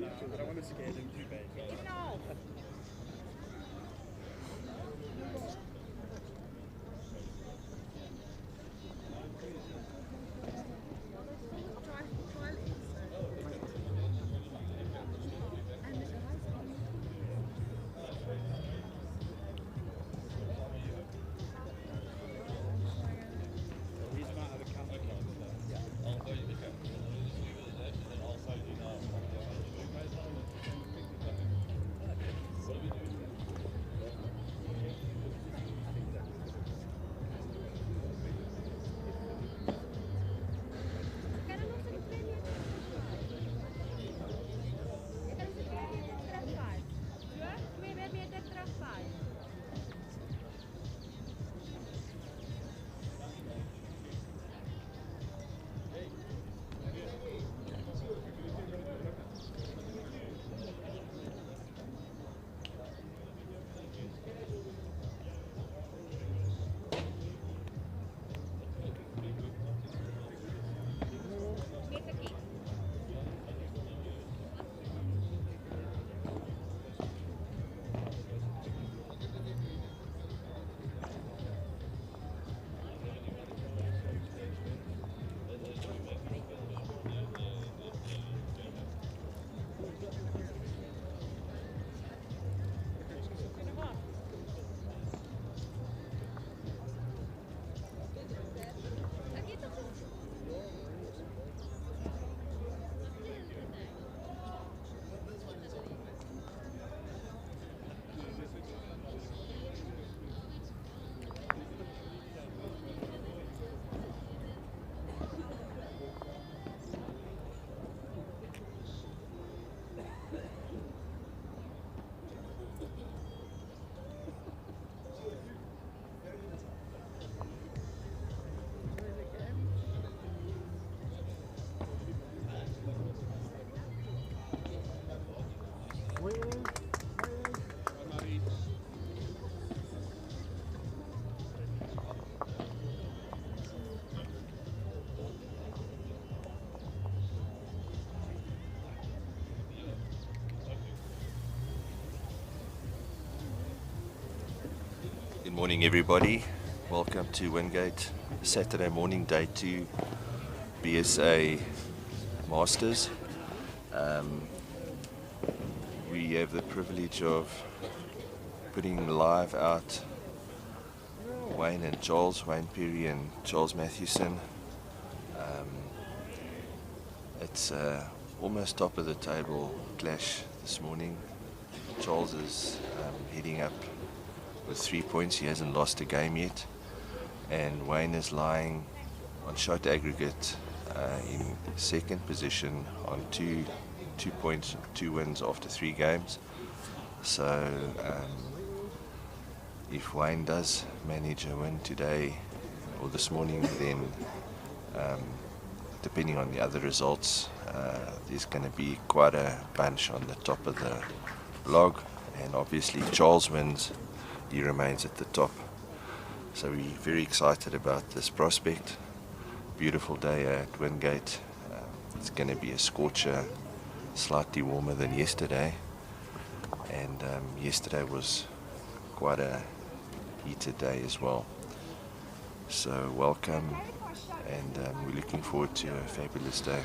I don't want to scare them too bad. No. Here's my other couple of cards. Good morning, everybody. Welcome to Wingate Saturday morning, day 2, Bsa Masters. We have the privilege of putting live out Wayne and Charles, Wayne Perry and Charles Mathewson. It's almost top of the table clash this morning. Charles is heading up with 3 points. He hasn't lost a game yet, and Wayne is lying on shot aggregate in second position on 2 points, 2 wins after 3 games. So if Wayne does manage a win today or this morning, then depending on the other results, there's going to be quite a bunch on the top of the log, and obviously if Charles wins, he remains at the top. So we're very excited about this prospect. Beautiful day at Wingate. It's going to be a scorcher, slightly warmer than yesterday, and yesterday was quite a heated day as well. So welcome, and we're looking forward to a fabulous day.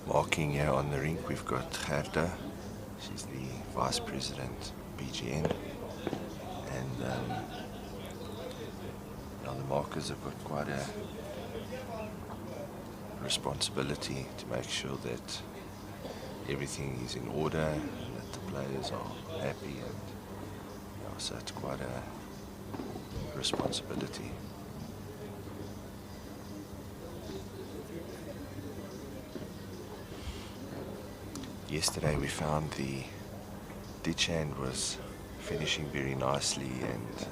Marking here on the rink, we've got Gerda. She's the Vice President, BGN. And now the markers have got quite a responsibility to make sure that everything is in order and that the players are happy, and so it's quite a responsibility. Yesterday we found the ditch hand was finishing very nicely, and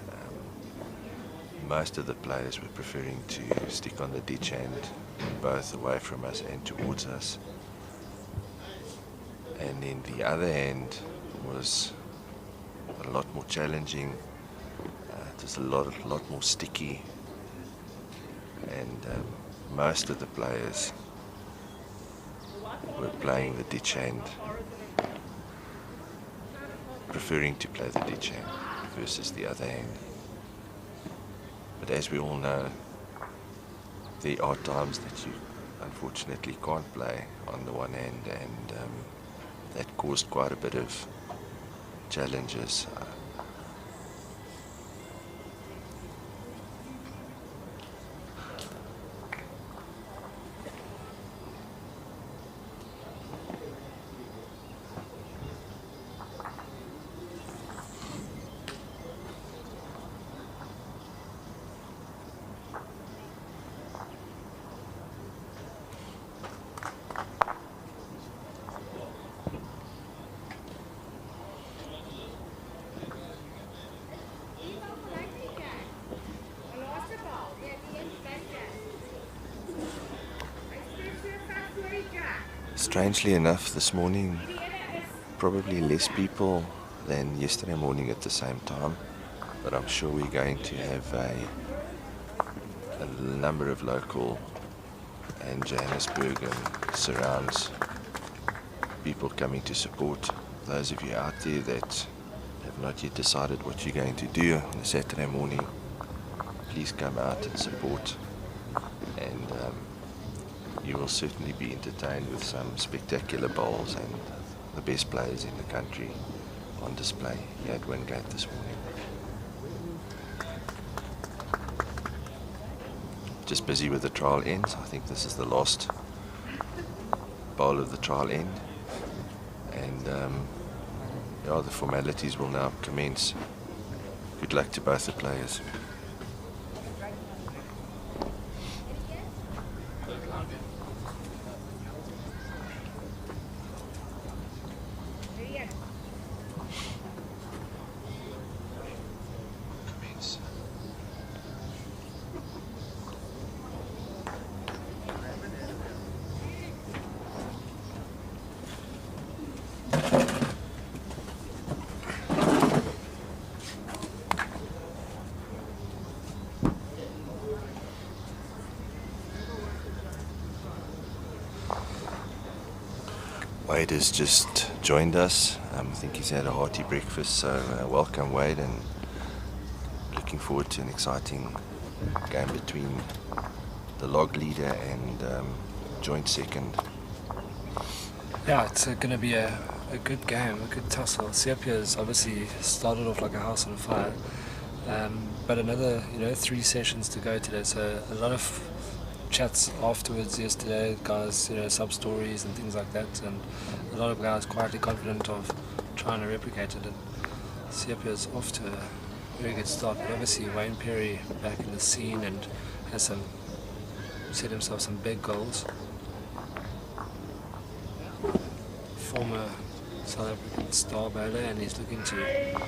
most of the players were preferring to stick on the ditch hand both away from us and towards us. And then the other end was a lot more challenging. It was a lot more sticky, and most of the players were playing the ditch hand, preferring to play the ditch hand versus the other hand. But as we all know, there are times that you unfortunately can't play on the one hand, and that caused quite a bit of challenges. Strangely enough, this morning, probably less people than yesterday morning at the same time, but I'm sure we're going to have a number of local and Johannesburg and surrounds people coming to support. Those of you out there that have not yet decided what you're going to do on a Saturday morning, please come out and support, and you will certainly be entertained with some spectacular bowls and the best players in the country on display here at Wingate this morning. Just busy with the trial ends. I think this is the last bowl of the trial end, and yeah, the formalities will now commence. Good luck to both the players. Wade has just joined us. I think he's had a hearty breakfast, so welcome Wade, and looking forward to an exciting game between the log leader and joint second. Yeah, it's going to be a good game, a good tussle. Sepia's obviously started off like a house on fire, but another 3 sessions to go today, so a lot of chats afterwards yesterday, guys, sub stories and things like that, and a lot of guys quietly confident of trying to replicate it. And Sepia's off to a very good start, but obviously Wayne Perry back in the scene and has set himself some big goals. Former South African star bowler, and he's looking to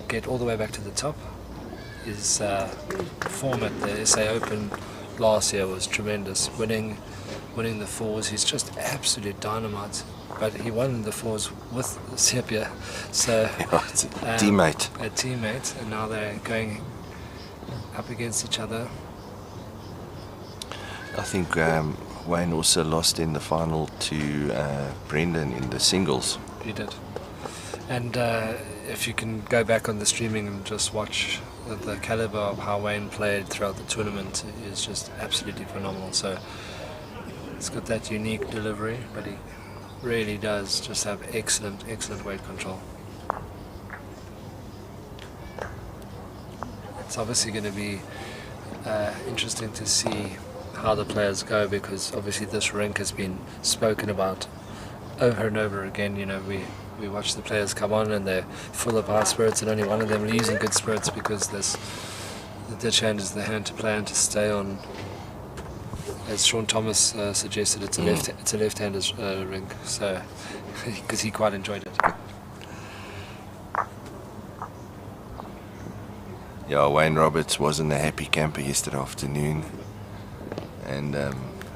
get all the way back to the top. His form at the SA Open last year was tremendous, winning the fours. He's just absolute dynamite, but he won the fours with Sepia, so it's a teammate, and now they're going up against each other. I think Wayne also lost in the final to Brendan in the singles. He did, and if you can go back on the streaming and just watch the caliber of how Wayne played throughout the tournament is just absolutely phenomenal. So it's got that unique delivery, but he really does just have excellent weight control. It's obviously going to be interesting to see how the players go, because obviously this rink has been spoken about over and over again. We watch the players come on and they're full of high spirits, and only one of them leaves in good spirits because the ditch hand is the hand to play and to stay on. As Sean Thomas suggested, it's a left-hander's rink, so because he quite enjoyed it. Yeah, Wayne Roberts wasn't a happy camper yesterday afternoon, and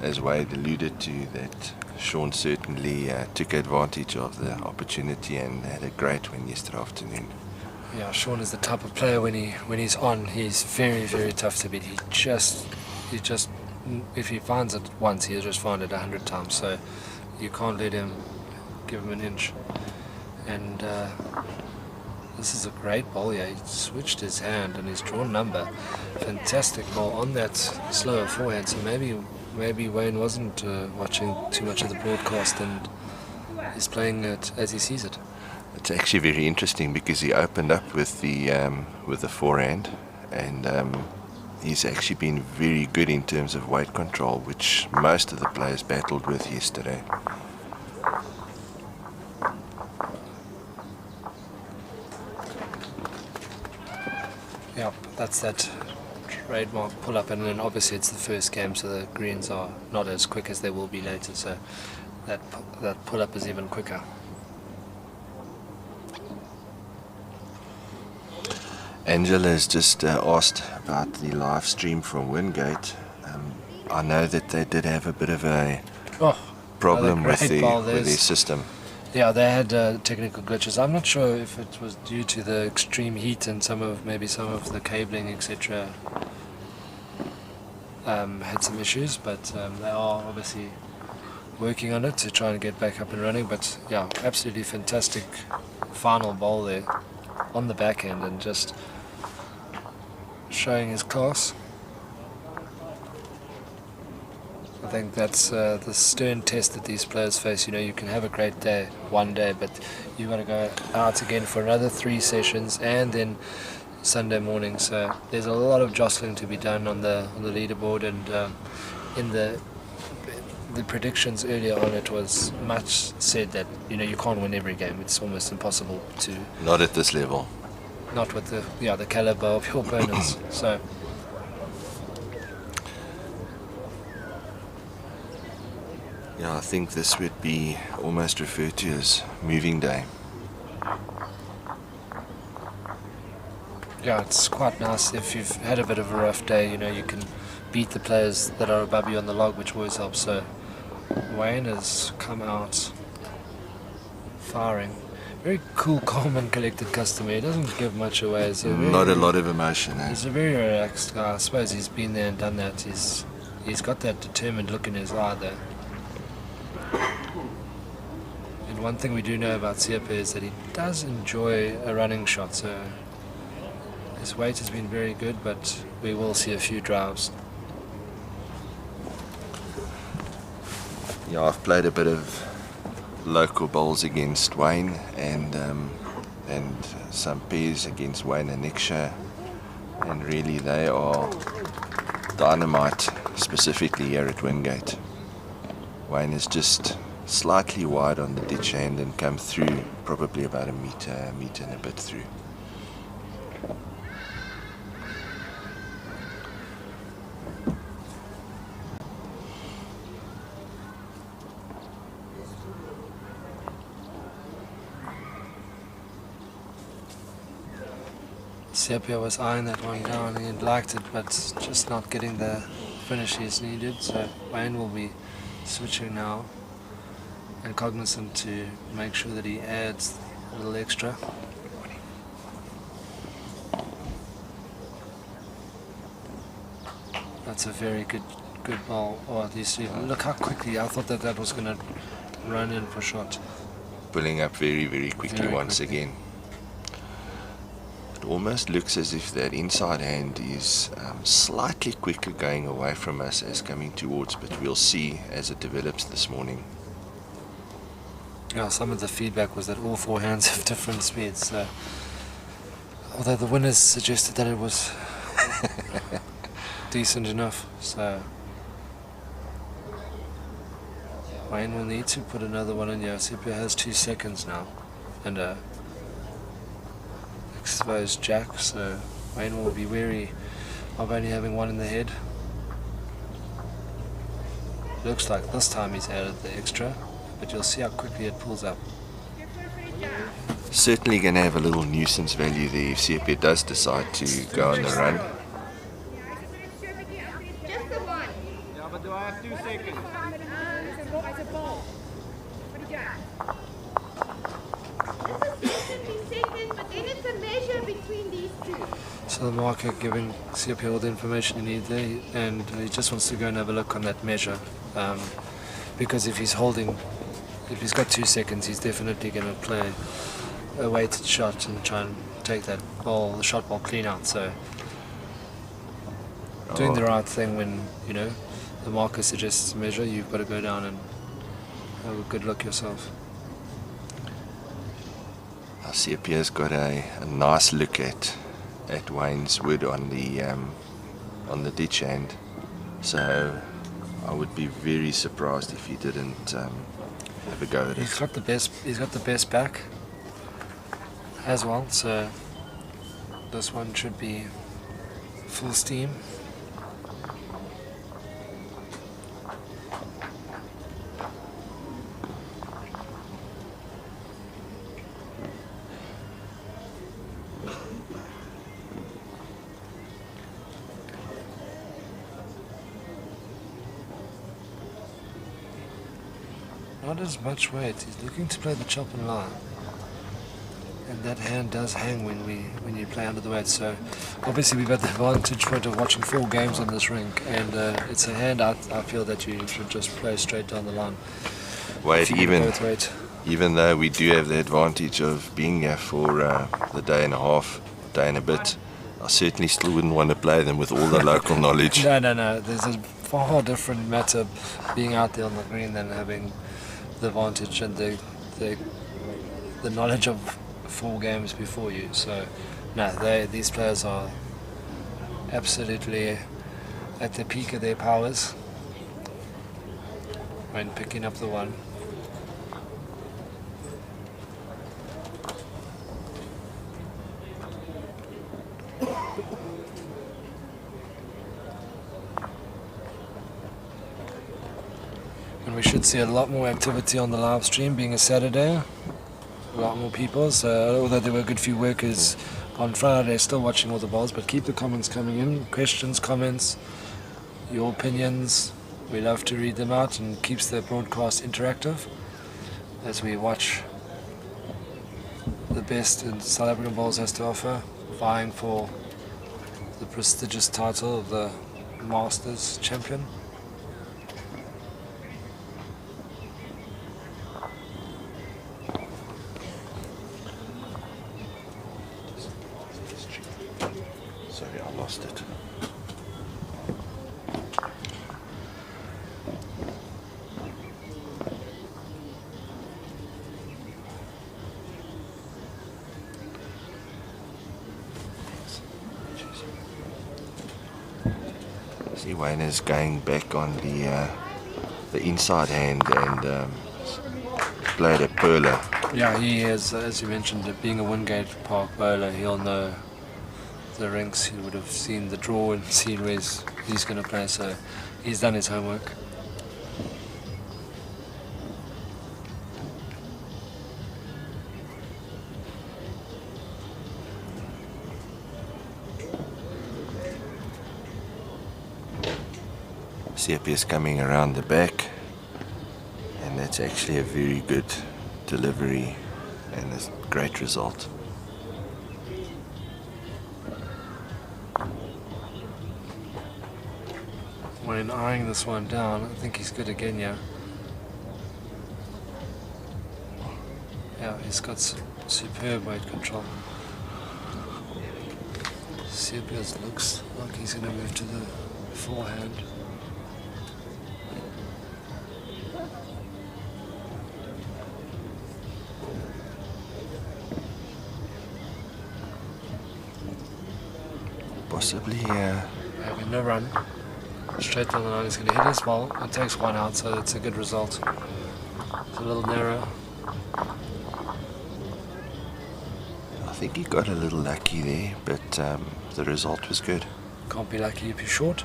as Wade alluded to, that Sean certainly took advantage of the opportunity and had a great win yesterday afternoon. Yeah, Sean is the type of player when he's on, he's very, very tough to beat. He just, if he finds it once, he'll just find it 100 times. So you can't let him give him an inch. And this is a great ball here. He switched his hand and he's drawn number. Fantastic ball on that slower forehand. So maybe Wayne wasn't watching too much of the broadcast and he's playing it as he sees it. It's actually very interesting because he opened up with the forehand, and he's actually been very good in terms of weight control, which most of the players battled with yesterday. Yeah, that's that trademark pull-up, and then obviously it's the first game, so the greens are not as quick as they will be later, so that pull-up is even quicker. Angela has just asked about the live stream from Wingate. I know that they did have a bit of a problem with their system. Yeah, they had technical glitches. I'm not sure if it was due to the extreme heat and maybe some of the cabling, etc. Had some issues, but they are obviously working on it to try and get back up and running. But yeah, absolutely fantastic final bowl there on the backhand and just showing his class. I think that's the stern test that these players face. You know, you can have a great day one day, but you've got to go out again for another 3 sessions and then Sunday morning. So there's a lot of jostling to be done on the leaderboard, and in the predictions earlier on, it was much said that you can't win every game. It's almost impossible to. Not at this level. Not with the caliber of your opponents. So. Yeah, I think this would be almost referred to as moving day. Yeah, it's quite nice if you've had a bit of a rough day. You can beat the players that are above you on the log, which always helps. So Wayne has come out firing. Very cool, calm and collected customer. He doesn't give much away. Not a lot of emotion. He's a very relaxed guy. I suppose he's been there and done that. He's got that determined look in his eye there. And one thing we do know about Siapa is that he does enjoy a running shot. So his weight has been very good, but we will see a few drives. Yeah, I've played a bit of local bowls against Wayne and some pairs against Wayne and Niksha, and really they are dynamite, specifically here at Wingate. Wayne is just slightly wide on the ditch hand and come through probably about a meter and a bit through. Sepia was eyeing that one down. He had liked it, but just not getting the finish he's needed. So Wayne will be switching now and cognizant to make sure that he adds a little extra. That's a very good ball. Or at least look how quickly. I thought that was going to run in for shot. Pulling up very, very quickly once again. It almost looks as if that inside hand is slightly quicker going away from us as coming towards, but we'll see as it develops this morning. Yeah, some of the feedback was that all 4 hands have different speeds. So, although the winners suggested that it was decent enough, so Wayne will need to put another one in here. Sepia has 2 seconds now, and exposed jack, so Wayne will be wary of only having one in the head. Looks like this time he's added the extra, but you'll see how quickly it pulls up. Certainly going to have a little nuisance value there if Sepia does decide to go on the run. Yeah, but do I have 2 seconds? As a ball. What do you got? This is 50 seconds, but then it's a measure between these two. So the marker giving CP all the information you need there, and he just wants to go and have a look on that measure. Because if he's got 2 seconds, he's definitely going to play a weighted shot and try and take that ball, the shot ball clean out. So doing the right thing when, the marker suggests a measure, you've got to go down and have a good look yourself. Our CP's got a nice look at Wayne's wood on the ditch end, so I would be very surprised if he didn't have a go at it. He's got the best back as well, so this one should be full steam. Not as much weight. He's looking to play the chop and line, and that hand does hang when you play under the weight. So obviously we've got the advantage point of watching 4 games on this rink, and it's a hand I feel that you should just play straight down the line. Wait, even though we do have the advantage of being here for the day and a half, day and a bit, I certainly still wouldn't want to play them with all the local knowledge. No. There's a far different matter being out there on the green than having the advantage and the knowledge of 4 games before you. So no, these players are absolutely at the peak of their powers when picking up the one. And we should see a lot more activity on the live stream, being a Saturday. A lot more people, so although there were a good few workers on Friday still watching all the balls, but keep the comments coming in, questions, comments, your opinions. We love to read them out, and keeps the broadcast interactive as we watch the best South African bowls has to offer, vying for the prestigious title of the Masters champion. Sorry, I lost it. See, Wayne is going back on the inside hand and played a perler. Yeah, he is, as you mentioned, being a Wingate Park bowler, he'll know the rinks. He would have seen the draw and seen where he's going to play, so he's done his homework. CP is coming around the back, and that's actually a very good delivery and a great result. When eyeing this one down, I think he's good again, yeah. Yeah, he's got superb weight control. Sepia's looks like he's going to move to the forehand. Possibly, Having no run. Straight down the line, he's going to hit his ball and takes one out, so it's a good result. It's a little narrow. I think he got a little lucky there, but the result was good. Can't be lucky if you're short.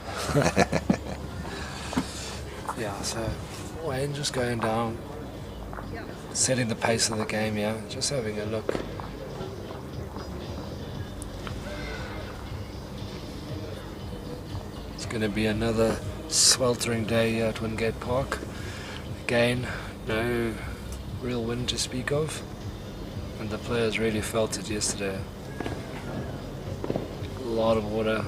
Yeah, so Wayne just going down, setting the pace of the game, yeah, just having a look. He's Going to be another sweltering day here at Wingate Park. Again, no real wind to speak of, and the players really felt it yesterday. A lot of water.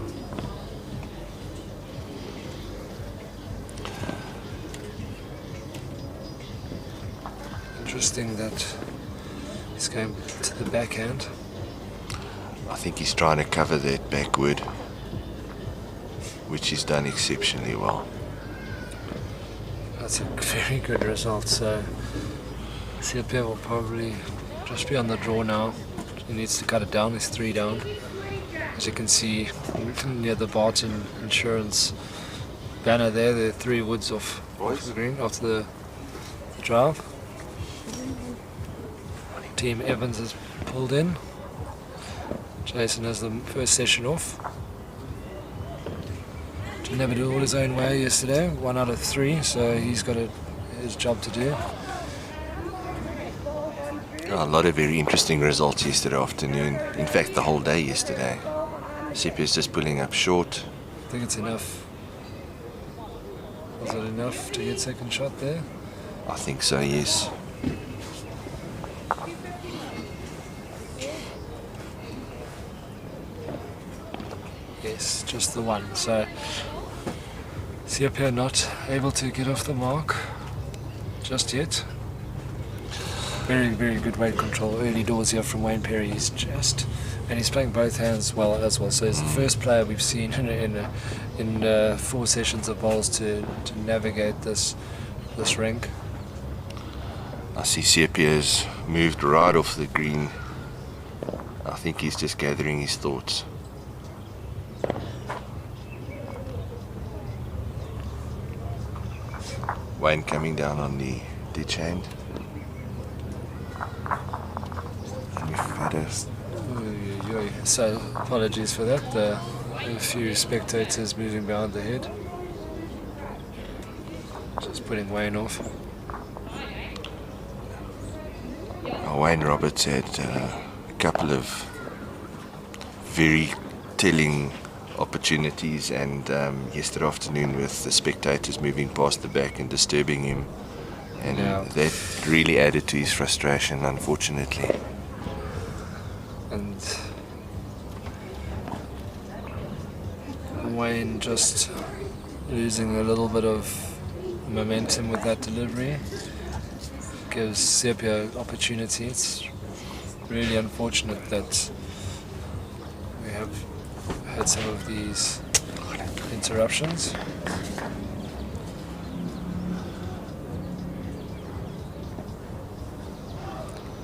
Interesting that he's going to the backhand. I think he's trying to cover that backwood, which he's done exceptionally well. That's a very good result. So Siapia will probably just be on the draw now. He needs to cut it down. He's 3 down. As you can see near the Barton Insurance banner there, the 3 woods off the green, off the drive. Team Evans has pulled in. Jason has the first session off. Didn't have to do it all his own way yesterday, 1 out of 3, so he's got his job to do. A lot of very interesting results yesterday afternoon. In fact, the whole day yesterday. Siapia's just pulling up short. I think it's enough. Was it enough to get second shot there? I think so, yes. Yes, just the one. So Siapia not able to get off the mark just yet. Very, very good weight control. Early doors here from Wayne Perry. He's playing both hands well as well. So he's the first player we've seen in 4 sessions of bowls to navigate this rink. I see Siapia's moved right off the green. I think he's just gathering his thoughts. Wayne coming down on the ditch hand. So apologies for that. A few spectators moving behind the head. Just putting Wayne off. Wayne Roberts had a couple of very telling opportunities, and yesterday afternoon with the spectators moving past the back and disturbing him, and that really added to his frustration, unfortunately. And Wayne just losing a little bit of momentum with that delivery gives Siapia opportunity. It's really unfortunate that we have had some of these interruptions.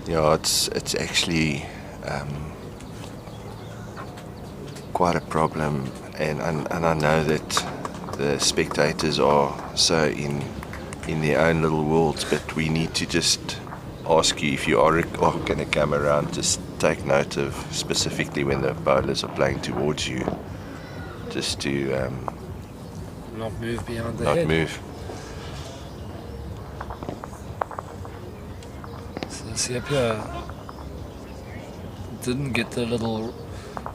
Yeah, it's actually quite a problem, and I know that the spectators are so in their own little worlds, but we need to just ask you, if you are going to come around, just take note of specifically when the bowlers are playing towards you, just to not move behind the not head. move. So Siapia didn't get the little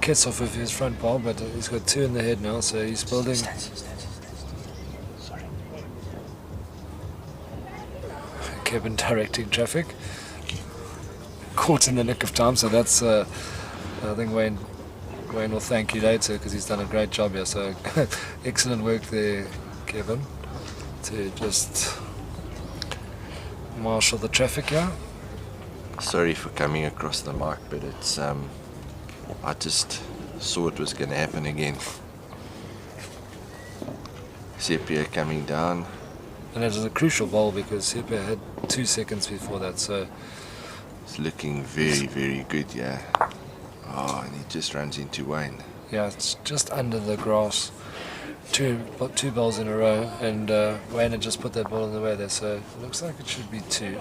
kiss off of his front bowl, but he's got 2 in the head now, so he's building. Kevin directing traffic. Caught in the nick of time, so that's I think Wayne will thank you later because he's done a great job here. So excellent work there, Kevin, to just marshal the traffic here. Sorry for coming across the mic, but it's I just saw it was going to happen again. Siapia coming down. And it was a crucial bowl because Siapia had 2 seconds before that, so it's looking very, very good, yeah. Oh, and he just runs into Wayne. yeah, it's just under the grass. Two balls in a row, and Wayne had just put that ball in the way there, so it looks like it should be 2.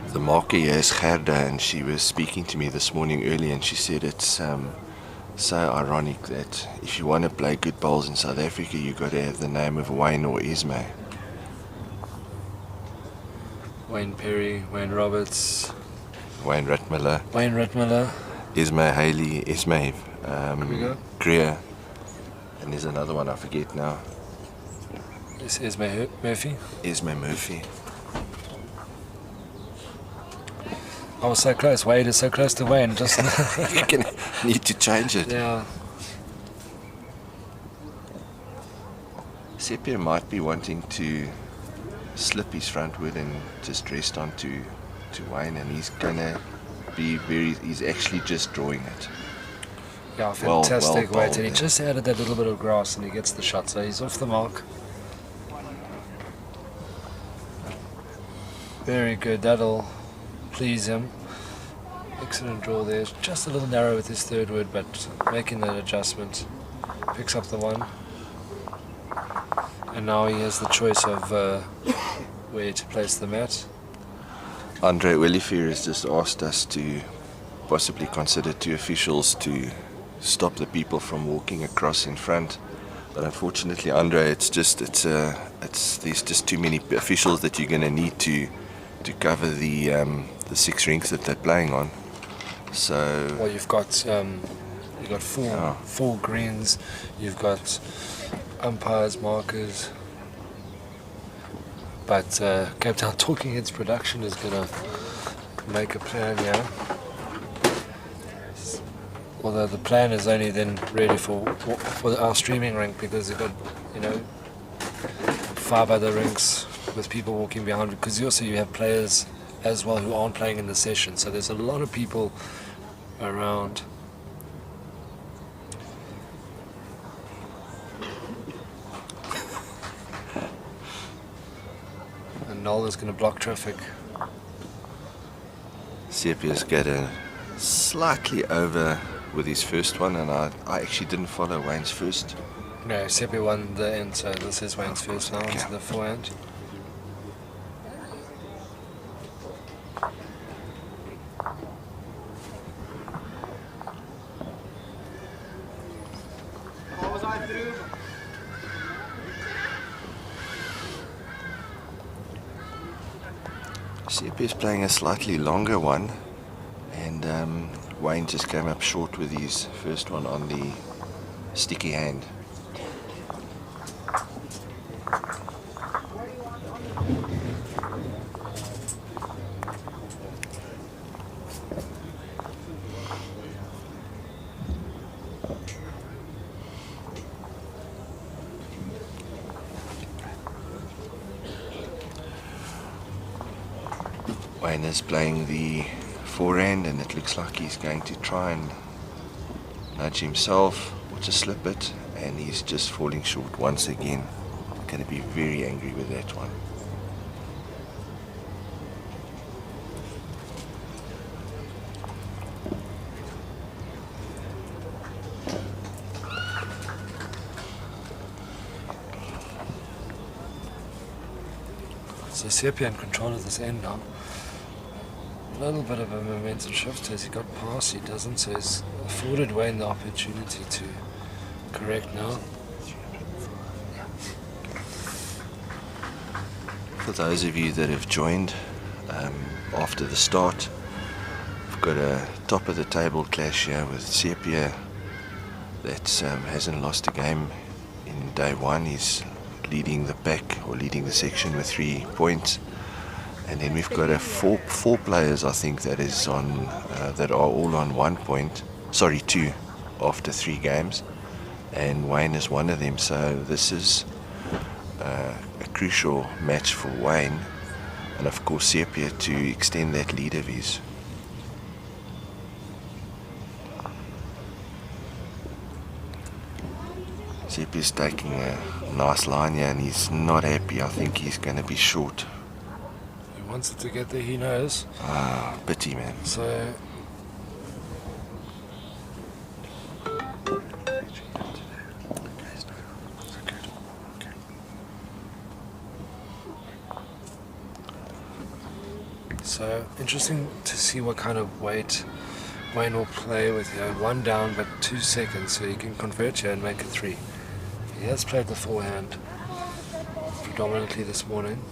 The marker here is Gerda, and she was speaking to me this morning early, and she said it's so ironic that if you want to play good bowls in South Africa, you got to have the name of Wayne or Esme. Wayne Perry, Wayne Roberts, Wayne Rittmiller. Wayne Rittmiller, Esme Haley, Esme Greer. Greer, and there's another one I forget now. This is Murphy. Esme Murphy. I was so close. Wade is so close to Wayne. Just You're gonna need to change it. yeah. Sepia might be wanting to slip his front wood and just rest onto Wayne, and he's gonna be he's actually just drawing it. Yeah, fantastic well weight, and he bowled, just added that little bit of grass and he gets the shot, so he's off the mark. Very good, that'll please him. Excellent draw there, just a little narrow with his third wood, but making that adjustment. Picks up the one. And now he has the choice of where to place the mat. Andre Olivier has just asked us to possibly consider 2 officials to stop the people from walking across in front, but unfortunately, Andre, there's just too many officials that you're going to need to cover the 6 rinks that they're playing on. So well, you've got four greens, you've got umpires, markers, but Cape Town Talking Heads production is going to make a plan here. Although the plan is only then ready for our streaming rink, because they've got 5 other rinks with people walking behind, because you have players as well who aren't playing in the session, so there's a lot of people around. And Noel is going to block traffic. Sepia's getting slightly over with his first one, and I actually didn't follow Wayne's first. No, Sepia won the end, so this is Wayne's first now into the forehand. Sepia's playing a slightly longer one, and Wayne just came up short with his first one on the sticky hand. Wayne is playing the forehand, and it looks like he's going to try and nudge himself or just slip it, and he's just falling short once again. Going to be very angry with that one. So Sepia in control of this end now. A little bit of a momentum shift as he got past, he doesn't, so he's afforded Wayne the opportunity to correct now. For those of you that have joined after the start, we've got a top of the table clash here with Sepia that hasn't lost a game in day one. He's leading the pack, or leading the section, with 3 points. And then we've got four players, I think, that is on that are all on 1 point. Sorry, 2 after 3 games, and Wayne is one of them. So this is a crucial match for Wayne, and of course Sepia to extend that lead of his. Sepia's taking a nice line here, and he's not happy. I think he's going to be short. Wants it to get there, he knows. Ah, pity, man. So interesting to see what kind of weight Wayne will play with here. 1 down but 2 seconds, so he can convert here and make it 3. He has played the forehand predominantly this morning.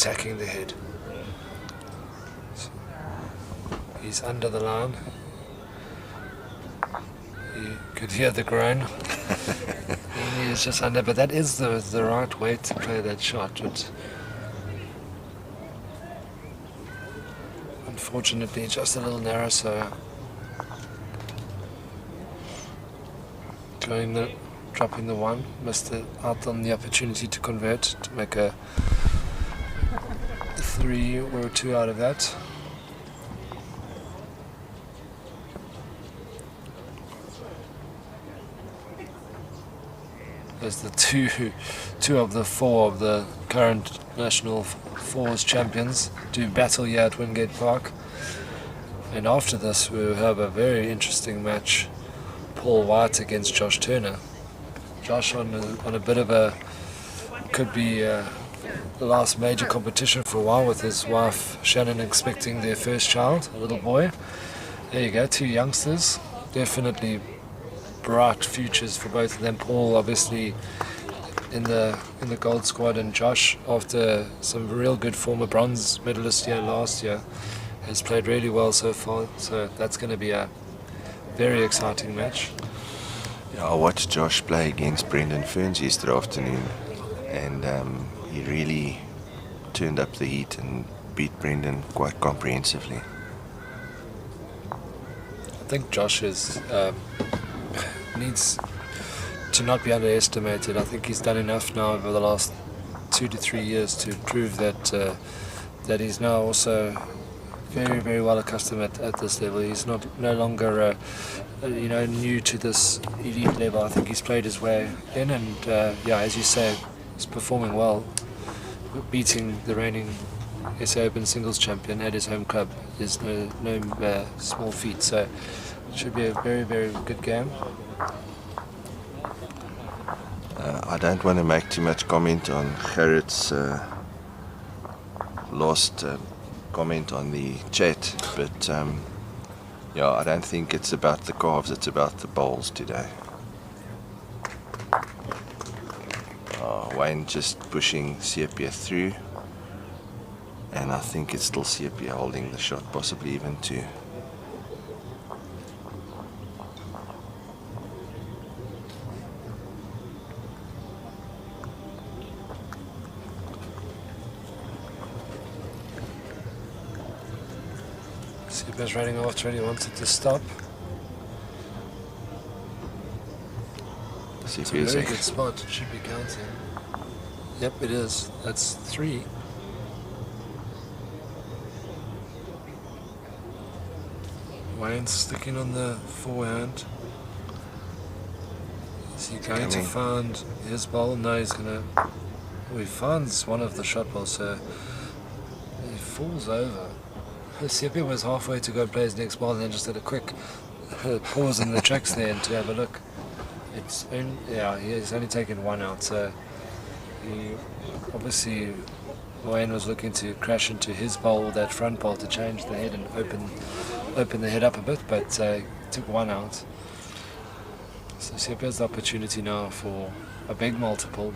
attacking the head. He's under the line. You could hear the groan. He is just under, but that is the right way to play that shot. But unfortunately, just a little narrow, so dropping the one, missed out on the opportunity to convert, to make a 3 or 2 out of that. There's the two of the 4 of the current national fours champions do battle here at Wingate Park, and after this we'll have a very interesting match. Paul White against Josh Turner. Josh on a bit of a, could be the last major competition for a while, with his wife Shannon expecting their first child, a little boy. There you go, 2 youngsters, definitely bright futures for both of them. Paul obviously in the gold squad, and Josh, after some real good form, a bronze medalist here last year, has played really well so far, so that's going to be a very exciting match. Yeah, I watched Josh play against Brendan Ferns yesterday afternoon, and he really turned up the heat and beat Brendan quite comprehensively. I think Josh needs to not be underestimated. I think he's done enough now over the last 2 to 3 years to prove that he's now also very, very well accustomed at this level. He's no longer new to this elite level. I think he's played his way in, and as you say, he's performing well. Beating the reigning SA Open singles champion at his home club is no small feat, so it should be a very, very good game. I don't want to make too much comment on Gerrit's last comment on the chat, but I don't think it's about the calves, it's about the bowls today. Wayne just pushing Sepia through, and I think it's still Sepia holding the shot, possibly even 2. Sepia's running after it, he wants it to stop. It's a very good spot, it should be counting. Yep, it is. That's 3. Wayne's sticking on the forehand. Is he going to find his ball? No, he's going to... Well, he finds one of the shot balls, so he falls over. Sepia was halfway to go play his next ball, and then just had a quick pause in the tracks there and to have a look. He's only taken 1 out, so he obviously, Wayne was looking to crash into his bowl, that front bowl, to change the head and open the head up a bit, but took 1 out. So Sepia has the opportunity now for a big multiple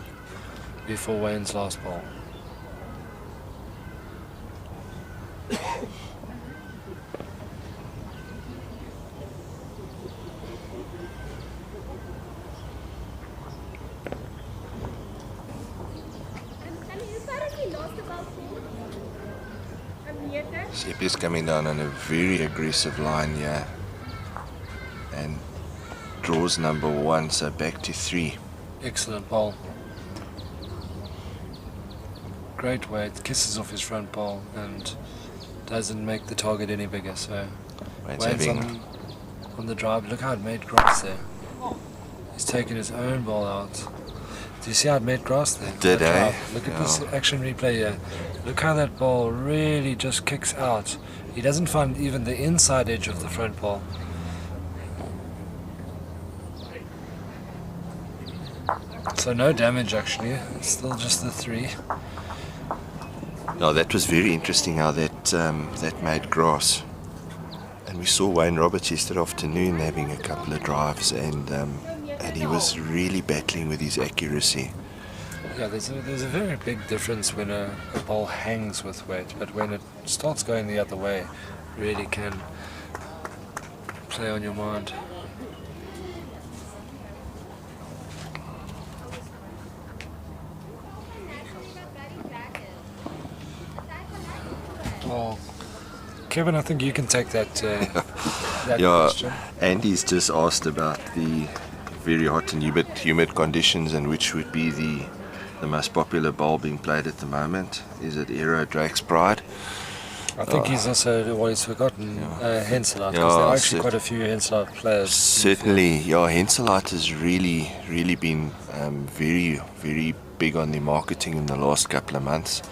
before Wayne's last ball. Sepia's coming down on a very aggressive line here and draws number 1, so back to 3. Excellent ball. Great weight, kisses off his front ball and doesn't make the target any bigger, so Wayne's on the drive. Look how it made grass there. He's taken his own ball out. Do you see how it made grass there? Did I? Look at this action replay here. Look how that ball really just kicks out. He doesn't find even the inside edge of the front ball. So no damage actually, it's still just the 3. No, that was very interesting how that made grass. And we saw Wayne Roberts yesterday afternoon having a couple of drives, and he was really battling with his accuracy. Yeah, there's a very big difference when a ball hangs with weight, but when it starts going the other way, really can play on your mind. Well, Kevin, I think you can take that, that Yeah, question. Andy's just asked about the very hot and humid conditions and which would be the most popular bowl being played at the moment. Is it Aero, Drake's Pride? I think he's also, well, he's forgotten Henselite, because Yeah, there are actually quite a few Henselite players. Certainly, yeah, Henselite has really been very, very big on the marketing in the last couple of months.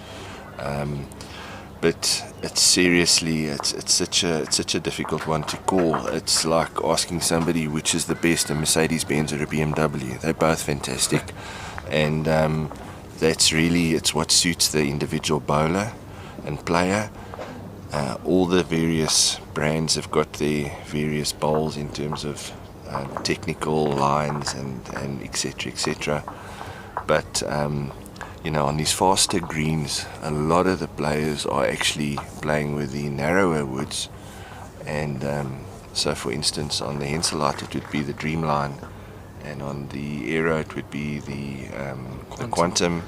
But it's seriously, it's such a difficult one to call. It's like asking somebody which is the best, a Mercedes-Benz or a BMW. They're both fantastic, and that's really, it's what suits the individual bowler and player. All the various brands have got their various bowls in terms of technical lines and etc. etc. But you know, on these faster greens, a lot of the players are actually playing with the narrower woods, and so for instance on the Henselite it would be the Dreamline, and on the Aero it would be the Quantum,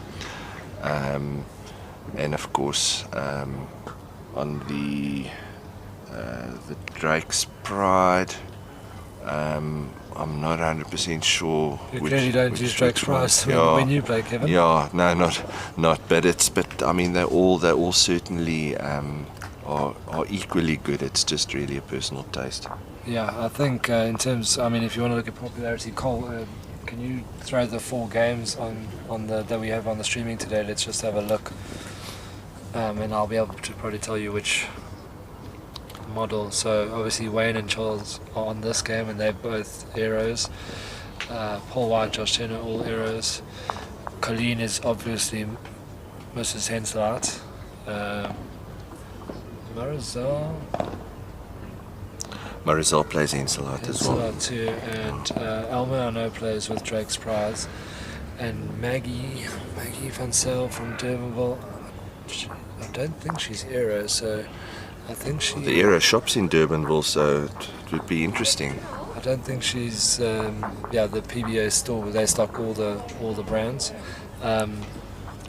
and of course on the Drake's Pride, I'm not 100% sure. You clearly don't use Drake's Pride when you play, Kevin. Yeah, no, not. But I mean, they're all certainly are equally good. It's just really a personal taste. Yeah, I think in terms, I mean, if you want to look at popularity, Cole, can you throw the 4 games on that we have on the streaming today? Let's just have a look, and I'll be able to probably tell you which model. So obviously Wayne and Charles are on this game, and they're both Aeros. Paul White, Josh Turner, all Aeros. Colleen is obviously Mrs. Henselite. Marizelle plays Henselite as well. Henselite too, and Elma I know plays with Drake's Prize, and Maggie van Zyl from Durbanville. I don't think she's Aero, so I think she. The Aero shops in Durbanville, so it would be interesting. I don't think she's. The PBA store where they stock all the brands. I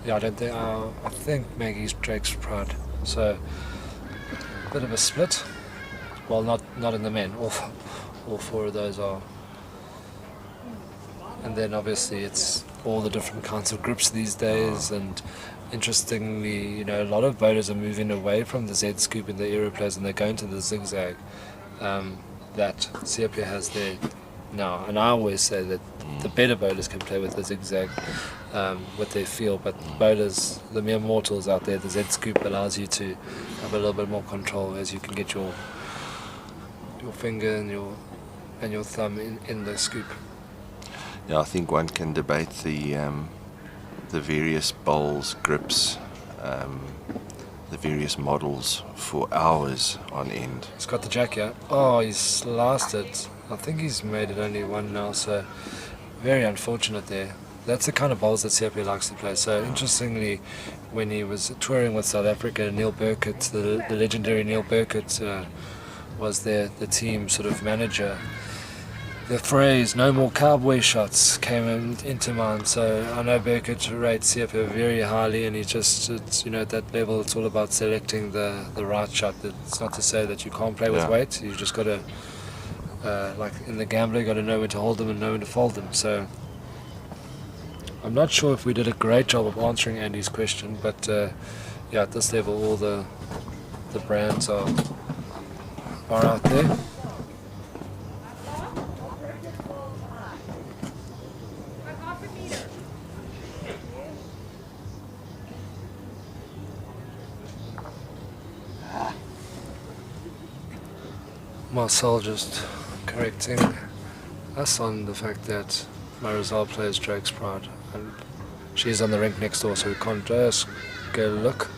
don't think. I think Maggie's Drake's Pride. So a bit of a split. Well, not in the men. All 4 of those are. And then obviously it's all the different kinds of grips these days, and interestingly, a lot of bowlers are moving away from the Z scoop in the Aero players, and they're going to the zigzag that Seopia has there now. And I always say that the better bowlers can play with the zigzag with their feel, but bowlers, the mere mortals out there, the Z scoop allows you to have a little bit more control, as you can get your finger and your thumb in the scoop. Yeah, I think one can debate the various bowls, grips, the various models for hours on end. He's got the jack here. Oh, he's sliced it. I think he's made it only 1 now, so very unfortunate there. That's the kind of bowls that Seopia likes to play. So interestingly, when he was touring with South Africa, Neil Burkett, the legendary Neil Burkett, was the team sort of manager. The phrase "no more cowboy shots" came into mind. So I know Burkett rates Seopia very highly, and at that level it's all about selecting the right shot. It's not to say that you can't play with weight. You just got to, like in the gambler, you got to know when to hold them and know when to fold them. So I'm not sure if we did a great job of answering Andy's question, but at this level all the brands are out there. Marcel just correcting us on the fact that Marizelle plays Drake's Pride, and she's on the rink next door, so we can't just go look.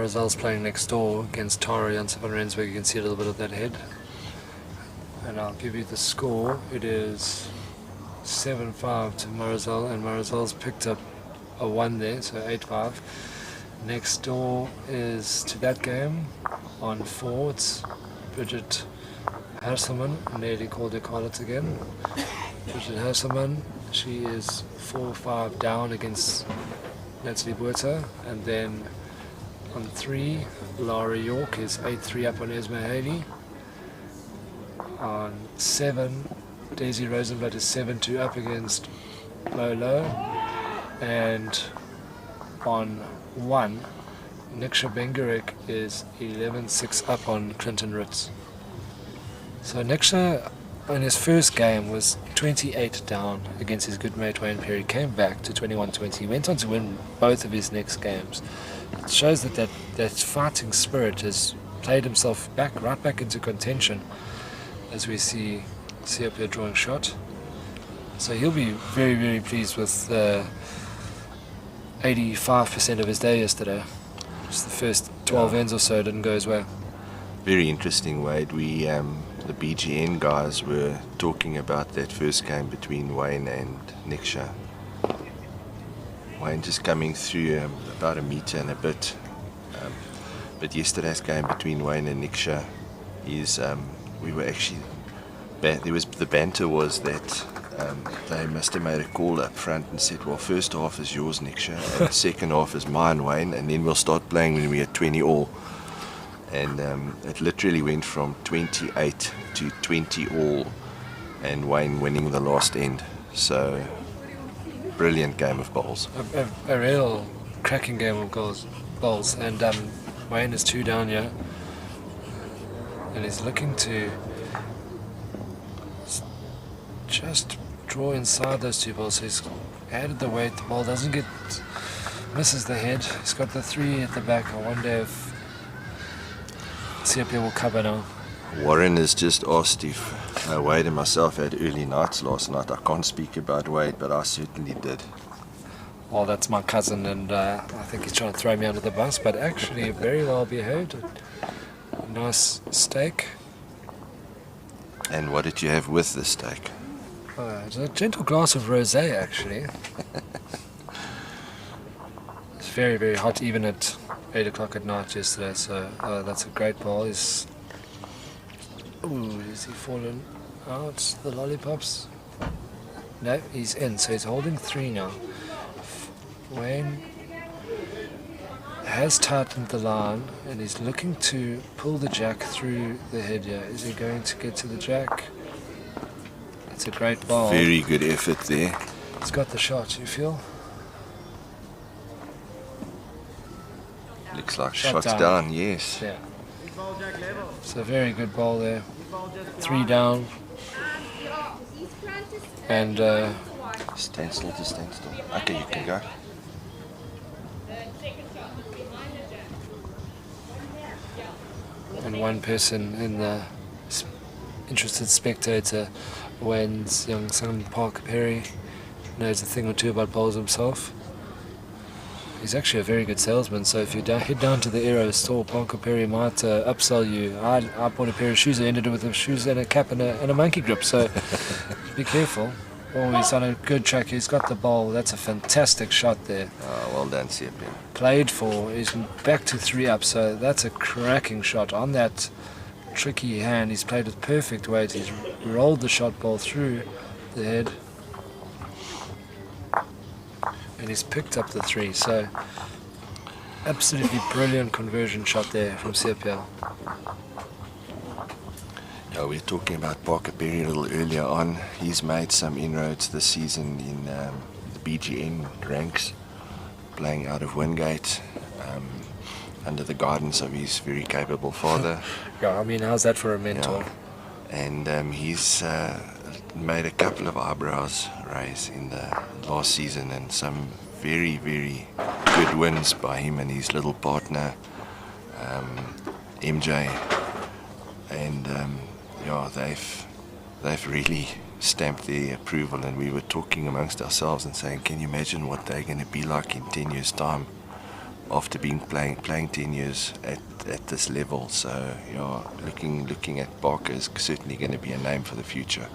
Marizelle's playing next door against Tara Janssen van Rensburg. You can see a little bit of that head. And I'll give you the score. It is 7-5 to Marizelle, and Marizelle's picked up a 1 there, so 8-5. Next door is to that game on 4. It's Bridget Hasselman, nearly called her Carlot again. Bridget Hasselman, she is 4-5 down against Natalie Buerta, and then on 3, Lara York is 8-3 up on Esme Haley. On 7, Daisy Rosenblatt is 7-2 up against Louw. And on 1, Niksha Bengarek is 11-6 up on Clinton Ritz. So Niksha, in his first game, was 28 down against his good mate Wayne Perry, came back to 21-20. He went on to win both of his next games. It shows that fighting spirit has played himself right back into contention, as we see up here drawing shot. So he'll be very, very pleased with 85% of his day yesterday. Just the first 12 ends or so didn't go his way. Very interesting, Wade. We, the BGN guys, were talking about that first game between Wayne and Niksha. Wayne just coming through about a meter and a bit. But yesterday's game between Wayne and Niksha is, we were actually, the banter was that they must have made a call up front and said, well, first half is yours, Niksha, and second half is mine, Wayne, and then we'll start playing when we're at 20 all. And it literally went from 28 to 20 all, and Wayne winning the last end. So, brilliant game of bowls. A real cracking game of bowls. And Wayne is 2 down here, and he's looking to just draw inside those 2 balls. So he's added the weight. The ball misses the head. He's got the 3 at the back. I wonder if CP will cover now. Warren has just asked if Wade and myself had early nights last night. I can't speak about Wade, but I certainly did. Well, that's my cousin, and I think he's trying to throw me under the bus, but actually very well behaved. A nice steak. And what did you have with the steak? It's a gentle glass of rosé, actually. It's very, very hot, even at 8 o'clock at night yesterday, so that's a great ball. Is he fallen out, the lollipops? No, he's in, so he's holding 3 now. Wayne has tightened the line, and he's looking to pull the jack through the head here. Is he going to get to the jack? It's a great ball. Very good effort there. He's got the shot, you feel? Looks like shots down, yes. Yeah. It's a very good ball there. 3 down. And stand still. Okay, you can go. and one person in the interested spectator, Wayne's young son Parker Perry, knows a thing or two about bowls himself. He's actually a very good salesman, so if you head down to the Aero store, Parker Perry might upsell you. I bought a pair of shoes, I ended up with the shoes and a cap and a monkey grip, so be careful. Oh, he's on a good track. He's got the bowl. That's a fantastic shot there. Oh, well done, CP. Played for. He's back to 3 up, so that's a cracking shot. On that tricky hand, he's played with perfect weight. He's rolled the shot ball through the head. And he's picked up the 3, so absolutely brilliant conversion shot there from CPL. Yeah, we were talking about Parker Perry a little earlier on. He's made some inroads this season in the BGN ranks, playing out of Wingate, under the guidance of his very capable father. Yeah, I mean, how's that for a mentor? Yeah. And he's made a couple of eyebrows raise in the last season, and some very, very good wins by him and his little partner, MJ. And yeah, they've really stamped their approval, and we were talking amongst ourselves and saying, can you imagine what they're going to be like in 10 years' time? after being playing 10 years at this level. So yeah, looking at Parker is certainly going to be a name for the future.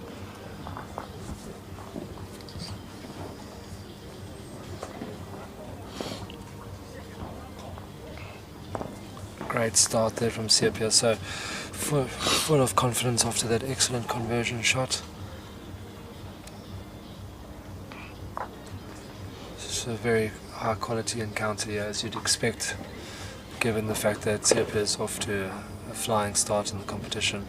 Great start there from Sepia, so full of confidence after that excellent conversion shot. It's a very high quality encounter here, as you'd expect, given the fact that Sepia is off to a flying start in the competition.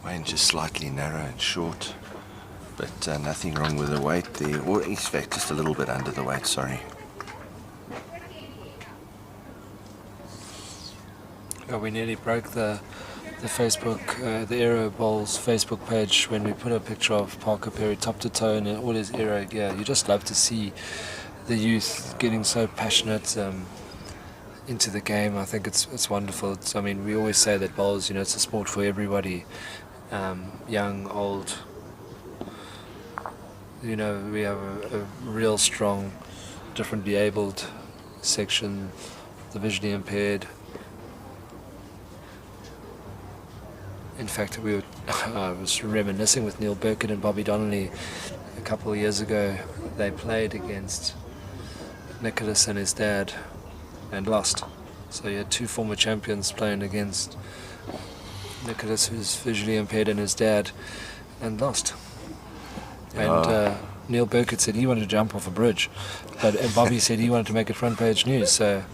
Wayne just slightly narrow and short, but nothing wrong with the weight there, or in fact just a little bit under the weight, sorry. Yeah, we nearly broke the Facebook, the Aero Bowls Facebook page when we put a picture of Parker Perry top to toe in all his Aero gear. You just love to see the youth getting so passionate into the game. I think it's wonderful. I mean, we always say that bowls, it's a sport for everybody, young, old. We have a real strong, differently abled section, the visually impaired. In fact, I was reminiscing with Neil Burkett and Bobby Donnelly a couple of years ago. They played against Nicholas and his dad and lost. So you had two former champions playing against Nicholas, who's visually impaired, and his dad, and lost. And Neil Burkett said he wanted to jump off a bridge, and Bobby said he wanted to make it front page news. So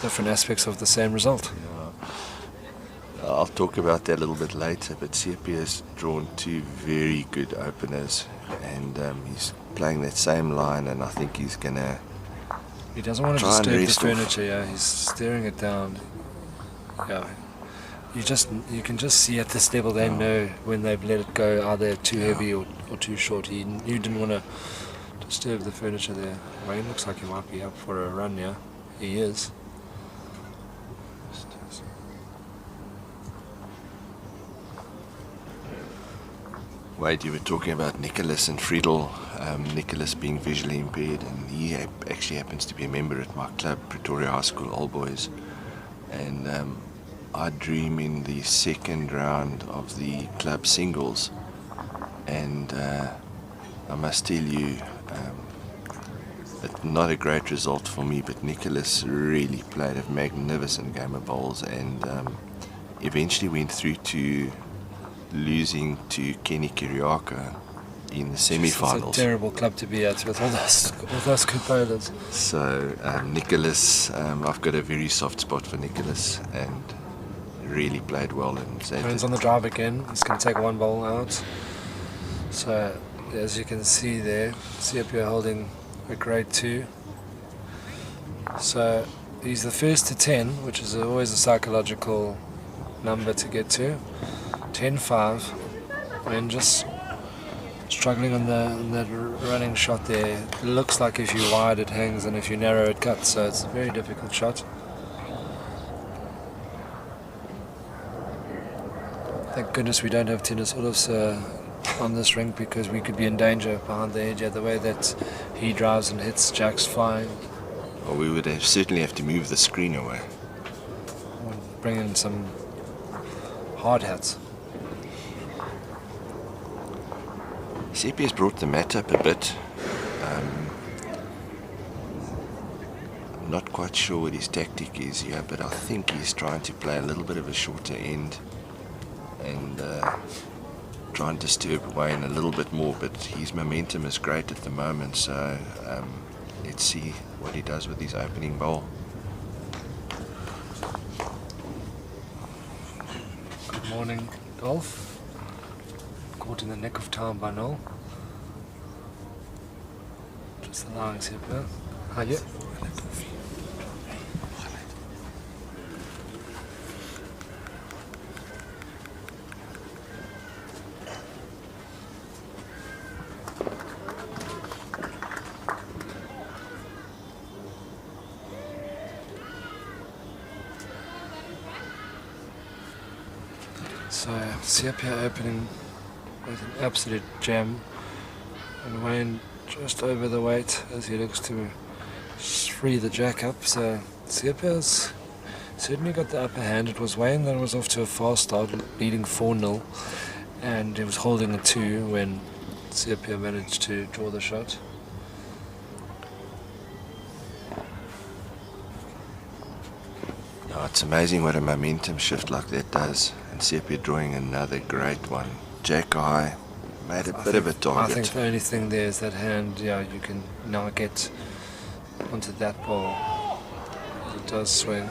different aspects of the same result. I'll talk about that a little bit later, but Sepia has drawn two very good openers, and he's playing that same line, and I think he's going to He doesn't want to disturb the furniture, yeah, he's staring it down. Yeah. You can just see at this level they know when they've let it go, either too heavy or too short. You didn't want to disturb the furniture there. Wayne looks like he might be up for a run, yeah. He is. Wade, you were talking about Nicholas and Friedel, Nicholas being visually impaired, and he actually happens to be a member at my club, Pretoria High School All Boys, and I drew him in the second round of the club singles, and I must tell you, not a great result for me, but Nicholas really played a magnificent game of bowls, and eventually went through to losing to Kenny Kiriaka in the semi-finals. It's a terrible club to be at with all those cupolas. So Nicholas, I've got a very soft spot for Nicholas, and really played well. And Turns on the drive again. He's going to take one bowl out. So as you can see there, Sepia holding a grade 2. So he's the first to 10, which is always a psychological number to get to. 10-5, and just struggling on that running shot there. It looks like if you're wide it hangs, and if you narrow it cuts, so it's a very difficult shot. Thank goodness we don't have tennis Olofs on this rink, because we could be in danger behind the edge. The way that he drives and hits jacks flying. Well, we would certainly have to move the screen away. We'll bring in some hard hats. Sepia's brought the mat up a bit. I'm not quite sure what his tactic is here, but I think he's trying to play a little bit of a shorter end and try and disturb Wayne a little bit more, but his momentum is great at the moment, so let's see what he does with his opening bowl. Good morning, Dolph. Caught in the nick of time by Noel. Just allowing Sepia. Hiya. So Sepia opening with an absolute gem, and Wayne just over the weight as he looks to free the jack up. So Sepia's certainly got the upper hand. It was Wayne that was off to a fast start, leading 4-0, and he was holding a 2 when Sepia managed to draw the shot. Oh, it's amazing what a momentum shift like that does. And Sepia drawing another great one. Jack high, made a bit of a target. I think the only thing there is that hand. Yeah, you can now get onto that ball. It does swing.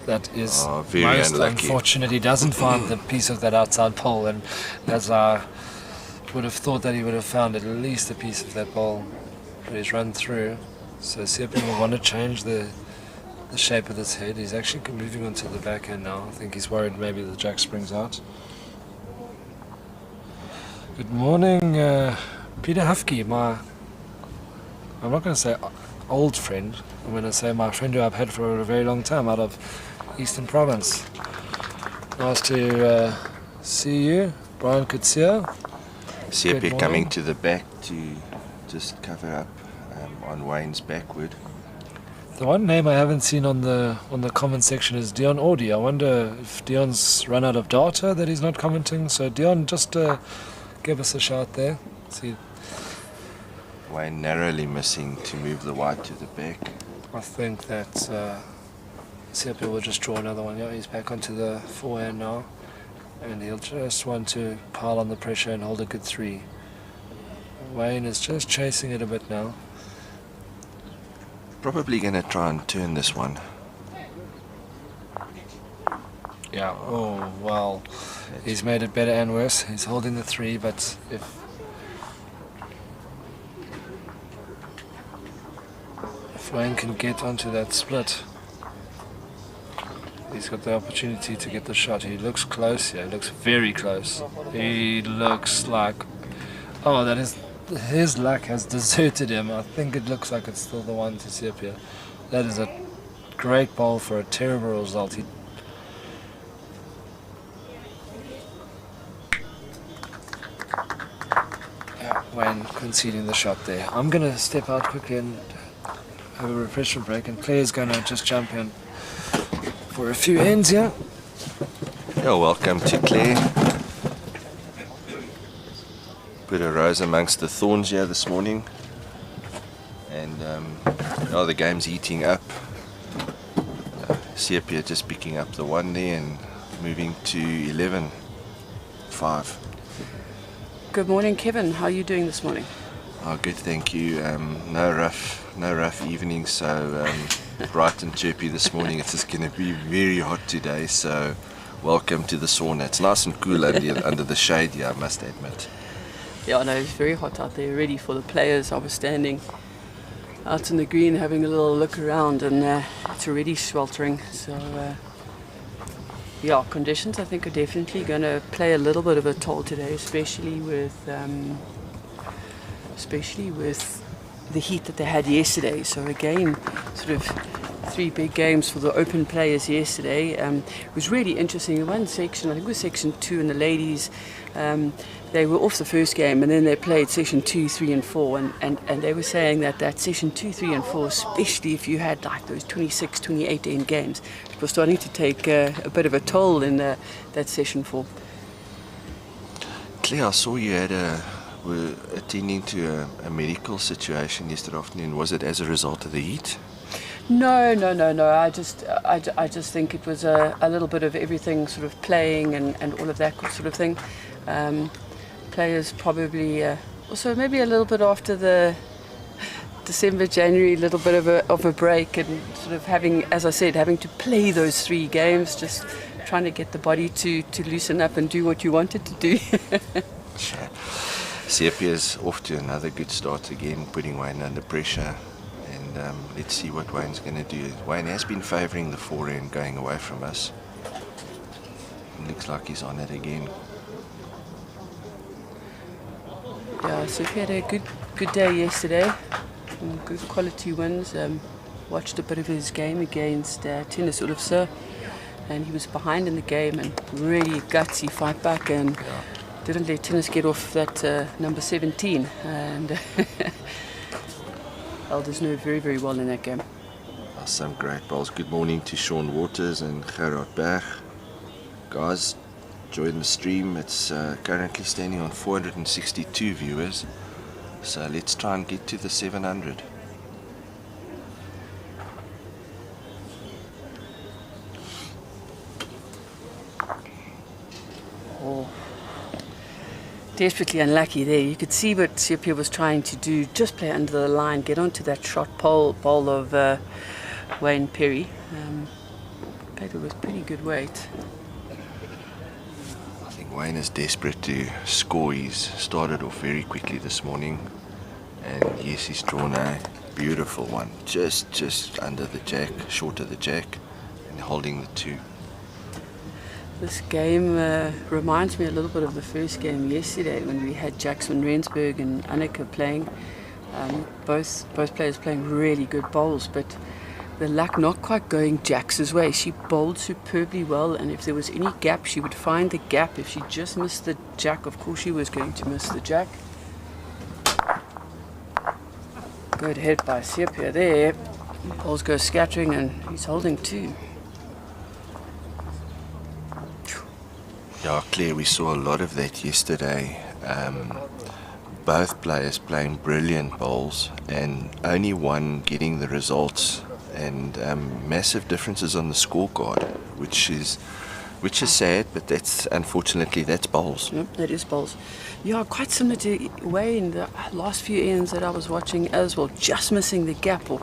That is very most unlucky. unfortunate. He doesn't find the piece of that outside pole, and as I would have thought that he would have found at least a piece of that ball, but he's run through. So Sepia will want to change the shape of this head. He's actually moving onto the backhand now. I think he's worried maybe the jack springs out. Good morning, Peter Hufke, I'm not going to say old friend, I'm going to say my friend who I've had for a very long time out of Eastern Province. Nice to see you, Brian Kutsia. Sepia coming to the back to just cover up on Wayne's backward. The one name I haven't seen on the comment section is Dion Audi. I wonder if Dion's run out of data that he's not commenting. So Dion, just give us a shout there. See, Wayne narrowly missing to move the white to the back. I think that Sepia will just draw another one. Yeah, he's back onto the forehand now, and he'll just want to pile on the pressure and hold a good 3. Wayne is just chasing it a bit now. Probably going to try and turn this one. Yeah, oh well, he's made it better and worse. He's holding the 3, but if Wayne can get onto that split, he's got the opportunity to get the shot. He looks close here, he looks very close. He looks like, oh, that is, his luck has deserted him. I think it looks like it's still the one to Sepia. That is a great ball for a terrible result. Wayne conceding the shot there. I'm going to step out quickly and have a refreshment break, and Claire's going to just jump in for a few ends here. You're welcome to Claire. Put a rose amongst the thorns here this morning, and the game's heating up. Sepia just picking up the 1 there and moving to 11-5. Good morning, Kevin. How are you doing this morning? Oh, good, thank you. No rough evening, so bright and chirpy this morning. It's just going to be very hot today, so welcome to the sauna. It's nice and cool under the shade here, I must admit. Yeah, I know, it's very hot out there, ready for the players. I was standing out in the green having a little look around, and it's already sweltering. So, conditions I think are definitely going to play a little bit of a toll today, especially with the heat that they had yesterday. So again, sort of 3 big games for the open players yesterday. It was really interesting. In one section, I think it was section 2 in the ladies, they were off the first game, and then they played session 2, 3 and 4, and they were saying that session 2, 3 and 4, especially if you had like those 26, 28 end games, it was starting to take a bit of a toll in that session 4. Claire, I saw you were attending to a medical situation yesterday afternoon. Was it as a result of the heat? No. I just think it was a little bit of everything sort of playing and all of that sort of thing. Players probably also maybe a little bit after the December, January, a little bit of a break, and sort of having to play those 3 games, just trying to get the body to loosen up and do what you want it to do. Sure. Sepia's off to another good start again, putting Wayne under pressure. And let's see what Wayne's going to do. Wayne has been favouring the forehand going away from us. It looks like he's on it again. Yeah, so he had a good day yesterday. Good quality wins. Watched a bit of his game against Tennis Rousseau. and he was behind in the game and really gutsy fight back and didn't let tennis get off that number 17. And Elders knew very, very well in that game. Some great bowls. Good morning to Sean Waters and Gerard Berg. Guys, join the stream. It's currently standing on 462 viewers. So let's try and get to the 700. Oh, desperately unlucky there. You could see what Seopia was trying to do. Just play under the line, get onto that shot bowl of Wayne Perry. Played it with pretty good weight. I think Wayne is desperate to score. He's started off very quickly this morning, and yes, he's drawn a beautiful one, just under the jack, short of the jack, and holding the 2. This game reminds me a little bit of the first game yesterday when we had Jackson Rensburg and Annika playing. Both players playing really good bowls, but the luck not quite going Jax's way. She bowled superbly well, and if there was any gap, she would find the gap. If she just missed the jack, of course she was going to miss the jack. Good hit by Seopia there. Balls go scattering, and he's holding 2. Yeah, Claire, we saw a lot of that yesterday. Both players playing brilliant bowls, and only one getting the results. And massive differences on the scorecard, which is sad, but unfortunately that's bowls. Yep, that is bowls. Yeah, quite similar to Wayne, the last few ends that I was watching as well, just missing the gap, or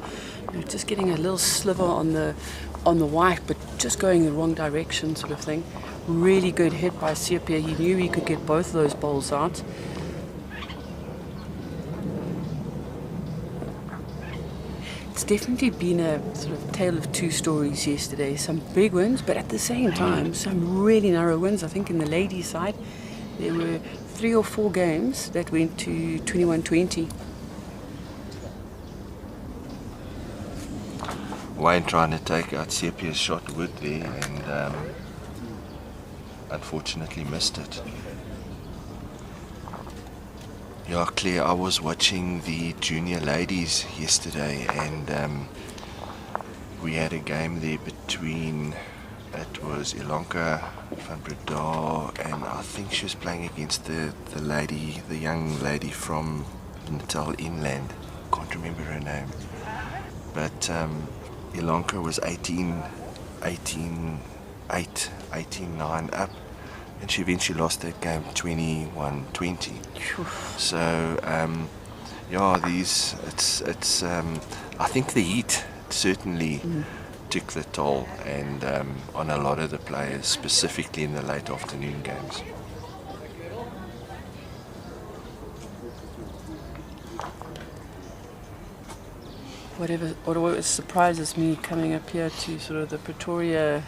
just getting a little sliver on the white, but just going the wrong direction, sort of thing. Really good hit by Seopia. He knew he could get both of those bowls out. It's definitely been a sort of tale of 2 stories yesterday. Some big wins, but at the same time, some really narrow wins. I think in the ladies' side, there were 3 or 4 games that went to 21-20. Wayne trying to take out Seopia's shot wood there, and unfortunately missed it. Yeah, Claire, I was watching the junior ladies yesterday, and we had a game there between, it was Ilonka van Breda, and I think she was playing against the young lady from Natal Inland. Can't remember her name. But Ilonka was 18-9 up. And she eventually lost that game 21-20. So I think the heat certainly took the toll, and on a lot of the players, specifically in the late afternoon games. What surprises me coming up here to sort of the Pretoria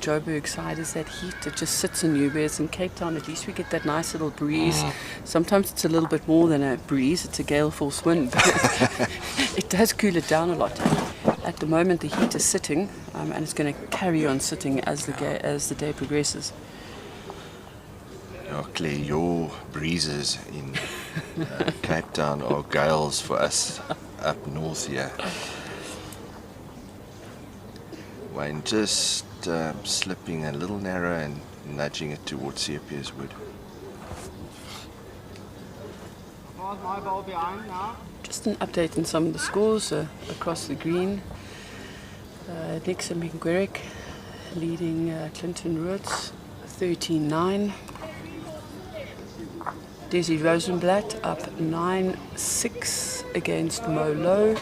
Joburg side is that heat that just sits in you, whereas in Cape Town at least we get that nice little breeze. Sometimes it's a little bit more than a breeze, it's a gale force wind. It does cool it down a lot. At the moment the heat is sitting, and it's going to carry on sitting as the day progresses. Yeah, Claire, your breezes in Cape Town are gales for us up north here. Wayne just slipping a little narrow and nudging it towards Seopia's wood. Just an update on some of the scores across the green. Nixon McGuerick leading Clinton Roots 13-9. Desi Rosenblatt up 9-6 against Mo Louw.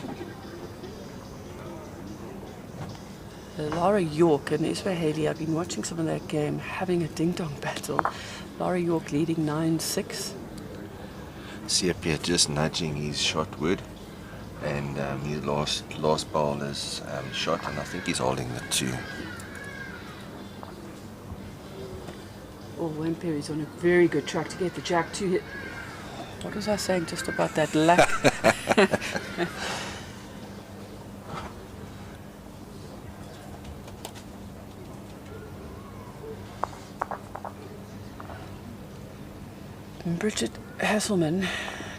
Lara York and Esme Haley, I've been watching some of that game, having a ding-dong battle. Lara York leading 9-6. Seopia just nudging his shot wood, and his last bowl is shot, and I think he's holding the 2. Oh, Wayne Perry's on a very good track to get the jack 2 hit. What was I saying just about that luck? And Bridget Hasselman,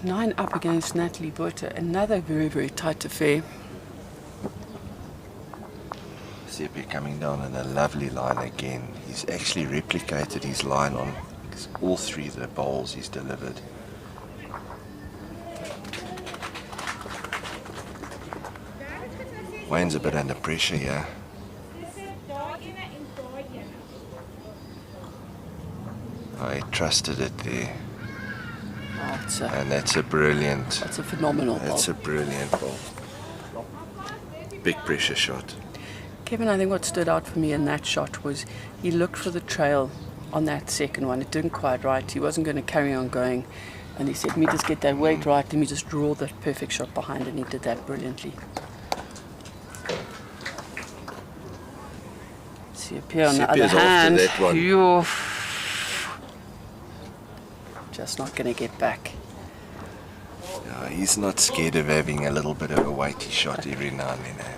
9 up against Natalie Buerter. Another very, very tight affair. Sepe coming down in a lovely line again. He's actually replicated his line on all 3 of the bowls he's delivered. Wayne's a bit under pressure here. Oh, he trusted it there. Oh, And that's a brilliant... That's a phenomenal ball. That's a brilliant ball. Big pressure shot. Kevin, I think what stood out for me in that shot was he looked for the trail on that second one. It didn't quite right. He wasn't going to carry on going. And he said, let me just get that weight right. Let me just draw that perfect shot behind. And he did that brilliantly. See up here on the other hand. That one. You're just not going to get back. Yeah, he's not scared of having a little bit of a weighty shot every now and then.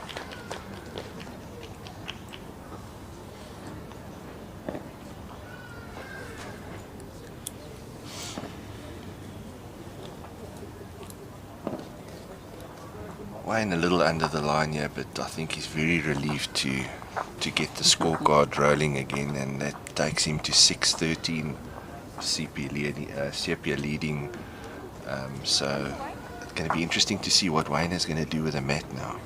Wayne a little under the line here, but I think he's very relieved to get the scorecard rolling again, and that takes him to 6-13. Sepia leading, so it's going to be interesting to see what Wayne is going to do with the mat now.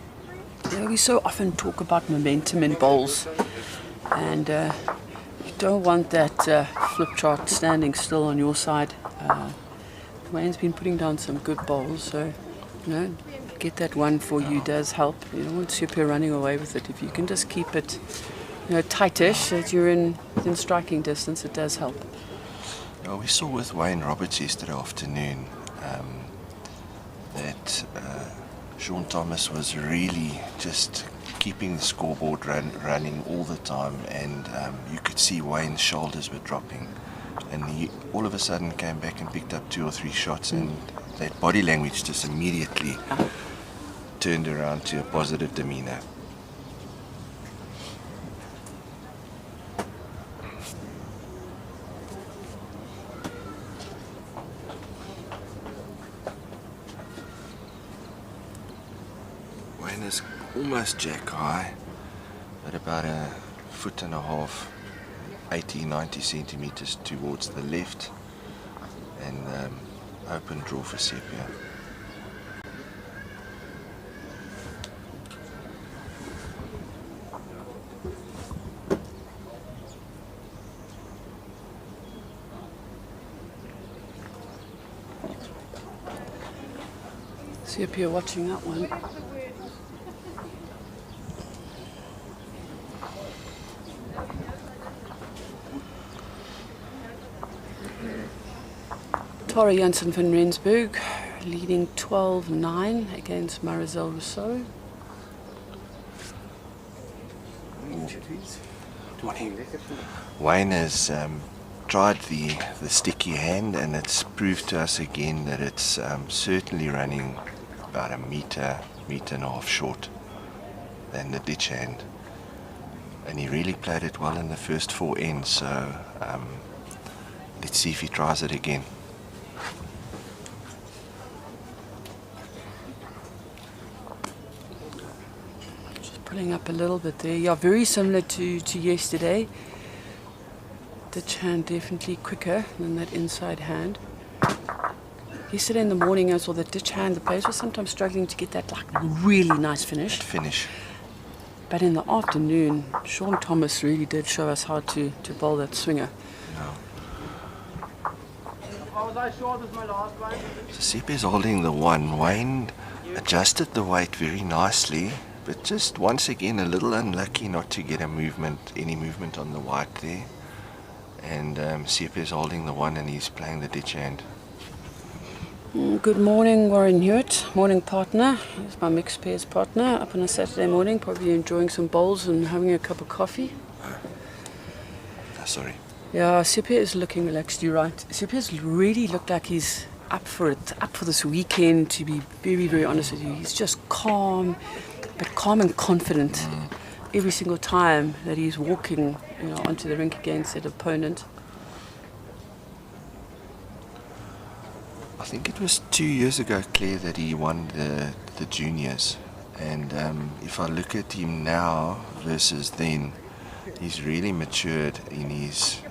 You know, we so often talk about momentum in bowls, and you don't want that flip chart standing still on your side. Wayne's been putting down some good bowls, so you know, get that one for you does help. You don't want Sepia running away with it. If you can just keep it, you know, tightish, that you're within striking distance, it does help. Well, we saw with Wayne Roberts yesterday afternoon that Sean Thomas was really just keeping the scoreboard running all the time, and you could see Wayne's shoulders were dropping, and he all of a sudden came back and picked up 2 or 3 shots, and that body language just immediately turned around to a positive demeanor. Wayne is almost jack high, at about 1.5 feet, 80-90 centimeters towards the left, and open draw for Sepia. Sepia watching that one. Tara Janssen van Rensburg leading 12-9 against Marizelle Rousseau. Wayne has tried the sticky hand, and it's proved to us again that it's certainly running about a meter and a half short than the ditch hand. And he really played it well in the first 4 ends, so let's see if he tries it again. Pulling up a little bit there. Yeah, very similar to yesterday. Ditch hand definitely quicker than that inside hand. Yesterday in the morning I saw the ditch hand. The players were sometimes struggling to get that like really nice finish. But in the afternoon, Sean Thomas really did show us how to bowl that swinger. So Sepe's holding the one. Wayne adjusted the weight very nicely, but just once again a little unlucky not to get any movement on the white there. And Sepe's holding the one, and he's playing the ditch hand. Good morning, Warren Hewitt. Morning, partner. Here's my mixed pairs partner up on a Saturday morning, probably enjoying some bowls and having a cup of coffee. Sorry. Yeah, Sepia is looking relaxed, you're right. Sepia's really looked like he's up for it, up for this weekend, to be very, very honest with you. He's just calm, but calm and confident every single time that he's walking, onto the rink against that opponent. I think it was 2 years ago, Claire, that he won the juniors. And if I look at him now versus then, he's really matured in his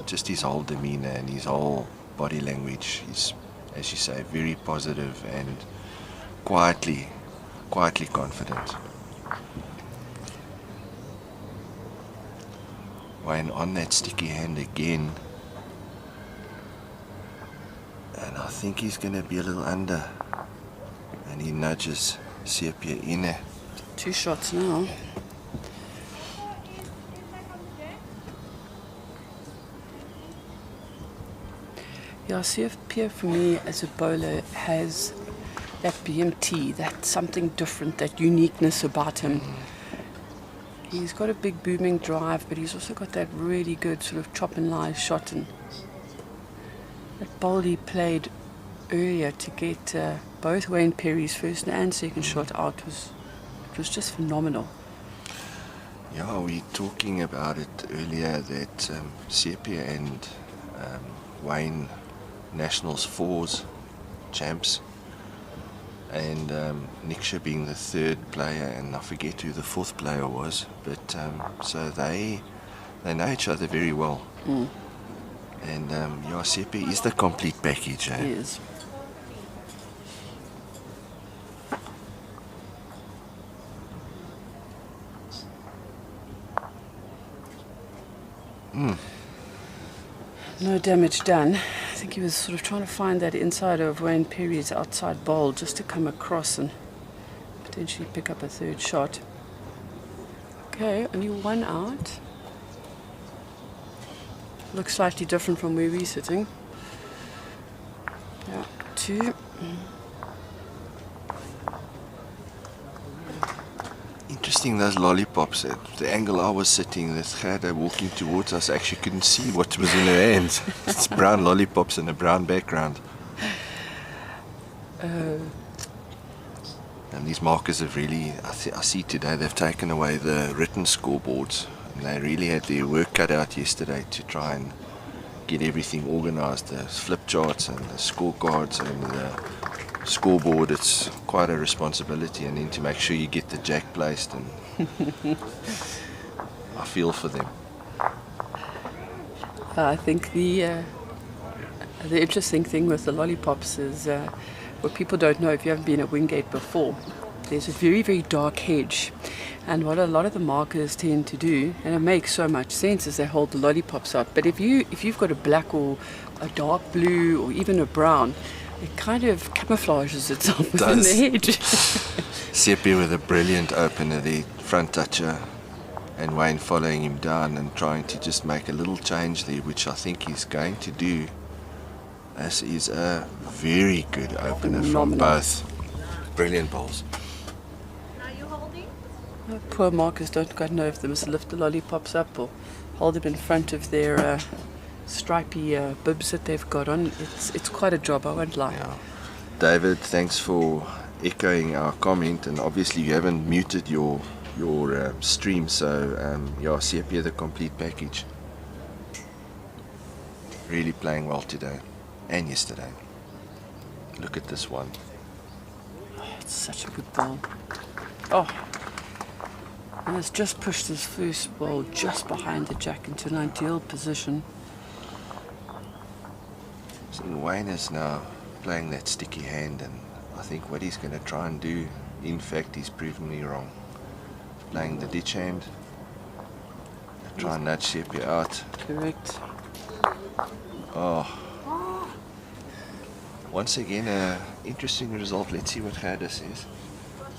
just his whole demeanor and his whole body language. He's, as you say, very positive and quietly confident. Wayne on that sticky hand again. And I think he's going to be a little under. And he nudges Sepia in there. 2 shots now. Yeah, Sepia for me as a bowler has that BMT, that something different, that uniqueness about him. He's got a big booming drive, but he's also got that really good sort of chop and lie shot. And that bowl he played earlier to get both Wayne Perry's first and second shot out was just phenomenal. Yeah, we were talking about it earlier that Sepia and Wayne Nationals 4s champs, and Niksha being the 3rd player, and I forget who the 4th player was, but so they know each other very well. And yeah, Sepia is the complete package. He is. No damage done. I think he was sort of trying to find that inside of Wayne Perry's outside bowl just to come across and potentially pick up a 3rd shot. Okay, only 1 out. Looks slightly different from where we're sitting. Yeah, 2. Interesting, those lollipops. At the angle I was sitting, this Gerda walking towards us, I actually couldn't see what was in her hands. It's brown lollipops in a brown background. And these markers have really, I see today, they've taken away the written scoreboards. And they really had their work cut out yesterday to try and get everything organised. The flip charts and the scorecards and the scoreboard, it's quite a responsibility, and then to make sure you get the jack placed, and I feel for them. I think the interesting thing with the lollipops is what people don't know, if you haven't been at Wingate before, there's a very, very dark hedge. And what a lot of the markers tend to do, and it makes so much sense, is they hold the lollipops up. But if you've got a black or a dark blue or even a brown, it kind of camouflages itself within the hedge. Sepia with a brilliant opener, the front toucher, and Wayne following him down and trying to just make a little change there, which I think he's going to do. This is a very good opener from both. Brilliant bowls. Poor markers don't quite know if they must lift the lollipops up or hold them in front of their stripy bibs that they've got on. It's quite a job, I won't lie. Yeah. David, thanks for echoing our comment, and obviously you haven't muted your stream, so yeah, Sepia the complete package. Really playing well today and yesterday. Look at this one. Oh, it's such a good ball. Oh. And has just pushed his first ball just behind the jack into an ideal position. So Wayne is now playing that sticky hand, and I think what he's going to try and do, in fact, he's proven me wrong. Playing the ditch hand, try and nudge Sepia out. Correct. Oh. Once again, an interesting result. Let's see what Gerda says.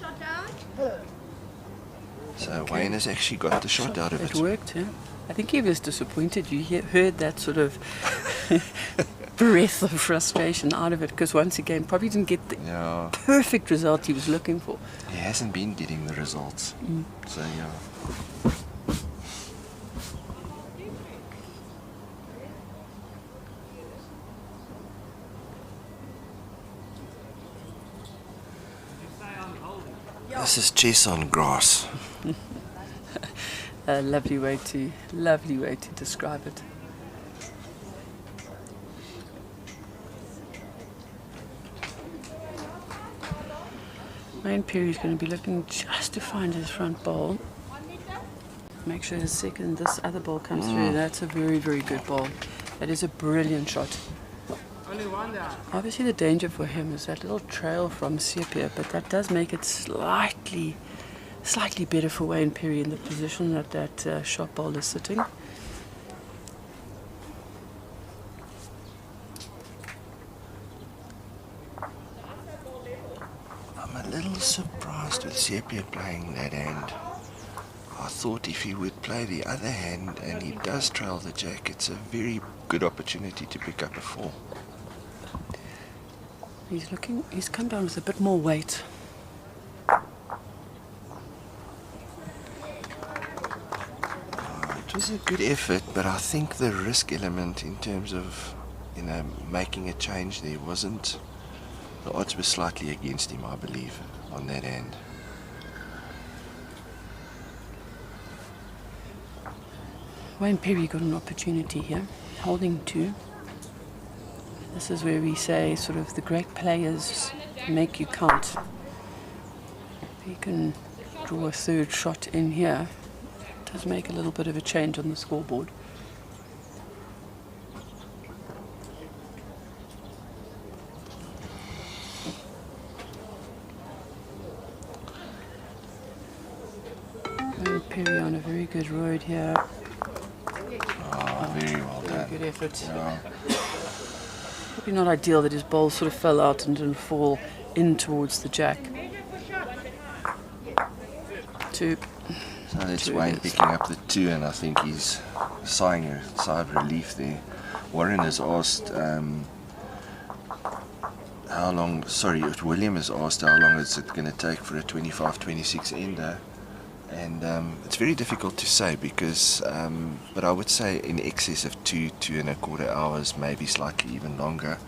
Shot down. So okay. Wayne has actually got the shot out of it. It worked, yeah. I think he was disappointed. You heard that sort of breath of frustration out of it, because once again, probably didn't get the perfect result he was looking for. He hasn't been getting the results. So, yeah. This is chess on grass. A lovely way to describe it. Wayne Perry's going to be looking just to find his front ball. Make sure his second, this other ball comes through. That's a very, very good ball. That is a brilliant shot. Obviously the danger for him is that little trail from Sepia, but that does make it slightly better for Wayne Perry in the position that that shot ball is sitting. I'm a little surprised with Sepia playing that hand. I thought if he would play the other hand and he does trail the jack, it's a very good opportunity to pick up a 4. He's come down with a bit more weight. It was a good effort, but I think the risk element in terms of, making a change there wasn't. The odds were slightly against him, I believe, on that hand. Wayne Perry got an opportunity here, holding 2. This is where we say sort of the great players make you count. If you can draw a third shot in here, it does make a little bit of a change on the scoreboard. Wayne Perry on a very good road here. Very well done. Good effort. Yeah. Probably not ideal that his ball sort of fell out and didn't fall in towards the jack. 2. So that's 2 Wayne it is. picking up the 2, and I think he's sighing a sigh of relief there. Warren has asked William has asked how long is it going to take for a 25-26 ender. And it's very difficult to say because, but I would say in excess of 2.25 hours, maybe slightly even longer.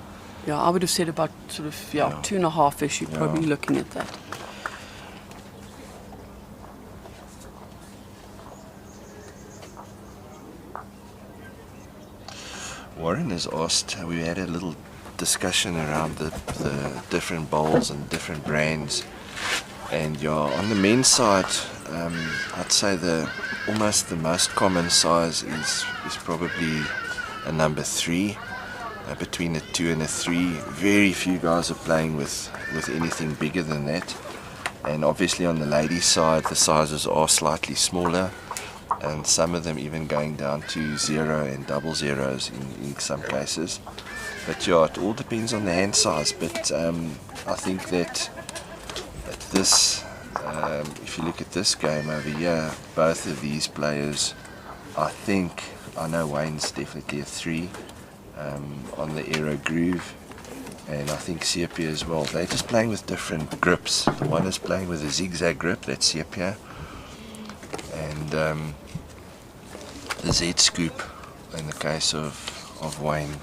Yeah, I would have said about sort of 2.5-ish. You're probably looking at that. Warren has asked, we had a little discussion around the different bowls and different brands. And on the men's side, I'd say almost the most common size is probably a number 3, between a 2 and a 3. Very few guys are playing with anything bigger than that. And obviously on the ladies' side, the sizes are slightly smaller, and some of them even going down to 0 and double zeros in some cases. But yeah, it all depends on the hand size. But I think that this, if you look at this game over here, both of these players, I know Wayne's definitely a 3 on the Aero Groove, and I think Sepia as well. They're just playing with different grips. The one is playing with a zigzag grip, that's Sepia, and the Z scoop in the case of Wayne.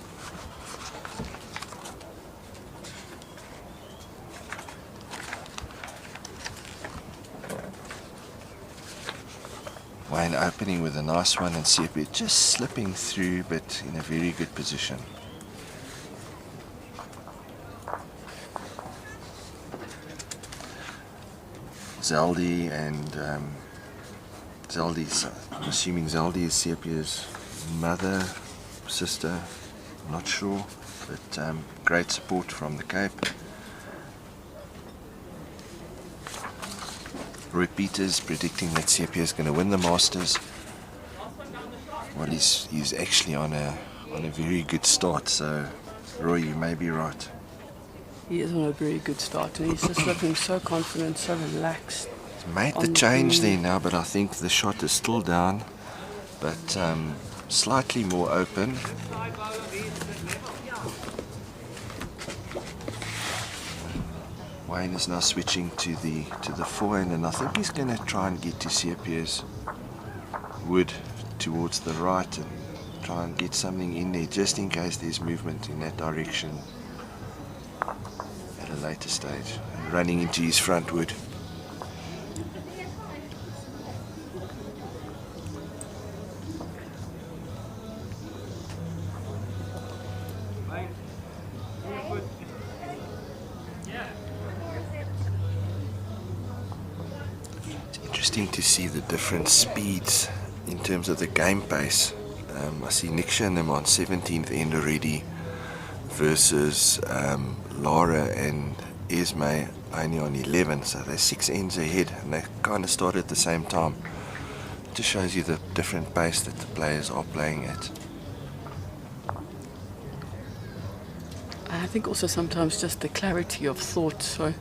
Wayne opening with a nice one, and Sepia just slipping through, but in a very good position. Zeldy and Zeldy's, I'm assuming Zeldy is Sepia's mother, sister, I'm not sure, but great support from the Cape. Roy Peters predicting that Sepia is going to win the Masters. Well, he's actually on a very good start, so Roy, you may be right. He is on a very good start, and he's just looking so confident, so relaxed. He's made the change there now, but I think the shot is still down, but slightly more open. Wayne is now switching to the forehand, and I think he's going to try and get to Sepia's wood towards the right and try and get something in there just in case there's movement in that direction at a later stage, and running into his front wood. interesting to see the different speeds in terms of the game pace. I see Niksha and them on 17th end already versus Lara and Esme only on 11, so they're 6 ends ahead and they kind of started at the same time. It just shows you the different pace that the players are playing at. I think also sometimes just the clarity of thought. So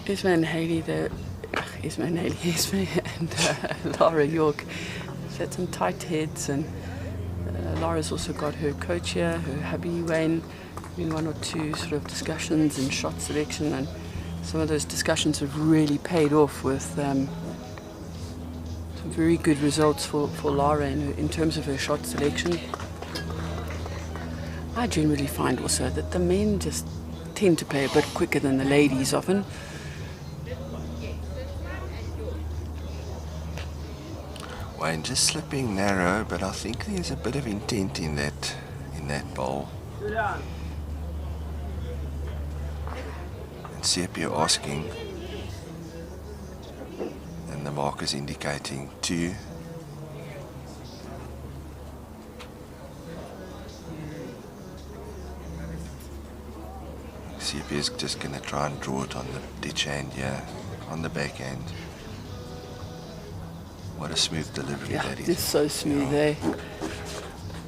Esme and Lara York had some tight heads, and Lara's also got her coach here, her hubby Wayne, in one or two sort of discussions and shot selection, and some of those discussions have really paid off with some very good results for Lara in terms of her shot selection. I generally find also that the men just tend to play a bit quicker than the ladies often. Wayne just slipping narrow, but I think there's a bit of intent in that bowl. And Sepia asking, and the marker's indicating 2. Sepia's just going to try and draw it on the ditch hand here, on the backhand. What a smooth delivery that is. It's so smooth, eh?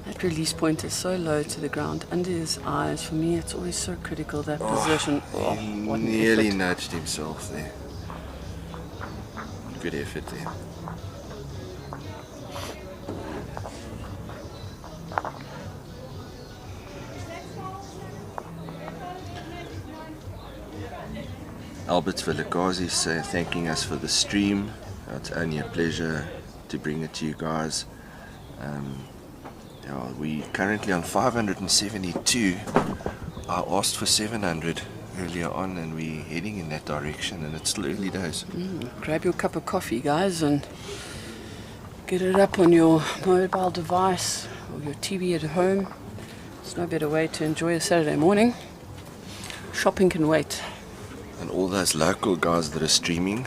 That release point is so low to the ground, under his eyes. For me, it's always so critical, that position. He What an nearly effort. nudged himself there. Good effort there. Albert Vilakazi thanking us for the stream. It's only a pleasure to bring it to you guys. We currently on 572. I asked for 700 earlier on, and we're heading in that direction, and it's still early days. Grab your cup of coffee, guys, and get it up on your mobile device or your TV at home. There's no better way to enjoy a Saturday morning. Shopping can wait. And all those local guys that are streaming,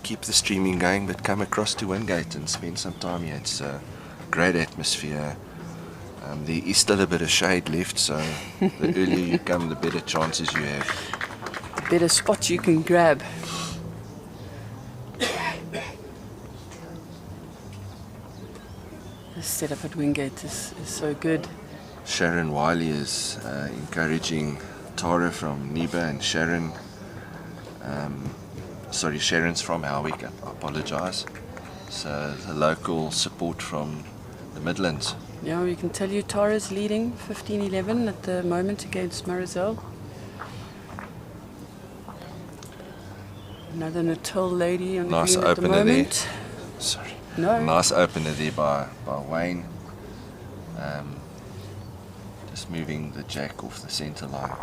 keep the streaming going, but come across to Wingate and spend some time here. It's a great atmosphere. There is still a bit of shade left, so the earlier you come, the better chances you have. The better spot you can grab. The setup at Wingate is so good. Sharon Wiley is encouraging Tara from Neba and Sharon. Sharon's from Howick, I apologise. So the local support from the Midlands. Yeah, we can tell you Tara's leading 15-11 at the moment against Marizelle. Another Natal lady on the Nice green at the opener there. moment. Sorry. No. Nice opener there by Wayne. Just moving the jack off the centre line.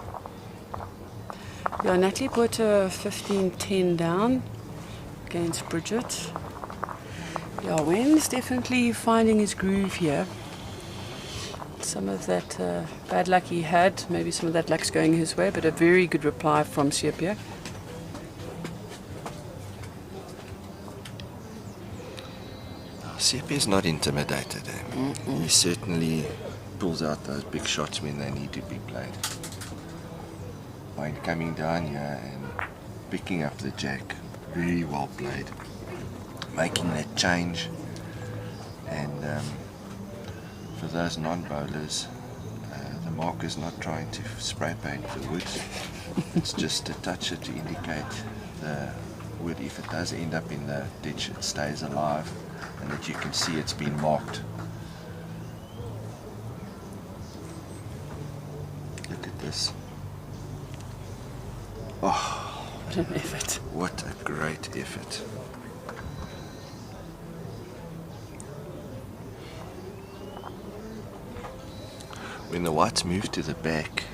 Yeah, Natalie put a 15-10 down against Bridget. Yeah, Wayne's definitely finding his groove here. Some of that bad luck he had, maybe some of that luck's going his way, but a very good reply from Sepia. Sepia's not intimidated. He certainly pulls out those big shots when they need to be played. Wayne coming down here and picking up the jack, very well played, making that change. And for those non-bowlers, the marker's not trying to spray paint the woods. It's just a toucher to indicate the wood. If it does end up in the ditch, it stays alive, and that you can see it's been marked. Look at this. Oh, What an effort. what a great effort. When the whites move to the back,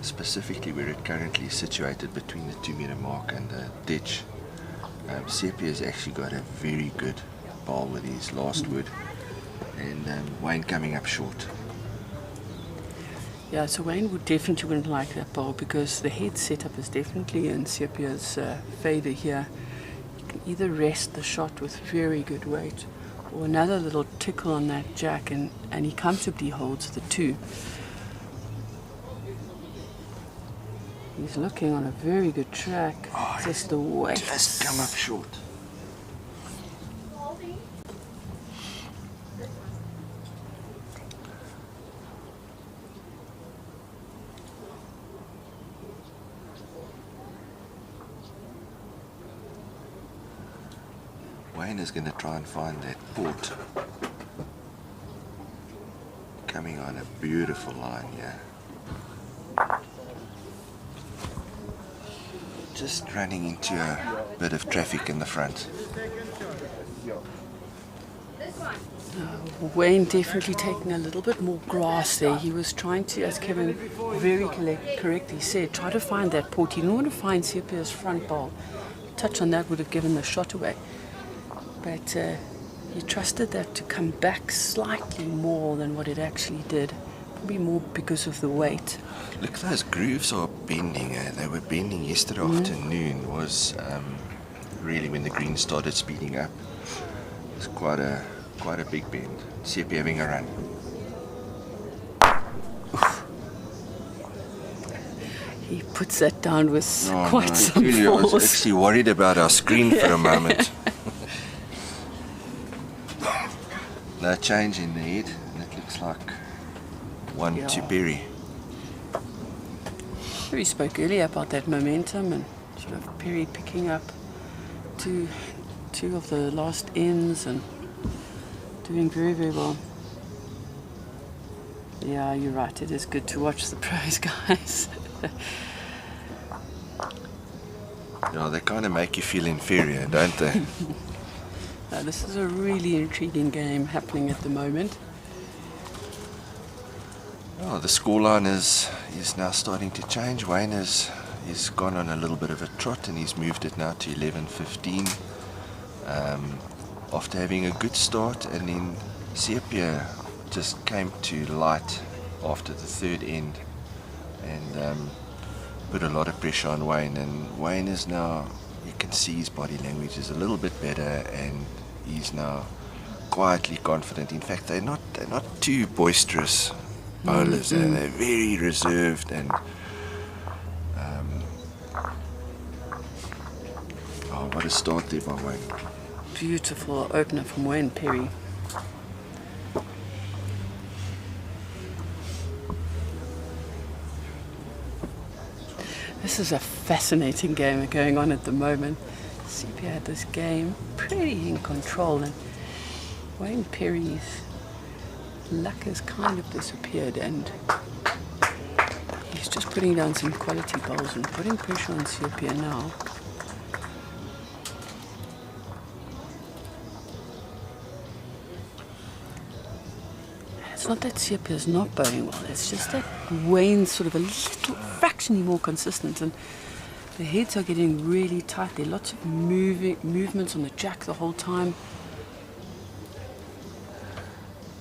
specifically where it currently is situated between the 2 metre mark and the ditch, Sepia has actually got a very good ball with his last wood, and Wayne coming up short. Yeah, so Wayne wouldn't like that bowl because the head setup is definitely in Sepia's favour here. He can either rest the shot with very good weight or another little tickle on that jack, and he comfortably holds the 2. He's looking on a very good track. Just the weight. Just come up short. Wayne is going to try and find that port. Coming on a beautiful line here. Just running into a bit of traffic in the front. Wayne definitely taking a little bit more grass there. He was trying to, as Kevin very correctly said, try to find that port. He didn't want to find Sepia's front ball. Touch on that would have given the shot away. But he trusted that to come back slightly more than what it actually did. Probably more because of the weight. Look, those grooves are bending. They were bending yesterday afternoon. Was really when the green started speeding up. It's quite a big bend. Sepia having a run. Oof. He puts that down with quite some force. I was actually worried about our screen for a moment. No change in the head, and it looks like 1 to Perry. We spoke earlier about that momentum and sort of Perry picking up two of the last ends and doing very, very well. Yeah, you're right. It is good to watch the pros, guys. Yeah, they kind of make you feel inferior, don't they? This is a really intriguing game happening at the moment. Oh, the scoreline is now starting to change. Wayne he's gone on a little bit of a trot and he's moved it now to 11:15 after having a good start, and then Sepia just came to light after the 3rd end and put a lot of pressure on Wayne, and Wayne is now, you can see his body language is a little bit better and he's now quietly confident. In fact, they're not too boisterous bowlers. They're very reserved and what a start there by Wayne. Beautiful opener from Wayne Perry. This is a fascinating game going on at the moment. Sepia had this game pretty in control, and Wayne Perry's luck has kind of disappeared, and he's just putting down some quality bowls and putting pressure on Sepia now. It's not that Sepia's not bowling well, it's just that Wayne's sort of a little fractionally more consistent, and the heads are getting really tight. There are lots of movements on the jack the whole time.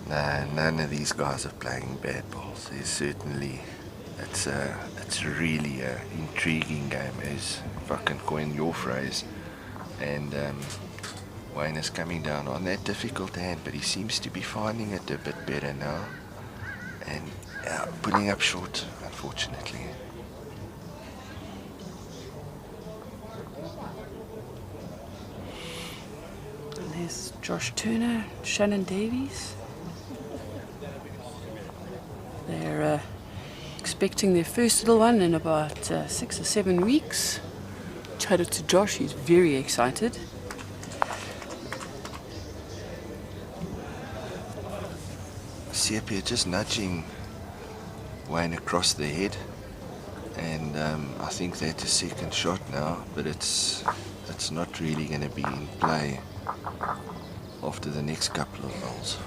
No, none of these guys are playing bad balls. There's certainly, it's really an intriguing game, as if I can coin your phrase. And Wayne is coming down on that difficult hand, but he seems to be finding it a bit better now. And pulling up short, unfortunately. And there's Josh Turner, Shannon Davies. They're expecting their first little one in about 6 or 7 weeks. Chatted to Josh, he's very excited. Sepia just nudging Wayne across the head, and I think that's a second shot now, but it's not really going to be in play after the next couple of balls.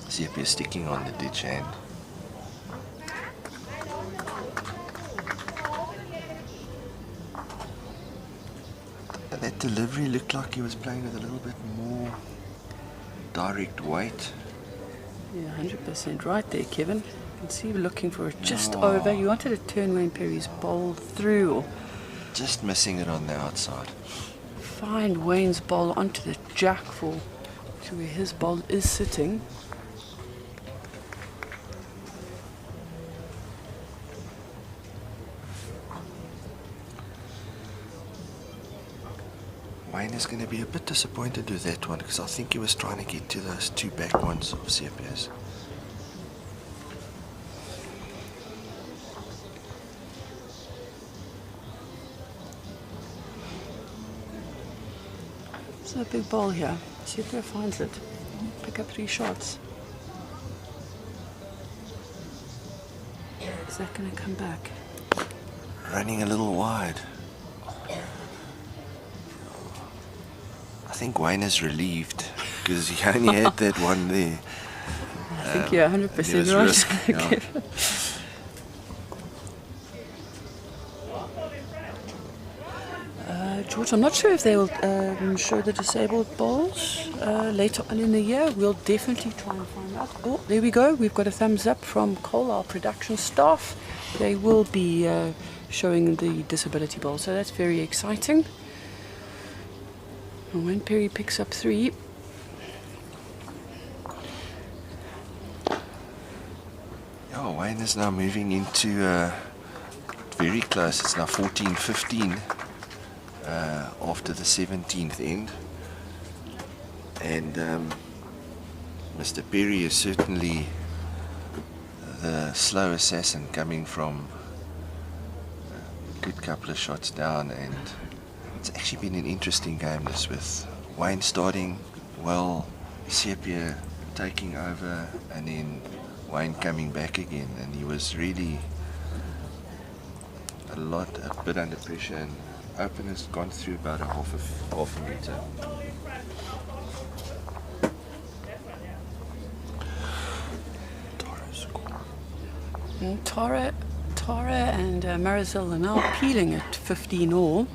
Sepia sticking on the ditch hand. delivery looked like he was playing with a little bit more direct weight. Yeah, 100% right there, Kevin. You can see we're looking for it just over. You wanted to turn Wayne Perry's bowl through, or Just missing it on the outside. find Wayne's bowl onto the jack for to where his bowl is sitting. Wayne is going to be a bit disappointed with that one because I think he was trying to get to those two back ones of Sepia's. It's a big ball here. Sepia finds it. Pick up 3 shots. Is that going to come back? Running a little wide. I think Wayne is relieved because he only had that one there. I think you're 100% there was right. risk, yeah. George, I'm not sure if they will show the disabled bowls later on in the year. We'll definitely try and find out. Oh, there we go. We've got a thumbs up from Cole, our production staff. They will be showing the disability bowl, so that's very exciting. And when Perry picks up 3, Oh, Wayne is now moving into very close. It's now 14-15 after the 17th end. And Mr. Perry is certainly the slow assassin coming from a good couple of shots down, and it's actually been an interesting game this, with Wayne starting well, Sepia taking over, and then Wayne coming back again, and he was really a bit under pressure, and opener's gone through about half a meter. and Tara and Marizelle are now peeling at 15 all.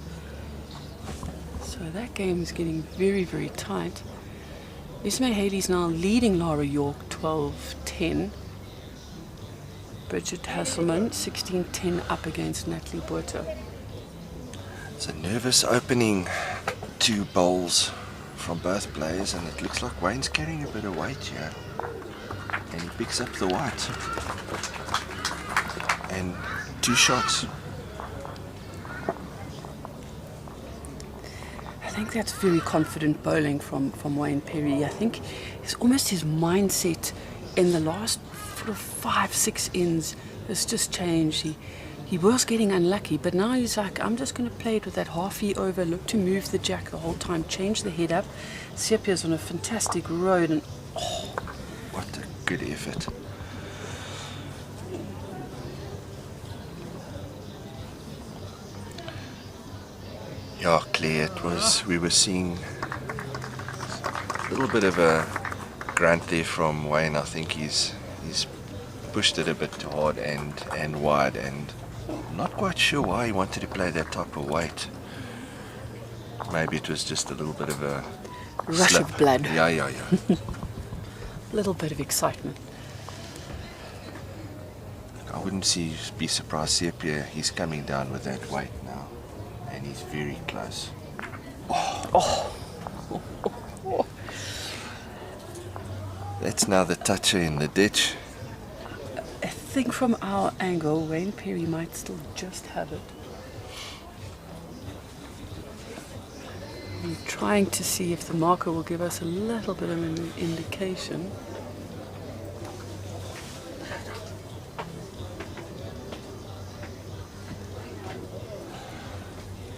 So that game is getting very, very tight. Ismay Haley's now leading Lara York 12-10. Bridget Hasselman 16-10 up against Natalie Botha. It's a nervous opening 2 bowls from both players, and it looks like Wayne's carrying a bit of weight here. And he picks up the white. And 2 shots. I think that's very confident bowling from Wayne Perry. I think it's almost his mindset in the last 5-6 ends has just changed. He was getting unlucky, but now he's like, I'm just going to play it with that half-e over, look to move the jack the whole time, change the head up. Sepia's on a fantastic road, and What a good effort. Yeah, Claire, we were seeing a little bit of a grunt there from Wayne. I think he's pushed it a bit too hard and wide, and not quite sure why he wanted to play that type of weight. Maybe it was just a little bit of a rush slip. of blood. Yeah. A little bit of excitement. I wouldn't be surprised. Sepia, he's coming down with that weight now, and he's very close. That's now the toucher in the ditch. I think from our angle, Wayne Perry might still just have it. I'm trying to see if the marker will give us a little bit of an indication.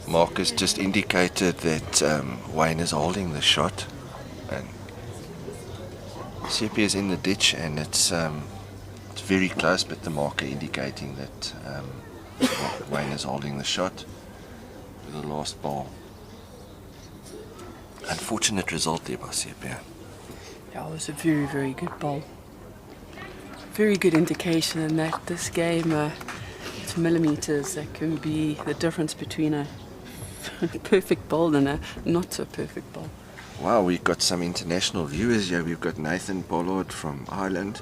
Marcus just indicated that Wayne is holding the shot, and Sepia is in the ditch, and it's very close, but the marker indicating that Wayne is holding the shot with the last ball. Unfortunate result there by Sepia. Yeah, it was a very, very good ball. Very good indication in that this game, it's millimeters that can be the difference between a perfect bowl than a not so perfect bowl. Wow, we've got some international viewers here. We've got Nathan Pollard from Ireland,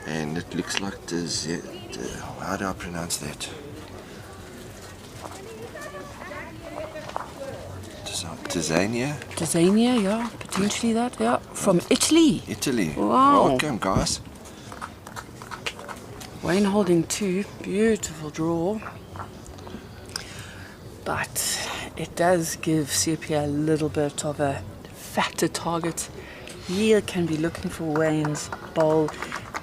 and it looks like how do I pronounce that? Tanzania? Tanzania, yeah, potentially that, yeah. From Italy. Italy. Wow. Welcome, guys. Wayne holding 2, beautiful draw. But it does give CP a little bit of a fatter target. He can be looking for Wayne's bowl.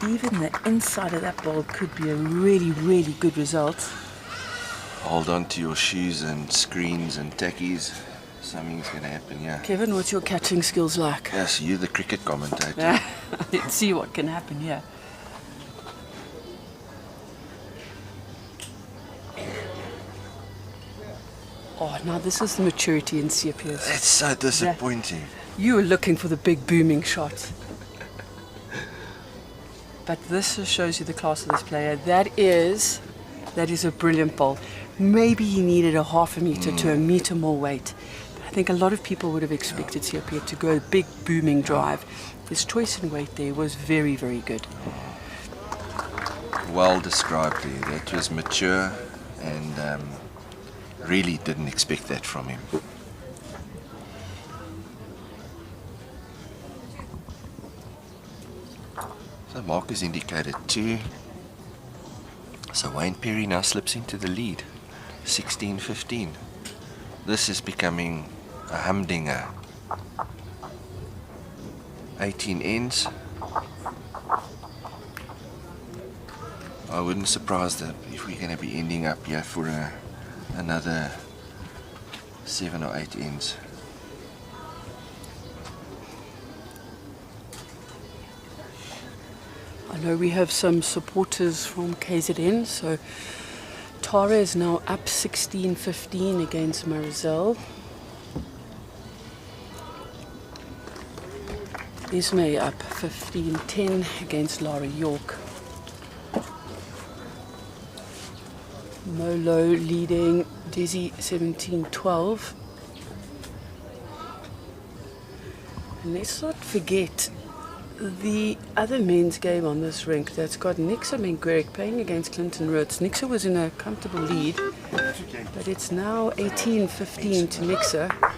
Even the inside of that bowl could be a really, really good result. Hold on to your shoes and screens and tackies. Something's going to happen, yeah. Kevin, what's your catching skills like? Yes, you're the cricket commentator. Let's see what can happen here. Oh, now this is the maturity in Sepia's. That's so disappointing. You were looking for the big booming shot. But this just shows you the class of this player. That is a brilliant bowl. Maybe he needed a half a meter to a meter more weight. But I think a lot of people would have expected Sepia to go a big booming drive. His choice in weight there was very, very good. Well described there. That was mature, and really didn't expect that from him. So Mark has indicated 2. So Wayne Perry now slips into the lead, 16-15. This is becoming a humdinger. 18 ends. I wouldn't surprise that if we're going to be ending up here for another 7 or 8 ends. I know we have some supporters from KZN, so Tara is now up 16-15 against Marizelle. Ismay up 15-10 against Lara York. Molo leading Dizzy 17-12. And let's not forget the other men's game on this rink that's got Nixa Mengwerk playing against Clinton Rhodes. Nixa was in a comfortable lead, but it's now 18-15 to Nixa.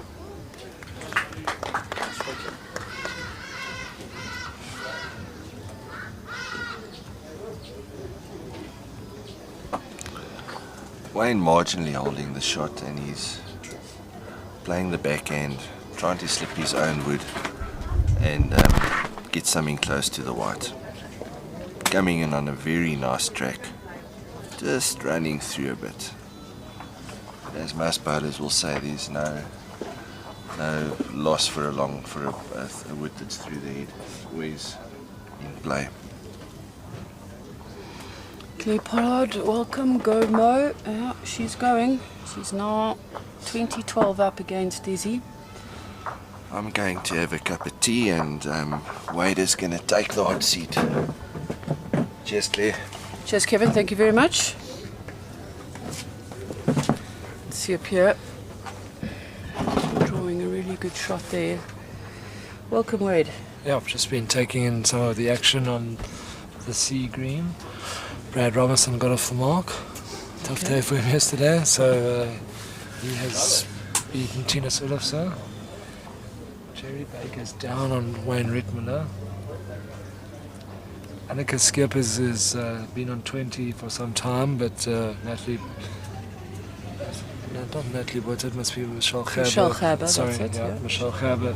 Wayne marginally holding the shot, and he's playing the backhand, trying to slip his own wood and get something close to the white. Coming in on a very nice track, just running through a bit. As most bowlers will say, there's no loss for a wood that's through the head, always in play. Clay Pollard, welcome, go Mo. She's going. She's now 20-12 up against Dizzy. I'm going to have a cup of tea, and Wade is going to take the hot seat. Cheers, Claire. Cheers, Kevin. Thank you very much. Let's see up here. Drawing a really good shot there. Welcome, Wade. Yeah, I've just been taking in some of the action on the sea green. Brad Robinson got off the mark. Tough day for him yesterday, so he has beaten Tina Sulofsa. Jerry Baker's down on Wayne Rittmiller. Annika Skip has been on 20 for some time, but not Natalie Boyd, it must be Michelle Gerber. Michelle Gerber, Sorry, that's it, yeah. Michelle Gerber.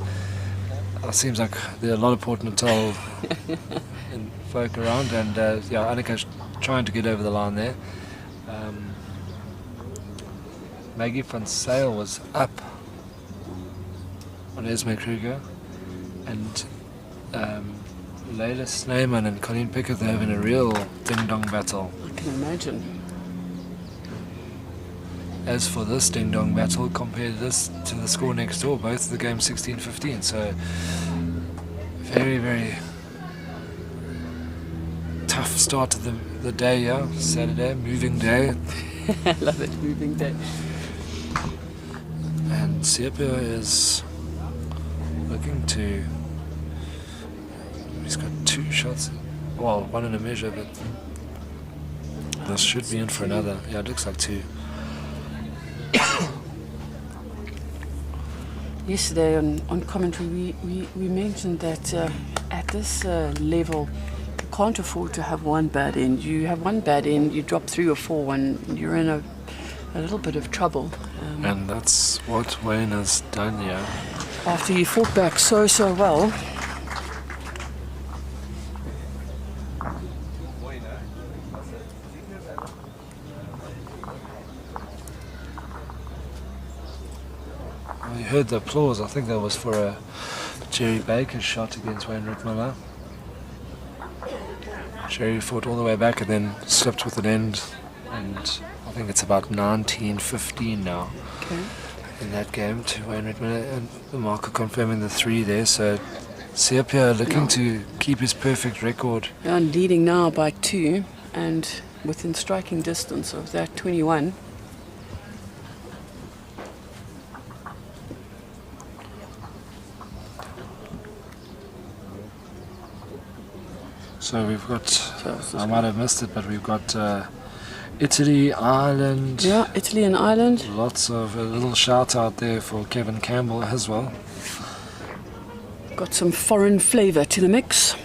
It seems like there are a lot of Port Natal and folk around, and Annika's trying to get over the line there. Maggie van Zyl was up on Esme Kruger, and Layla Snyman and Colleen Piketh are having a real ding-dong battle. I can imagine. As for this ding-dong battle, compare this to the score next door, both of the games 16-15, so very, very tough start to the day, yeah, Saturday, moving day. I love it, moving day. Siepia is looking to... He's got 2 shots. Well, 1 in a measure, but this should be in for another. Yeah, it looks like 2. Yesterday on commentary we mentioned that at this level you can't afford to have one bad end. You have one bad end, you drop 3 or 4 and you're in a little bit of trouble. And that's what Wayne has done here. After he fought back so well. You heard the applause. I think that was for a Jerry Baker shot against Wayne Rickmiller. Jerry fought all the way back and then slipped with an end, and I think it's about 19-15 now in that game to Wayne Rickmiller, and the marker confirming the 3 there. So Siepia looking to keep his perfect record. And leading now by 2 and within striking distance of that 21. So we've got, I might have missed it, but we've got Italy, Ireland. Yeah, Italy and Ireland. Lots of a little shout out there for Kevin Campbell as well. Got some foreign flavour to the mix.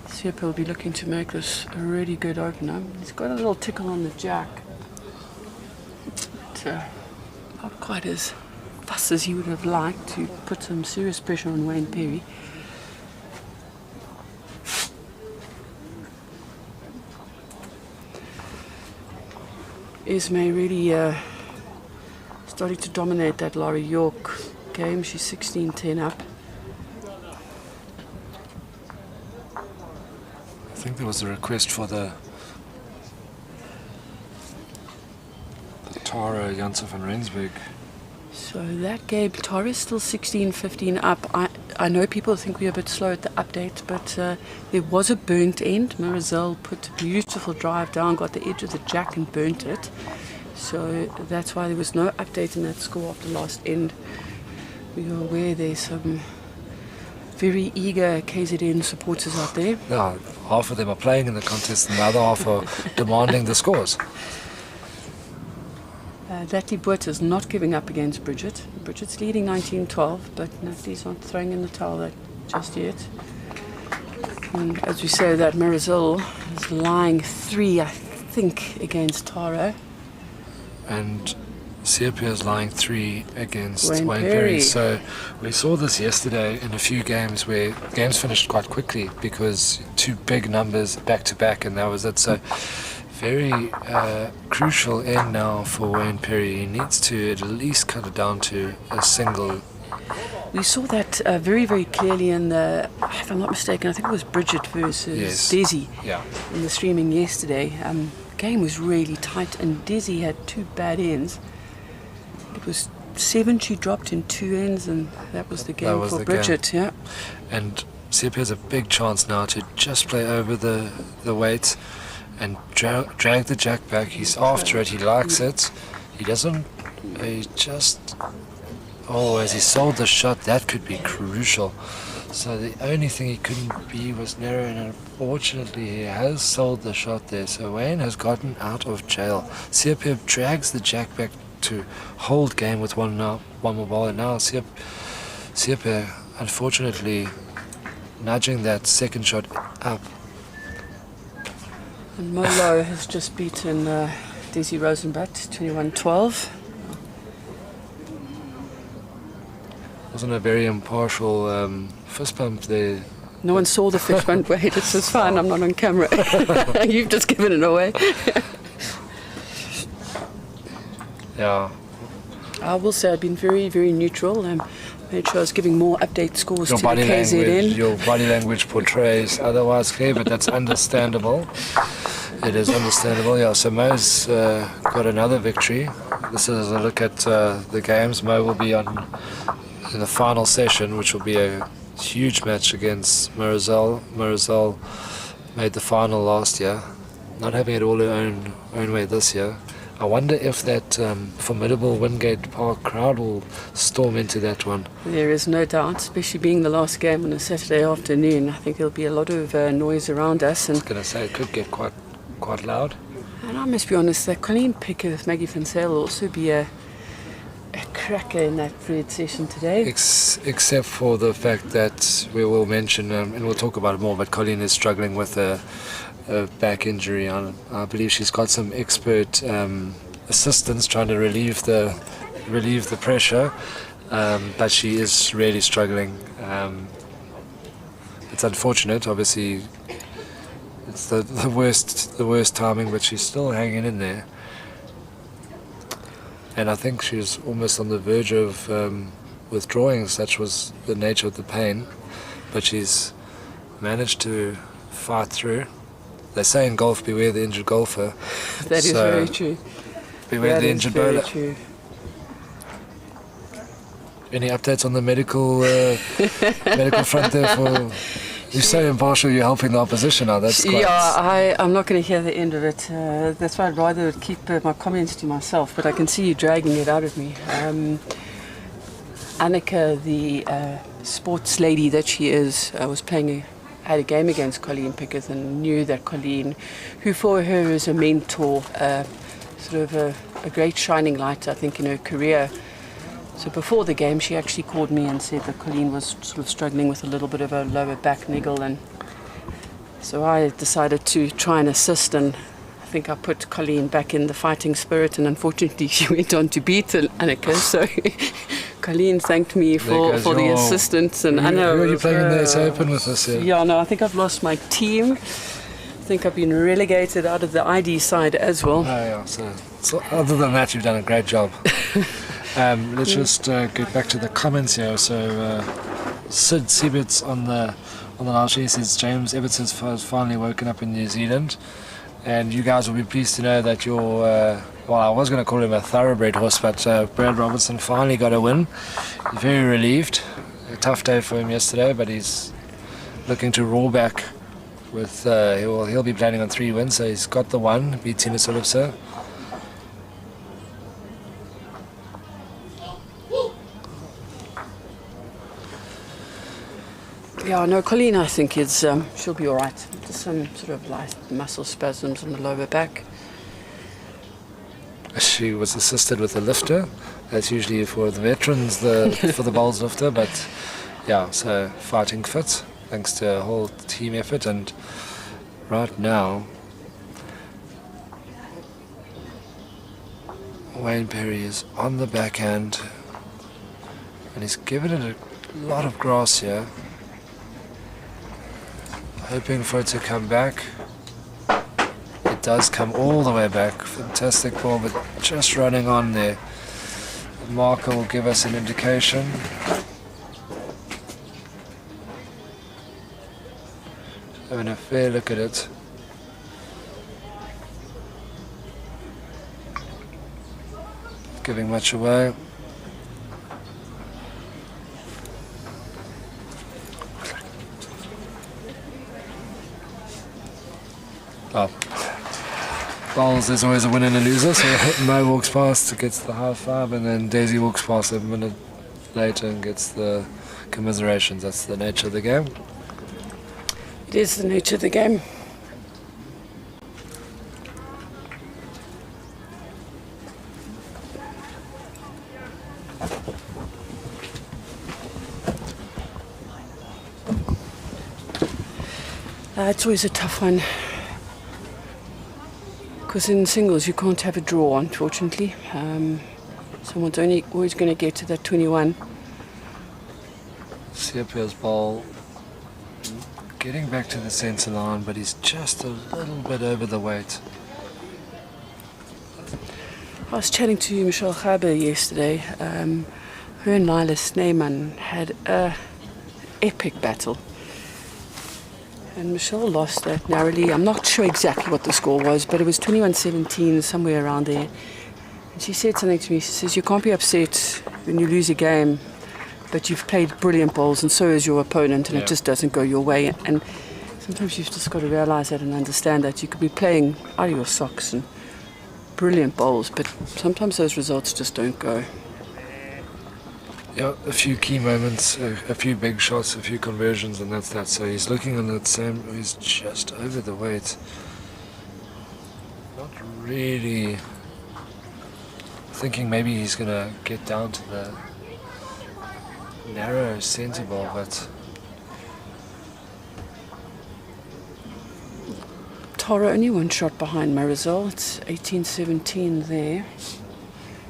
Siepia will be looking to make this a really good opener. He's got a little tickle on the jack. But, not quite as fast as he would have liked to put some serious pressure on Wayne Perry. Esme really started to dominate that Laurie York game. She's 16-10 up. I think there was a request for the Tara Janssen van Rensburg. So that game, Tara is still 16-15 up. I know people think we're a bit slow at the update, but there was a burnt end. Marizelle put a beautiful drive down, got the edge of the jack and burnt it. So that's why there was no update in that score after last end. We are aware there's some very eager KZN supporters out there. Yeah, half of them are playing in the contest and the other half are demanding the scores. Natalie Boert is not giving up against Bridget. Bridget's leading 19-12, but Natalie's not throwing in the towel just yet. And as we say, that Marizelle is lying 3, I think, against Tara. And Siepia is lying 3 against Wayne Perry. Perry. So we saw this yesterday in a few games where games finished quite quickly because 2 big numbers back to back, and that was it. So very crucial end now for Wayne Perry. He needs to at least cut it down to a single. We saw that very, very clearly in the, if I'm not mistaken, I think it was Bridget versus Desi in the streaming yesterday. The game was really tight and Desi had 2 bad ends. It was 7 she dropped in 2 ends, and that was the game for Bridget. Yeah. And Siepia has a big chance now to just play over the weight and drag the jack back. He's after it, he likes it. He doesn't, as he sold the shot, that could be crucial. So the only thing he couldn't be was narrow, and unfortunately he has sold the shot there. So Wayne has gotten out of jail. Siepia drags the jack back to hold game with one more ball, and now Siepia unfortunately nudging that second shot up. And Louw has just beaten Desi Rosenblatt 21-12. Wasn't a very impartial fist bump there. No one saw the fist bump. Wait, it's just fine. I'm not on camera. You've just given it away. Yeah. I will say I've been very, very neutral. Made sure I was giving more update scores to the KZN. Your body language portrays otherwise, okay, but that's understandable. It is understandable, yeah. So Mo's got another victory. This is a look at the games. Mo will be in the final session, which will be a huge match against Marizelle. Marizelle made the final last year, not having it all her own way this year. I wonder if that formidable Wingate Park crowd will storm into that one. There is no doubt, especially being the last game on a Saturday afternoon. I think there'll be a lot of noise around us. I was going to say it could get quite loud. And I must be honest, that Colleen Piketh, Maggie van Zyl will also be a cracker in that third session today. Except for the fact that we will mention, and we'll talk about it more, but Colleen is struggling with a back injury. I believe she's got some expert assistance trying to relieve the pressure, but she is really struggling. It's unfortunate, obviously. It's the worst timing, but she's still hanging in there. And I think she's almost on the verge of withdrawing, such was the nature of the pain. But she's managed to fight through. They say in golf, beware the injured golfer. That is very true. Beware the injured bowler. True. Any updates on the medical front there for... You're so impartial, you're helping the opposition now. That's quite... Yeah, I'm not going to hear the end of it. That's why I'd rather keep my comments to myself, but I can see you dragging it out of me. Annika, the sports lady that she is, had a game against Colleen Piketh and knew that Colleen, who for her is a mentor, sort of a great shining light, I think, in her career. So before the game, she actually called me and said that Colleen was sort of struggling with a little bit of a lower back niggle, and so I decided to try and assist, and I think I put Colleen back in the fighting spirit, and unfortunately she went on to beat Annika, so Colleen thanked me for the assistance. And I know... Who are you playing in the SA Open with this year? Yeah, no, I think I've lost my team. I think I've been relegated out of the ID side as well. Oh yeah, so other than that, you've done a great job. Let's just get back to the comments here. So Sid Siebert's on the live stream says James Evertson's finally woken up in New Zealand, and you guys will be pleased to know that your well, I was going to call him a thoroughbred horse, but Brad Robertson finally got a win. He's very relieved. A tough day for him yesterday, but he's looking to roar back with he'll be planning on 3 wins, so he's got the one, beat Tina Solipsa. Yeah, no, Colleen, I think she'll be all right. Just some sort of light muscle spasms on the lower back. She was assisted with a lifter. That's usually for the veterans, for the bowls lifter. But yeah, so fighting fit, thanks to a whole team effort. And right now, Wayne Perry is on the backhand, and he's given it a lot of grass here. Hoping for it to come back. It does come all the way back. Fantastic ball, but just running on there. The marker will give us an indication. Having a fair look at it. Giving much away. Bowls, there's always a winner and a loser, so Mo walks past, gets the high five, and then Daisy walks past a minute later and gets the commiserations. That's the nature of the game. It is the nature of the game. It's always a tough one. Because in singles you can't have a draw, unfortunately. Someone's always going to get to that 21. Sepia's ball getting back to the centre line, but he's just a little bit over the weight. I was chatting to Michelle Gaber yesterday. Her and Lila Sneeman had an epic battle. And Michelle lost that narrowly. I'm not sure exactly what the score was, but it was 21-17, somewhere around there. And she said something to me. She says, you can't be upset when you lose a game, but you've played brilliant bowls, and so is your opponent, and it just doesn't go your way. And sometimes you've just got to realise that and understand that you could be playing out of your socks, and brilliant bowls, but sometimes those results just don't go. Yeah, a few key moments, a few big shots, a few conversions, and that's that. So he's looking on that same, he's just over the weight. Not really thinking maybe he's going to get down to the narrow centre ball, but Tara only one shot behind Marizelle. It's 18-17 there.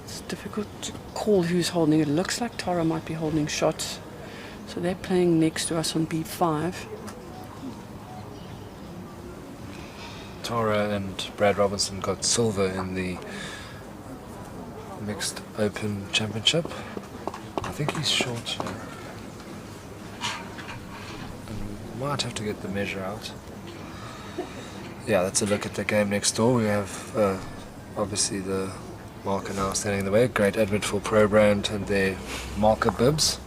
It's difficult to call who's holding it. It looks like Tara might be holding shots. So they're playing next to us on B5. Tara and Brad Robinson got silver in the mixed open championship. I think he's short here. And we might have to get the measure out. Yeah, that's a look at the game next door. We have obviously the marker now standing in the way. Great advert for Pro Brand and their marker bibs.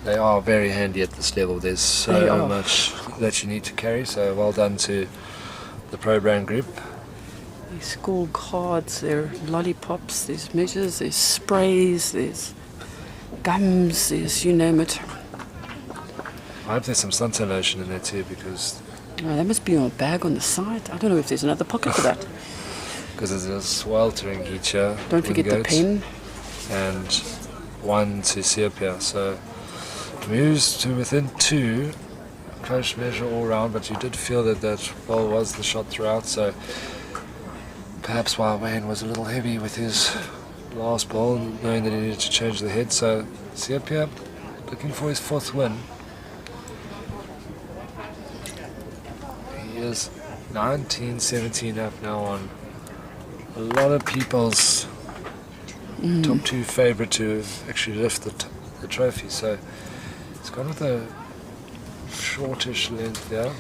They are very handy at this level. There's so much that you need to carry, so well done to the Pro Brand group. There's school cards, there are lollipops, there's measures, there's sprays, there's gums, there's you name it. I hope there's some suntan lotion in there too, because Oh, that must be on a bag on the side. I don't know if there's another pocket for that. there's a sweltering heat here. Don't forget the pen. And one to Seopia. So moves to within 2. Close measure all round, but you did feel that that ball was the shot throughout. So perhaps while Wayne was a little heavy with his last ball, knowing that he needed to change the head. So Seopia looking for his 4th win. He is 19-17 up now on a lot of people's top 2 favourite to actually lift the trophy. So it's gone with a shortish length there.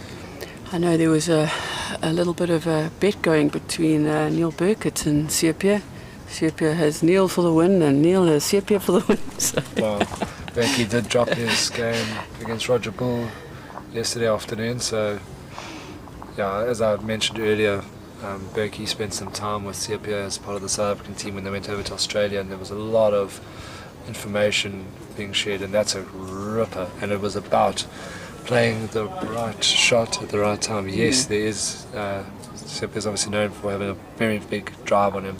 I know there was a little bit of a bet going between Neil Burkett and Seopia. Seopia has Neil for the win and Neil has Seopia for the win. So. Well, Becky did drop his game against Roger Bull yesterday afternoon, so yeah, as I mentioned earlier, Berkey spent some time with Seopia as part of the South African team when they went over to Australia, and there was a lot of information being shared, and that's a ripper, and it was about playing the right shot at the right time. Yes, there is, Seopia is obviously known for having a very big drive on him,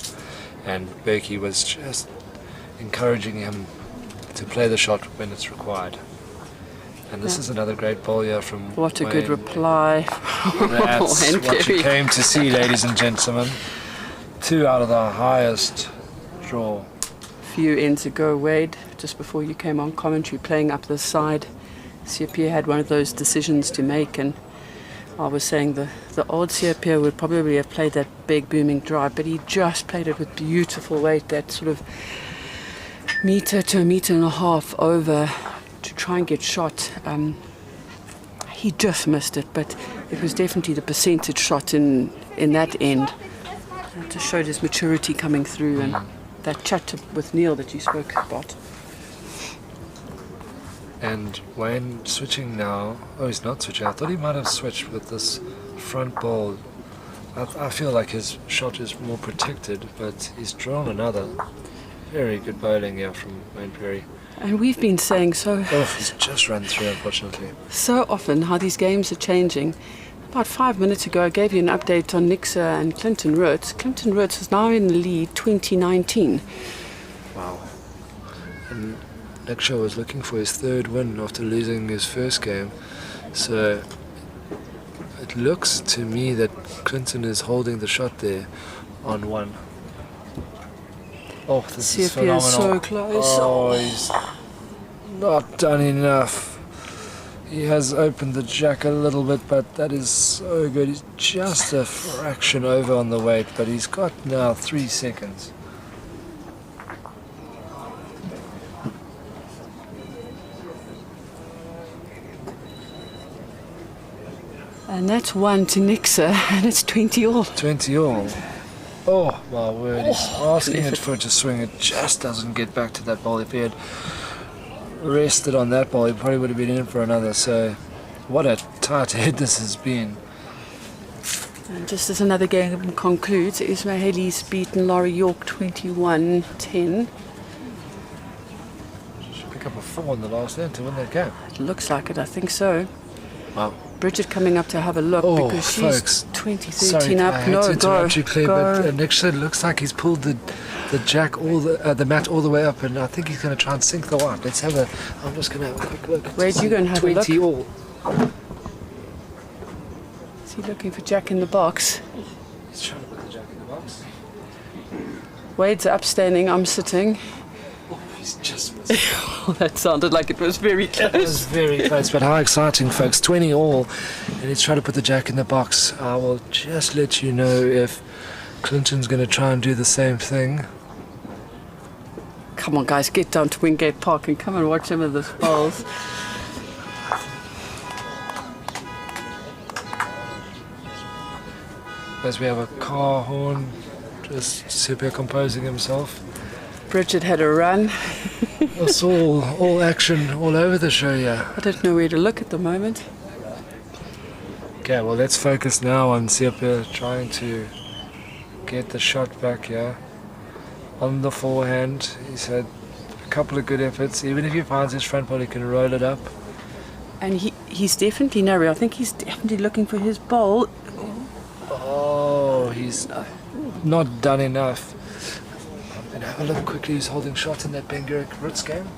and Berkey was just encouraging him to play the shot when it's required. And this is another great ball here from What a Wayne. good reply. That's Wayne what you Perry. came to see, ladies and gentlemen. 2 out of the highest draw. Few ends ago, Wade, just before you came on commentary, playing up the side, Seopia had one of those decisions to make, and I was saying the old Seopia would probably have played that big booming drive, but he just played it with beautiful weight, that sort of metre to a metre and a half over to try and get shot. He just missed it, but it was definitely the percentage shot in that end. It just showed his maturity coming through, and that chat with Neil that you spoke about. And Wayne switching now. Oh, he's not switching. I thought he might have switched with this front ball. I feel like his shot is more protected, but he's drawn another. Very good bowling here from Wayne Perry. And we've been saying so He's just run through, unfortunately. often how these games are changing. About 5 minutes ago, I gave you an update on Nixa and Clinton Rhodes. Clinton Rhodes is now in the lead 2019. Wow. And Nixa was looking for his 3rd win after losing his first game. So it looks to me that Clinton is holding the shot there on 1. Oh, this is Seopia phenomenal. is so close. Oh, he's not done enough. He has opened the jack a little bit, but that is so good. He's just a fraction over on the weight, but he's got now 3 seconds. And that's 1 to Nixa, and it's 20 all. 20 all. Oh, my word. He's asking it for it to swing. It just doesn't get back to that ball. If he had rested on that ball, he probably would have been in for another. So, what a tight head this has been. And just as another game concludes, Isma Haley's beaten Laurie York 21-10. Should pick up a 4 in the last end to win that game. It looks like it, I think so. Wow. Bridget coming up to have a look because she's folks, 20-13 sorry, up. I had to interrupt you, Claire, go. but Nick said it looks like he's pulled the jack the mat all the way up, and I think he's going to try and sink the white. I'm just going to have a quick look. Where'd you go and have a look? 20 all. Is he looking for Jack in the box? He's trying to put the jack in the box. Wade's upstanding, I'm sitting. Oh, he's just missed. That sounded like it was very close. It was very close, but how exciting, folks. 20 all, and he's trying to put the jack in the box. I will just let you know if Clinton's going to try and do the same thing. Come on, guys, get down to Wingate Park and come and watch some of the bowls. As we have a car horn, just super composing himself. Bridget had a run. It's all action all over the show, yeah. I don't know where to look at the moment. Okay, well, let's focus now on Sipa trying to get the shot back here. On the forehand, he's had a couple of good efforts. Even if he finds his front ball, he can roll it up. And he's definitely narrow. I think he's definitely looking for his bowl. Oh, he's not done enough. I'm going to have a look quickly who's holding shot in that Ben Gurick-Roots game.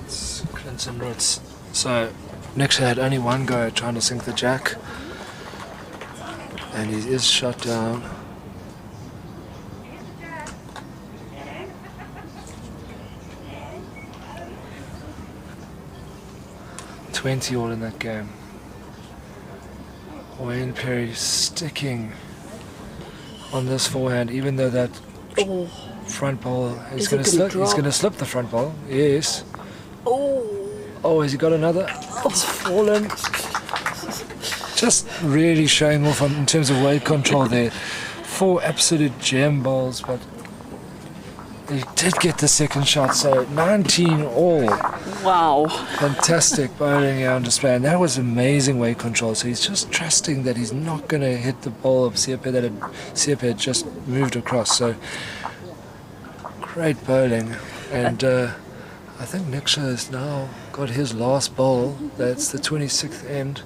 It's Clinton Roots. So, Nick had only one go at trying to sink the jack. And he is shot down. $20 all in that game. Wayne Perry sticking on this forehand, even though that front ball is going to slip. He's going to slip the front ball. Yes. Oh, has he got another? It's fallen. Just really showing off in terms of weight control there. 4 absolute gem balls, but he did get the second shot, so 19 all. Wow. Fantastic bowling here on display, and that was amazing weight control. So he's just trusting that he's not going to hit the ball of Sipa that Sipa had just moved across. So great bowling, and I think Niksha has now got his last bowl. That's the 26th end.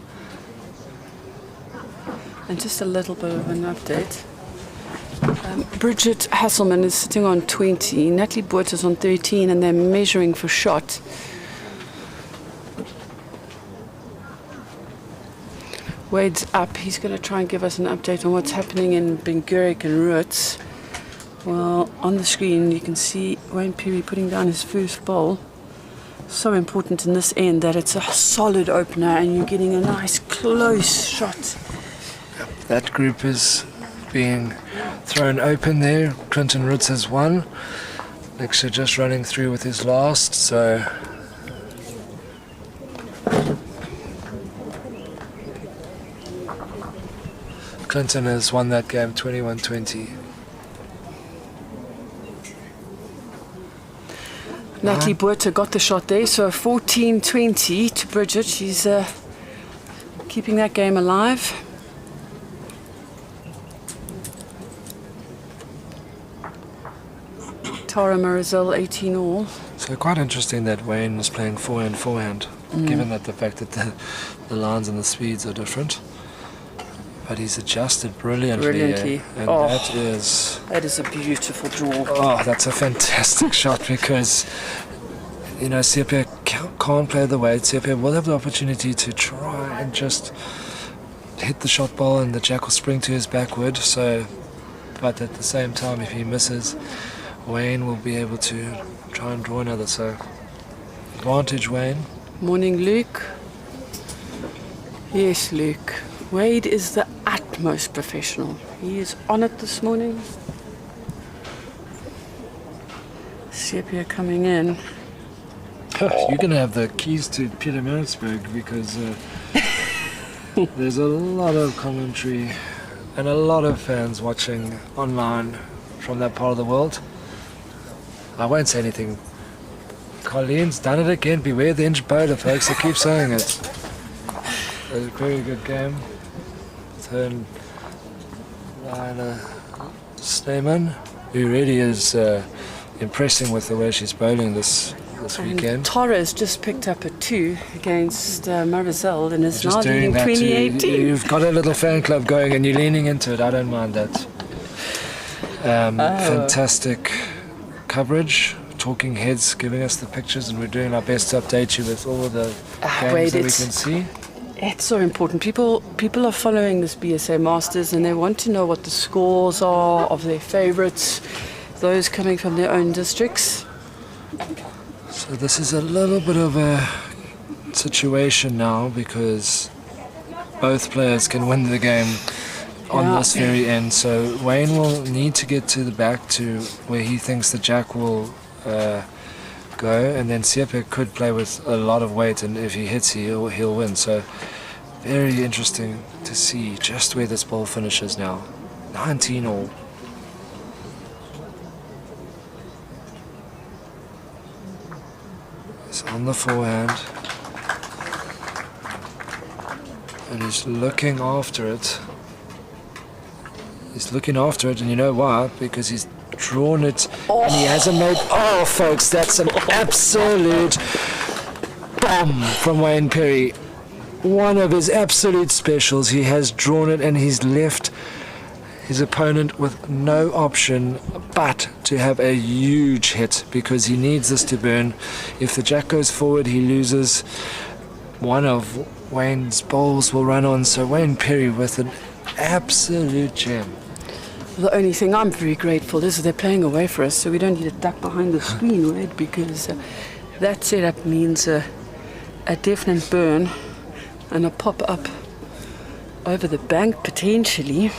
And just a little bit of an update. Bridget Hasselman is sitting on 20, Natalie Boert is on 13, and they're measuring for shot. Wade's up. He's going to try and give us an update on what's happening in Ben Gurick and Roots. Well, on the screen you can see Wayne Perry putting down his first bowl. So important in this end that it's a solid opener and you're getting a nice close shot. That group is being thrown open there. Clinton Roots has won. Niksha just running through with his last, so Clinton has won that game 21-20. Natalie Boert got the shot there, so 14-20 to Bridget. She's keeping that game alive. Tara Marizelle 18 all. So quite interesting that Wayne is playing forehand, given that the fact that the lines and the speeds are different. But he's adjusted brilliantly. And that is a beautiful draw. Oh, that's a fantastic shot because, you know, Sipa can't play the weight. Sipa will have the opportunity to try and just hit the shot ball and the jack will spring to his backward. So, but at the same time, if he misses, Wayne will be able to try and draw another. So, advantage Wayne. Morning, Luke. Yes, Luke. Wade is the utmost professional. He is on it this morning. Sepia coming in. You're going to have the keys to Pietermaritzburg because there's a lot of commentary and a lot of fans watching online from that part of the world. I won't say anything. Colleen's done it again. Beware the inch bowler, folks. I keep saying it. A very good game. With her and Lila Snyman, who really is impressing with the way she's bowling this weekend. Tara's just picked up a 2 against Marizelle and is Just now doing leading that 2018. You've got a little fan club going and you're leaning into it. I don't mind that. Fantastic coverage. Talking heads giving us the pictures, and we're doing our best to update you with all the games that we can see. It's so important. People are following this Bsa Masters and they want to know what the scores are of their favourites, those coming from their own districts. So this is a little bit of a situation now because both players can win the game on this very end. So Wayne will need to get to the back to where he thinks the jack will go, and then Siepe could play with a lot of weight, and if he hits, he'll win. So very interesting to see just where this ball finishes now. 19 all. It's on the forehand, and he's looking after it. He's looking after it, and you know why? Because he's drawn it, and he hasn't made... Oh, folks, that's an absolute bomb from Wayne Perry. One of his absolute specials. He has drawn it, and he's left his opponent with no option but to have a huge hit, because he needs this to burn. If the jack goes forward, he loses. One of Wayne's bowls will run on, so Wayne Perry with an absolute gem. The only thing I'm very grateful is they're playing away for us, so we don't need to duck behind the screen, right? Because that setup means a definite burn and a pop up over the bank potentially.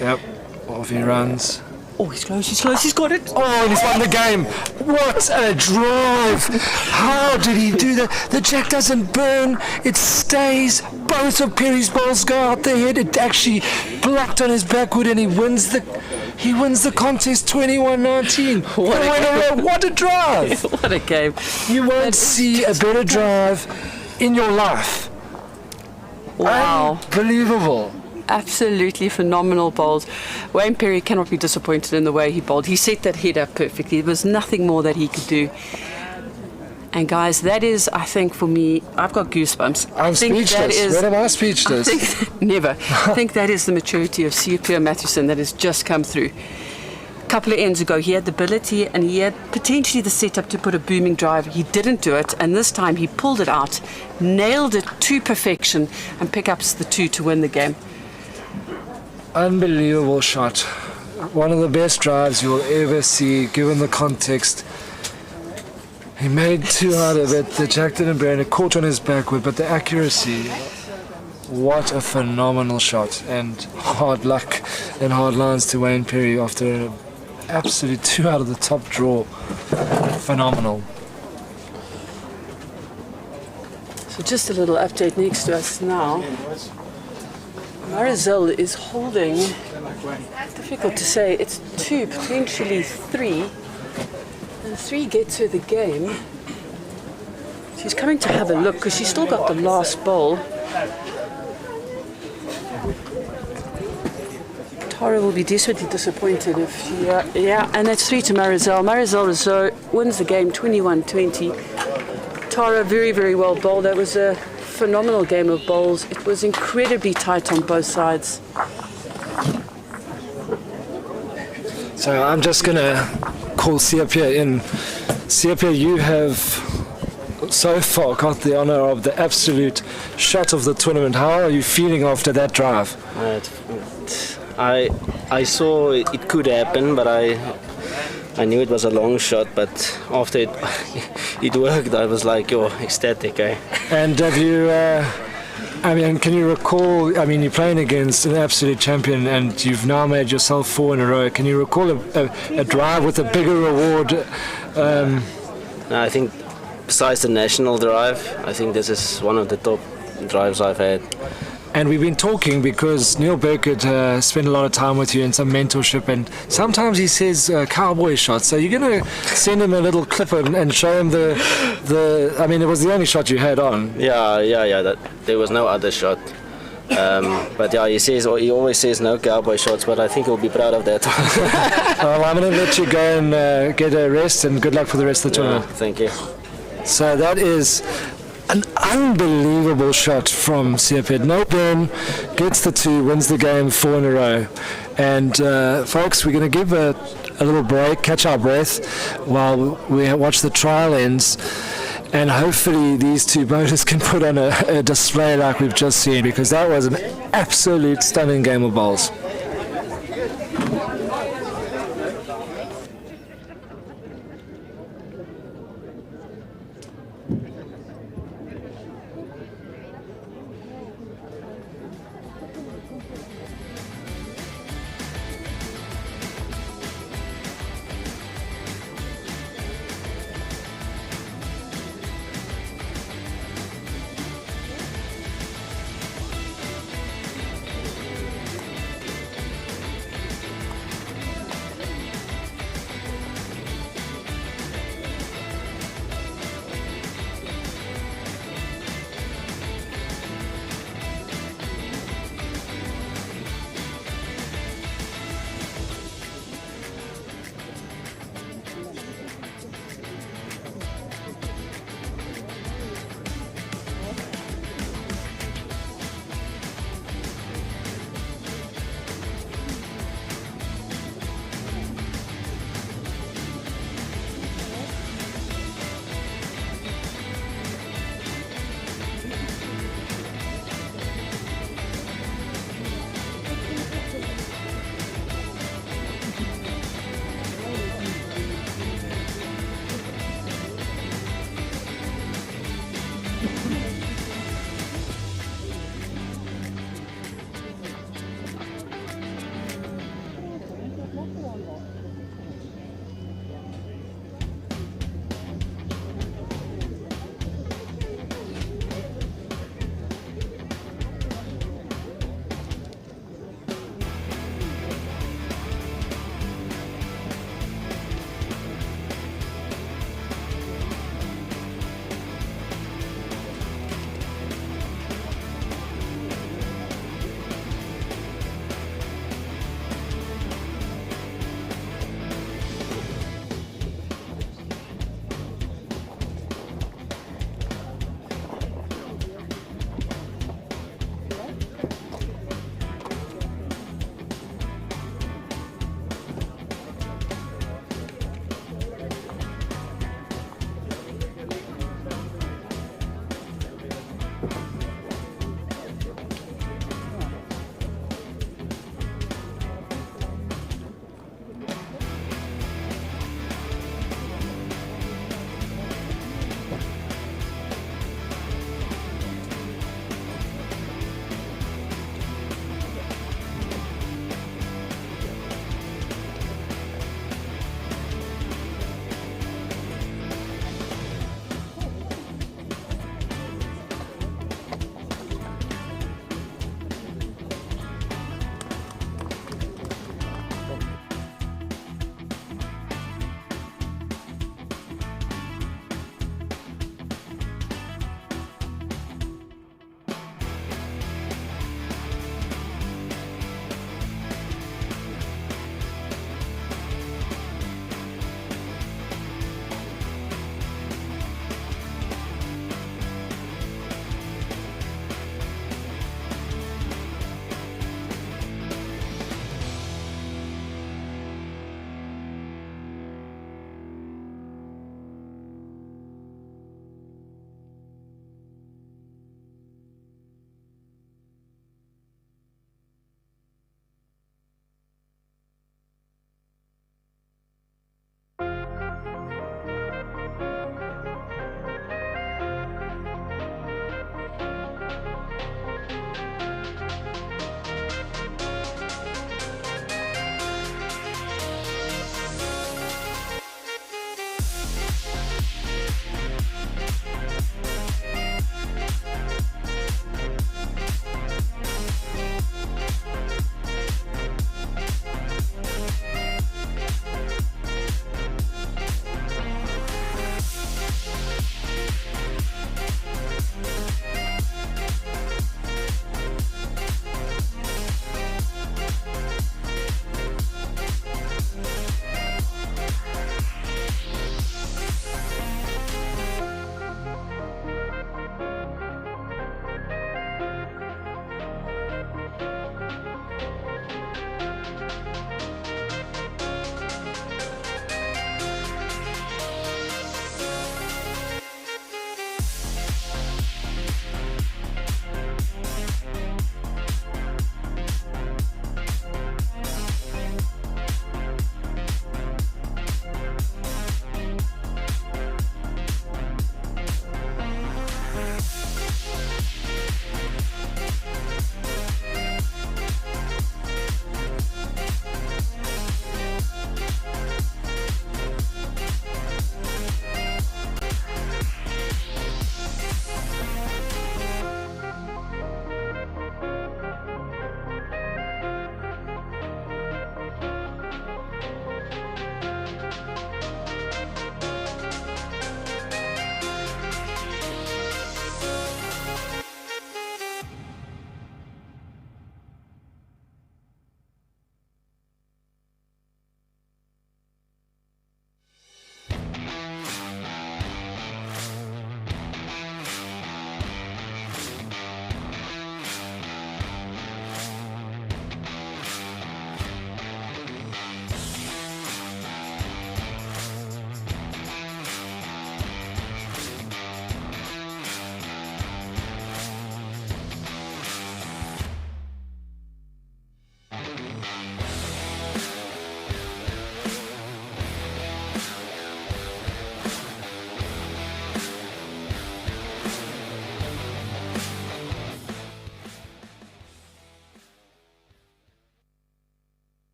Yep, off he runs. Oh, he's close, he's got it. Oh, and he's won the game. What a drive. How did he do that? The jack doesn't burn. It stays. Both of Perry's balls go out the head. It actually blocked on his backward, and he wins the contest 21-19. What a drive. What a game. You won't see a better drive in your life. Wow. Unbelievable. Absolutely phenomenal bowls. Wayne Perry cannot be disappointed in the way he bowled. He set that head up perfectly. There was nothing more that he could do. And guys, that is, I think for me, I've got goosebumps. I'm speechless. When am I speechless? Never. I think that is the maturity of Mathewson that has just come through. A couple of ends ago, he had the ability and he had potentially the setup to put a booming drive. He didn't do it, and this time he pulled it out, nailed it to perfection, and pick up the 2 to win the game. Unbelievable shot. One of the best drives you'll ever see, given the context. He made 2 out of it. The jack didn't burn. It caught on his backward, but the accuracy. What a phenomenal shot. And hard luck and hard lines to Wayne Perry after an absolute 2 out of the top draw. Phenomenal. So just a little update next to us now. Marizelle is holding, difficult to say, it's 2, potentially 3, and 3 gets her the game. She's coming to have a look because she's still got the last bowl. Tara will be desperately disappointed if she, and that's 3 to Marizelle. Marizelle wins the game 21-20. Tara very, very well bowled. That was a phenomenal game of bowls. It was incredibly tight on both sides. So I'm just going to call Siapia in. Siapia, you have so far got the honor of the absolute shot of the tournament. How are you feeling after that drive? I saw it could happen, but I knew it was a long shot, but after it worked, I was like, ecstatic. And have you, can you recall, you're playing against an absolute champion and you've now made yourself 4 in a row. Can you recall a drive with a bigger reward? I think besides the national drive, I think this is one of the top drives I've had. And we've been talking because Neil Burkett spent a lot of time with you in some mentorship, and sometimes he says cowboy shots. So you're going to send him a little clip and show him the. I mean, it was the only shot you had on. Yeah. There was no other shot. But yeah, he always says no cowboy shots, but I think he'll be proud of that. Well, I'm going to let you go and get a rest, and good luck for the rest of the tournament. Thank you. So that is an unbelievable shot from Sieped. No burn, gets the 2, wins the game 4 in a row. And folks, we're going to give a little break, catch our breath while we watch the trial ends. And hopefully these 2 boners can put on a display like we've just seen, because that was an absolute stunning game of bowls.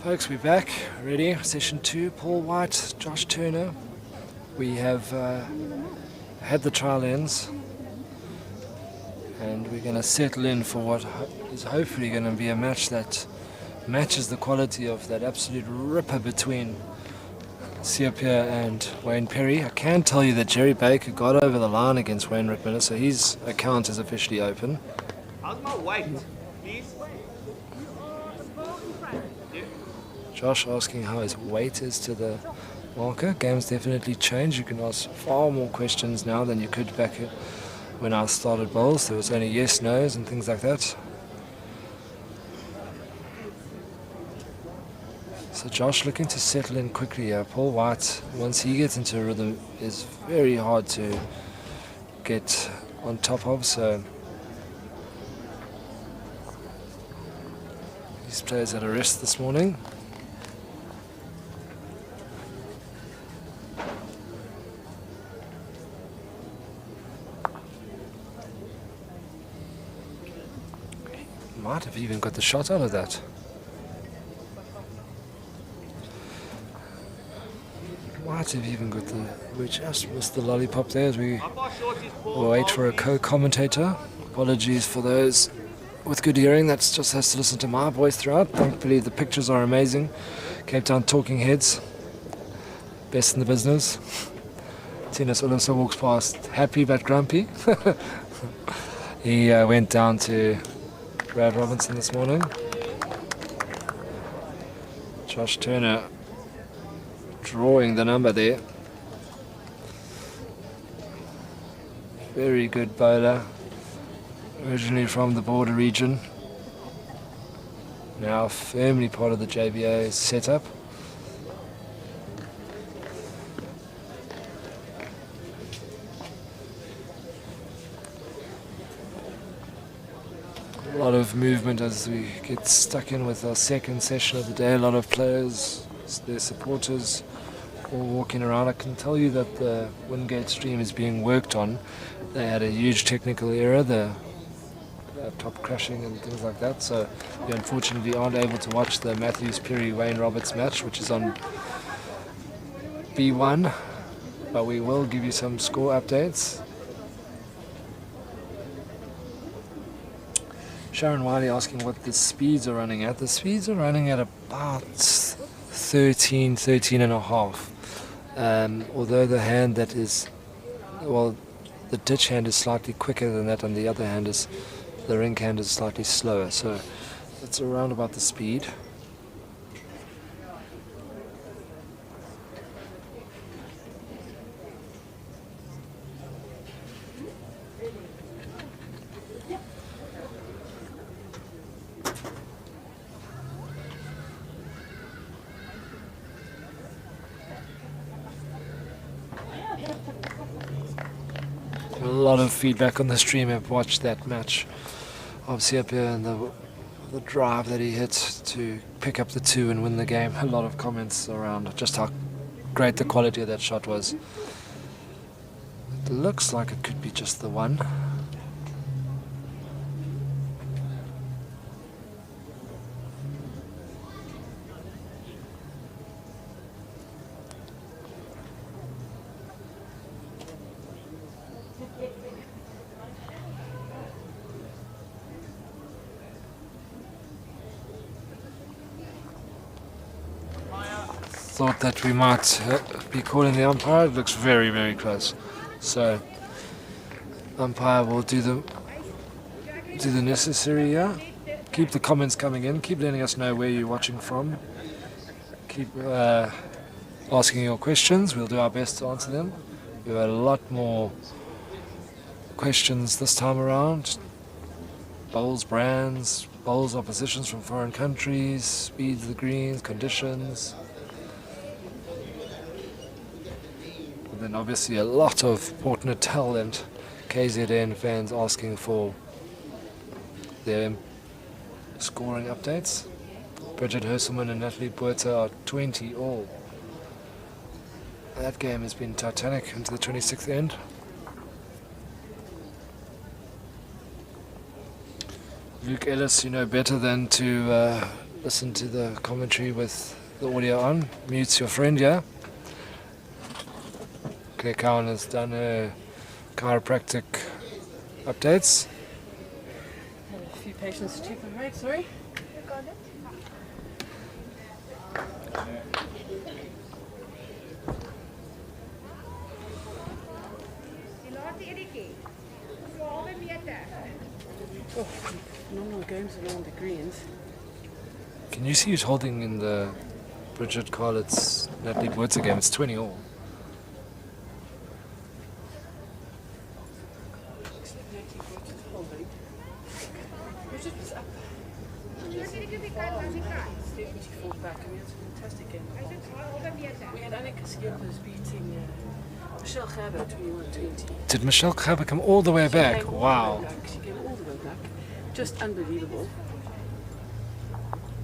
Folks, we're back, ready, session 2, Paul White, Josh Turner. We have had the trial ends, and we're going to settle in for what is hopefully going to be a match that matches the quality of that absolute ripper between Siapia and Wayne Perry. I can tell you that Jerry Baker got over the line against Wayne Rickmiller, so his account is officially open. How's my weight, please? Josh asking how his weight is to the marker. Game's definitely changed. You can ask far more questions now than you could back when I started bowls. There was only yes, no's and things like that. So Josh looking to settle in quickly here. Paul White, once he gets into a rhythm, is very hard to get on top of. So these players had a rest this morning. Might have even got the shot out of that. Might have even got the... We just missed the lollipop there as we wait for a co-commentator. Apologies for those with good hearing. That just has to listen to my voice throughout. Thankfully the pictures are amazing. Cape Town Talking Heads. Best in the business. Tinus also walks past happy but grumpy. He went down to Brad Robinson this morning. Josh Turner drawing the number there. Very good bowler. Originally from the border region. Now firmly part of the JBA setup. A lot of movement as we get stuck in with our second session of the day. A lot of players, their supporters, all walking around. I can tell you that the Wingate stream is being worked on. They had a huge technical error, the laptop crashing and things like that. So we unfortunately aren't able to watch the Matthews Perry Wayne Roberts match, which is on B1. But we will give you some score updates. Sharon Wiley asking what the speeds are running at. The speeds are running at about 13 and a half. Although the hand that is, well, the ditch hand is slightly quicker than that, and the other hand is, the rink hand is slightly slower. So it's around about the speed. A lot of feedback on the stream. I've watched that match of Siapia and the drive that he hit to pick up the 2 and win the game. A lot of comments around just how great the quality of that shot was. It looks like it could be just the one. Thought that we might be calling the umpire. It looks very, very close. So umpire will do the necessary here. Keep the comments coming in. Keep letting us know where you're watching from. Keep asking your questions. We'll do our best to answer them. We've had a lot more questions this time around. Bowls brands, bowls oppositions from foreign countries, speeds of the greens, conditions. And then obviously a lot of Port Natal and KZN fans asking for their scoring updates. Bridget Herselman and Natalie Buerta are 20 all. That game has been titanic into the 26th end. Luke Ellis, you know better than to listen to the commentary with the audio on. Mutes your friend, yeah? Claire Cowan has done her chiropractic updates. Had a few patients to take a break, sorry. Oh, phenomenal games around the greens. Can you see who's holding in the Bridget Carlett's Natalie Boertse game? It's 20 all. Bridget was up. She fought back. I mean, it's a fantastic game. We had Annika Skippers beating Michelle Gerber 21-20. Did Michelle Gerber come all the way back? She came all Wow. the way back. She came all the way back. Just unbelievable.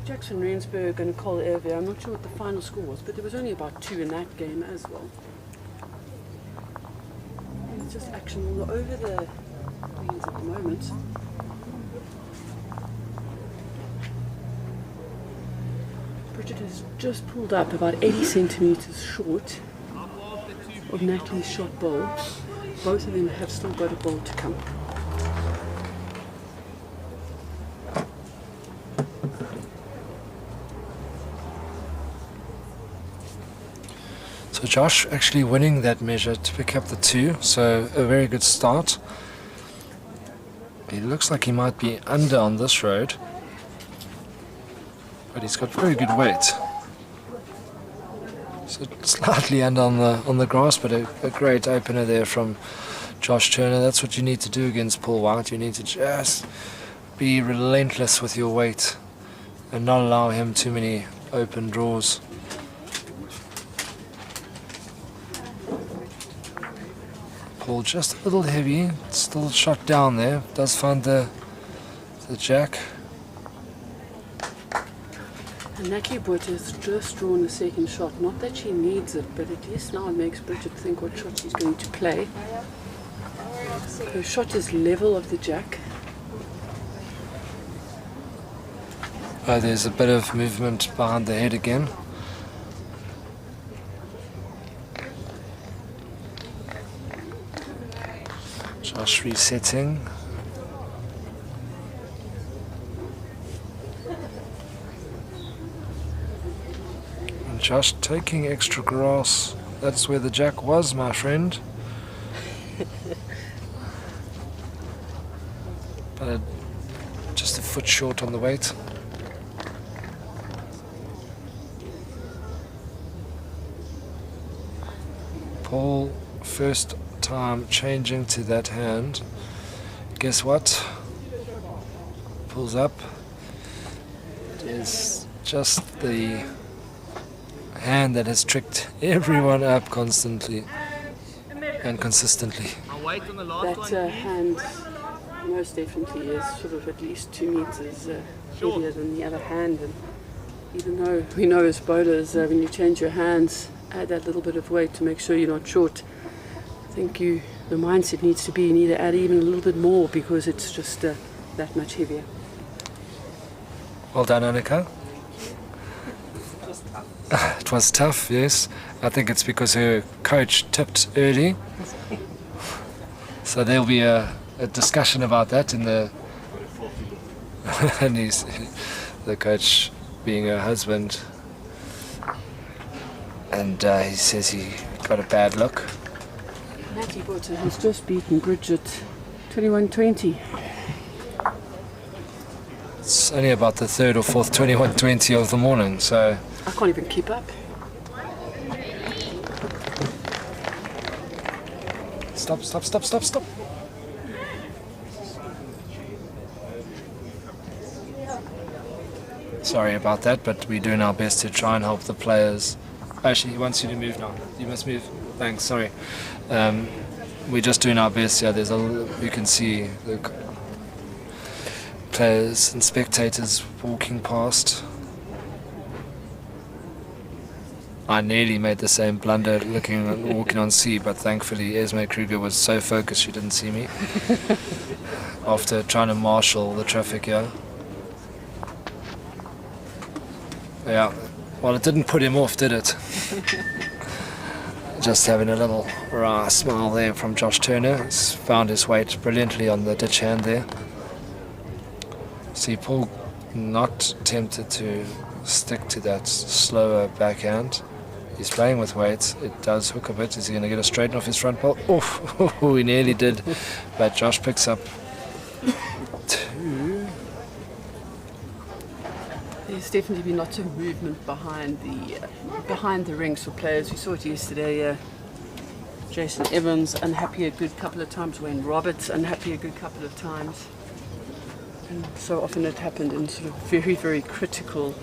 Jackson Rensburg and Nicole Hervé, I'm not sure what the final score was, but there was only about 2 in that game as well. And it's just action all over the greens at the moment. Bridget has just pulled up about 80 centimetres short of Natalie's shot bowl. Both of them have still got a bowl to come. So Josh actually winning that measure to pick up the 2, so a very good start. He looks like he might be under on this road, but he's got very good weight. So slightly under on the grass, but a great opener there from Josh Turner. That's what you need to do against Paul White. You need to just be relentless with your weight and not allow him too many open draws. Paul just a little heavy, still shot down there, does find the jack. And Natalie Boertse has just drawn the second shot. Not that she needs it, but at least now it makes Bridget think what shot she's going to play. Her shot is level of the jack. Oh, there's a bit of movement behind the head again. Josh resetting. And Josh taking extra grass. That's where the jack was, my friend. But just a foot short on the weight. Paul, first time changing to that hand. Guess what? Pulls up. It is just the hand that has tricked everyone up constantly and consistently. I'll wait on the last That one. hand most definitely is sort of at least 2 meters heavier than the other hand. And even though we know as bowlers, when you change your hands, add that little bit of weight to make sure you're not short. I think the mindset needs to be you need to add even a little bit more because it's just that much heavier. Well done, Annika. It was tough, yes. I think it's because her coach tipped early. So there'll be a discussion about that in the... and the coach being her husband. And he says he got a bad look. Natalie Boertse has just beaten Bridget 21-20. It's only about the 3rd or 4th 21-20 of the morning, so... I can't even keep up. Stop. Sorry about that, but we're doing our best to try and help the players. Actually, he wants you to move now. You must move. Thanks, sorry. We're just doing our best. Yeah, you can see the players and spectators walking past. I nearly made the same blunder walking on sea, but thankfully Esme Kruger was so focused she didn't see me. After trying to marshal the traffic here. Yeah, well, it didn't put him off, did it? Just having a little wry smile there from Josh Turner. He's found his weight brilliantly on the ditch hand there. See, Paul not tempted to stick to that slower backhand. He's playing with weight. It does hook a bit. Is he going to get a straighten off his front pole? Oh, he nearly did. But Josh picks up 2. There's definitely been lots of movement behind the rings for players. We saw it yesterday. Jason Evans unhappy a good couple of times. Wayne Roberts unhappy a good couple of times. And so often it happened in sort of very, very critical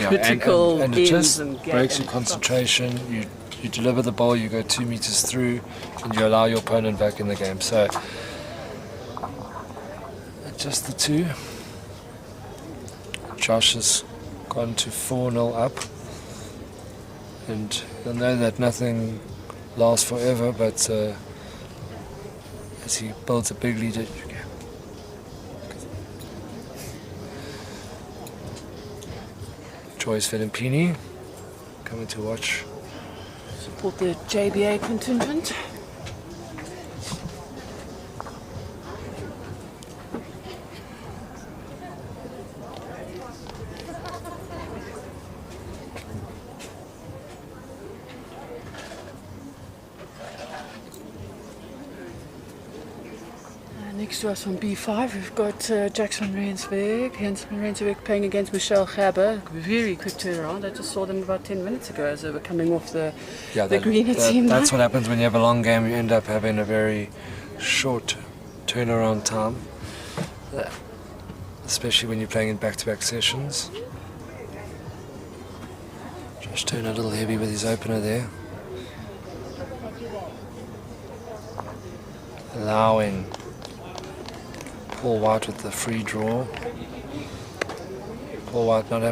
and it just and breaks your concentration. You deliver the ball, you go 2 meters through, and you allow your opponent back in the game. So just the 2. Josh has gone to 4-0 up, and you'll know that nothing lasts forever, but as he builds a big lead, Joyce Filippini coming to watch. Support the JBA contingent. Next to us on B5, we've got Jackson Rensberg, Hans Rensberg playing against Michelle Gerber. Very quick turnaround. I just saw them about 10 minutes ago as they were coming off the greener team. That's what happens when you have a long game. You end up having a very short turnaround time, especially when you're playing in back-to-back sessions. Josh Turner a little heavy with his opener there. Allowing Paul White with the free draw. Paul White not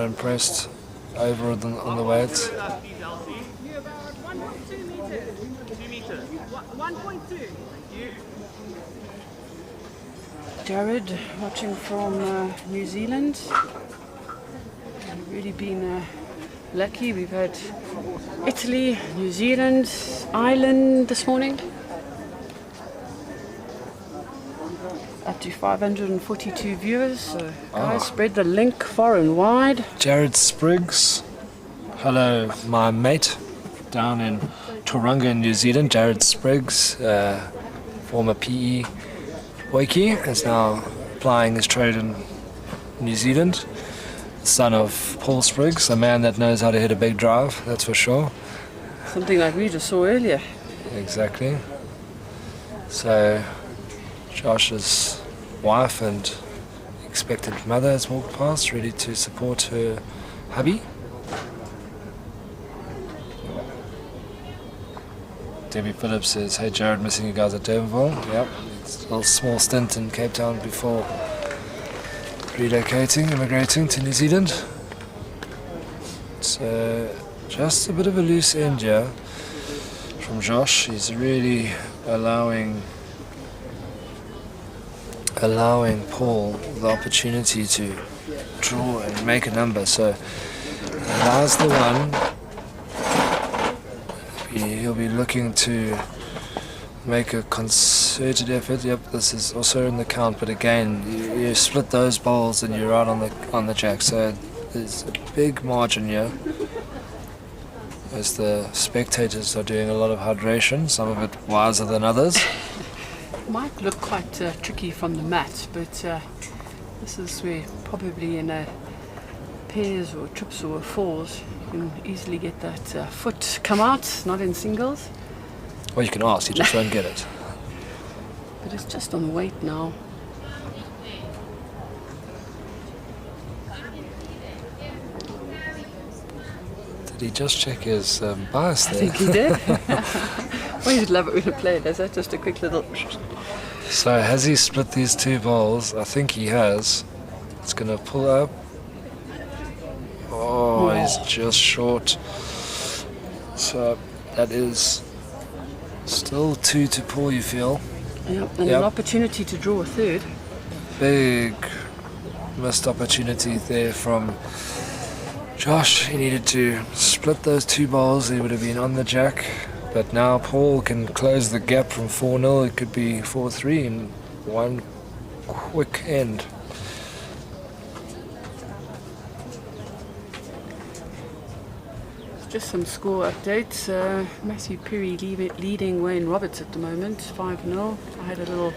impressed over on the weights. You about 1.2 meters. 2 meters. 1.2. Jared watching from New Zealand. Really been lucky. We've had Italy, New Zealand, Ireland this morning. Up to 542 viewers. So guys, spread the link far and wide. Jared Spriggs. Hello, my mate down in Tauranga in New Zealand. Jared Spriggs, former PE Waiki, is now plying his trade in New Zealand. Son of Paul Spriggs, a man that knows how to hit a big drive, that's for sure. Something like we just saw earlier. Exactly. So Josh's wife and expected mother has walked past, ready to support her hubby. Debbie Phillips says, "Hey Jared, missing you guys at Durbanville." Yep, it's a little small stint in Cape Town before immigrating to New Zealand. So just a bit of a loose end here from Josh. He's really allowing Paul the opportunity to draw and make a number. So allows the one. He'll be looking to make a concerted effort. Yep, this is also in the count, but again, you split those bowls and you're out on the jack. So there's a big margin here, as the spectators are doing a lot of hydration, some of it wiser than others. Might look quite tricky from the mat, but this is where probably in pairs or trips or fours you can easily get that foot come out, not in singles. Well, you can ask, you just won't get it. But it's just on weight now. Did he just check his bias there? I think he did. Well, you'd love it when a player does that, just a quick little... So has he split these two bowls? I think he has. It's going to pull up. Oh, he's just short. So that is still 2 to Paul, you feel. Yep, and an opportunity to draw a third. Big missed opportunity there from Josh. He needed to split those 2 balls. He would have been on the jack. But now Paul can close the gap from 4-0. It could be 4-3 in one quick end. Just some score updates. Matthew Perry leading Wayne Roberts at the moment, 5-0. I had a little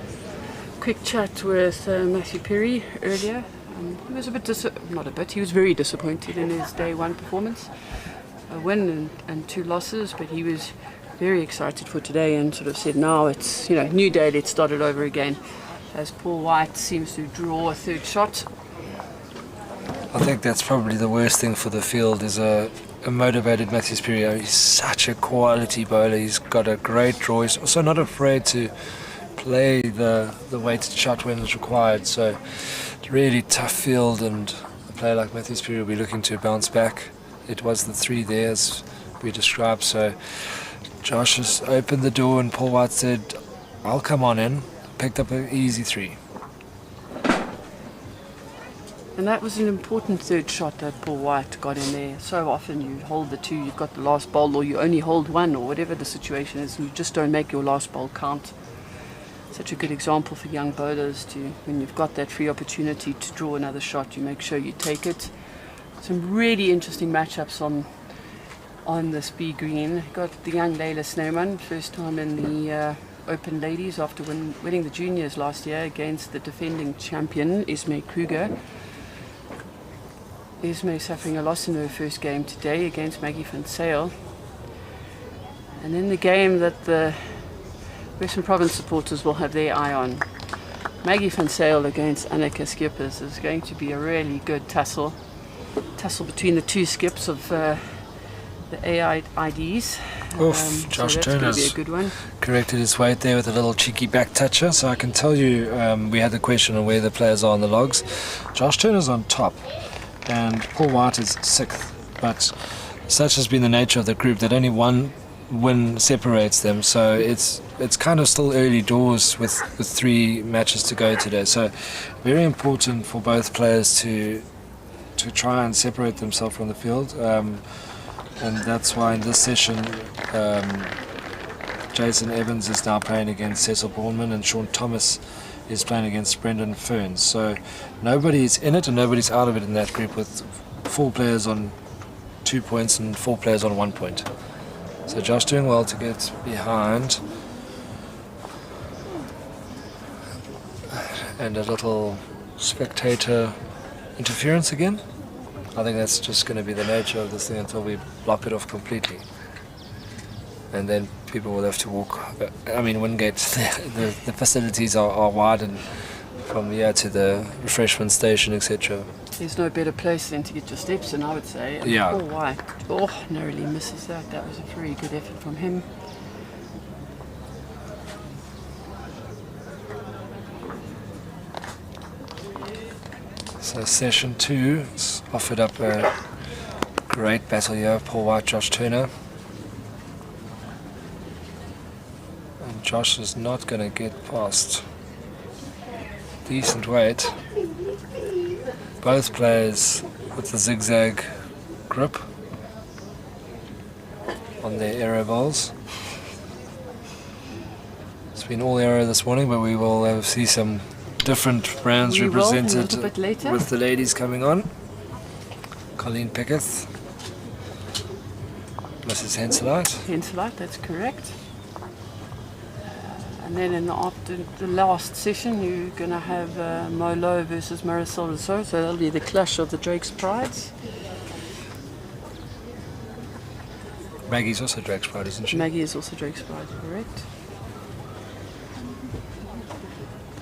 quick chat with Matthew Perry earlier. He was he was very disappointed in his day 1 performance. A win and 2 losses, but he was very excited for today and sort of said, now it's, new day, let's start it over again. As Paul White seems to draw a third shot. I think that's probably the worst thing for the field is a motivated Matthew Perry. He's such a quality bowler. He's got a great draw. He's also not afraid to play the weighted shot when it's required. So it's really tough field, and a player like Matthew Perry will be looking to bounce back. It was the 3 there as we described. So Josh has opened the door and Paul White said, I'll come on in. Picked up an easy 3. And that was an important third shot that Paul White got in there. So often you hold the 2, you've got the last bowl, or you only hold 1, or whatever the situation is, and you just don't make your last bowl count. Such a good example for young bowlers to, when you've got that free opportunity to draw another shot, you make sure you take it. Some really interesting matchups on this B green. Got the young Layla Snowman, first time in the Open Ladies after winning the juniors last year against the defending champion Ismay Kruger. Ismay suffering a loss in her first game today against Maggie van Zyl. And then the game that the Western Province supporters will have their eye on. Maggie van Zyl against Annika Skippers is going to be a really good tussle between the 2 skips of the AIDs. Josh so that's Turner's be a good one. corrected his weight there with a little cheeky back toucher. So I can tell you, we had the question on where the players are on the logs. Josh Turner's on top and Paul White is 6th. But such has been the nature of the group that only 1 win separates them. So it's kind of still early doors with 3 matches to go today. So very important for both players to try and separate themselves from the field. And that's why in this session Jason Evans is now playing against Cecil Bourneman and Sean Thomas is playing against Brendan Ferns. So nobody's in it and nobody's out of it in that group, with 4 players on 2 points and 4 players on 1 point. So Josh doing well to get behind. And a little spectator interference again. I think that's just going to be the nature of this thing until we block it off completely. And then people will have to walk. I mean, Wingate, the facilities are widened from here to the refreshment station, etc. There's no better place than to get your steps in, I would say. And Yeah. Paul White, narrowly misses that. That was a very good effort from him. So session 2 has offered up a great battle here. Paul White, Josh Turner. And Josh is not going to get past. Decent weight. Both players with the zigzag grip on their arrow balls. It's been all arrow this morning, but we will see some different brands We will, represented a little bit later. with the ladies coming on. Colleen Piketh, Mrs. Henselite, that's correct. And then after the last session, you're going to have Louw versus Marizelle Rousseau, so that'll be the clash of the Drake's Prides. Maggie's also Drake's Pride, isn't she? Maggie is also Drake's Pride, correct.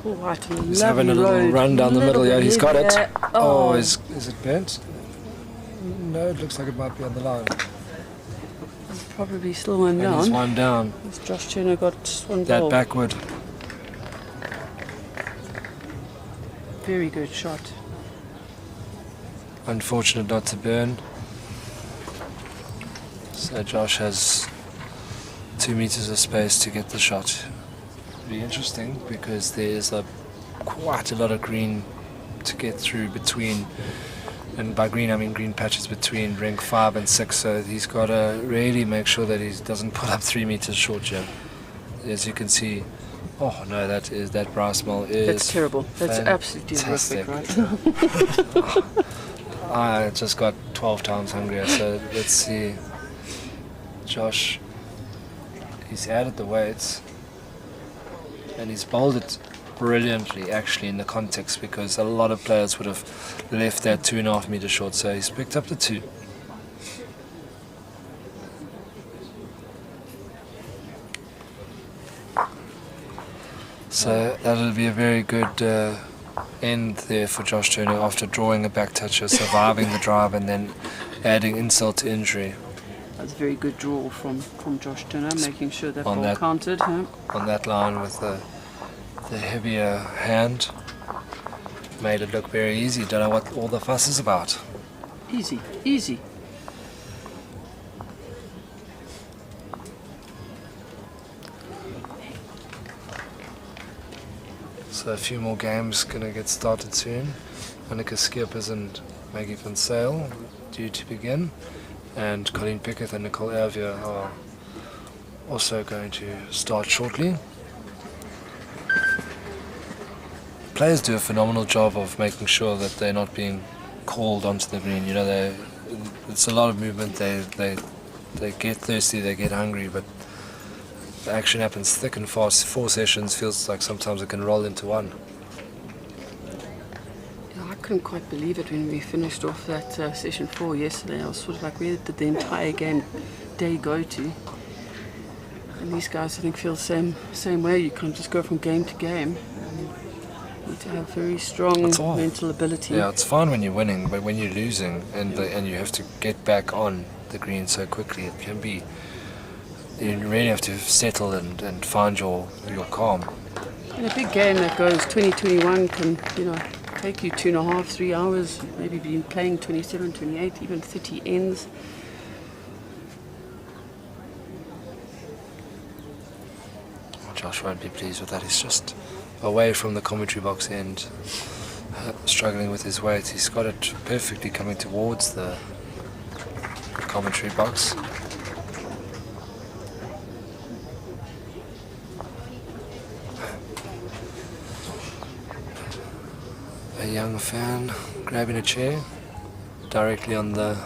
Paul White on a He's having a little road. run down the middle. Yeah, he's got it. Oh, Is it bent? No, it looks like it might be on the line. probably still one And he's down. one down. As Josh Turner got one That goal. backward. Very good shot. Unfortunate not to burn. So Josh has 2 meters of space to get the shot. It'll be interesting because there's quite a lot of green to get through between, and by green I mean green patches between Rink 5 and 6, so he's got to really make sure that he doesn't put up 3 meters short here. As you can see, oh no, that Bsa is... That's terrible. That's absolutely fantastic. horrific, right? I just got 12 times hungrier, so let's see. Josh, he's added the weights and he's bowled it brilliantly actually in the context, because a lot of players would have left that 2.5 meter short, so he's picked up the 2. So that'll be a very good end there for Josh Turner after drawing a back toucher, surviving the drive and then adding insult to injury. That's a very good draw from Josh Turner, making sure that On ball that- counted. Huh? On that line with the heavier hand, made it look very easy. Don't know what all the fuss is about. Easy, easy. So a few more games gonna get started soon. Annika Skeepers and Maggie van Zyl due to begin, and Colleen Piketh and Nicole Ervier are also going to start shortly. Players do a phenomenal job of making sure that they're not being called onto the green. You know, it's a lot of movement. They get thirsty, they get hungry, but the action happens thick and fast. 4 sessions feels like sometimes it can roll into 1. Yeah, I couldn't quite believe it when we finished off that session 4 yesterday. I was sort of like, where did the entire day go to? And these guys, I think, feel the same way. You can't just go from game to game. You need to have very strong That's all. mental ability. Yeah, it's fine when you're winning, but when you're losing and you have to get back on the green so quickly, it can be. You really have to settle and find your calm. In a big game that goes 20-21 can, take you 2.5, 3 hours. Maybe been playing 27, 28, even 30 ends. Josh won't be pleased with that. He's just away from the commentary box end, struggling with his weight. He's got it perfectly coming towards the commentary box. A young fan grabbing a chair directly on the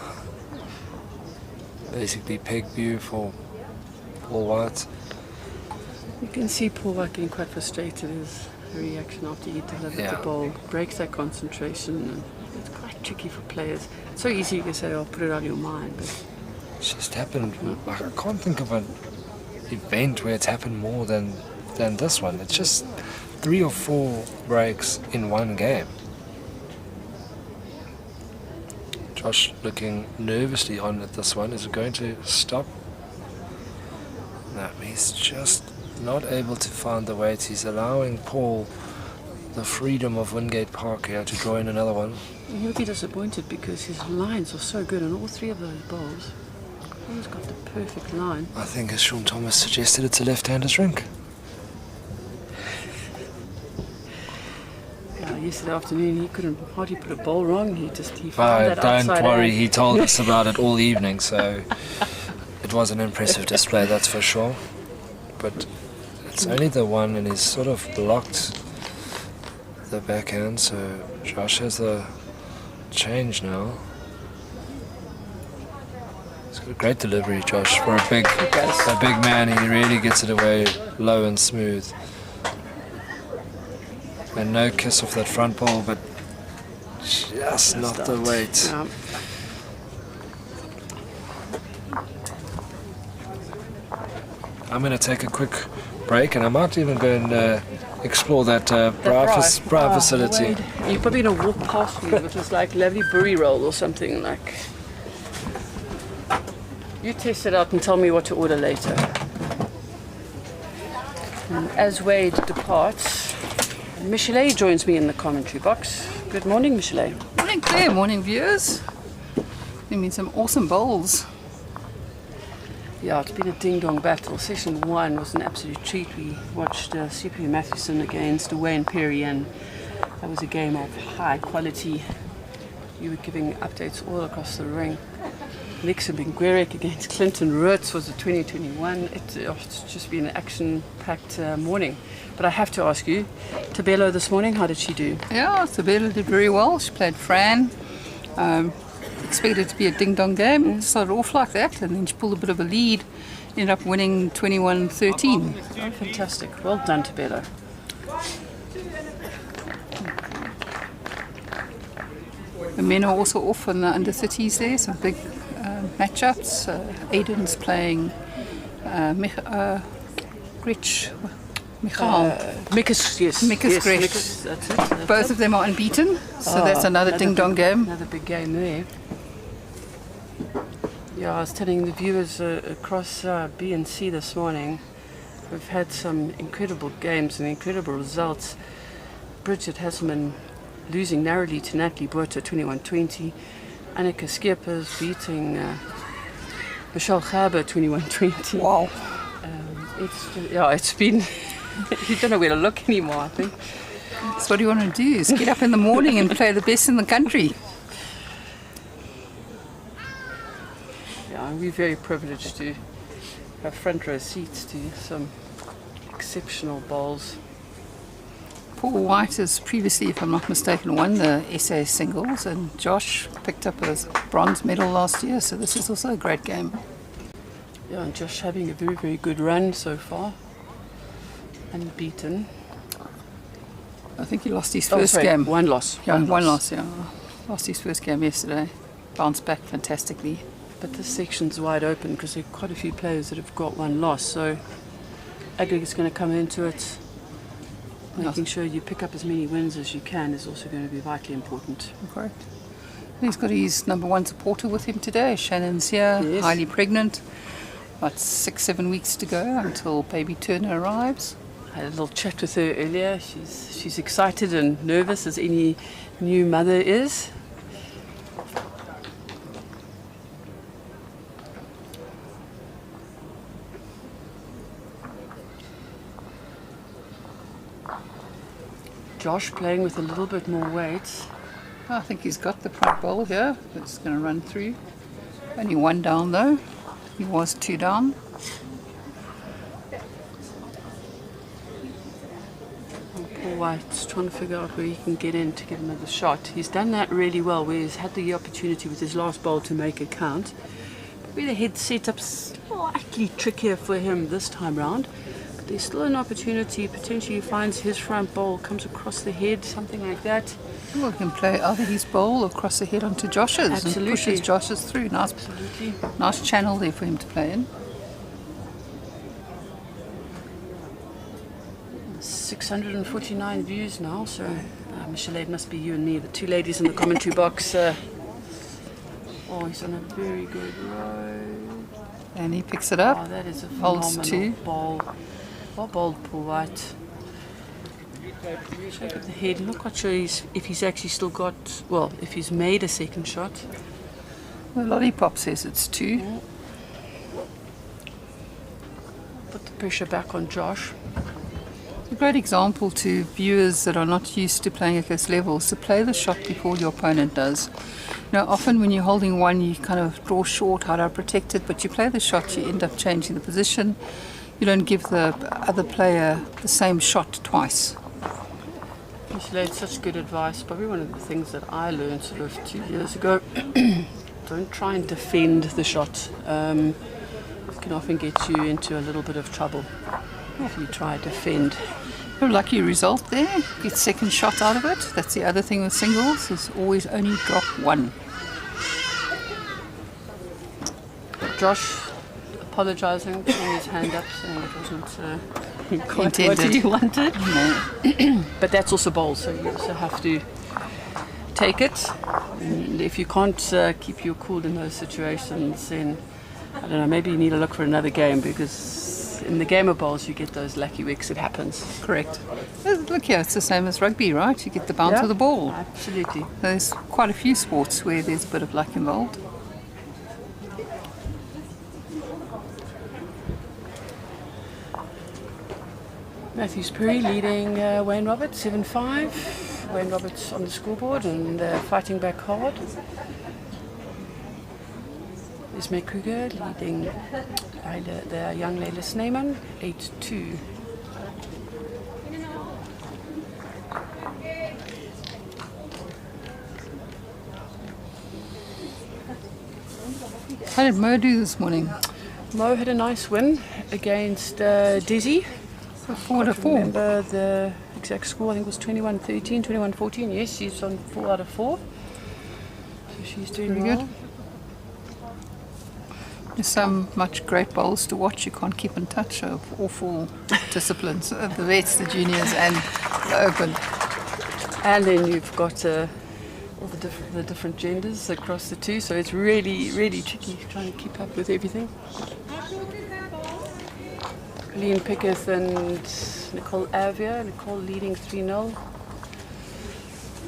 basically peg view for Paul White. You can see Paul White getting quite frustrated. His reaction after he delivered the ball breaks that concentration, and it's quite tricky for players. It's so easy to say, "Oh, put it out of your mind," but It's just happened. I can't think of an event where it's happened more than this one. It's just 3 or 4 breaks in one game. Josh looking nervously on at this one. Is it going to stop? No, he's just not able to find the weight. He's allowing Paul the freedom of Wingate Park here to draw in another one. he'll be disappointed because his lines are so good on all 3 of those balls. He's got the perfect line. I think, as Sean Thomas suggested, it's a left-hander's rink. Yesterday afternoon he couldn't hardly put a ball wrong. He found that Don't outside worry, hand. he told us about it all evening, so it was an impressive display, that's for sure. But it's only the one, and he's sort of blocked the backhand, so Josh has the change now. He's got a great delivery, Josh, for a big man. He really gets it away low and smooth. And no kiss off that front ball, but just not the weight. Yeah. I'm going to take a quick break, and I might even go and explore that bra facility. Wade, you're probably going to walk past me with this like lovely burry roll or something like. You test it out and tell me what to order later. And as Wade departs, Michelet joins me in the commentary box. Good morning, Michelet. Morning, Claire. Morning, viewers. We mean some awesome bowls. Yeah, it's been a ding-dong battle. Session 1 was an absolute treat. We watched C.P. Mathewson against Wayne Perry, and that was a game of high quality. You were giving updates all across the ring. Nixon Bengueric against Clinton Roots was a 2021. It's just been an action-packed morning. But I have to ask you, Tabelo this morning, how did she do? Yeah, Tabelo did very well. She played Fran. Expected it to be a ding-dong game. Started off like that, and then she pulled a bit of a lead. Ended up winning 21-13. Oh, fantastic. Well done, Tabelo. The men are also off in the under-30s there, some big matchups. Aiden's playing Michael. Mikus, yes. Mikus yes, Gresh. Mikus, that's it. Both of them are unbeaten, so that's another ding-dong game. Another big game there. Yeah, I was telling the viewers across B and C this morning, we've had some incredible games and incredible results. Bridget Hasselman losing narrowly to Natalie Botha 21-20. Annika Skeepers beating Michelle Gerber 21-20. Wow. It's been... you don't know where to look anymore, I think. That's what you want to do, is get up in the morning and play the best in the country. Yeah, we're very privileged to have front row seats to some exceptional bowls. Paul White has previously, if I'm not mistaken, won the SA singles, and Josh picked up a bronze medal last year, so this is also a great game. Yeah, and Josh having a very, very good run so far. Unbeaten. I think he lost his first game. One loss. Yeah, one loss, yeah. Lost his first game yesterday. Bounced back fantastically. But this section's wide open because there are quite a few players that have got one loss, so aggregate's going to come into it. Making sure you pick up as many wins as you can is also going to be vitally important. Correct. He's got his number one supporter with him today. Shannon's here, Yes. highly pregnant. About 6-7 weeks to go until baby Turner arrives. I had a little chat with her earlier. She's excited and nervous as any new mother is. Josh playing with a little bit more weight. I think he's got the prop bowl here. It's going to run through. Only one down though. He was 2 down. Paul White's trying to figure out where he can get in to get another shot. He's done that really well, where he's had the opportunity with his last bowl to make a count. But where the head setup's slightly trickier for him this time round. But there's still an opportunity. Potentially he finds his front bowl, comes across the head, something like that. Well, he can play either his bowl or cross the head onto Josh's. Absolutely. And pushes Josh's through. Absolutely. Nice channel there for him to play in. 649 views now, so Michelle, it must be you and me, the two ladies in the commentary box. Oh, he's on a very good road. And he picks it up. Oh, that is a Holds phenomenal 2. bowl. Well bowled, Paul White. Shake of the head. Not quite sure if he's actually still got, well, if he's made a second shot. The lollipop says it's 2. Put the pressure back on Josh. A great example to viewers that are not used to playing at this level is to play the shot before your opponent does. You know, often when you're holding one, you kind of draw short, how to protect it, but you play the shot, you end up changing the position. You don't give the other player the same shot twice. Michelle, it's such good advice. Probably one of the things that I learned sort of 2 years ago. Don't try and defend the shot. It can often get you into a little bit of trouble if you try to defend. A lucky result there. Get second shot out of it. That's the other thing with singles, is always only drop one. Josh apologising, putting his hand up, saying it wasn't quite Intended. what he wanted. No. But that's also bold, so you also have to take it. And if you can't keep your cool in those situations, then I don't know, maybe you need to look for another game, because in the game of bowls you get those lucky wicks. It happens. Correct. Look here, it's the same as rugby, right? You get the bounce Yeah, of the ball. Absolutely. There's quite a few sports where there's a bit of luck involved. Matthews Perry leading Wayne Roberts 7-5. Wayne Roberts on the scoreboard and fighting back hard. Ismay Kruger leading the young Leila Snyman 8-2. How did Mo do this morning? Mo had a nice win against Dizzy. 4 out of 4. Remember the exact score, I think it was 21-13, 21-14. Yes, she's on 4 out of 4. So she's doing Very well. good. There's so much great bowls to watch. You can't keep in touch of awful disciplines. The vets, the juniors and the open. And then you've got all the different genders across the two, so it's really, really tricky trying to keep up with everything. Colleen Piketh and Nicole Avia. Nicole leading 3-0.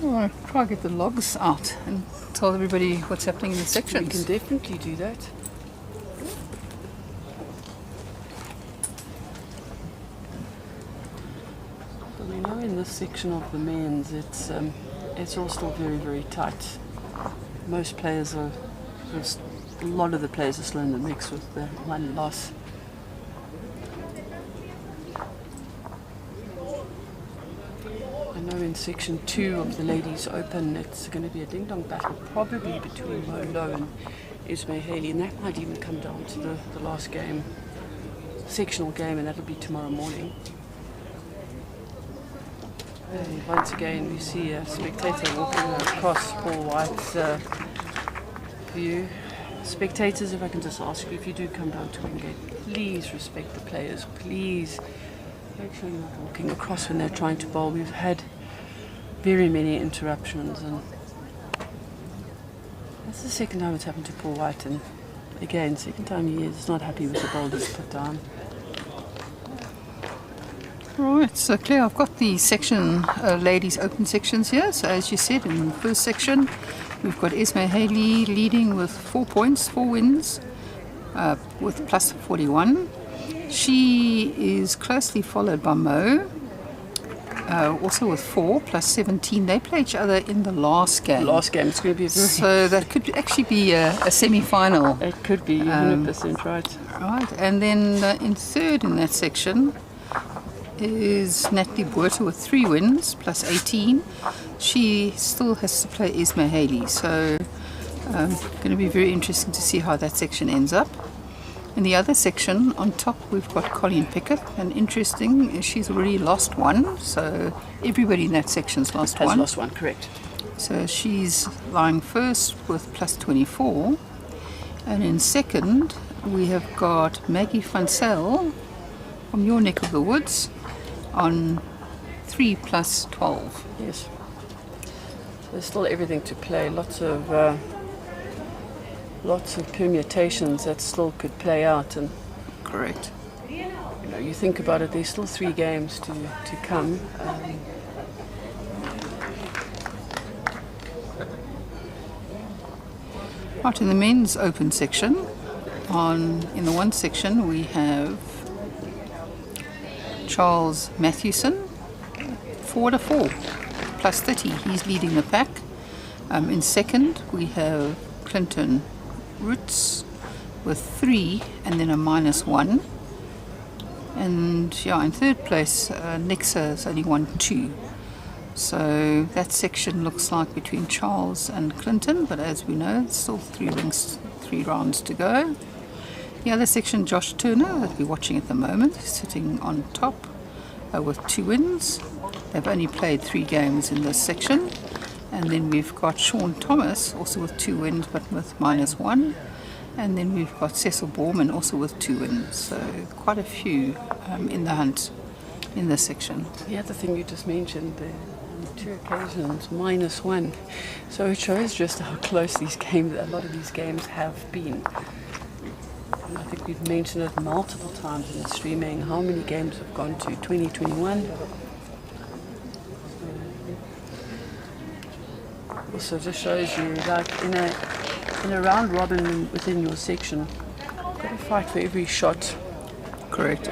I'll try to get the logs out and tell everybody what's happening in the You sections. can definitely do that. So we know in this section of the men's, it's all still very, very tight. Most players are, a lot of the players are still in the mix with the one loss. I know in section 2 of the Ladies Open, it's going to be a ding-dong battle, probably between Louw and Ismay Haley, and that might even come down to the last game, sectional game, and that'll be tomorrow morning. And once again, we see a spectator walking across Paul White's view. Spectators, if I can just ask you, if you do come down to Wingate, please respect the players. Please make sure you're not walking across when they're trying to bowl. We've had very many interruptions, and that's the second time it's happened to Paul White. And again, second time he is not happy with the bowl he's put down. Right, so Claire, I've got the section, ladies open sections here. So as you said, in the first section, we've got Ismay Haley leading with 4 points, 4 wins, with plus 41. She is closely followed by Mo, also with 4 plus 17. They play each other in the last game. Last game, it's going to be a very... So that could actually be a semi-final. It could be, 100% right. Right, and then in third in that section is Natalie Buerta with 3 wins plus 18. She still has to play Ismay Haley, so going to be very interesting to see how that section ends up. In the other section on top we've got Colleen Piketh, and interesting, she's already lost 1, so everybody in that section's lost 1. Has lost 1, correct. So she's lying first with plus 24, and in second we have got Maggie van Zyl from your neck of the woods on 3 plus 12. Yes. There's still everything to play. Lots of permutations that still could play out. And Correct. you know, you think about it. There's still 3 games to come. Right, in the men's open section, in the one section we have Charles Mathewson, 4 to 4, plus 30. He's leading the pack. In second, we have Clinton Roots with 3 and then a -1. And yeah, in third place, Nixa has only won 2. So that section looks like between Charles and Clinton, but as we know, it's still 3 rounds to go. The other section, Josh Turner, that we're watching at the moment, sitting on top with 2 wins. They've only played 3 games in this section. And then we've got Sean Thomas, also with 2 wins, but with -1. And then we've got Cecil Borman, also with 2 wins. So quite a few in the hunt in this section. The other thing you just mentioned, on 2 occasions, -1. So it shows just how close a lot of these games have been. And I think we've mentioned it multiple times in the streaming, how many games have gone to 2021. Also just shows you, like in a round robin within your section, you've got to fight for every shot. Correct.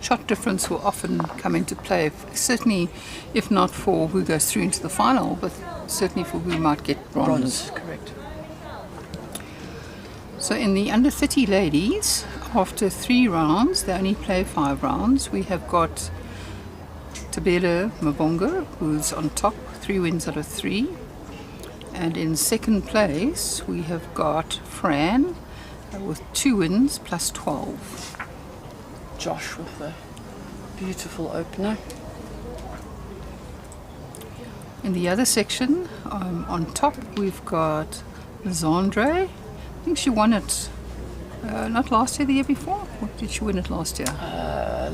shot difference will often come into play. Certainly, if not for who goes through into the final, but certainly for who might get bronze. Correct. So in the under 30 ladies, after 3 rounds, they only play 5 rounds. We have got Tabela Mabonga, who's on top, 3 wins out of 3. And in second place, we have got Fran with 2 wins plus 12. Josh with the beautiful opener. In the other section, on top, we've got Zandre. I think she won it not last year, the year before? Or did she win it last year?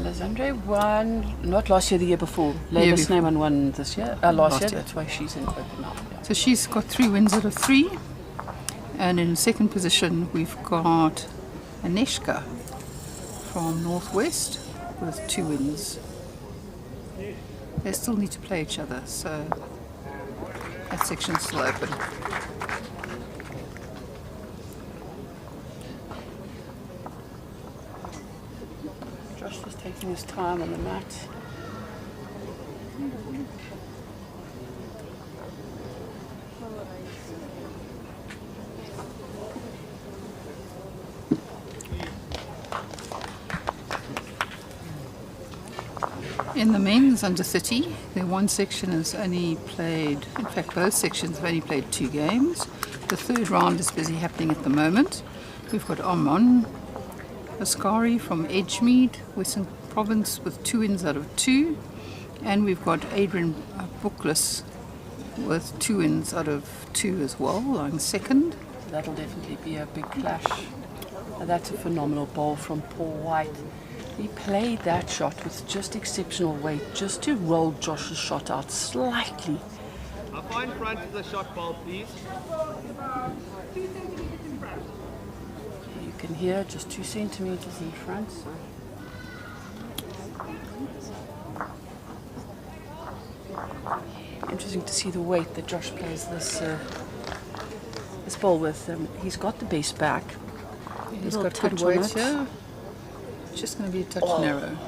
Lizandre won, not last year, the year before. Labour Snyman won this year, last year. That's why she's in open now. Yeah. So she's got 3 wins out of 3. And in second position, we've got Aneshka from Northwest with 2 wins. They still need to play each other, so that section's still open. Josh was taking his time on the mat. In the men's under 30, the one section has only played, in fact both sections have only played 2 games. The third round is busy happening at the moment. We've got Amon Askari from Edgemead, Western Province, with 2 wins out of 2. And we've got Adrian Bookless with 2 wins out of 2 as well, lying second. That'll definitely be a big clash. That's a phenomenal ball from Paul White. He played that shot with just exceptional weight, just to roll Josh's shot out slightly. A fine front to the shot ball, please. You can hear just 2 centimeters in front. Interesting to see the weight that Josh plays this ball with. He's got the base back. He's Little got good touch on weight it. here. It's just going to be a touch narrow.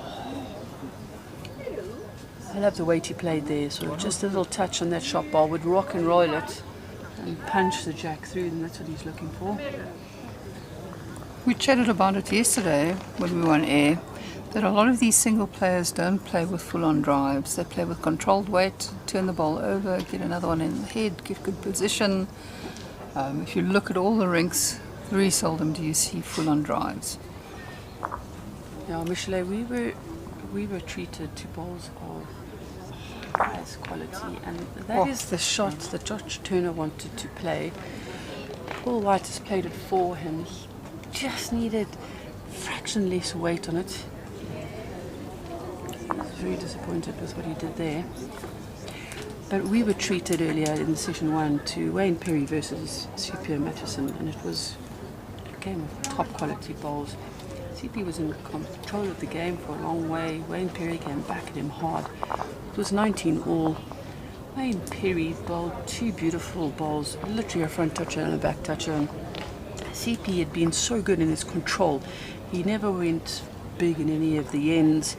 I love the weight he played there. So just a little touch on that shot ball would rock and roll it and punch the jack through, and that's what he's looking for. We chatted about it yesterday when we were on air, that a lot of these single players don't play with full-on drives. They play with controlled weight, turn the ball over, get another one in the head, give good position. If you look at all the rinks, very seldom do you see full-on drives. Now, Michele, we were treated to balls of highest quality, and that is the shot that Josh Turner wanted to play. Paul White has played it for him. He just needed a fraction less weight on it. I was very disappointed with what he did there. But we were treated earlier in session 1 to Wayne Perry versus CP Mathewson, and it was a game of top quality bowls. CP was in control of the game for a long way. Wayne Perry came back at him hard. It was 19 all. Wayne Perry bowled 2 beautiful bowls, literally a front toucher and a back toucher. And CP had been so good in his control. He never went big in any of the ends.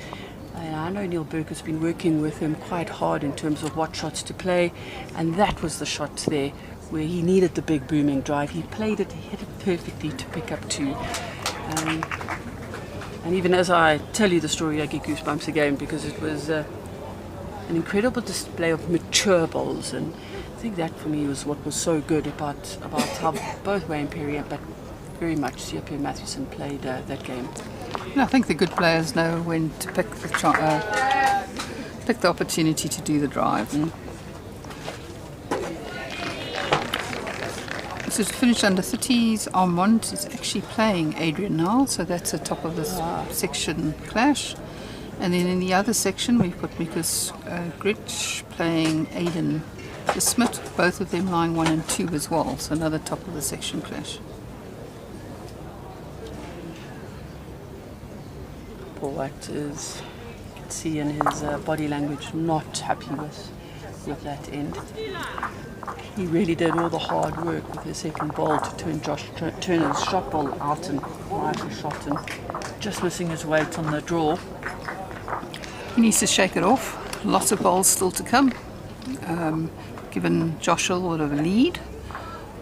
I know Neil Burke has been working with him quite hard in terms of what shots to play, and that was the shot there where he needed the big booming drive. He played it, he hit it perfectly to pick up 2. And even as I tell you the story, I get goosebumps again, because it was an incredible display of mature bowls, and I think that for me was what was so good about how both Wayne Perry but very much CP Mathewson played that game. And I think the good players know when to pick the opportunity to do the drive. So to finish under 30s, Armand is actually playing Adrian now, so that's the top of this section clash. And then in the other section, we've got Mikus Gritch playing Aidan De Smit, both of them lying 1 and 2 as well, so another top of the section clash. Paul White is, you can see in his body language, not happy with that end. He really did all the hard work with his second ball to turn Josh Turner's shot ball out and right shot, and just missing his weight on the draw. He needs to shake it off. Lots of bowls still to come. Given Josh a little bit of a lead,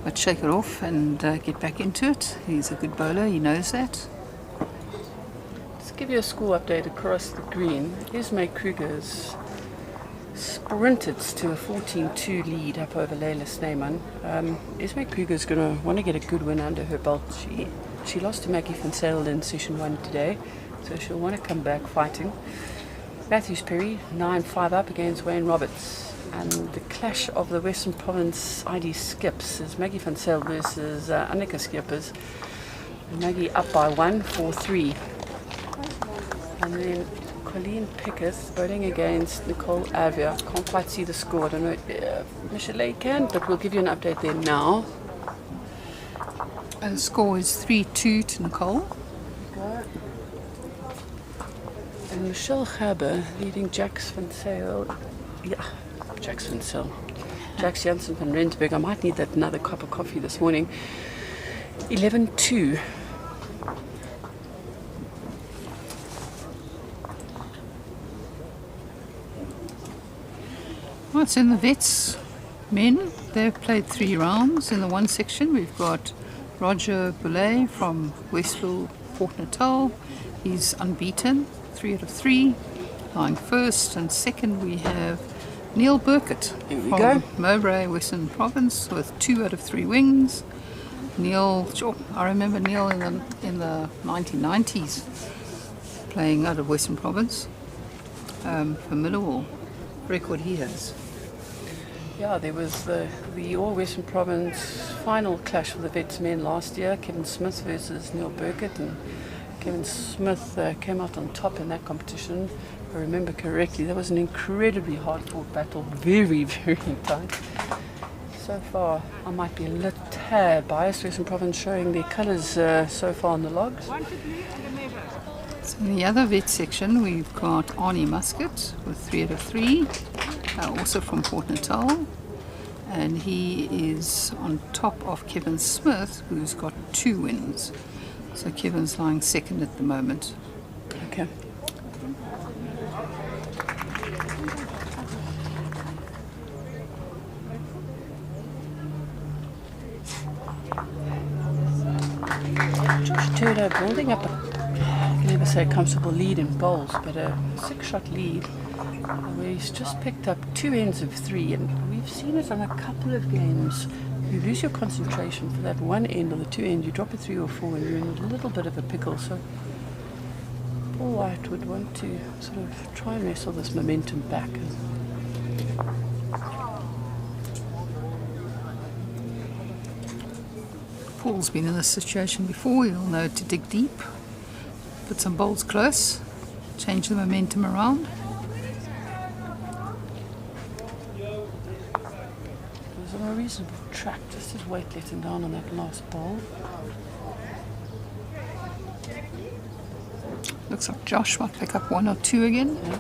but shake it off and get back into it. He's a good bowler, he knows that. Let's give you a score update across the green. Esme Kruger's sprinted to a 14-2 lead up over Leila Snyman. Esme Kruger's going to want to get a good win under her belt. She lost to Maggie van Zyl in session 1 today, so she'll want to come back fighting. Matthews Perry, 9-5 up against Wayne Roberts. And the clash of the Western Province ID skips is Maggie van Zyl versus Annika Skippers. Maggie up by 1, 4-3. And then Colleen Piketh bowling against Nicole Avia. Can't quite see the score. I don't know if Michelle can, but we'll give you an update there now. The score is 3-2 to Nicole. And Michelle Gerber leading Jax van Zyl. Yeah, Jax van Zyl. Jax Janssen van Rensburg. I might need that another cup of coffee this morning. 11-2. Well, it's in the vets. Men, they've played 3 rounds. In the one section, we've got Roger Boulay from Westville, Port Natal. He's unbeaten, 3 out of 3. Lying first, and second we have Neil Burkett from Mowbray, Western Province, with 2 out of 3 wins. Neil, I remember Neil in the 1990s playing out of Western Province for Millwall. Record he has. Yeah, there was the All Western Province final clash for the vets men last year. Kevin Smith versus Neil Burkett, and Kevin Smith came out on top in that competition. If I remember correctly, that was an incredibly hard-fought battle, very, very tight. So far, I might be a little tad biased. Western Province showing their colours so far on the logs. So in the other vet section, we've got Arnie Muscat with 3 out of 3, also from Port Natal. And he is on top of Kevin Smith, who's got 2 wins. So Kevin's lying second at the moment. Okay. Josh Turner building up I can never say a comfortable lead in bowls, but a 6-shot lead where he's just picked up 2 ends of 3, and we've seen it on a couple of games. You lose your concentration for that one end or the 2 ends, you drop a 3 or 4 and you're in a little bit of a pickle. So Paul White would want to sort of try and wrestle this momentum back. Paul's been in this situation before. He'll know to dig deep, put some bowls close, change the momentum around. It was on a reasonable track, just his weight let him down on that last bowl. Looks like Josh might pick up 1 or 2 again. Yeah.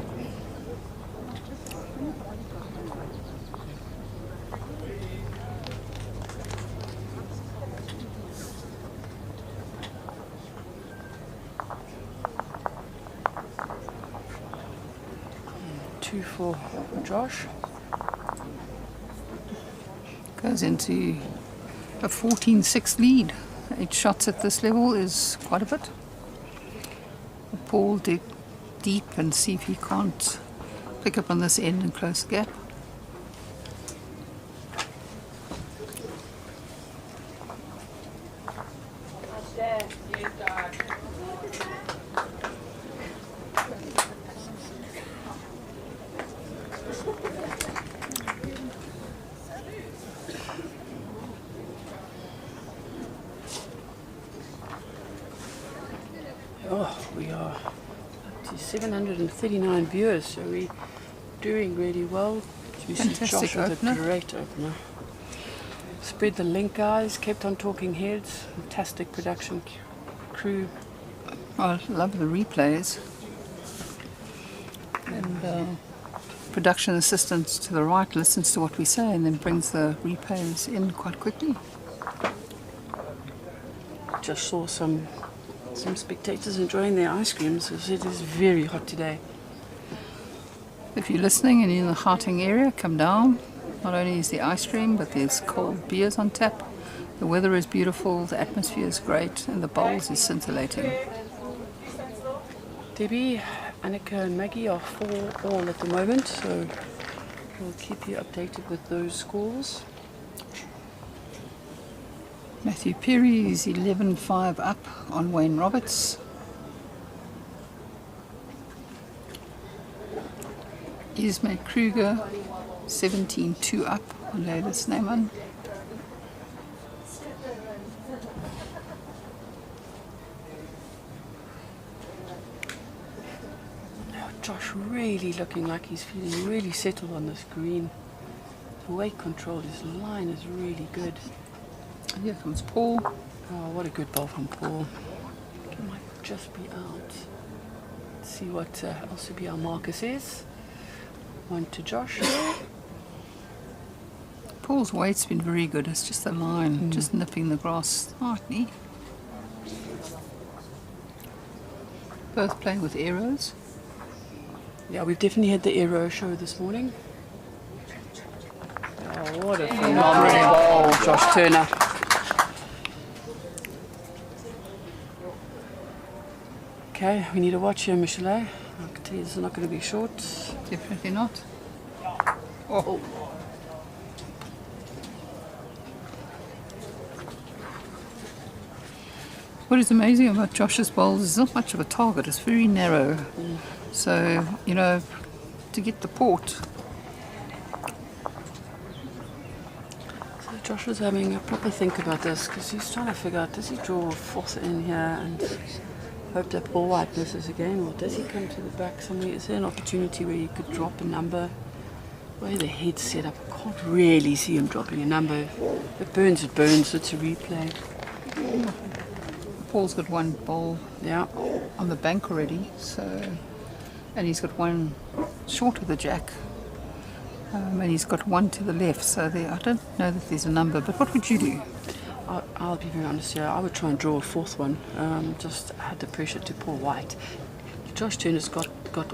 For Josh. Goes into a 14-6 lead. 8 shots at this level is quite a bit. Paul dig deep and see if he can't pick up on this end and close the gap. We are up to 739 viewers, so we're doing really well. We see Josh with a great opener. Spread the link, guys. Kept on talking heads. Fantastic production crew. I love the replays. And production assistants to the right listens to what we say and then brings the replays in quite quickly. Just saw some spectators enjoying their ice creams because it is very hot today. If you're listening and you're in the Gauteng area, come down. Not only is the ice cream, but there's cold beers on tap. The weather is beautiful, the atmosphere is great, and the bowls is scintillating. Debbie, Annika and Maggie are 4-all at the moment, so we'll keep you updated with those scores. Matthew Perry is 11-5 up on Wayne Roberts. Ismay Kruger 17-2 up on Louw Snyman. Josh really looking like he's feeling really settled on this green. The weight control, his line is really good. Here comes Paul. Oh, what a good ball from Paul. He might just be out. Let's see what LCBR Marcus is. One to Josh. Paul's weight's been very good. It's just the line, just nipping the grass slightly. Both playing with arrows. Yeah, we've definitely had the aero show this morning. Oh, what a phenomenal ball, Josh Turner. Okay, we need to watch here, Michelle. I can tell you this is not going to be short. Definitely not. Oh. What is amazing about Josh's bowls is not much of a target. It's very narrow. So, you know, to get the port. So Josh is having a proper think about this because he's trying to figure out, does he draw a fourth in here and hope that Paul White misses again, or does he come to the back somewhere? Is there an opportunity where he could drop a number? The way the head's set up, I can't really see him dropping a number. If it burns, it's a replay. Paul's got one bowl on the bank already, so, and he's got one short of the jack, and he's got one to the left, so I don't know that there's a number, but what would you do? I'll be very honest here, I would try and draw a fourth one, just add the pressure to Paul White. Josh Turner's got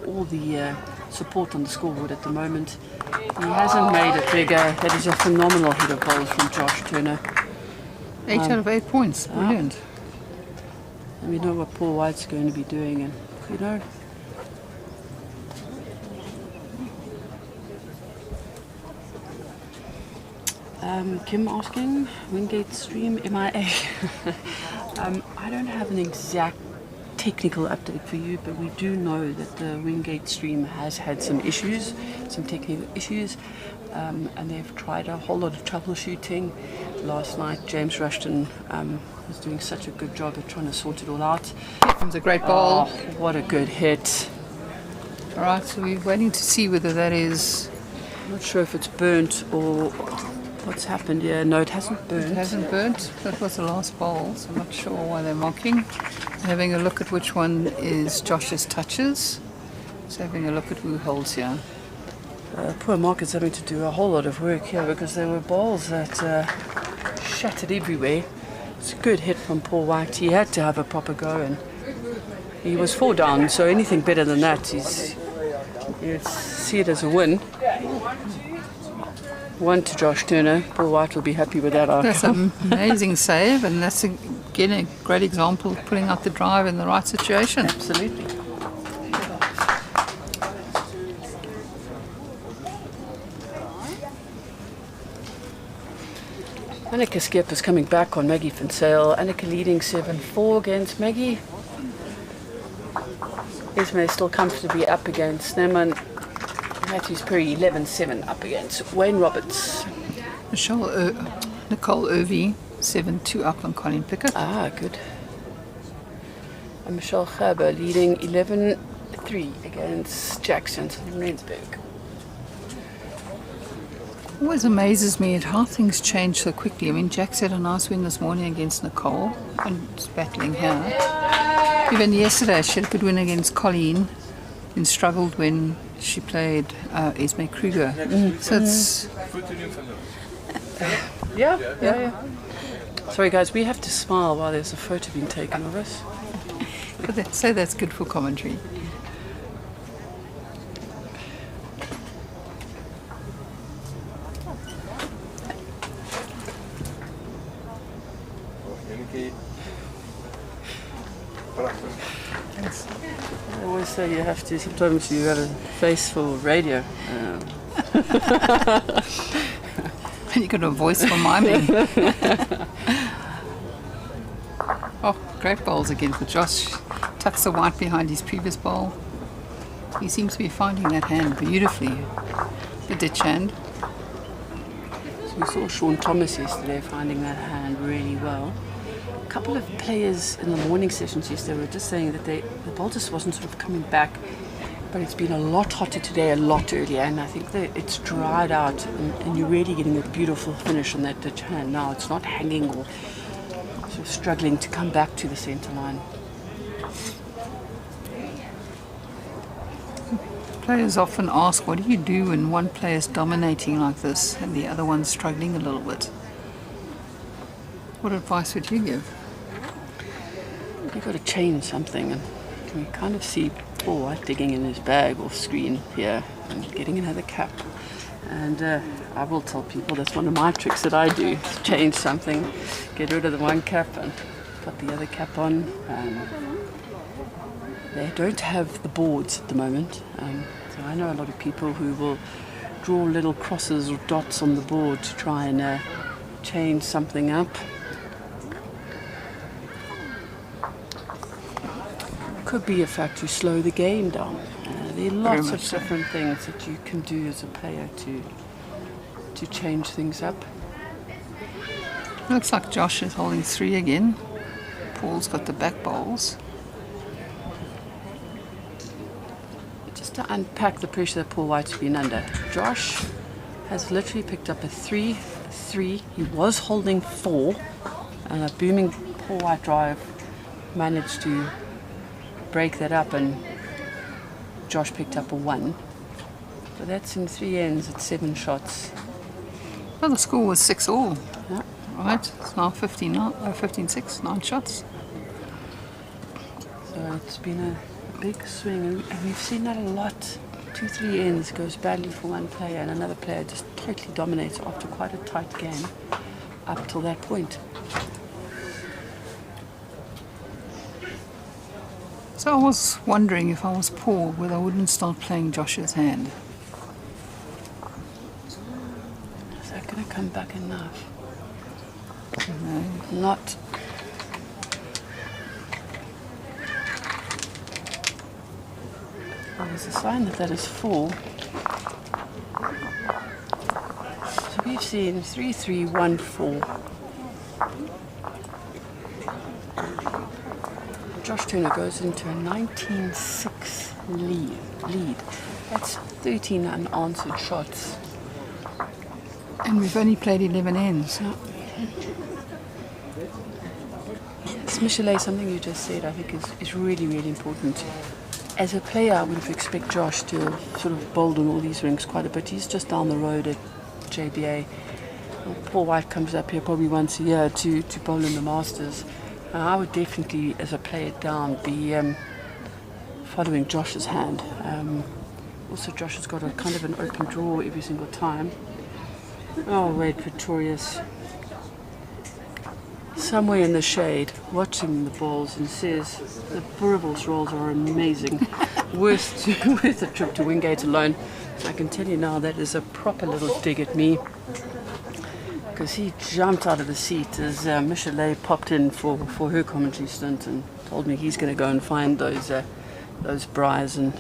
all the support on the scoreboard at the moment. He hasn't made it bigger. That is a phenomenal hit of bowls from Josh Turner. 8 out of 8 points, brilliant. And we know what Paul White's going to be doing, and you know. Kim asking, Wingate Stream MIA. I don't have an exact technical update for you, but we do know that the Wingate Stream has had some issues, some technical issues, and they've tried a whole lot of troubleshooting. Last night, James Rushton was doing such a good job of trying to sort it all out. Here comes a great ball. Oh, what a good hit. All right, so we're waiting to see whether that is... I'm not sure if it's burnt or what's happened here. No, it hasn't burnt. It hasn't burnt. That was the last bowl, so I'm not sure why they're mocking. Having a look at which one is Josh's touches. So having a look at who holds here. Poor Mark is having to do a whole lot of work here because there were balls that shattered everywhere. It's a good hit from Paul White. He had to have a proper go, and he was 4 down, so anything better than that you'd see it as a win. 1 to Josh Turner. Paul White will be happy with that That's outcome. an amazing save, and that's again a great example of putting out the drive in the right situation. Absolutely. Annika Skip is coming back on Maggie van Zyl. Annika leading 7-4 against Maggie. Ismay still comfortably up against Sneman. Matthews Perry 11-7 up against Wayne Roberts. Nicole Irvie 7-2 up on Colleen Piketh. Ah, good. And Michelle Gerber leading 11-3 against Jackson from Rensburg. Always amazes me at how things change so quickly. I mean, Jack had a nice win this morning against Nicole and was battling her. Even yesterday she had a good win against Colleen and struggled when she played Ismay Kruger. So it's... Yeah. Sorry guys, we have to smile while there's a photo being taken of us. But say that's good for commentary. so you have to, sometimes you have a face for radio. You got a voice for miming. Oh, great bowls again for Josh. Tucks the white behind his previous bowl. He seems to be finding that hand beautifully. The ditch hand. So we saw Sean Thomas yesterday finding that hand really well. A couple of players in the morning sessions yesterday were just saying that the ball just wasn't sort of coming back, but it's been a lot hotter today, a lot earlier, and I think that it's dried out and you're really getting a beautiful finish on that ditch hand. Now it's not hanging or sort of struggling to come back to the centre line. Players often ask, what do you do when one player is dominating like this and the other one's struggling a little bit? What advice would you give? You've got to change something, and you kind of see Paul White digging in his bag off screen here and getting another cap. And I will tell people that's one of my tricks that I do, is change something, get rid of the one cap and put the other cap on. They don't have the boards at the moment, so I know a lot of people who will draw little crosses or dots on the board to try and change something up. Could be a fact to slow the game down. There are lots of different things that you can do as a player to change things up. Looks like Josh is holding 3 again. Paul's got the back bowls. Just to unpack the pressure that Paul White's been under, Josh has literally picked up a 3-3. He was holding 4, and a booming Paul White drive managed to break that up, and Josh picked up a 1. So that's in 3 ends at 7 shots. Well, the score was 6-all. Yeah. Right, it's now 15-6, 9 shots. So it's been a big swing, and we've seen that a lot. 2-3 ends goes badly for one player, and another player just totally dominates after quite a tight game up till that point. So I was wondering, if I was Paul, whether I wouldn't start playing Josh's hand. Is that going to come back enough? No. Not. Well, there's a sign that that is 4. So we've seen 3-3, 1-4. Josh Turner goes into a 19-6 lead. That's 13 unanswered shots. And we've only played 11 ends. Yeah. Michele, something you just said I think is really, really important. As a player, I would have expected Josh to sort of bowled on all these rinks quite a bit. He's just down the road at JBA. Paul White comes up here probably once a year to bowl in the Masters. I would definitely, as a player down, be following Josh's hand. Also, Josh has got a kind of an open draw every single time. Oh, wait, Pretorius. Somewhere in the shade, watching the balls, and says the Boerewors rolls are amazing. worth a trip to Wingate alone. I can tell you now that is a proper little dig at me, because he jumped out of the seat as Michele popped in for her commentary stint and told me he's going to go and find those briars and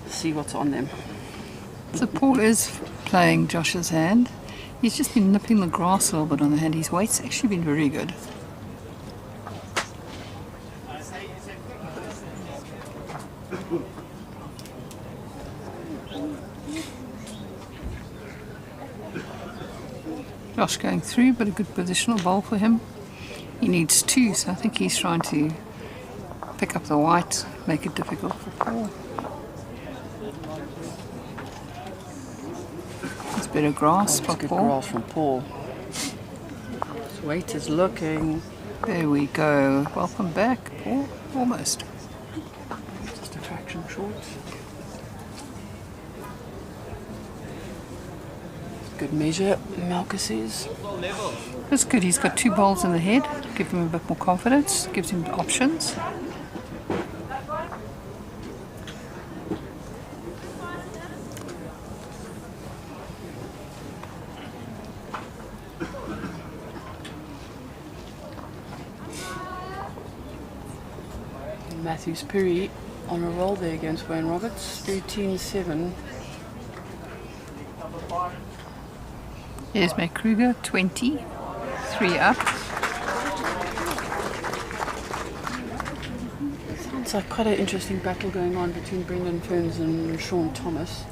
see what's on them. So Paul is playing Josh's hand. He's just been nipping the grass a little bit on the hand. His weight's actually been very good. Josh going through, but a good positional bowl for him. He needs 2, so I think he's trying to pick up the white, make it difficult for Paul. It's better grass for Good Paul. grass from Paul. His weight is looking. There we go. Welcome back, Paul. Almost. Just a fraction short. Good measure, Malka says. That's good. He's got 2 bowls in the head. Give him a bit more confidence. Gives him options. Matthews Perry on a roll there against Wayne Roberts. 13-7. Here's McKruger, 20, 3 up. Sounds like quite an interesting battle going on between Brendan Ferns and Sean Thomas.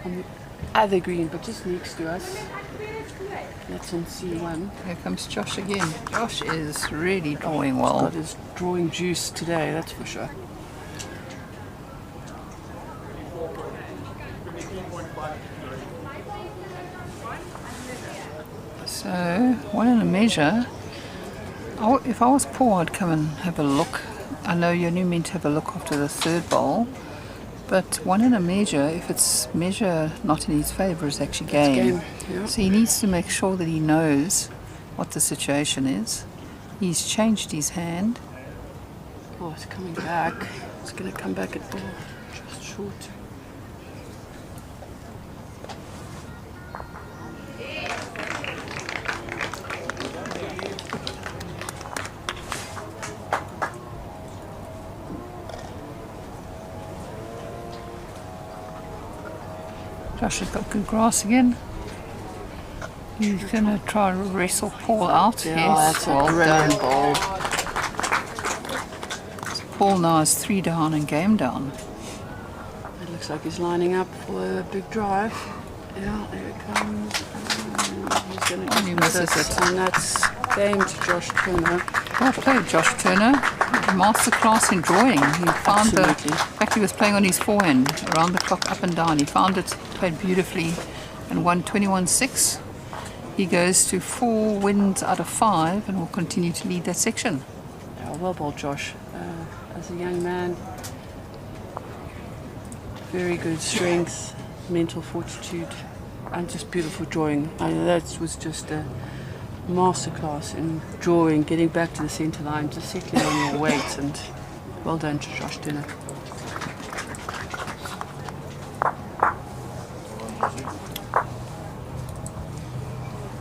On the other green, but just next to us. That's on C1. Here comes Josh again. Josh is really drawing well. Got his drawing juice today, that's for sure. So, one in a measure. If I was Paul, I'd come and have a look. I know you're only meant to have a look after the third bowl, but one in a measure, if it's measure not in his favour, is actually game. Yeah. So he needs to make sure that he knows what the situation is. He's changed his hand. Oh, it's coming back. It's going to come back at all. Just short. Josh has got good grass again. He's going to try to wrestle Paul out. Yeah, Yes, that's well a done. brilliant ball. Paul now is 3 down and game down. It looks like he's lining up for a big drive. Yeah, there it comes. He's going to he misses it. And that's game to Josh Turner. Well played, Josh Turner. Masterclass in drawing. He found the. In Absolutely. fact, he was playing on his forehand around the clock, up and down. He found it, played beautifully, and won 21-6. He goes to 4 wins out of 5 and will continue to lead that section. Yeah, well bowled, Josh. As a young man, very good strength, mental fortitude, and just beautiful drawing. That was just a masterclass in drawing, getting back to the centre line, just settling on your weight, and well done to Josh Turner.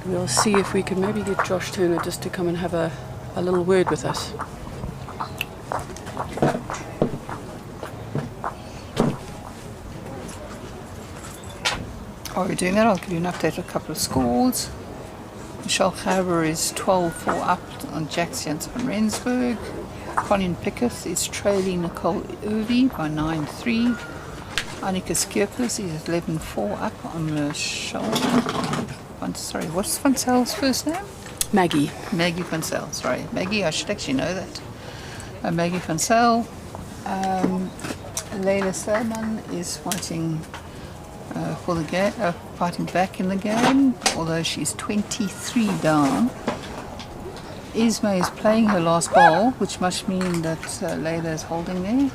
We'll see if we can maybe get Josh Turner just to come and have a little word with us. While we're doing that, I'll give you an update of a couple of scores. Michelle Gerber is 12-4 up on Jax Jans van Rensburg. Colleen Piketh is trailing Nicole Irvie by 9-3. Annika Skierpers is 11-4 up on Michelle. Sorry, what's Van Zyl's first name? Maggie. Maggie van Zyl, sorry. Maggie, I should actually know that. Maggie van Zyl. Leila Selman is fighting for the game, fighting back in the game, although she's 23 down. Isma is playing her last bowl, which must mean that Leila is holding there.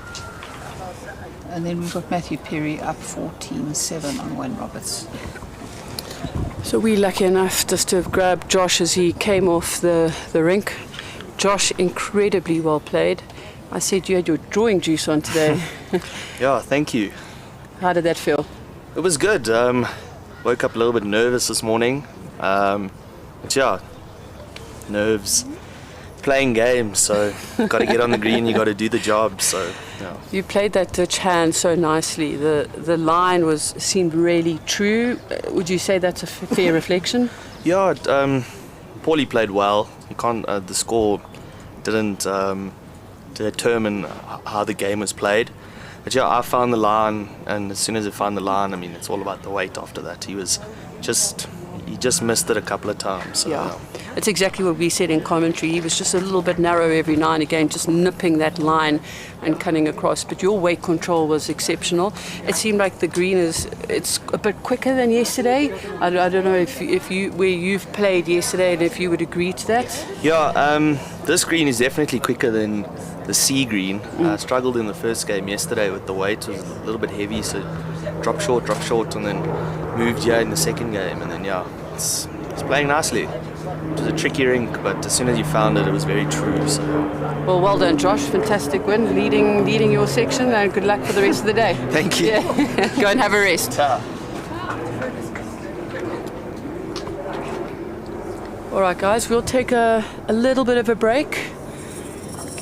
And then we've got Matthew Perry up 14-7 on Wayne Roberts. So we're lucky enough just to have grabbed Josh as he came off the rink. Josh, incredibly well played. I said you had your drawing juice on today. Yeah, thank you. How did that feel? It was good. Woke up a little bit nervous this morning. But yeah, nerves. Playing games, so got to get on the green, you got to do the job. So yeah. You played that Dutch hand so nicely. The line seemed really true. Would you say that's a fair reflection? Yeah, Paulie played well. You can't. The score didn't determine how the game was played. But yeah, I found the line, and as soon as I found the line, I mean, it's all about the weight after that. He just missed it a couple of times. So, yeah. It's exactly what we said in commentary. He was just a little bit narrow every now and again, just nipping that line and cutting across. But your weight control was exceptional. It seemed like the green it's a bit quicker than yesterday. I don't know if where you've played yesterday and if you would agree to that. Yeah, this green is definitely quicker than the sea green. Struggled in the first game yesterday with the weight. It was a little bit heavy, so drop short, and then moved here in the second game, and then yeah, it's playing nicely. It was a tricky rink, but as soon as you found it, it was very true. So. Well done, Josh. Fantastic win, leading your section, and good luck for the rest of the day. Thank you. Yeah. Go and have a rest. All right, guys, we'll take a little bit of a break.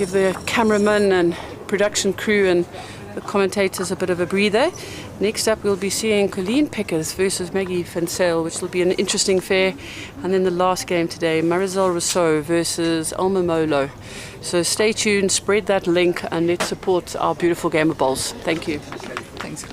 give the cameraman and production crew and the commentators a bit of a breather. Next up we'll be seeing Colleen Piketh versus Maggie van Zyl, which will be an interesting fair. And then the last game today, Marizelle Rousseau versus Elma Louw. So stay tuned, spread that link, and let's support our beautiful game of bowls. Thank you. Thanks.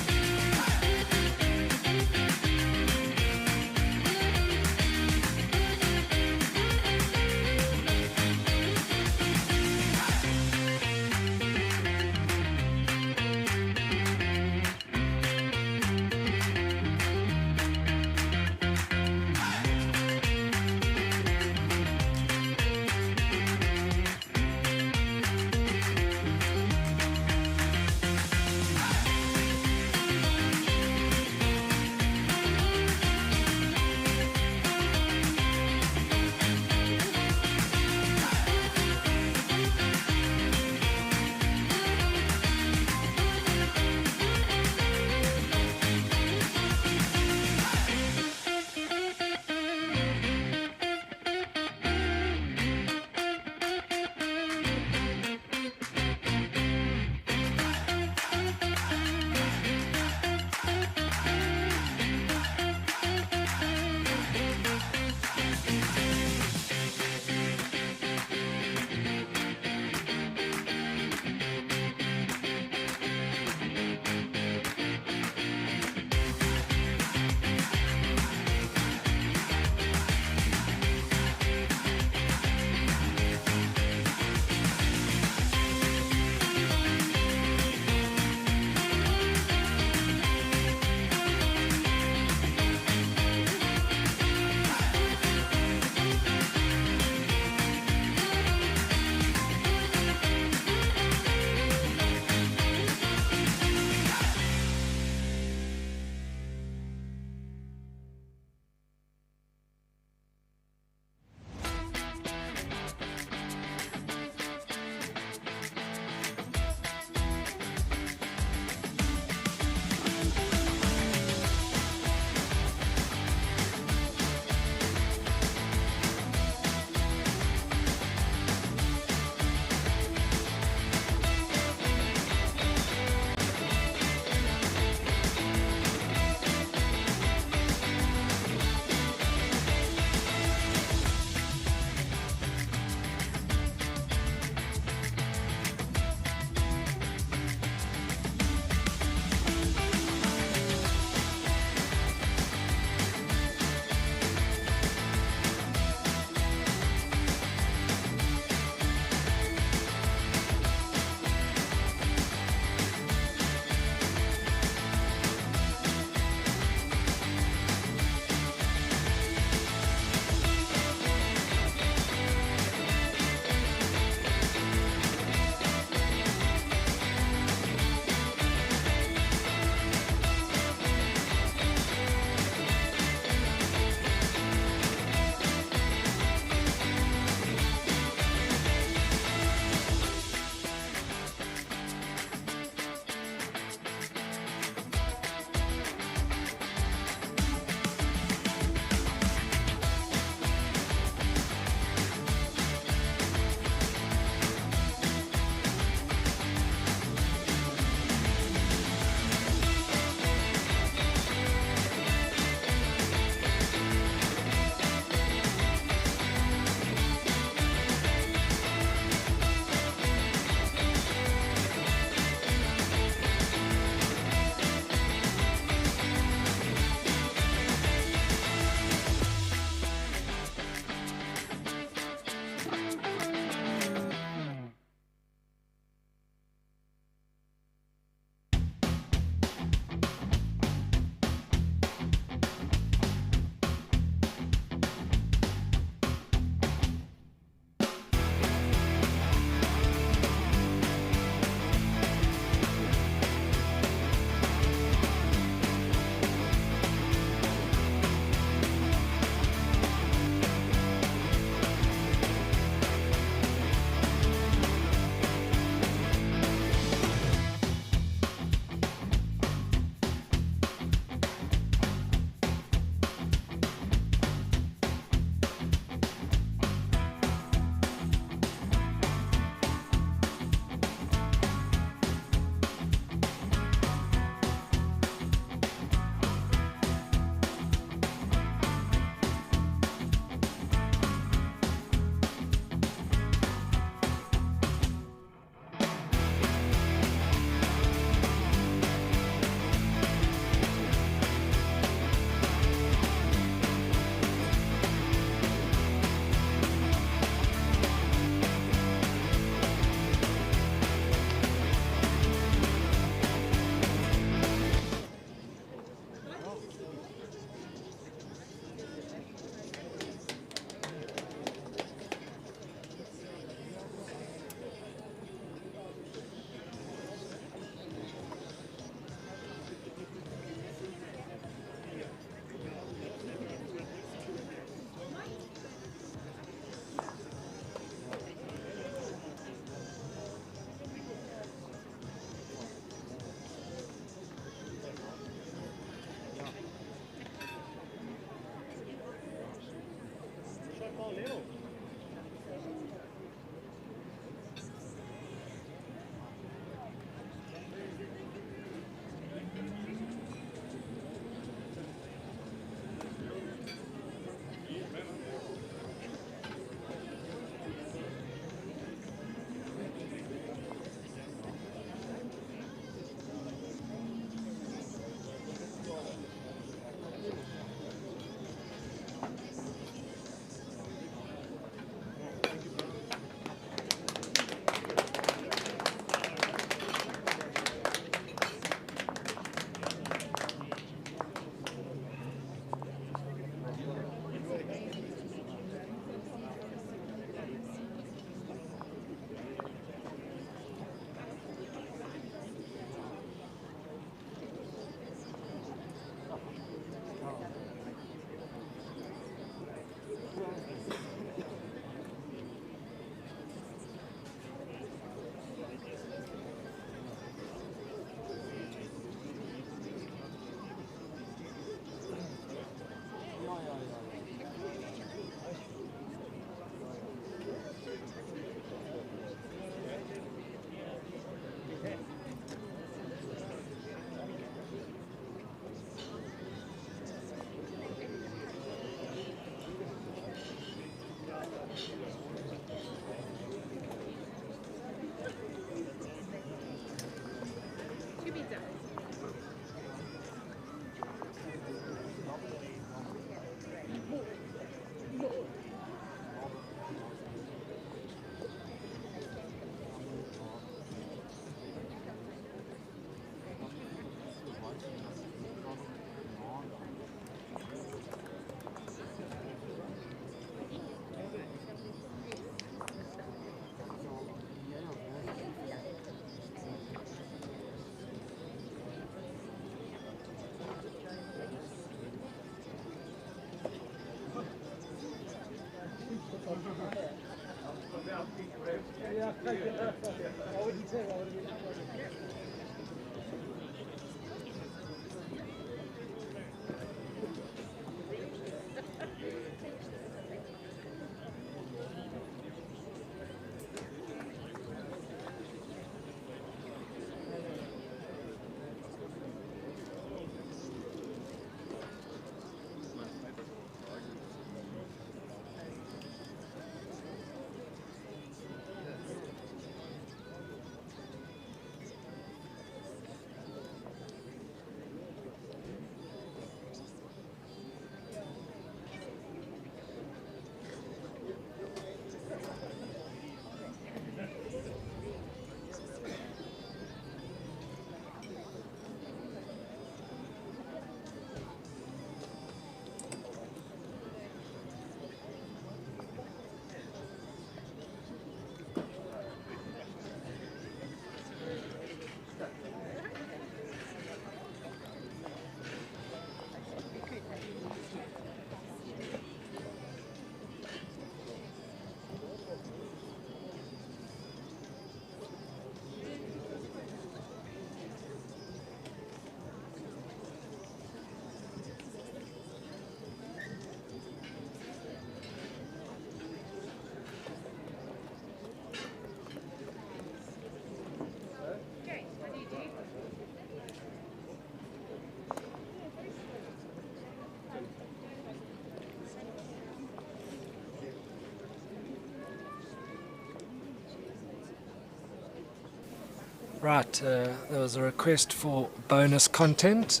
Right, there was a request for bonus content,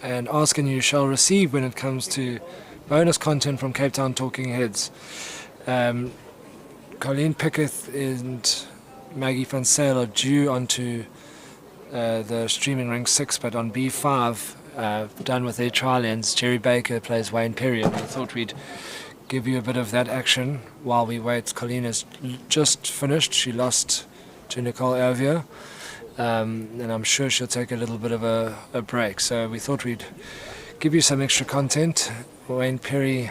and asking you shall receive when it comes to bonus content from Cape Town Talking Heads. Colleen Piketh and Maggie van Zyl are due onto the streaming Rink 6, but on B5, done with their trial ends, Jerry Baker plays Wayne Perry, and I thought we'd give you a bit of that action while we wait. Colleen has just finished. She lost to Nicole Ovia, and I'm sure she'll take a little bit of a break. So we thought we'd give you some extra content. Wayne Perry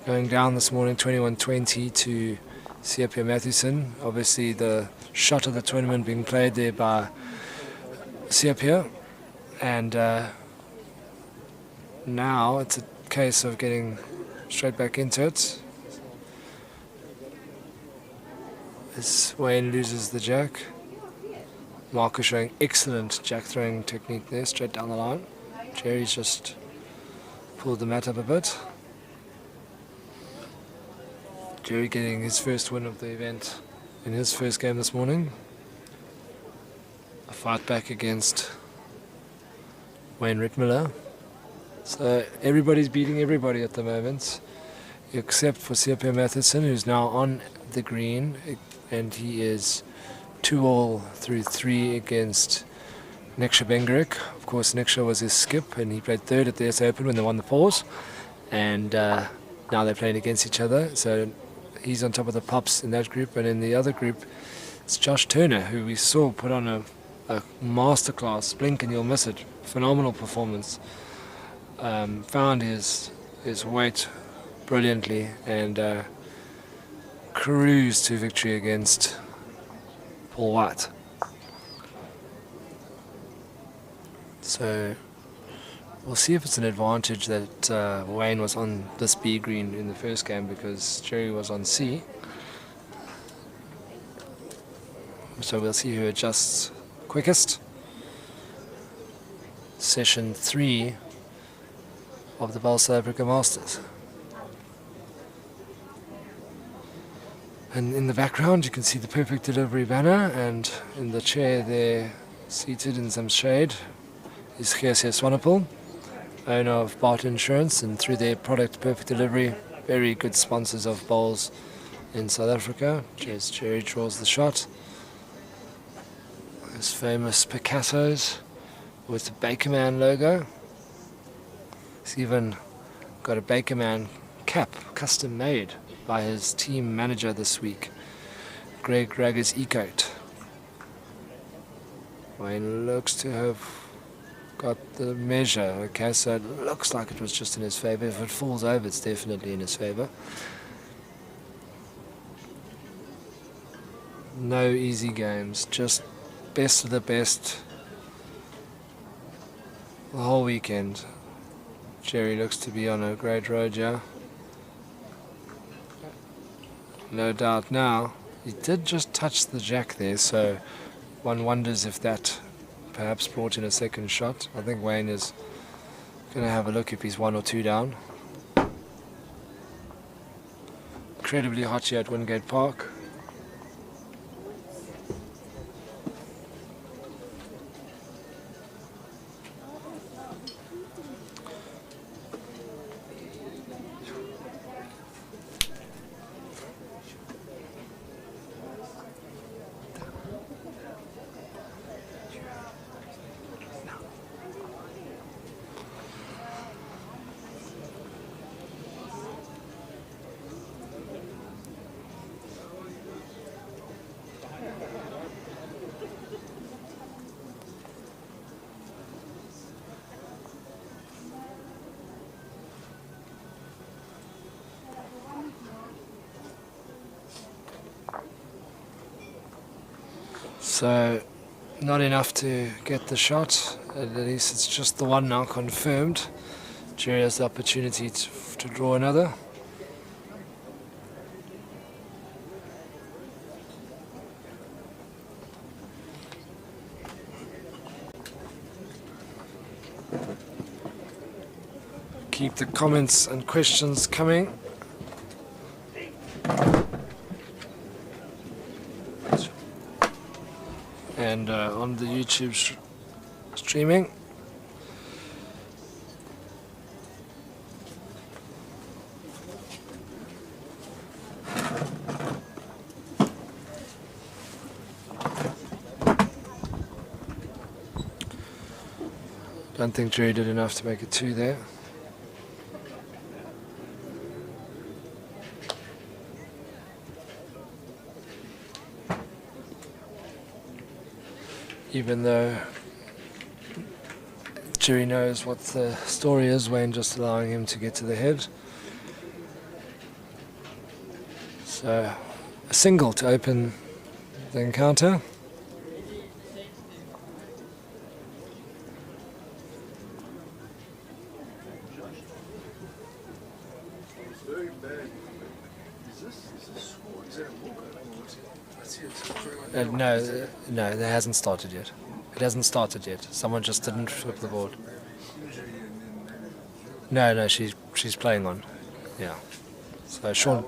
going down this morning 21-20 to Bsa Mathewson. Obviously the shot of the tournament being played there by Bsa, and now it's a case of getting straight back into it. As Wayne loses the jack. Marcus showing excellent jack throwing technique there, straight down the line. Jerry's just pulled the mat up a bit. Jerry getting his first win of the event in his first game this morning. A fight back against Wayne Rittmiller. So everybody's beating everybody at the moment, except for Bsa Mathewson, who's now on the green, and he is 2-all through 3 against Neksha Bengarik. Of course, Neksha was his skip, and he played third at the US Open when they won the pause, and now they're playing against each other. So he's on top of the pops in that group, and in the other group, it's Josh Turner, who we saw put on a masterclass. Blink and you'll miss it. Phenomenal performance. Found his weight brilliantly and cruised to victory against Paul White. So we'll see if it's an advantage that Wayne was on this B green in the first game because Jerry was on C. So we'll see who adjusts quickest. Session 3 of the Bsa Masters. And in the background you can see the perfect delivery banner, and in the chair there, seated in some shade, is Geese Swanepoel, owner of Bart Insurance, and through their product Perfect Delivery, very good sponsors of bowls in South Africa. As Jerry draws the shot, his famous Picassos with the Bakerman logo. He's even got a Bakerman cap custom made by his team manager this week, Greg Raggers Ecoat. Wayne looks to have got the measure. Okay, so it looks like it was just in his favour. If it falls over, it's definitely in his favour. No easy games, just best of the best the whole weekend. Jerry looks to be on a great road, yeah. No doubt now. He did just touch the jack there, so one wonders if that perhaps brought in a second shot. I think Wayne is going to have a look if he's 1 or 2 down. Incredibly hot here at Wingate Park. So, not enough to get the shot. At least it's just the one now confirmed. Jerry has the opportunity to draw another. Keep the comments and questions coming. And and on the YouTube streaming. Don't think Jerry did enough to make it 2 there. Even though Jerry knows what the story is, Wayne just allowing him to get to the head. So a single to open the encounter. No, it hasn't started yet. It hasn't started yet. Someone just didn't flip the board. No, she's playing on. Yeah. So Sean.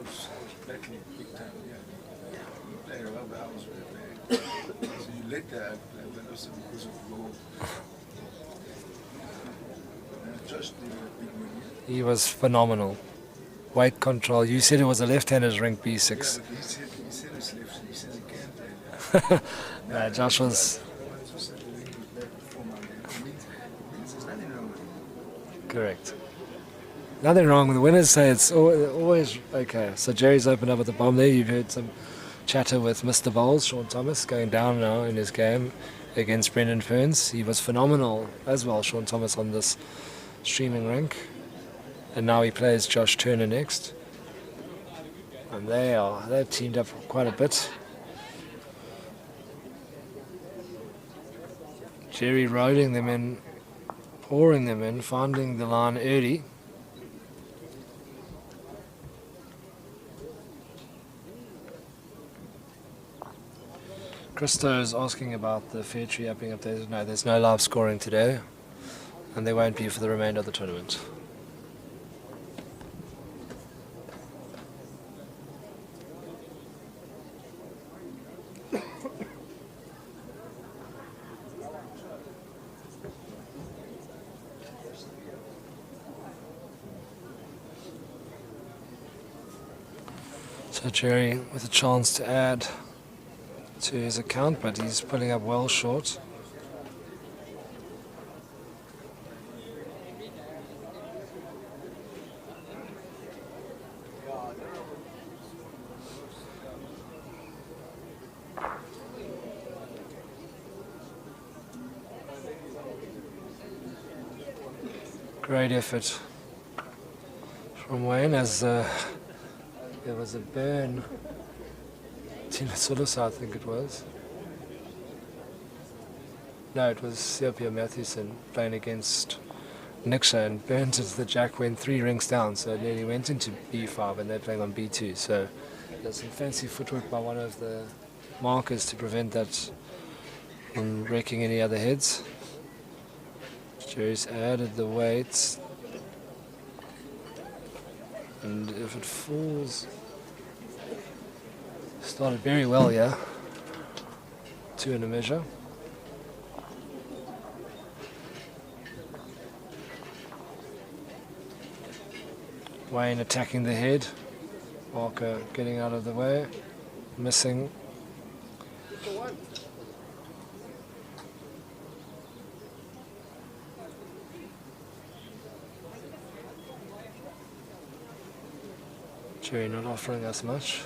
He was phenomenal. Weight control. You said it was a left-hander's Rink B6. Josh was correct. Nothing wrong. The winners say it's always okay. So Jerry's opened up at the bottom there. You've heard some chatter with Mr. Bowles, Sean Thomas, going down now in his game against Brendan Ferns. He was phenomenal as well, Sean Thomas, on this streaming rink. And now he plays Josh Turner next. And they've teamed up quite a bit. Jerry rolling them in, pouring them in, finding the line early. Christo is asking about the fair tree upping up there. No, there's no live scoring today, and there won't be for the remainder of the tournament. So Jerry with a chance to add to his account, but he's pulling up well short. Great effort from Wayne as there was a burn. Tina Sulusa, I think it was. No, it was Bsa Mathewson playing against Niksha, and burnt as the jack went 3 rings down, so it nearly went into B5 and they're playing on B2. So there's some fancy footwork by one of the markers to prevent that from wrecking any other heads. Jerry's added the weights, and if it falls, started very well here. 2 in a measure. Wayne attacking the head. Walker getting out of the way. Missing. Jerry not offering us much.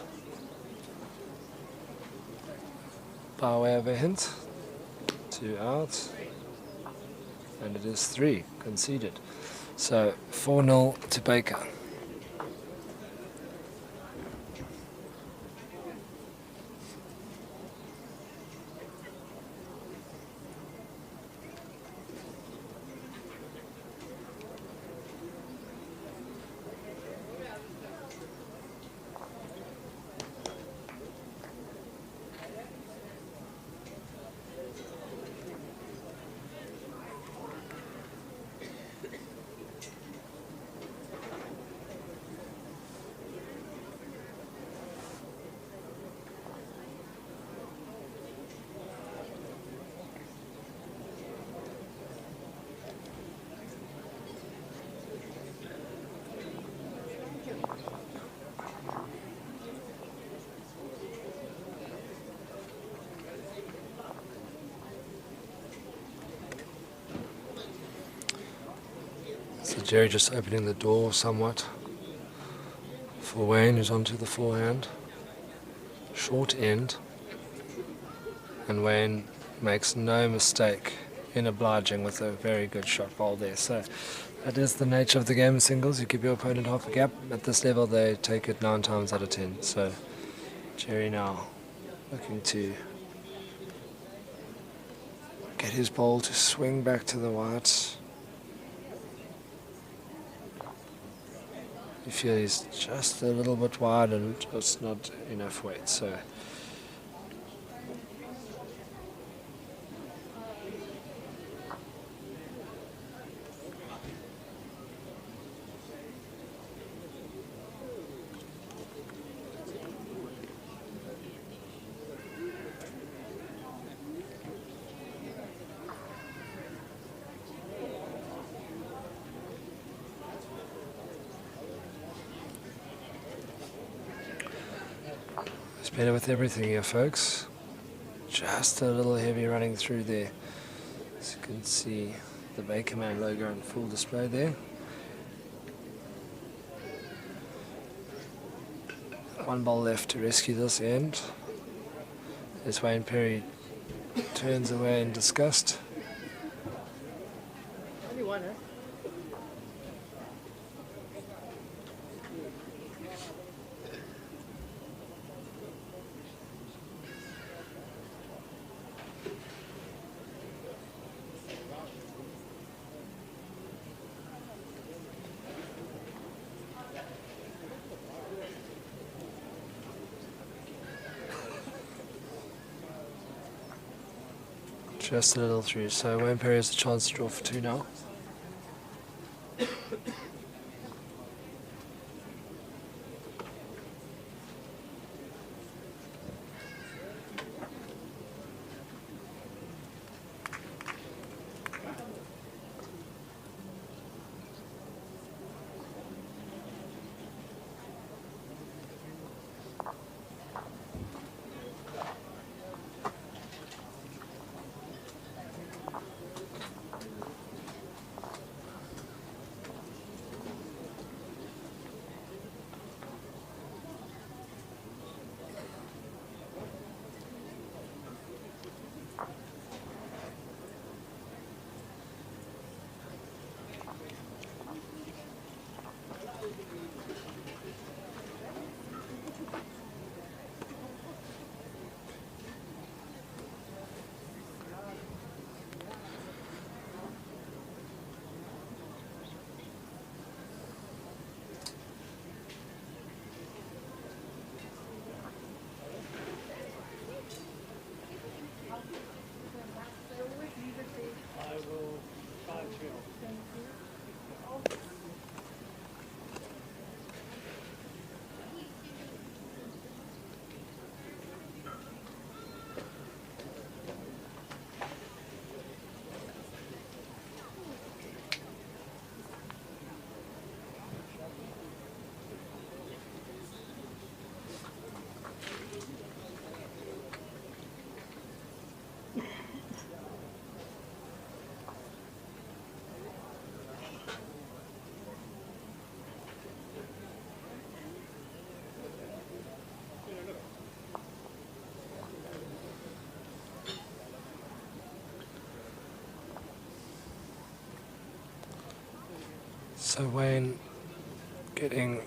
By way of a hint. 2 out. And it is 3 conceded. So 4-0 to Baker. So Jerry just opening the door somewhat for Wayne, who's onto the forehand. Short end. And Wayne makes no mistake in obliging with a very good shot ball there. So that is the nature of the game of singles. You give your opponent half a gap. At this level, they take it 9 times out of 10. So Jerry now looking to get his ball to swing back to the whites. You feel he's just a little bit wide and just not enough weight. So better with everything here, folks. Just a little heavy running through there. As you can see the Bakerman logo on full display there. One ball left to rescue this end. As Wayne Perry turns away in disgust. Only one, huh? Just a little through. So Wayne Perry has a chance to draw for 2 now. So Wayne getting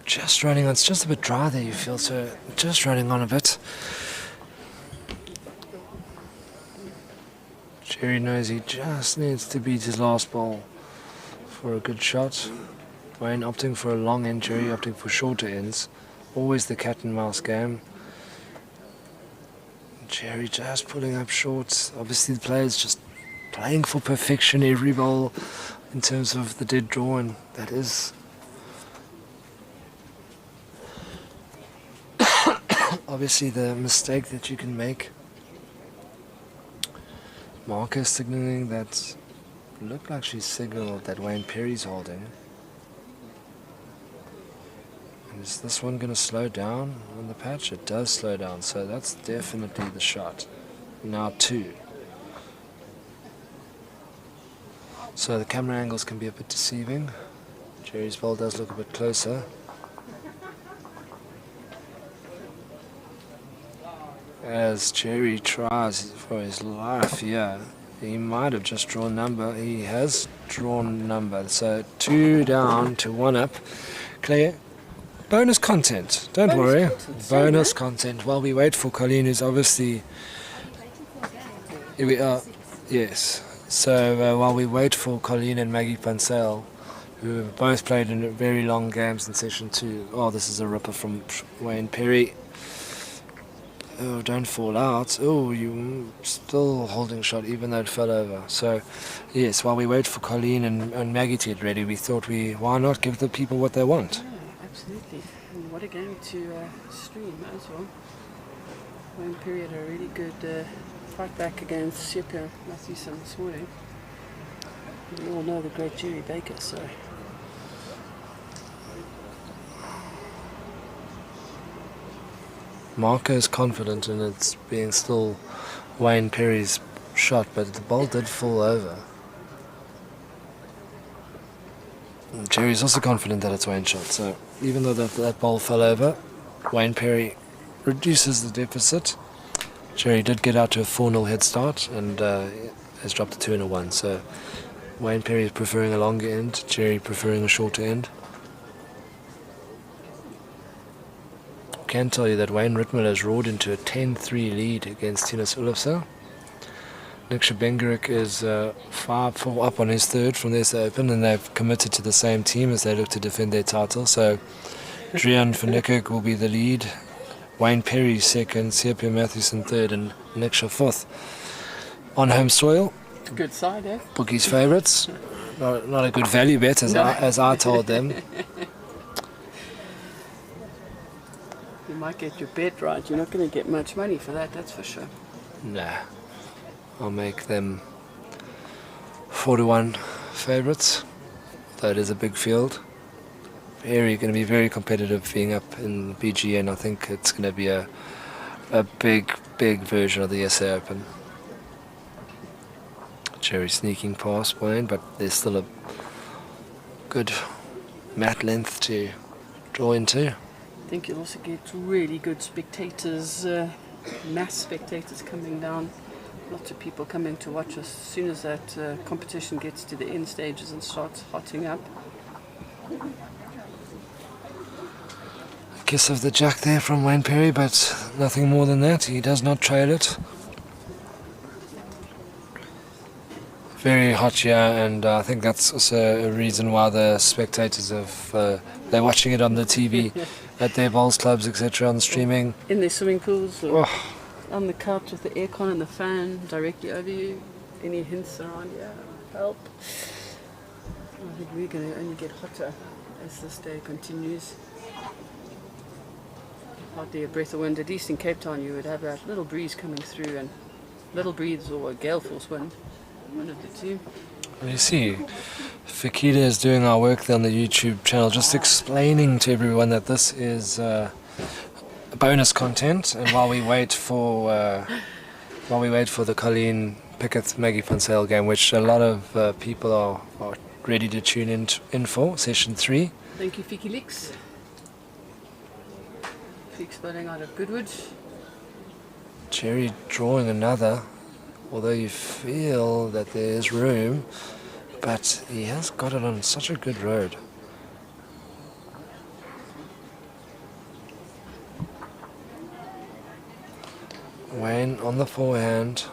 just running on. It's just a bit dry there, you feel, so just running on a bit. Jerry knows he just needs to beat his last ball for a good shot. Wayne opting for a long end, Jerry opting for shorter ends. Always the cat and mouse game. Jerry just pulling up short. Obviously the player's just playing for perfection every bowl in terms of the dead draw, and that is obviously the mistake that you can make. Marcus signaling that looked like she signaled that Wayne Perry's holding. And is this one going to slow down on the patch? It does slow down, so that's definitely the shot. Now 2. So the camera angles can be a bit deceiving. Jerry's ball does look a bit closer. As Jerry tries for his life here, he might have just drawn number. He has drawn number. So 2 down to 1 up. Claire, bonus content. Don't worry. Bonus content. While we wait for Colleen, who's obviously... Here we are. Yes. So while we wait for Colleen and Maggie van Zyl, who have both played in very long games in session 2. Oh, this is a ripper from Wayne Perry. Oh, don't fall out. Oh, you still holding shot even though it fell over. So, yes, while we wait for Colleen and Maggie to get ready, we thought why not give the people what they want? Yeah, absolutely. And what a game to stream as well. Wayne Perry had a really good fight back against Bsa Masters this morning. We all know the great Jerry Baker, so... Marco is confident in it being still Wayne Perry's shot, but the ball did fall over. And Jerry's also confident that it's Wayne's shot, so even though that ball fell over, Wayne Perry reduces the deficit. Jerry did get out to a 4-0 head start and has dropped to 2 and a 1, so Wayne Perry is preferring a longer end, Jerry preferring a shorter end. I can tell you that Wayne Rittmiller has roared into a 10-3 lead against Tinus Olofsson. Nick Shabengerik is 5-4 up on his third from the SA Open, and they've committed to the same team as they look to defend their title. So Drian van Niekerk will be the lead, Wayne Perry second, Bsa Mathewson third, and Nick Shah fourth. On home soil, It's a good side, eh? bookies' favourites. Not a good value bet, as I told them. You might get your bet right. You're not going to get much money for that, that's for sure. Nah, I'll make them 4-1 favourites, though it is a big field. Perry going to be very competitive being up in BG, and I think it's going to be a big version of the SA Open. Jerry sneaking past Wayne, but there's still a good mat length to draw into. I think you'll also get really good spectators, mass spectators coming down. Lots of people coming to watch us as soon as that competition gets to the end stages and starts hotting up. Kiss of the jack there from Wayne Perry, but nothing more than that. He does not trail it. Very hot here, and I think that's also a reason why the spectators they're watching it on the TV at their bowls clubs, etc., on the streaming. In their swimming pools or on the couch with the aircon and the fan directly over you. Any hints around here? Help. I think we're going to only get hotter as this day continues. Hardly a breath of wind. At least in Cape Town you would have that little breeze coming through, and little breeze or a gale force wind. One of the two. You see, Fikida is doing our work there on the YouTube channel, just explaining to everyone that this is bonus content, and while we wait for the Colleen Piketh Maggie van Zyl game, which a lot of people are ready to tune in for, session 3. Thank you, Fiki Licks. Fik spelling out of Goodwood. Jerry drawing another, although you feel that there is room, but he has got it on such a good road. Wayne on the forehand.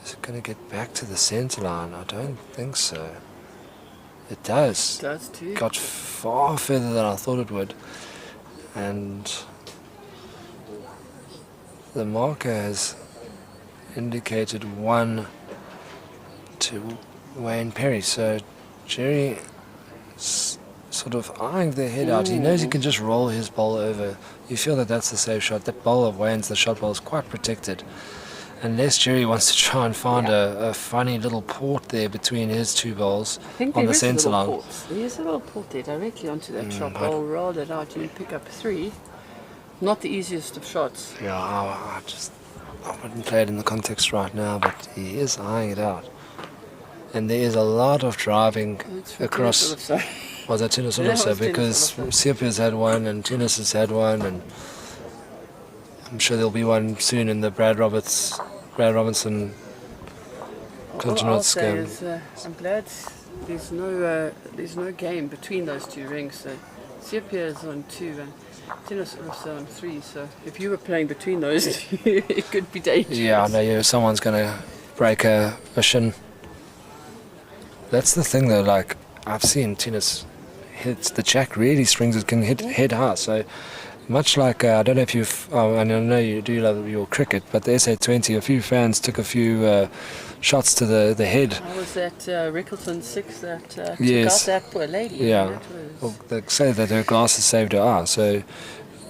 Is it going to get back to the centre line? I don't think so. It does. It does too. Got far further than I thought it would. And the marker has indicated 1 to Wayne Perry. So Jerry is sort of eyeing their head out. He knows he can just roll his ball over. You feel that that's the safe shot. That ball of Wayne's, the shot ball, is quite protected. Unless Jerry wants to try and find a funny little port there between his two balls on the centre line. There's a little port there directly onto that shot ball. Roll it out, you pick up 3. Not the easiest of shots. Yeah, I just I wouldn't play it in the context right now, but he is eyeing it out. And there is a lot of driving across. Was that Tennis also? Because Sepia's had one and Tennis has had one, and I'm sure there'll be one soon in the Brad Robinson Continental game. I'm glad there's no game between those two rings. So Sepia is on 2 and Tennis also on 3. So if you were playing between those two, it could be dangerous. Yeah, I know someone's going to break a shin. That's the thing though, like I've seen Tennis hits the jack really strings, it can hit head high. So much like, I don't know if and I know you do love your cricket, but the SA20, a few fans took a few shots to the head. How was that Rickleton 6 that took out that poor lady? Yeah, well, they say that her glasses saved her eye, so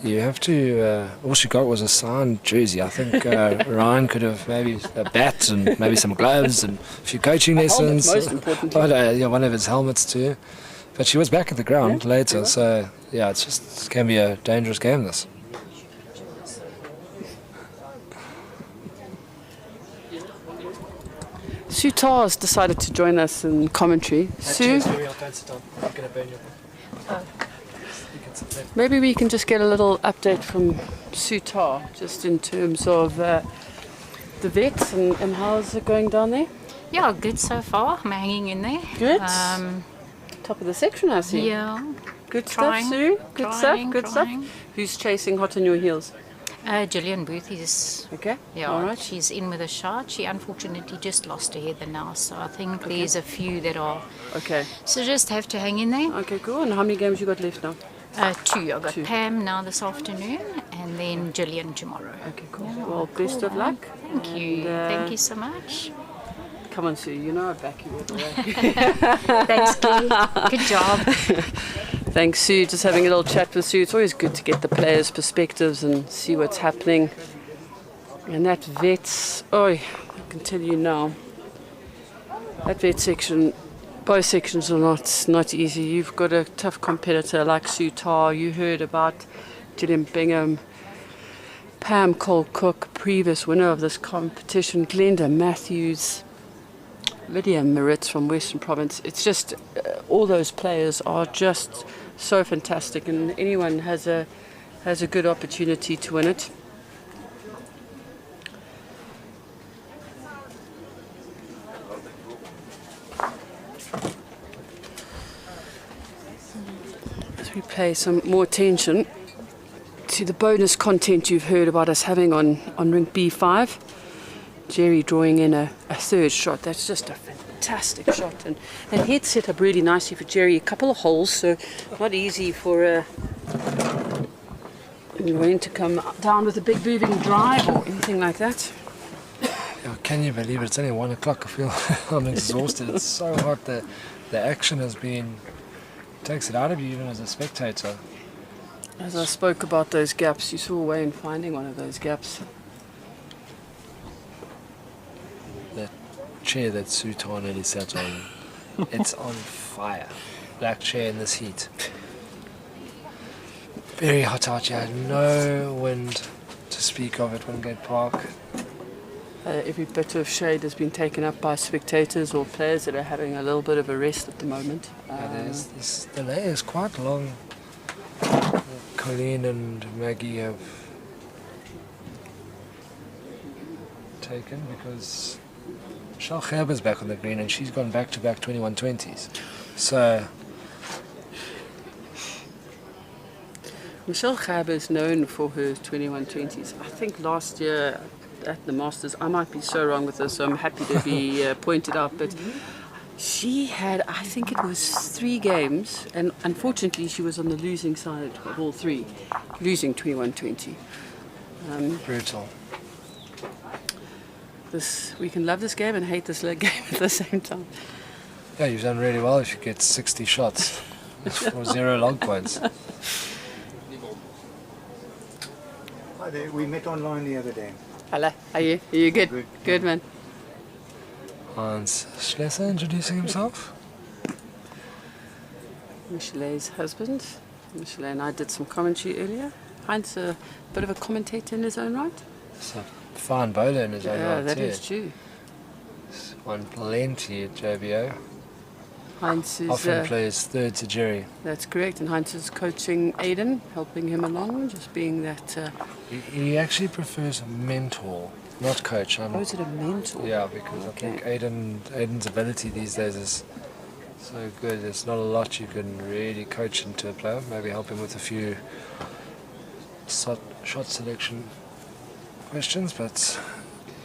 you have to, all she got was a signed jersey. I think Ryan could have maybe a bat and maybe some gloves and a few coaching lessons. Most important. One of his helmets too. But she was back at the ground later, so yeah, it can be a dangerous game, this. Sue Tar's decided to join us in commentary. Sue, maybe we can just get a little update from Sue Tar, just in terms of the vets and how's it going down there? Yeah, good so far. I'm hanging in there. Good. Top of the section, I see. Yeah. Good Trying, stuff, Sue. Good trying. stuff. Who's chasing hot on your heels? Gillian Booth is. Okay. Yeah, All right. she's in with a shot. She unfortunately just lost her heather now, so I think there's a few that are. Okay. So just have to hang in there. Okay, cool. And how many games you got left now? 2. I've got 2. Pam now this afternoon, and then Gillian tomorrow. Okay, cool. Well, best of luck. Thank you. Thank you so much. Come on, Sue. You know I back you all the way. Thanks, Kay. Good job. Thanks, Sue. Just having a little chat with Sue. It's always good to get the players' perspectives and see what's happening. And that vets, I can tell you now, that vet section, both sections are not easy. You've got a tough competitor like Sue Tar. You heard about Gillian Bingham, Pam Cole-Cook, previous winner of this competition, Glenda Matthews, Lydia Maritz from Western Province. It's just, all those players are just so fantastic, and anyone has a good opportunity to win it. As we pay some more attention to the bonus content you've heard about us having on Rink B5. Jerry drawing in a third shot. That's just a fantastic shot, and head set up really nicely for Jerry. A couple of holes, so not easy for Wayne to come down with a big moving drive or anything like that. Yeah, can you believe it? It's only 1 o'clock. I feel I'm exhausted. It's so hot. The action takes it out of you even as a spectator. As I spoke about those gaps, you saw Wayne finding one of those gaps. Chair that Sue Tar nearly sat on, it's on fire. Black chair in this heat. Very hot out here, no wind to speak of at Wingate Park. Every bit of shade has been taken up by spectators or players that are having a little bit of a rest at the moment. This delay is quite long. Colleen and Maggie have taken because Michelle Gerber's back on the green and she's gone back-to-back 21-20s. So Michelle Gerber is known for her 21-20s. I think last year at the Masters, I might be so wrong with this, so I'm happy to be pointed out, but she had, I think it was 3 games, and unfortunately she was on the losing side of all 3, losing 21-20. brutal. We can love this game and hate this game at the same time. Yeah, you've done really well if you get 60 shots for 0 log points. Hi there, we met online the other day. Hello, how are you? Are you good? Good. Good, man. Hans Schlesser introducing himself. Michelet's husband. Michelet and I did some commentary earlier. Heinz a bit of a commentator in his own right. So fine bowler in his own Yeah, right that too. is true. He's won plenty at JBO. Heinz is, Often plays third to Jerry. that's correct, and Heinz is coaching Aiden, helping him along, just being that. He actually prefers mentor, not coach. Oh, is it a mentor? Yeah, because I think Aiden's ability these days is so good. There's not a lot you can really coach into a player. Maybe help him with a few shot selection questions, but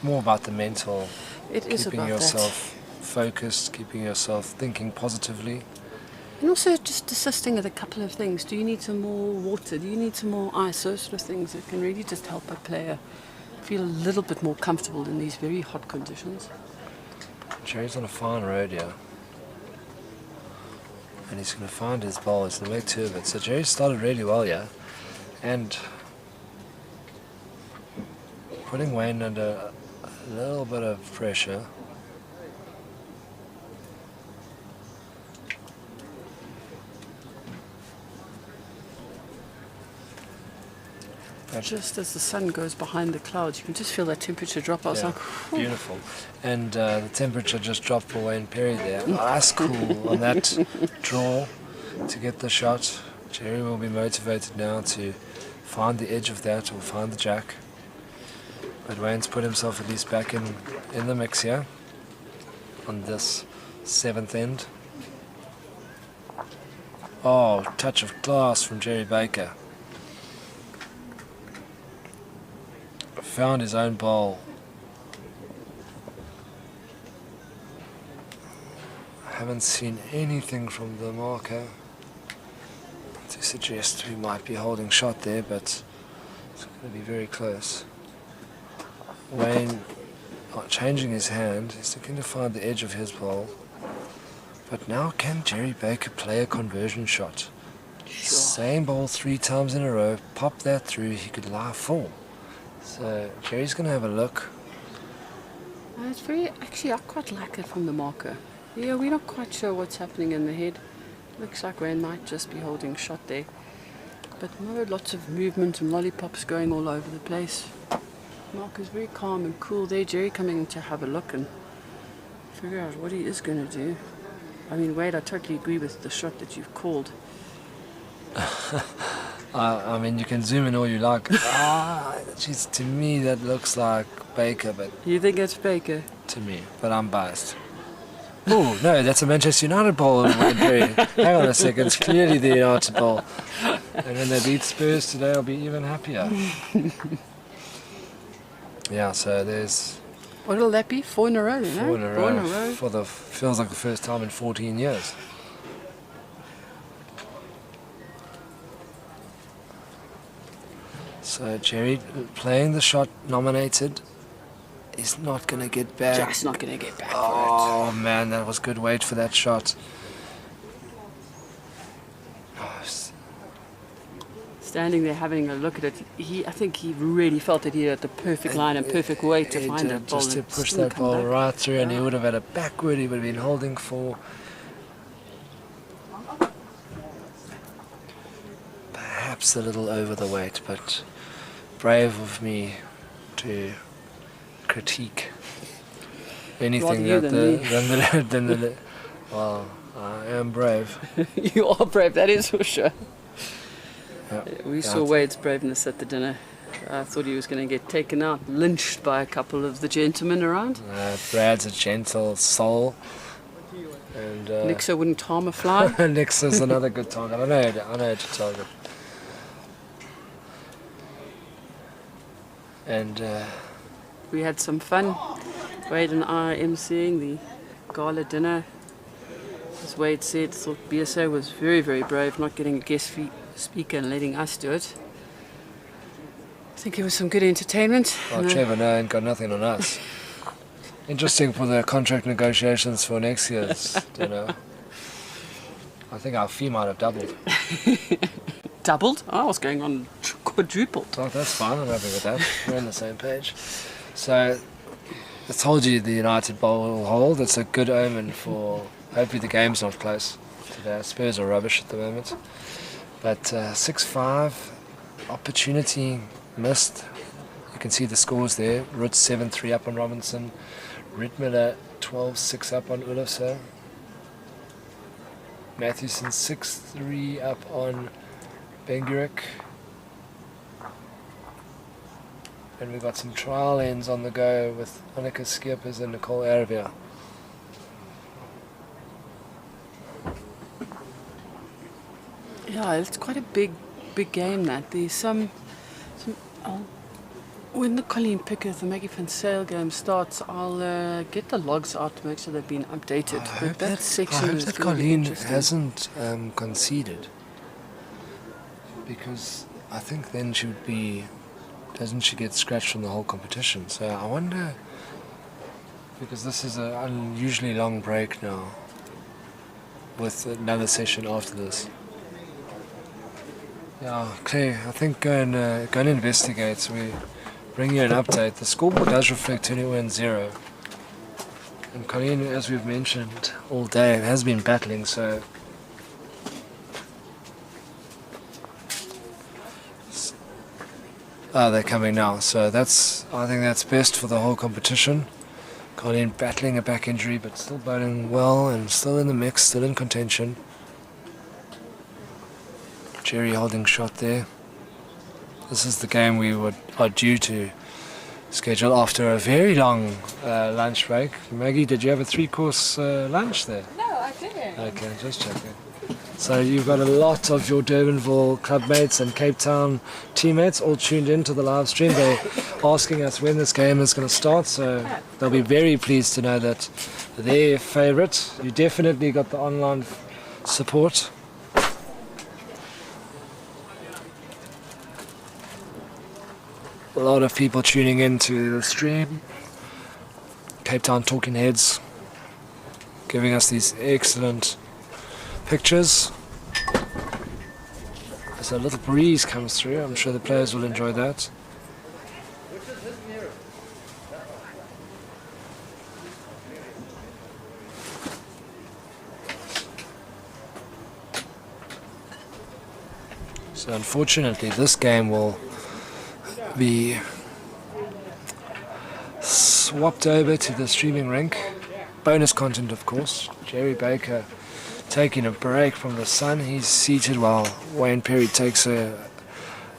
more about the mental. It is keeping about yourself focused, keeping yourself thinking positively. that. And also just assisting with a couple of things. Do you need some more water? Do you need some more ice? Those sort of things that can really just help a player feel a little bit more comfortable in these very hot conditions. Jerry's on a fine road here. And he's going to find his ball. He's going to make two of it. So Jerry started really well here. And putting Wayne under a little bit of pressure. Just as the sun goes behind the clouds, you can just feel that temperature drop. I was Yeah, like, "Whew." beautiful. And the temperature just dropped for Wayne Perry there. Ice cool on that draw to get the shot. Jerry will be motivated now to find the edge of that or find the jack. But Wayne's put himself at least back in the mix here on this 7th end. Oh, touch of glass from Jerry Baker. Found his own ball. Haven't seen anything from the marker to suggest we might be holding shot there, but it's going to be very close. Wayne changing his hand. He's looking to find the edge of his ball. But now can Jerry Baker play a conversion shot? Sure. Same ball 3 times in a row. Pop that through. He could lie full. So Jerry's going to have a look. It's very, actually, I quite like it from the marker. Yeah, we're not quite sure what's happening in the head. Looks like Wayne might just be holding shot there. But no, lots of movement and lollipops going all over the place. Marker's very calm and cool there. Jerry coming in to have a look and figure out what he is going to do. I mean, Wade, I totally agree with the shot that you've called. I mean, you can zoom in all you like. Geez, to me that looks like Baker, but You think it's Baker? to me, but I'm biased. Oh, no, that's a Manchester United ball. Hang on a second, it's clearly the United ball. And when they beat Spurs today, I'll be even happier. Yeah, so there's What'll that be? 4 in a row, no? 4 in a row. For the feels like the first time in 14 years. So Jerry playing the shot nominated. He's not going to get back. Jack's not going to get back for Oh man, that was good weight for that shot. Oh, it. Standing there having a look at it, I think he really felt that he had the perfect line and perfect way to he find did, that ball. just to and push still that come ball back. right through, and he Yeah. would have had a backward. He would have been holding for perhaps a little over the weight, but brave of me to critique anything Rather you than me. well, I am brave. You are brave, that is for sure. Yeah. We saw Wade's braveness at the dinner. I thought he was going to get taken out, lynched by a couple of the gentlemen around. Brad's a gentle soul, and Nixo wouldn't harm a fly. Nix is another good target. I know how to target. And We had some fun. Wade and I emceeing the gala dinner. As Wade said, thought Bsa was very, very brave, not getting a guest speaker and letting us do it. I think it was some good entertainment. well, Trevor ain't got nothing on us. Interesting for the contract negotiations for next year's dinner. I think our fee might have doubled. Doubled? Oh, I was going on quadrupled. Oh, that's fine. I'm happy with that. We're on the same page. So, I told you the United Bowl will hold. It's a good omen for... Hopefully the game's not close today. Spurs are rubbish at the moment. But 6-5, opportunity missed You can see the scores there. Roots 7-3 up on Robinson. Rittmiller 12-6 up on Olofsson. Mathewson 6-3 up on Bengurik. And we've got some trial ends on the go with Annika Skeepers and Nicole Arabia. Yeah, it's quite a big game, that. There's some when the Colleen Piketh, the Maggie van Zyl game starts, I'll get the logs out to make sure they've been updated. I hope that Colleen hasn't conceded, because I think then she would be, doesn't she get scratched from the whole competition? So I wonder, because this is an unusually long break now, with another session after this. Yeah, Claire, I think go and investigate. So we bring you an update. The scoreboard does reflect 21-0. And Colleen, as we've mentioned all day, has been battling, so they're coming now. So I think that's best for the whole competition. Colleen battling a back injury, but still bowling well and still in the mix, still in contention. Jerry holding shot there. This is the game we are due to schedule after a very long lunch break. Maggie, did you have a 3-course lunch there? No, I didn't. Okay, just checking. So you've got a lot of your Durbanville clubmates and Cape Town teammates all tuned into the live stream. They're asking us when this game is going to start, so they'll be very pleased to know that their favourite, you definitely got the online support. A lot of people tuning into the stream. Cape Town talking heads giving us these excellent pictures. As a little breeze comes through, I'm sure the players will enjoy that. So unfortunately this game will be swapped over to the streaming rink. Bonus content, of course. Jerry Baker taking a break from the sun. He's seated while Wayne Perry takes a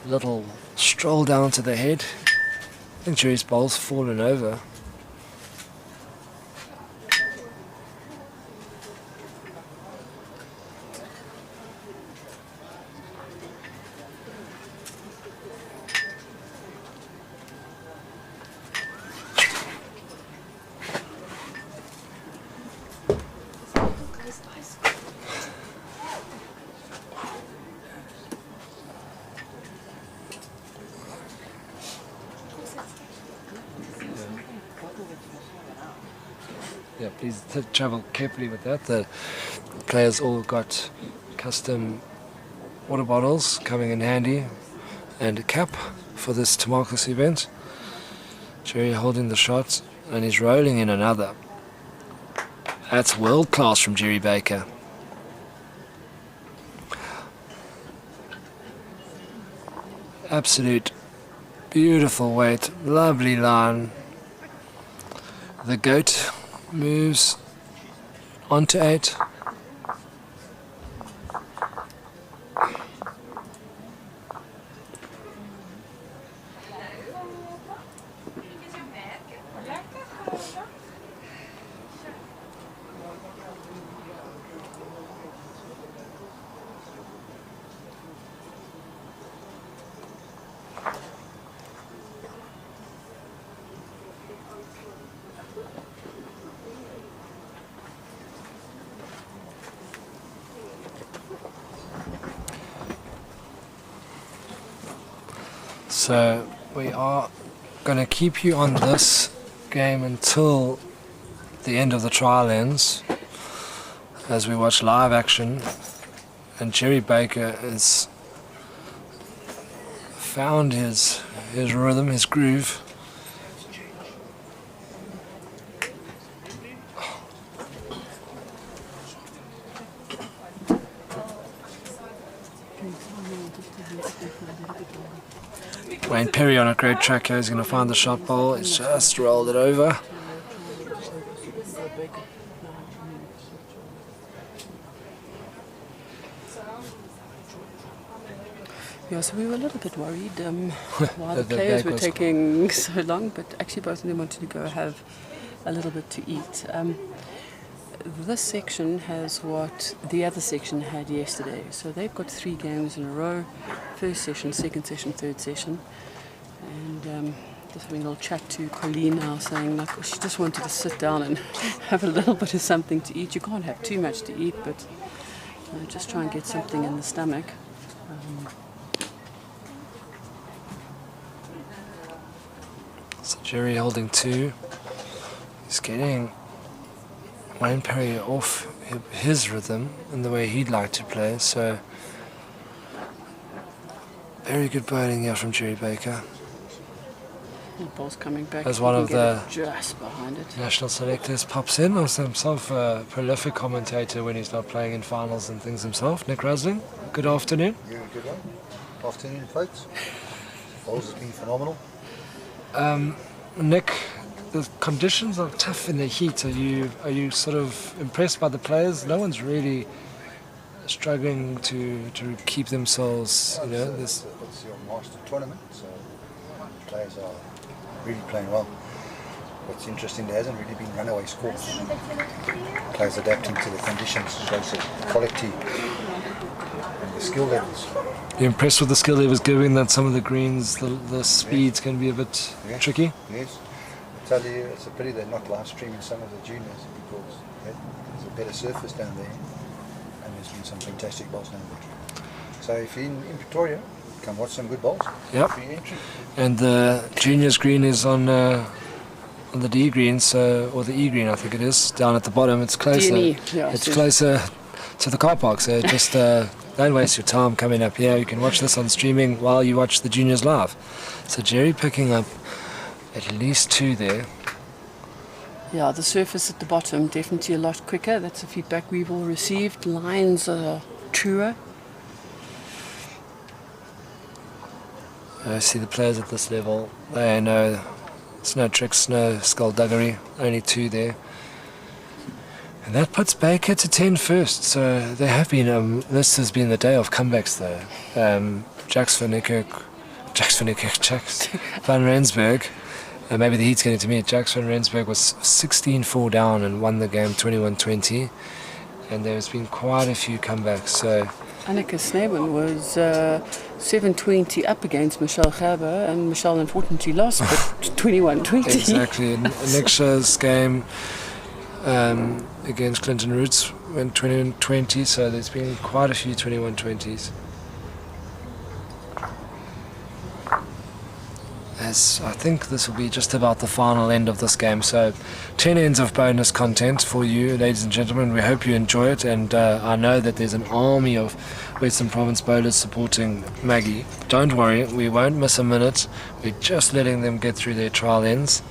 little stroll down to the head. I think Jerry's bowl's fallen over. Yeah, please travel carefully with that. The players all got custom water bottles coming in handy and a cap for this Tamarcus event. Jerry holding the shot and he's rolling in another. That's world class from Jerry Baker. Absolute beautiful weight, lovely line. The goat moves onto 8. So we are going to keep you on this game until the end of the trial ends, as we watch live action, and Jerry Baker has found his rhythm, his groove. Wayne Perry on a great track here. He's going to find the shot ball. He's just rolled it over. Yeah, so we were a little bit worried why the players were taking so long, but actually both of them wanted to go have a little bit to eat. This section has what the other section had yesterday. So they've got 3 games in a row. First session, second session, third session. And just having a little chat to Colleen now, saying like she just wanted to sit down and have a little bit of something to eat. You can't have too much to eat, but just try and get something in the stomach. So Jerry holding 2. He's getting Wayne Perry off his rhythm and the way he'd like to play. So very good bowling here from Jerry Baker. The ball's coming back. As one of the just behind it. national selectors pops in, also himself a prolific commentator when he's not playing in finals and things himself. Nick Rusling, good afternoon. Yeah, good one. Afternoon, folks. Bowls has been phenomenal. Nick, the conditions are tough in the heat. Are you sort of impressed by the players? No one's really struggling to keep themselves, you know. It's your master tournament, so players are really playing well. What's interesting, there hasn't really been runaway scores. Players adapting to the conditions, shows the quality and the skill levels. You're impressed with the skill levels, given that some of the greens, the speeds can be a bit tricky? Yes. I tell you, it's a pity they're not live streaming some of the juniors because there's a better surface down there and there's been some fantastic bowls down there. So if you're in Pretoria, come watch some good bowls. Yep. And the juniors green is on the D green, or the E green, I think it is, down at the bottom. It's closer. It's closer to the car park, so just don't waste your time coming up here. You can watch this on streaming while you watch the juniors live. So Jerry picking up at least 2 there. Yeah, the surface at the bottom definitely a lot quicker. That's the feedback we've all received. Lines are truer. I see the players at this level. They know it's no tricks, no skullduggery. Only 2 there. And that puts Baker to 10 first. So they have been, this has been the day of comebacks though. Jax van Rensburg, maybe the heat's getting to me. Jax van Rensburg was 16-4 down and won the game 21-20. And there's been quite a few comebacks. So Annika Sneeuwen was 7-20 up against Michelle Gerber, and Michelle unfortunately lost, but 21-20. Exactly. Nick's game against Clinton Roots went 21-20, so there's been quite a few 21-20s. As I think this will be just about the final end of this game, so 10 ends of bonus content for you, ladies and gentlemen. We hope you enjoy it, and I know that there's an army of Western Province bowlers supporting Maggie. Don't worry, we won't miss a minute. We're just letting them get through their trial ends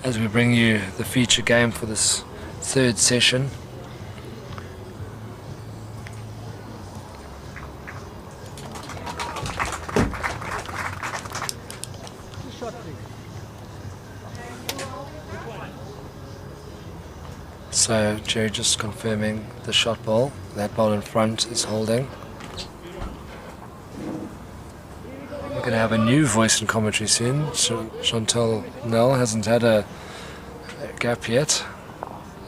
as we bring you the feature game for this 3rd session. So Jerry just confirming the shot ball. That ball in front is holding. We're going to have a new voice in commentary soon. Chantal Nell hasn't had a gap yet.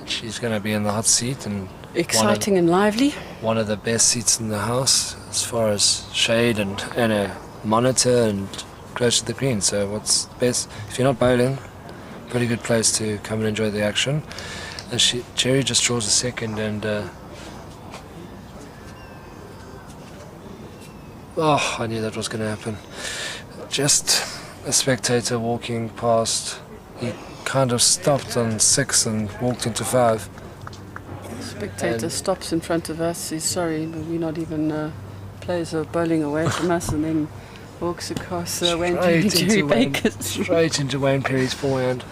She's going to be in the hot seat and exciting and lively. One of the best seats in the house as far as shade and a monitor and close to the green. So what's best if you're not bowling? Pretty good place to come and enjoy the action. And Jerry just draws a second and I knew that was going to happen. Just a spectator walking past. He kind of stopped on 6 and walked into 5. The spectator stops in front of us, says sorry, but we're not even players are bowling away from us, and then walks across Wayne Jerry Baker. Straight into Wayne Perry's forehand.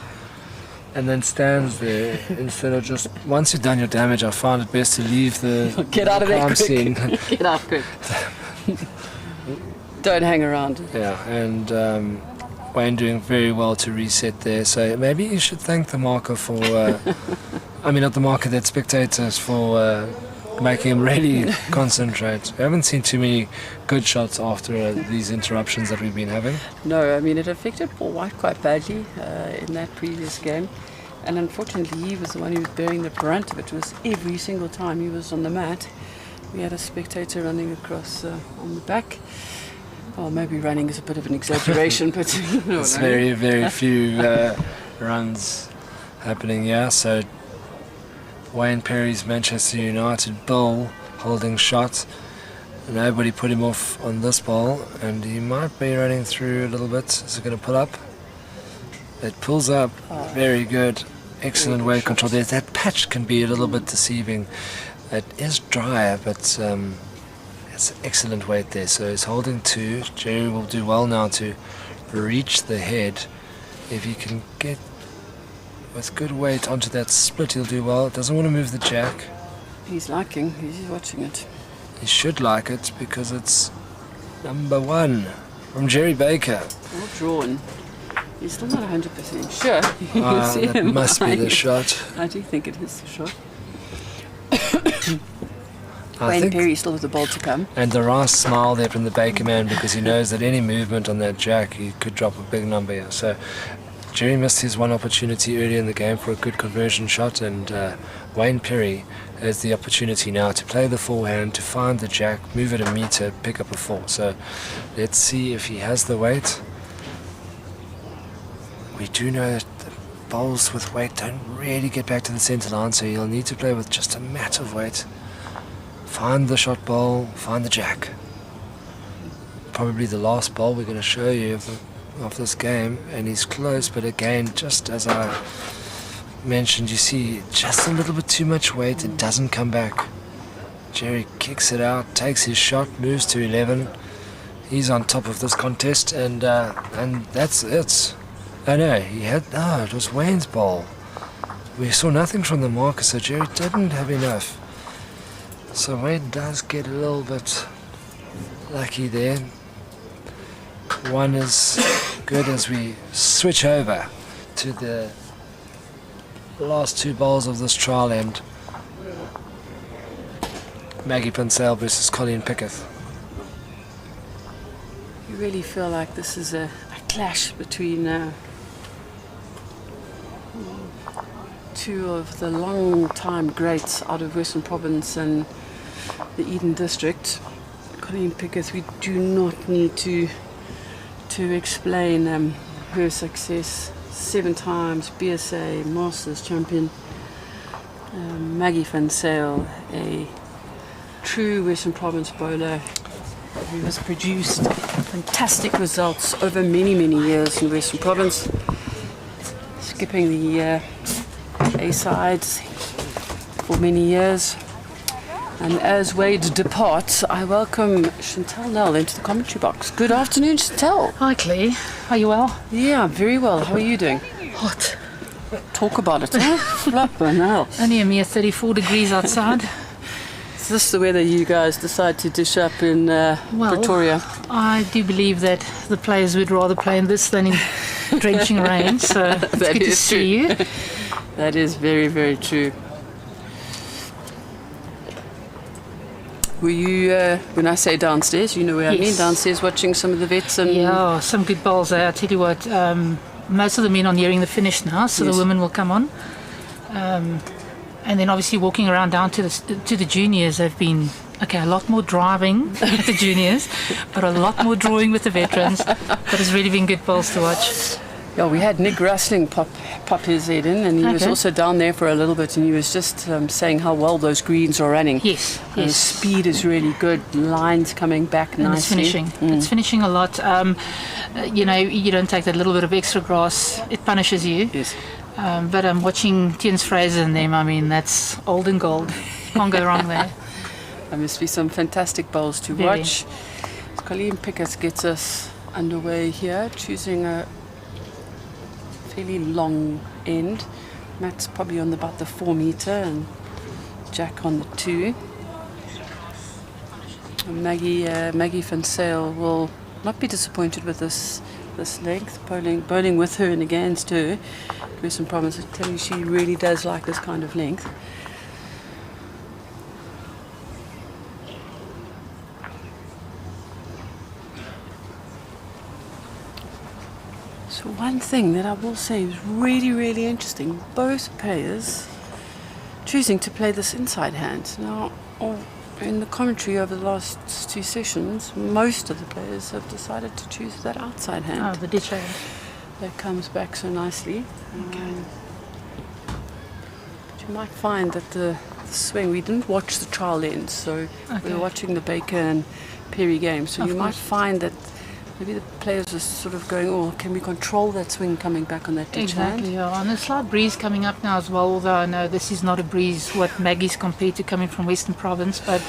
And then stands there instead of just, once you've done your damage, I found it best to leave the get out of there quick. Scene. Get out quick. Don't hang around. Yeah, and Wayne doing very well to reset there. So maybe you should thank the marker for, not the marker, that spectators for making him really concentrate. We haven't seen too many good shots after these interruptions that we've been having. No, I mean, it affected Paul White quite badly in that previous game. And unfortunately, he was the one who was bearing the brunt of it. It was every single time he was on the mat. We had a spectator running across on the back. Well, maybe running is a bit of an exaggeration, but you know It's what I mean. very few runs happening here. So Wayne Perry's Manchester United ball holding shot. Nobody put him off on this ball, and he might be running through a little bit. Is it going to pull up? It pulls up. Very good. Excellent weight control there. That patch can be a little bit deceiving. It is drier, but it's excellent weight there. So he's holding 2. Jerry will do well now to reach the head. If he can get with good weight onto that split, he'll do well. Doesn't want to move the jack. He's watching it. He should like it because it's number 1 from Jerry Baker. Well drawn. He's still not 100% sure. You see That him must be the eyeing. shot. I do think it is the shot. I Wayne think, Perry still with the ball to come. and the Rice smile there from the Baker man, because he knows that any movement on that jack, he could drop a big number here. So Jerry missed his one opportunity early in the game for a good conversion shot, and Wayne Perry has the opportunity now to play the forehand, to find the jack, move it a meter, pick up a 4. So let's see if he has the weight. We do know that the bowls with weight don't really get back to the centre line, so he'll need to play with just a mat of weight. Find the shot bowl, find the jack. Probably the last bowl we're going to show you of this game, and he's close, but again, just as I mentioned, you see just a little bit too much weight. It doesn't come back. Jerry kicks it out, takes his shot, moves to 11. He's on top of this contest, and that's it. Oh no, it was Wayne's ball. We saw nothing from the marker, so Jerry didn't have enough. So Wayne does get a little bit lucky there. 1 is good as we switch over to the last 2 bowls of this trial end. Maggie van Zyl versus Colleen Piketh. You really feel like this is a clash between 2 of the long-time greats out of Western Province and the Eden District. Colleen Piketh, we do not need to explain her success. 7 times Bsa Masters champion. Maggie van Zyl, a true Western Province bowler who has produced fantastic results over many years in Western Province, skipping the A-sides for many years. And as Wade departs, I welcome Chantel Nell into the commentary box. Good afternoon, Chantel. Hi, Claire. Are you well? Yeah, very well. How are you doing? Hot. Talk about it. Flippin' hell. Only a mere 34 degrees outside. Is this the weather you guys decide to dish up in Pretoria? I do believe that the players would rather play in this than in drenching rain, so it's good to see you. That is very true. Were you, when I say downstairs, you know where I mean, downstairs watching some of the vets? And yeah, some good bowls there. I tell you what, most of the men are nearing the finish now, so the women will come on. And then obviously walking around down to the juniors, they've been, a lot more driving with the juniors, but a lot more drawing with the veterans. But it's really been good bowls to watch. Yeah, we had Nick Rustling pop his head in, and he was also down there for a little bit, and he was just saying how well those greens are running. Yes. The speed is really good, lines coming back and nicely. It's finishing. It's finishing a lot. You don't take that little bit of extra grass, it punishes you. Yes. But I'm watching Tiens Fraser and them, that's old and gold. Can't go wrong there. There must be some fantastic bowls to watch. Colleen Piketh gets us underway here, choosing a fairly long end. Matt's probably on about the 4 meter and Jack on the 2. And Maggie van Zyl will not be disappointed with this length, bowling with her and against her. Western Province, I tell you, she really does like this kind of length. So one thing that I will say is really, really interesting, both players choosing to play this inside hand. Now, in the commentary over the last 2 sessions, most of the players have decided to choose that outside hand. Oh, the ditch hand. That comes back so nicely. Okay. But you might find that the swing, we didn't watch the trial ends, so we were watching the Baker and Perry game, so you might find that maybe the players are sort of going, oh, can we control that swing coming back on that ditch hand? Exactly, yeah. And a slight breeze coming up now as well, although I know this is not a breeze what Maggie's compared to coming from Western Province, but...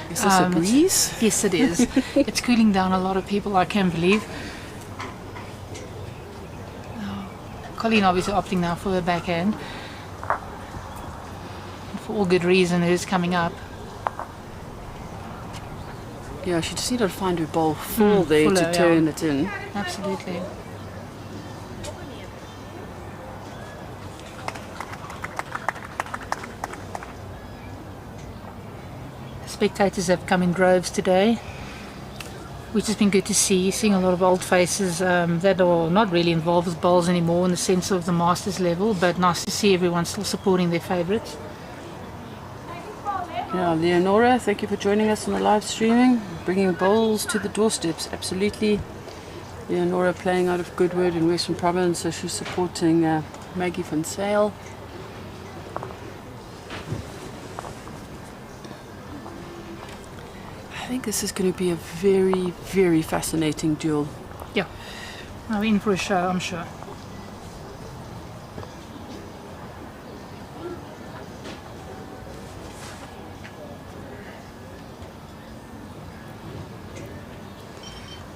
Is this a breeze? Yes, it is. It's cooling down a lot of people, I can believe. Colleen obviously opting now for her backhand. For all good reason, it is coming up. Yeah, she just needed to find her ball full there to turn it in. Absolutely. Spectators have come in droves today, which has been good to see. Seeing a lot of old faces that are not really involved with bowls anymore in the sense of the Masters level, but nice to see everyone still supporting their favourites. Yeah, Leonora, thank you for joining us on the live streaming, bringing bowls to the doorsteps. Absolutely. Leonora playing out of Goodwood in Western Province, so she's supporting Maggie van Zyl. I think this is going to be a very, very fascinating duel. Yeah, we're in for a show, I'm sure.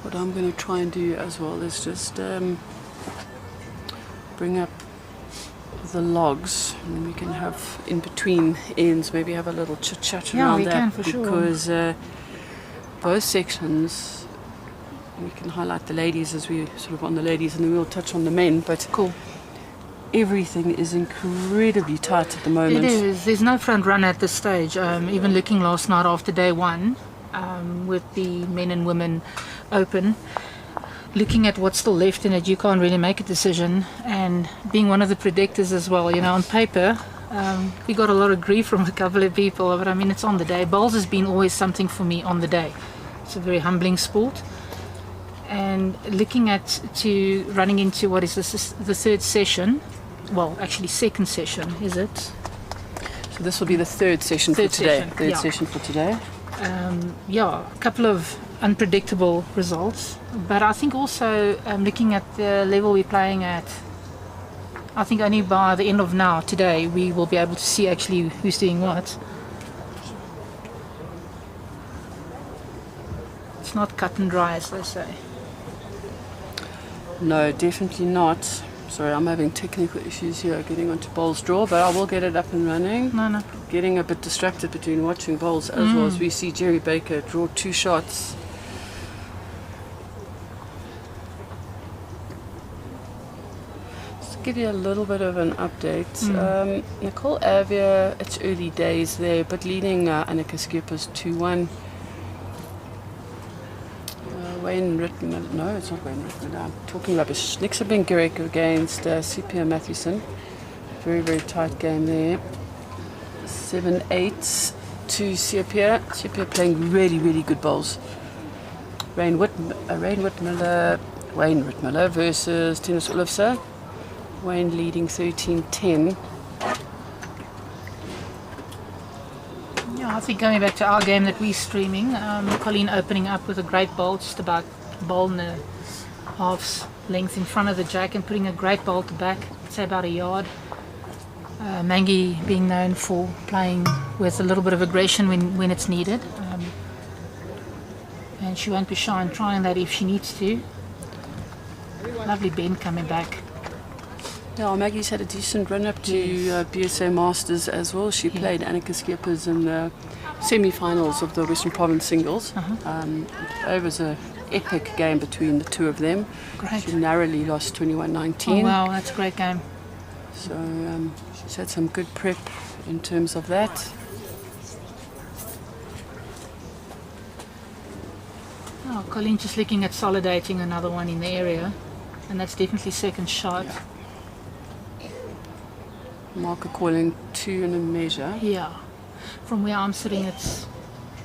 What I'm going to try and do as well is just bring up the logs, and we can have in between ends, maybe have a little chit chat around that. Can, for because sure. Both sections, we can highlight the ladies as we sort of on the ladies, and then we'll touch on the men. But cool. Everything is incredibly tight at the moment. It is. There's no front run at this stage. Even looking last night after day one, with the men and women open, looking at what's still left in it, you can't really make a decision. And being one of the predictors as well, you know, on paper, we got a lot of grief from a couple of people, but I mean, it's on the day. Bowls has been always something for me on the day. It's a very humbling sport. And looking at running into what is the third session, well, actually second session, is it? So this will be the third session for today. Third session for today. Yeah, a couple of unpredictable results, but I think also looking at the level we're playing at, I think only by the end of today we will be able to see actually who's doing what. It's not cut and dry, as they say. No, definitely not. Sorry, I'm having technical issues here getting onto bowls draw, but I will get it up and running. No. Getting a bit distracted between watching bowls as well as we see Jerry Baker draw 2 shots. Just to give you a little bit of an update. Nicole Avia, it's early days there, but leading Annika Skeepers 2-1. Wayne Rittman, no, it's not Wayne Rittman, I'm talking rubbish. Nixa Bengirek against Sepia Mathewson. Very, very tight game there. 7-8 to Sepia. Sepia playing really, really good bowls. Wayne Rittmiller versus Tennis Olofse. Wayne leading 13-10. I think going back to our game that we're streaming, Colleen opening up with a great bowl, just about bowl in the half's length in front of the jack and putting a great bowl to back, say about a yard. Maggie being known for playing with a little bit of aggression when it's needed. And she won't be shy in trying that if she needs to. Lovely bend coming back. Yeah, Maggie's had a decent run up to Bsa Masters as well. She played Annika Skeepers in the semi-finals of the Western Province singles. It was a epic game between the two of them. Great. She narrowly lost 21-19. Oh, wow, that's a great game. So she's had some good prep in terms of that. Oh, Colleen just looking at solidating another one in the area, and that's definitely second shot. Marker calling 2 and a measure. Yeah. From where I'm sitting,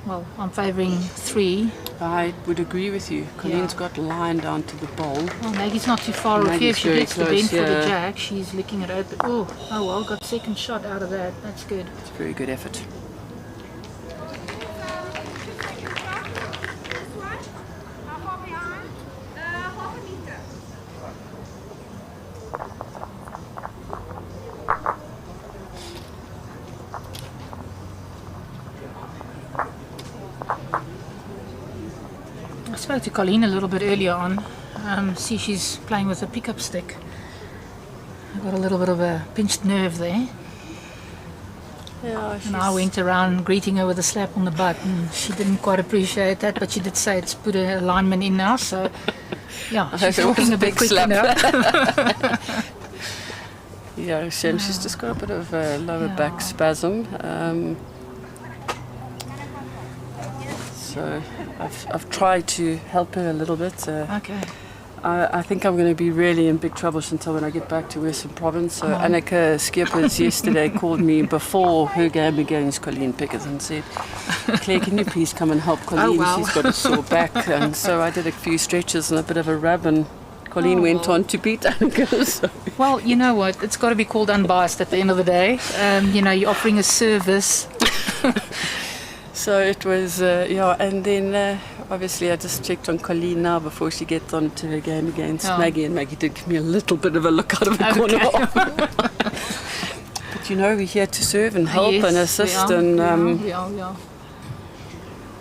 well, I'm favouring 3. I would agree with you. Colleen's got line down to the bowl. Well, Maggie's not too far off here. Maggie's If she very gets the close, bend for the yeah. jack, she's looking at open. Oh well, got second shot out of that. That's good. It's a very good effort. This one? How far behind? Half a meter. I spoke to Colleen a little bit earlier on. See, she's playing with a pickup stick. I got a little bit of a pinched nerve there. Yeah, And I went around greeting her with a slap on the butt, and she didn't quite appreciate that, but she did say it's put her alignment in now, so yeah, she's it was walking a a bit big quicker slap. now. Yeah, she's just got a bit of a lower back spasm. So I've tried to help her a little bit. Okay. I think I'm going to be really in big trouble until when I get back to Western Province. So Annika Skippers yesterday called me before her game against Colleen Piketh and said, Claire, can you please come and help Colleen? wow. She's got a sore back. And so I did a few stretches and a bit of a rub, and Colleen went on to beat Annika. So. Well, you know what? It's got to be called unbiased at the end of the day. You're offering a service. So it was, and then obviously I just checked on Colleen now before she gets on to her game against Maggie, and Maggie did give me a little bit of a look out of the corner of her eye. But we're here to serve and help and assist. We are.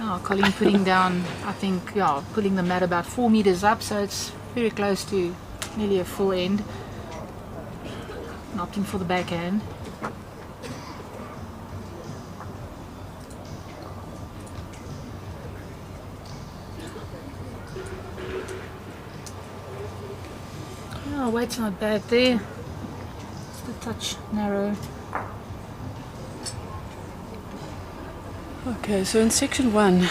Oh, Colleen putting down, I think, pulling the mat about 4 meters up, so it's very close to nearly a full end. And opting for the backhand. Oh, weight's not bad there. Just a touch narrow. Okay, so in section 1,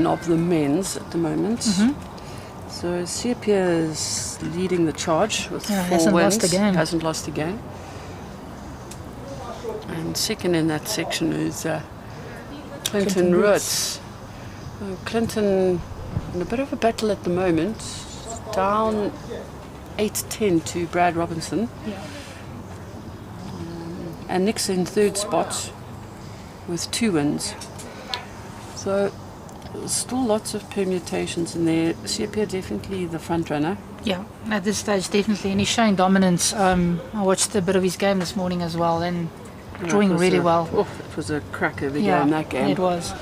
of the men's at the moment, so Sepia is leading the charge with 4 hasn't wins. lost a game. Hasn't lost a game. And second in that section is Clinton Roots. Clinton in a bit of a battle at the moment, down 8-10 to Brad Robinson. Yeah. And Nick's in third spot with 2 wins. So there's still lots of permutations in there. Sepia definitely the front runner. Yeah, at this stage definitely, and he's showing dominance. I watched a bit of his game this morning as well, and drawing really well. Oh, it was a cracker of a game, that game. It was.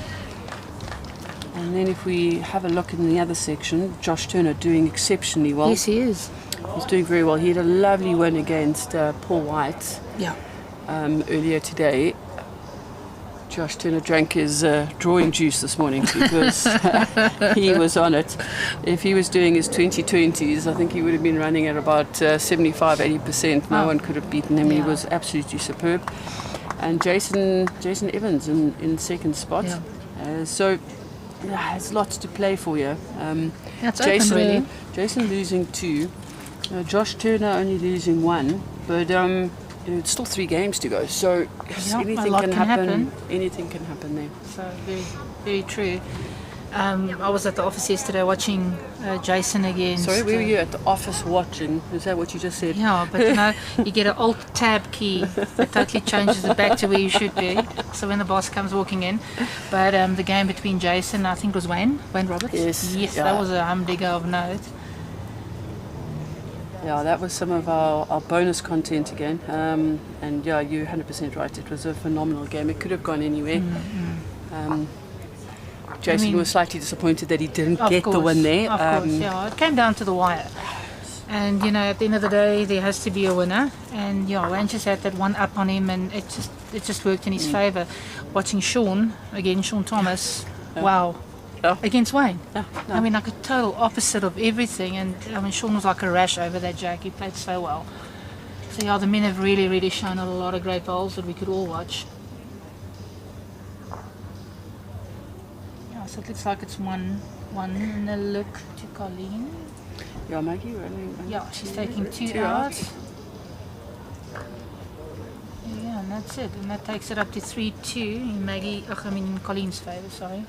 And then if we have a look in the other section, Josh Turner doing exceptionally well. Yes, he is. He's doing very well. He had a lovely win against Paul White earlier today. Josh Turner drank his drawing juice this morning because he was on it. If he was doing his 2020s, I think he would have been running at about 75-80%. No one could have beaten him. He was absolutely superb. And Jason Evans in second spot. So there's lots to play for you. That's open, really. Jason losing 2. Josh Turner only losing 1. But it's still 3 games to go, so anything can happen. Anything can happen there. So very, very true. I was at the office yesterday watching Jason again. Sorry, where were you at the office watching? Is that what you just said? Yeah, but you get an Alt Tab key that totally changes it back to where you should be. So when the boss comes walking in, but the game between Jason, I think it was Wayne Roberts. Yes, that was a humdinger of note. Yeah, that was some of our bonus content again. And yeah, you're 100% right. It was a phenomenal game. It could have gone anywhere. Jason was slightly disappointed that he didn't get the win there. Of course, it came down to the wire. And you know, at the end of the day, there has to be a winner. And yeah, Wayne just had that one up on him, and it just worked in his favour. Watching Sean Thomas, wow, against Wayne. I mean, like a total opposite of everything. And I mean, Sean was like a rash over that jack. He played so well. So yeah, the men have really, really shown a lot of great bowls that we could all watch. Yeah, so it looks like it's one in the look to Colleen. Yeah, Maggie running. Yeah, she's taking two out. Yeah, and that's it. And that takes it up to 3-2 in in Colleen's favour, sorry.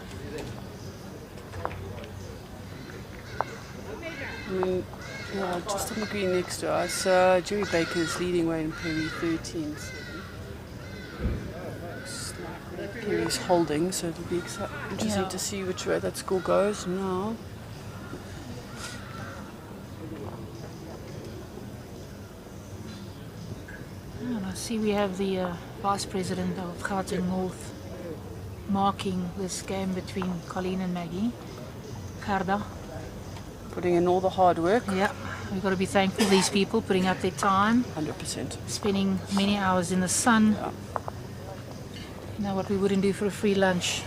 Yeah, just on the green next to us, Jerry Baker's leading Wayne Perry 13. Looks like Perry's holding, so it'll be interesting to see which way that score goes now. And I see we have the Vice President of Gauteng North marking this game between Colleen and Maggie. Karda. Putting in all the hard work. Yeah, we've got to be thankful for these people putting up their time. 100%. Spending many hours in the sun. Yeah. You know what we wouldn't do for a free lunch.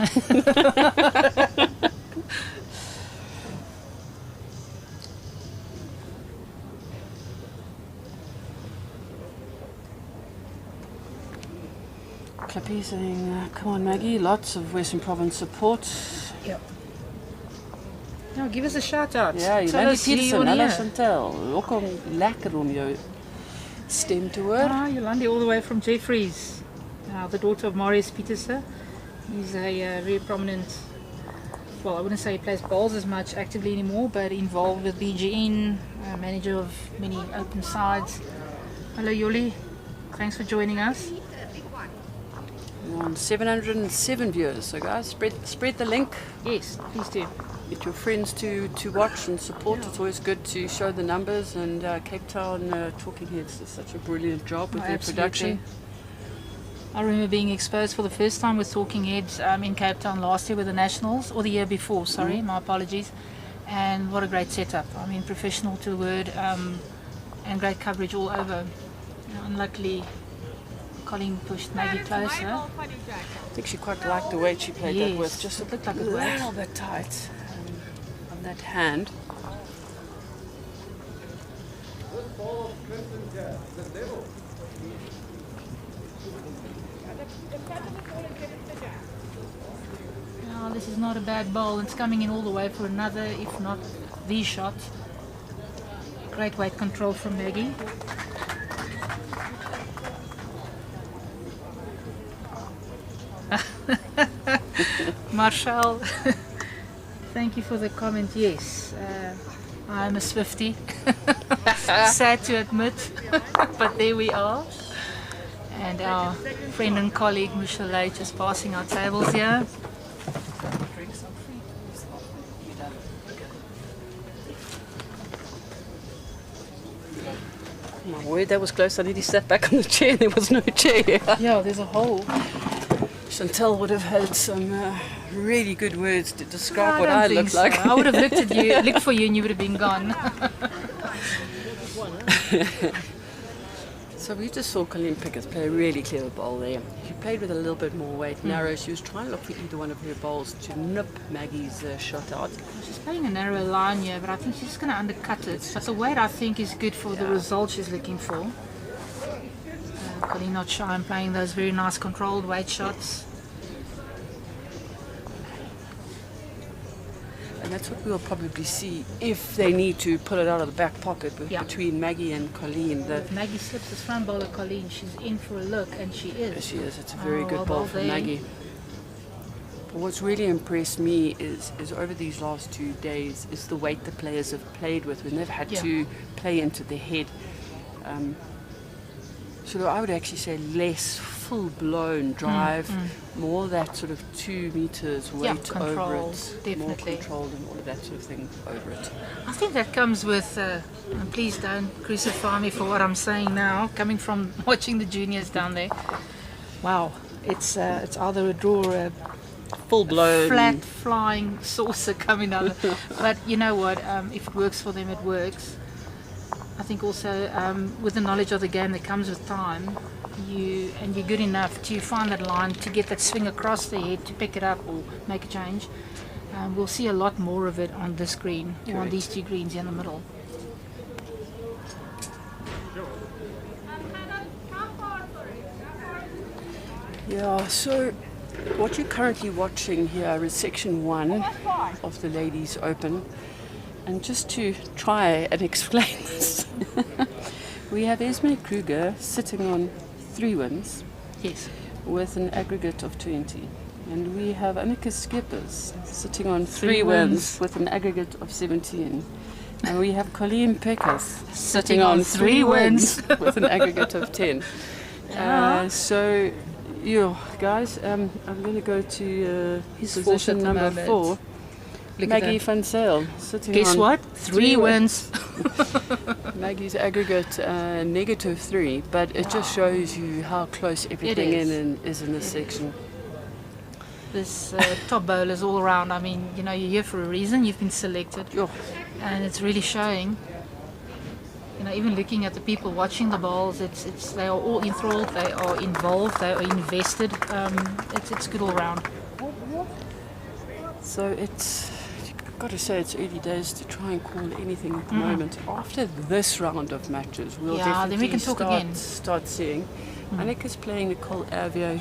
Clippy saying, come on Maggie, lots of Western Province support. Yep. No, give us a shout out. Ja, Tell Jolandi us who you Peterson, wanna hallo hear. Chantel. Welkom lekker om jou stem te hoor. Ah, Jolandi all the way from Jeffreys. The daughter of Marius Petersen. He's a very prominent, well, I wouldn't say he plays bowls as much actively anymore, but involved with BGN, manager of many open sides. Hello Yoli, thanks for joining us. We're on 707 viewers, so guys, spread the link. Yes, please do. Get your friends to watch and support. It's always good to show the numbers, and Cape Town Talking Heads does such a brilliant job with their production. I remember being exposed for the first time with Talking Heads in Cape Town last year with the Nationals, or the year before, sorry, my apologies. And what a great setup. I mean, professional to the word, and great coverage all over. Unluckily, Colleen pushed Maggie closer. I think she quite liked the weight she played that with. Just it looked like a little bit tight on that hand. No, this is not a bad bowl. It's coming in all the way for another, if not the shot. Great weight control from Maggie. Marshall, thank you for the comment. Yes, I'm a Swiftie. Sad to admit, but there we are. And our friend and colleague Michelle just passing our tables here. My word, that was close. I nearly sat back on the chair and there was no chair here. Yeah, there's a hole. Chantel would have had some really good words to describe what I look like. I would have looked for you and you would have been gone. So we just saw Colleen Piketh play a really clever bowl there. She played with a little bit more weight, narrow. She was trying to look for either one of her bowls to nip Maggie's shot out. She's playing a narrow line here, but I think she's just going to undercut it. But the weight I think is good for the result she's looking for. Colleen not shy and playing those very nice controlled weight shots. And that's what we'll probably see if they need to pull it out of the back pocket between Maggie and Colleen. If Maggie slips this front bowler Colleen, she's in for a look, and she is. Yes, she is. It's a very good ball for Maggie. But what's really impressed me is over these last 2 days is the weight the players have played with when they've had to play into the head. So I would actually say less full-blown drive, more that sort of 2 meters weight over it, definitely. More controlled and all of that sort of thing over it. I think that comes with, and please don't crucify me for what I'm saying now, coming from watching the juniors down there. Wow, it's either a draw or a full-blown flat flying saucer coming out. But you know what? If it works for them, it works. I think also with the knowledge of the game that comes with time, you're good enough to find that line, to get that swing across the head, to pick it up or make a change. We'll see a lot more of it on this green, or on these two greens in the middle. Yeah, so what you're currently watching here is section 1 of the Ladies Open. And just to try and explain this, we have Esme Kruger sitting on 3 wins. Yes. With an aggregate of 20. And we have Annika Skippers sitting on 3 wins with an aggregate of 17. And we have Colleen Piketh sitting on 3 wins with an aggregate of 10. So, you guys, I'm going to go to position number 4. Maggie van Zyl sitting Guess on what? 3 wins. Maggie's aggregate -3, but it just shows you how close everything is in this section. This top bowlers all around. I mean, you know, you're here for a reason. You've been selected, and it's really showing. You know, even looking at the people watching the bowls, they are all enthralled. They are involved. They are invested. It's good all round. So I've got to say, it's early days to try and call anything at the moment. After this round of matches, we'll definitely then we can talk again. Start seeing. Annika's playing Nicole Avia,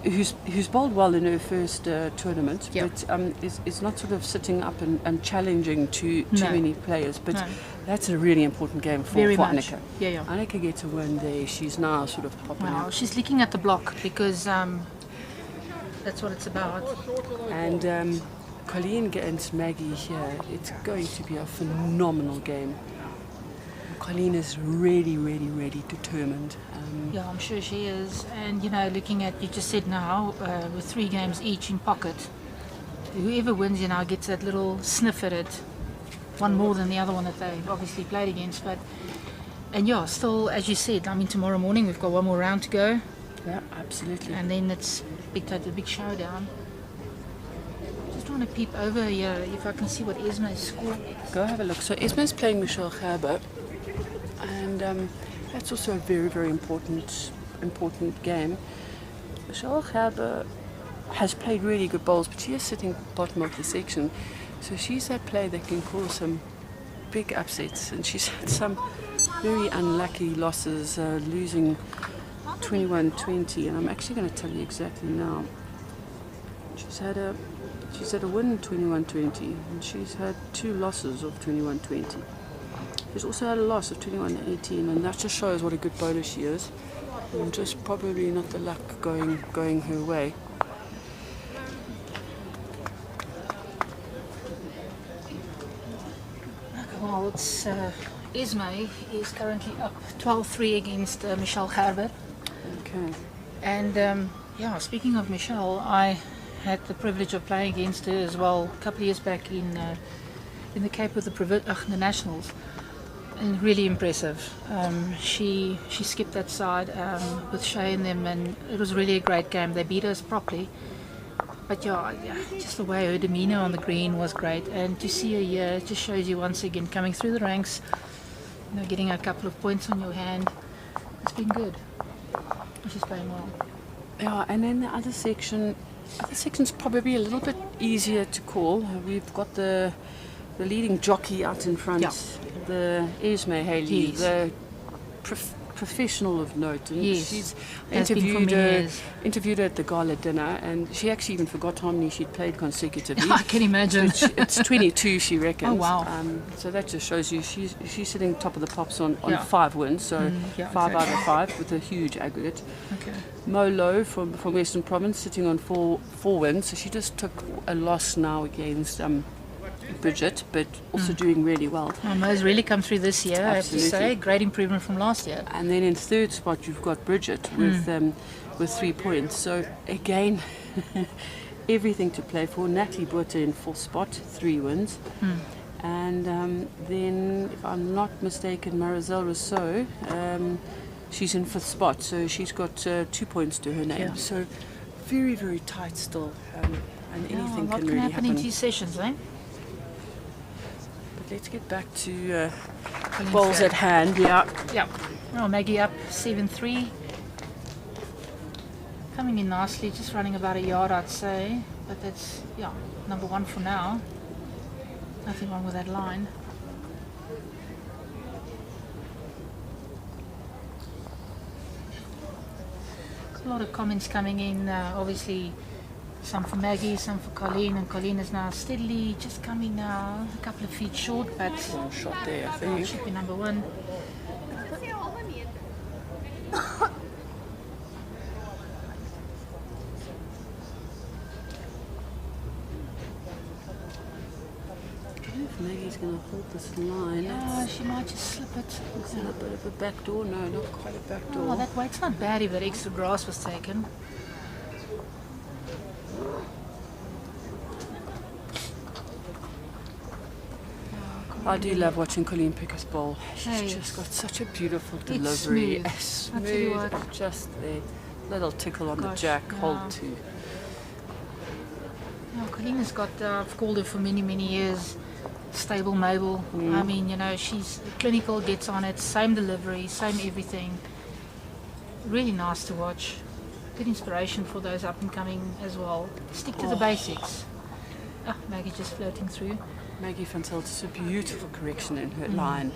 who's bowled well in her first tournament, but is not sort of sitting up and challenging too many players. But that's a really important game for Annika. Annika gets a win there. She's now sort of popping out. She's looking at the block because that's what it's about. And Colleen against Maggie here, it's going to be a phenomenal game. Colleen is really, really, really determined. Yeah, I'm sure she is. And, you know, looking at, you just said now, with 3 games each in pocket, whoever wins, you know, gets that little sniff at it. One more than the other one that they obviously played against. And yeah, still, as you said, I mean, tomorrow morning we've got 1 more round to go. Yeah, absolutely. And then it's the big showdown. Just trying to peep over here if I can see what Esme's scored. Go have a look. So Esme's playing Michelle Gerber. And that's also a very, very important game. Michelle Gerber has played really good bowls, but she is sitting bottom of the section. So she's that player that can cause some big upsets. And she's had some very unlucky losses, losing 21-20. And I'm actually going to tell you exactly now. She's had a win 21-20, and she's had 2 losses of 21-20. She's also had a loss of 21-18, and that just shows what a good bowler she is. And just probably not the luck going her way. Well, it's Esme is currently up 12-3 against Michelle Gerber. Okay. And speaking of Michelle, I had the privilege of playing against her as well a couple of years back in the Cape with the Nationals. And really impressive. She skipped that side with Shay and them, and it was really a great game. They beat us properly. But just the way her demeanour on the green was great. And to see her here just shows you once again coming through the ranks, you know, getting a couple of points on your hand. It's been good. She's playing well. Yeah, and then the other section's probably a little bit easier to call. We've got the leading jockey out in front, the Esme Haley, the professional of note, and she's interviewed her at the gala dinner, and she actually even forgot how many she'd played consecutively. I can imagine. It's 22, she reckons. Oh wow! So that just shows you she's sitting top of the pops on 5 wins, so 5 out of 5 with a huge aggregate. Okay. Louw from Western Province sitting on 4 wins, so she just took a loss now against Bridget, but also doing really well. Mo's really come through this year, Absolutely. I have to say. Great improvement from last year. And then in 3rd spot, you've got Bridget with 3 points. So again, everything to play for. Natalie Botha in 4th spot, 3 wins. And then, if I'm not mistaken, Marizelle Rousseau, she's in 5th spot, so she's got 2 points to her name. Yeah. So very, very tight still, and anything what can really happen in 2 sessions, eh? Let's get back to Colleen's balls go. at hand, yeah. Yeah. Well, Maggie up 7-3. Coming in nicely, just running about a yard, I'd say. But that's, yeah, number one for now. Nothing wrong with that line. A lot of comments coming in, obviously some for Maggie, some for Colleen, and Colleen is now steadily just coming now, a couple of feet short, but One shot there, I think. should be number one. I don't know if Maggie's going to hold this line. Yeah, she might just slip it. It's a little bit of a back door. No, not quite a back door. Oh, that weight's not bad if that extra grass was taken. I do love watching Colleen Piketh bowl. She's Hey, just got such a beautiful it's delivery. smooth. I tell you what. And just the little tickle on the Gosh, jack, yeah. hold two. Yeah, Colleen has got, I've called her for many, many years, stable Mabel. I mean, you know, she's clinical, gets on it, same delivery, same everything. Really nice to watch. Good inspiration for those up and coming as well. Stick to the basics. Ah, Maggie just floating through. Maggie van Zyl, just a beautiful correction in her line.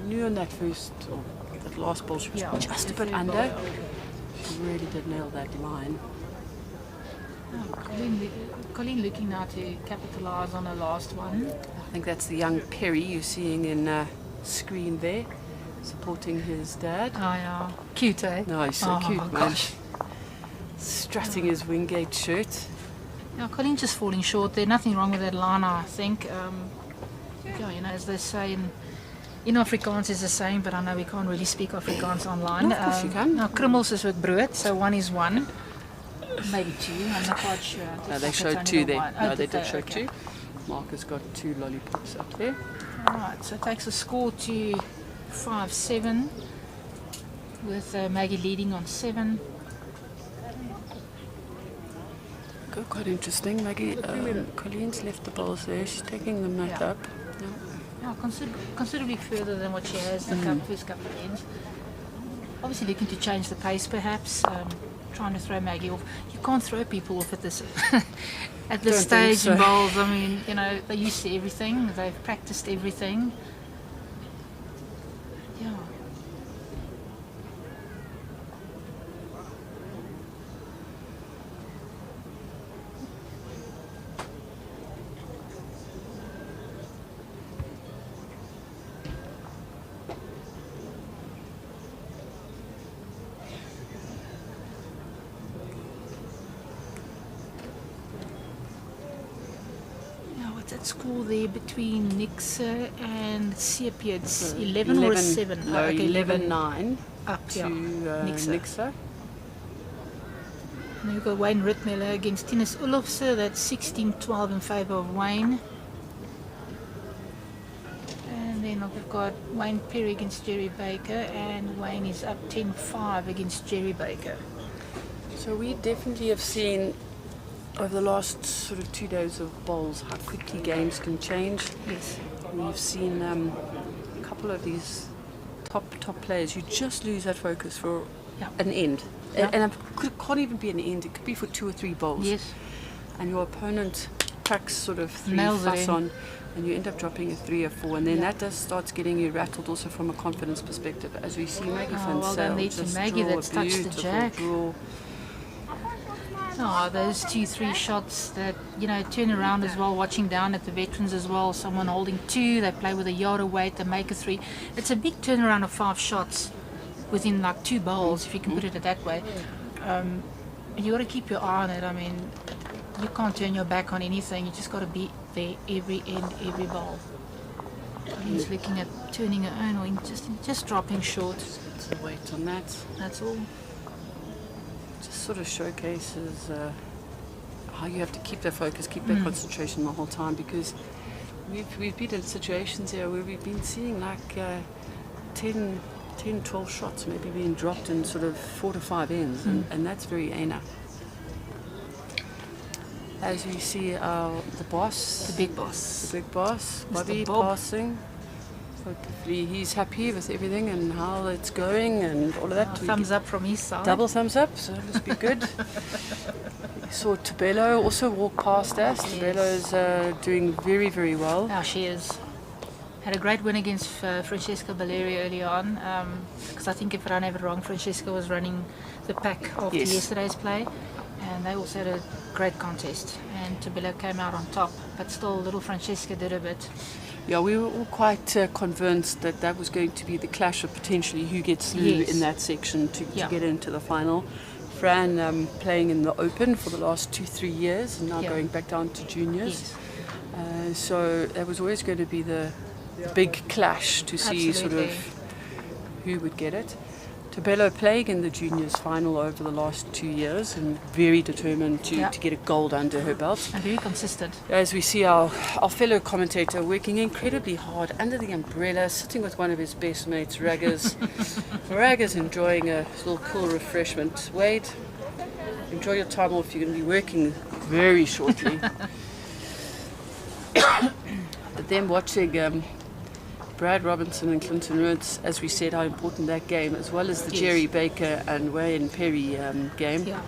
Knew on that first, or that last ball, she was Yeah, just a the bit third under. ball. She really did nail that line. Oh, Colleen looking now to capitalise on her last one. I think that's the young Perry you're seeing in screen there, supporting his dad. Oh yeah, cute, eh? No, he's so Oh, cute, man. gosh. Strutting his Wingate shirt. Yeah, Colleen's just falling short there. Nothing wrong with that line, I think. Yeah, you know, as they say in Afrikaans is the same, but I know we can't really speak Afrikaans online. No, of course you can. Nou, krummels is ook brood, so one is one. Maybe two, I'm not quite sure. It No, looks they like showed it's two only the there. one. No, Oh, they did did show okay. two. Mark has got 2 lollipops up there. Alright, so it takes a score to 5-7 with Maggie leading on 7. Quite interesting. Maggie, Colleen's left the balls there. She's taking the mat Yeah. up. Yeah, considerably further than what she has the first couple of ends. Obviously looking to change the pace perhaps, trying to throw Maggie off. You can't throw people off at this at this Don't think stage so. in bowls. I mean, you know, they're used to everything, they've practiced everything. Yeah. That score there between Nixa and Sepia, it's 11 or 7? No, Oh, okay, 11-9 up to yeah. Nixa. And we've got Wayne Ritmiller against Tinus Ulofse, that's 16-12 in favour of Wayne. And then we've got Wayne Perry against Jerry Baker, and Wayne is up 10-5 against Jerry Baker. So we definitely have seen over the last sort of 2 days of bowls how quickly games can change. Yes. We've seen a couple of these top players, you just lose that focus for an end. Yeah. And it can't even be an end, it could be for 2 or 3 bowls. Yes. And your opponent packs sort of 3 Nails it fuss in. on, and you end up dropping a 3 or 4, and then that just starts getting you rattled also from a confidence perspective, as we see Maggie van well done Zyl there to just Maggie, draw that's a touched the beautiful jack. draw. Oh, those 2-3 shots that, you know, turn around as well, watching down at the veterans as well. Someone holding 2, they play with a yard of weight, they make a 3. It's a big turnaround of 5 shots within like 2 bowls, if you can put it that way. You got to keep your eye on it. I mean, you can't turn your back on anything. You just got to be there every end, every bowl. He's looking at turning her own wing, just dropping short. It's a weight on that. That's all. Just sort of showcases how you have to keep that focus, keep that concentration the whole time, because we've been in situations here where we've been seeing like 10, 12 shots maybe being dropped in sort of 4 to 5 ends, and that's very ANA. As we see the boss, The big boss. the big boss, Mr. Bobby Bob. passing. hopefully he's happy with everything and how it's going and all of that. Thumbs up from his side. Double thumbs up, so it must be good. We saw Tabello also walk past us. Yes. Tabello is doing very, very well. Oh, she is. Had a great win against Francesca Valeri early on, because I think if I don't have it wrong, Francesca was running the pack after Yes. yesterday's play, and they also had a great contest, and Tabello came out on top, but still little Francesca did a bit. Yeah, we were all quite convinced that that was going to be the clash of potentially who gets through Yes. in that section to Yeah. get into the final. Fran playing in the Open for the last 2-3 years and now Yeah. going back down to juniors. Yes. So that was always going to be the big clash to see sort Absolutely. of who would get it. Tabello playing in the juniors final over the last 2 years and very determined to get a gold under her belt. And very consistent. As we see our fellow commentator working incredibly hard under the umbrella, sitting with one of his best mates, Raggers. Raggers enjoying a little cool refreshment. Wade, enjoy your time off. You're going to be working very shortly. But then watching Brad Robinson and Clinton Rhodes, as we said, how important that game, as well as the Yes. Jerry Baker and Wayne Perry game. Yeah.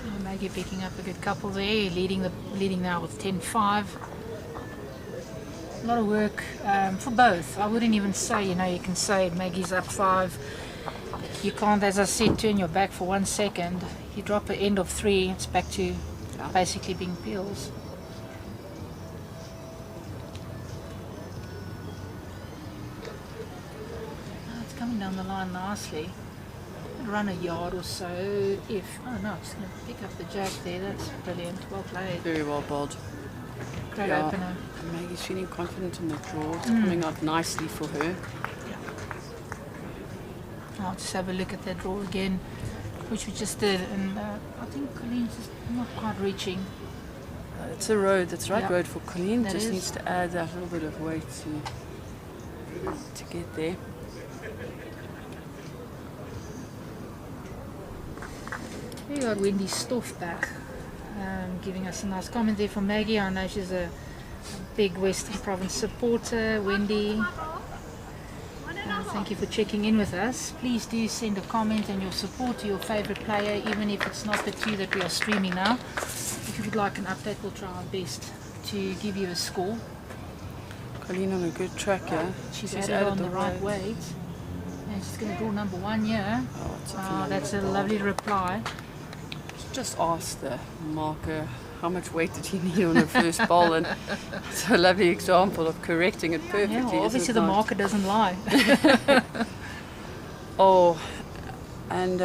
Oh, Maggie picking up a good couple there, leading now with 10-5. A lot of work for both. I wouldn't even say, you can say Maggie's up 5. You can't, as I said, turn your back for 1 second. You drop an end of 3, it's back to basically being peels. Coming down the line nicely. Run a yard or so if... Oh no, I'm just going to pick up the jack there. That's brilliant. Well played. Very well bowled. Great opener. Maggie's feeling confident in the draw. It's coming out nicely for her. I'll just have a look at that draw again, which we just did. And I think Colleen's just not quite reaching. It's a road. It's the right Yeah. road for Colleen. That Just is. needs to add that little bit of weight to get there. We got Wendy Stoff back, giving us a nice comment there from Maggie. I know she's a big Western Province supporter. Wendy, thank you for checking in with us. Please do send a comment and your support to your favourite player, even if it's not the two that we are streaming now. If you would like an update, we'll try our best to give you a score. Colleen on a good track, yeah. She's added on the right weight. And she's going to draw number 1 here. Oh, that's a lovely reply. Just ask the marker how much weight did he need on the first bowl, and it's a lovely example of correcting it perfectly. Yeah, well, obviously isn't the it? marker doesn't lie. And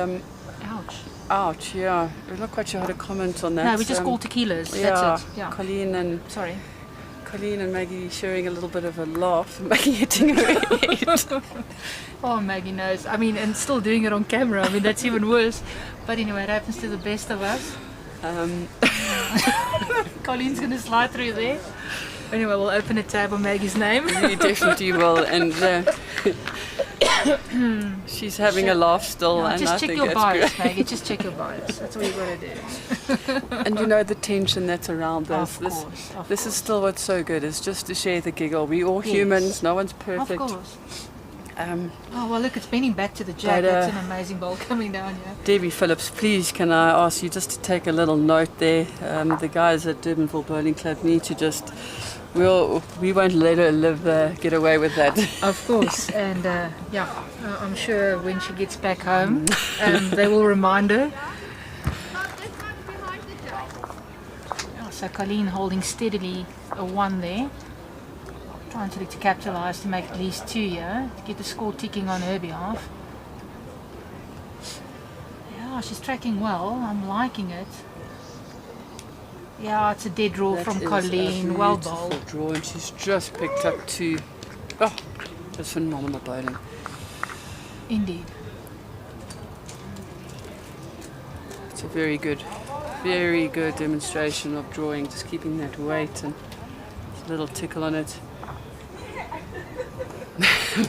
Ouch. ouch, yeah. We're not quite sure how to comment on that. No, we just call tequilas. Yeah, That's it. Yeah. Colleen and Maggie sharing a little bit of a laugh, Maggie hitting her head. Oh, Maggie knows. I mean, and still doing it on camera. I mean, that's even worse. But anyway, it happens to the best of us. Colleen's going to slide through there. Anyway, we'll open a tab on Maggie's name. We definitely will, and she's having a laugh still. No, and just I check think your that's bias, great. Maggie. Just check your bias. That's all you got to do. And the tension that's around this. This is still what's so good. Is just to share the giggle. We all humans. No one's perfect. Of course. Oh, well, look, it's bending back to the jack. But, That's an amazing ball coming down here. Debbie Phillips, please can I ask you just to take a little note there. The guys at Durbanville Bowling Club need to just... We won't let her get away with that. Of course, and I'm sure when she gets back home, they will remind her. So Colleen holding steadily a 1 there, trying to capitalise to make at least 2 here, to get the score ticking on her behalf. Yeah, she's tracking well. I'm liking it. Yeah, it's a dead draw from Colleen. Well bowled. Draw, and she's just picked up 2. Oh, just phenomenal bowling. Indeed. It's a very good demonstration of drawing, just keeping that weight and a little tickle on it.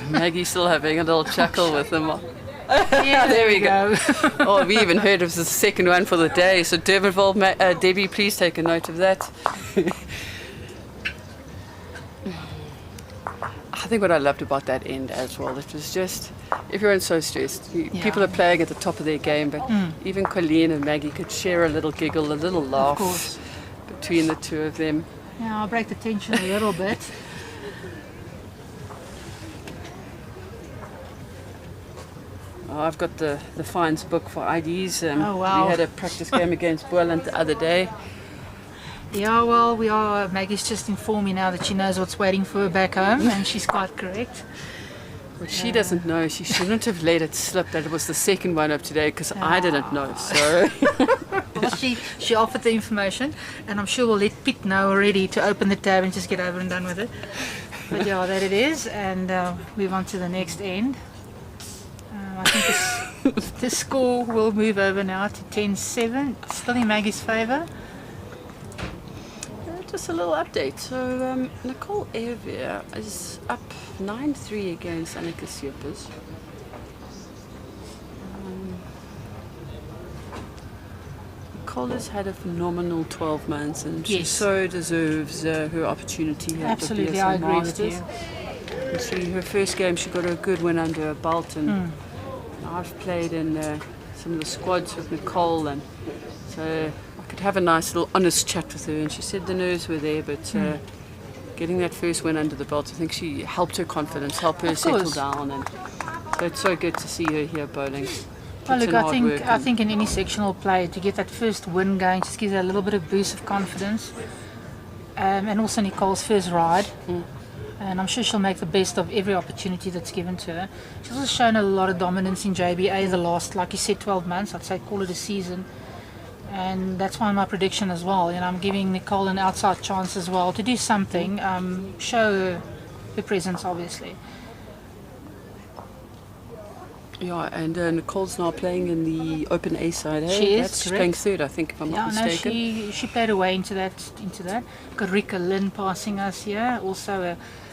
Maggie's still having a little chuckle with them. Yeah, there we go. Oh, we even heard of the second one for the day. So Durbanville, Debbie, please take a note of that. I think what I loved about that end as well, it was just, everyone's so stressed. People are playing at the top of their game, but even Colleen and Maggie could share a little giggle, a little laugh between the two of them. Yeah, I'll break the tension a little bit. I've got the fines book for IDs. Oh, wow. We had a practice game against Boland the other day. Yeah, well, Maggie's just informed me now that she knows what's waiting for her back home, and she's quite correct. What she doesn't know, she shouldn't have let it slip that it was the second one of today, because I didn't know. So well, she offered the information, and I'm sure we'll let Pete know already to open the tab and just get over and done with it. But yeah, that it is, and move on to the next end. I think the score will move over now to 10-7, still in Maggie's favour. Just a little update. So Nicole Ervier is up 9-3 against Annika Sieppers. Nicole has had a phenomenal 12 months, and she so deserves her opportunity here at the Bsa Masters. And her first game, she got a good win under her belt, and I've played in some of the squads with Nicole, and so I could have a nice little honest chat with her, and she said the nerves were there, but getting that first win under the belt, I think she helped her confidence, helped her settle down, and so it's so good to see her here bowling. Well, look, I think in any sectional play, to get that first win going just gives her a little bit of boost of confidence, and also Nicole's first ride. And I'm sure she'll make the best of every opportunity that's given to her. She's also shown a lot of dominance in JBA the last, like you said, 12 months. I'd say call it a season. And that's why my prediction as well. You know, I'm giving Nicole an outside chance as well to do something, show her presence, obviously. Yeah, and Nicole's now playing in the Open A side. Eh? She is, She's playing third, I think, if I'm not mistaken. No, she played her way into that. Got Rika Lynn passing us here, also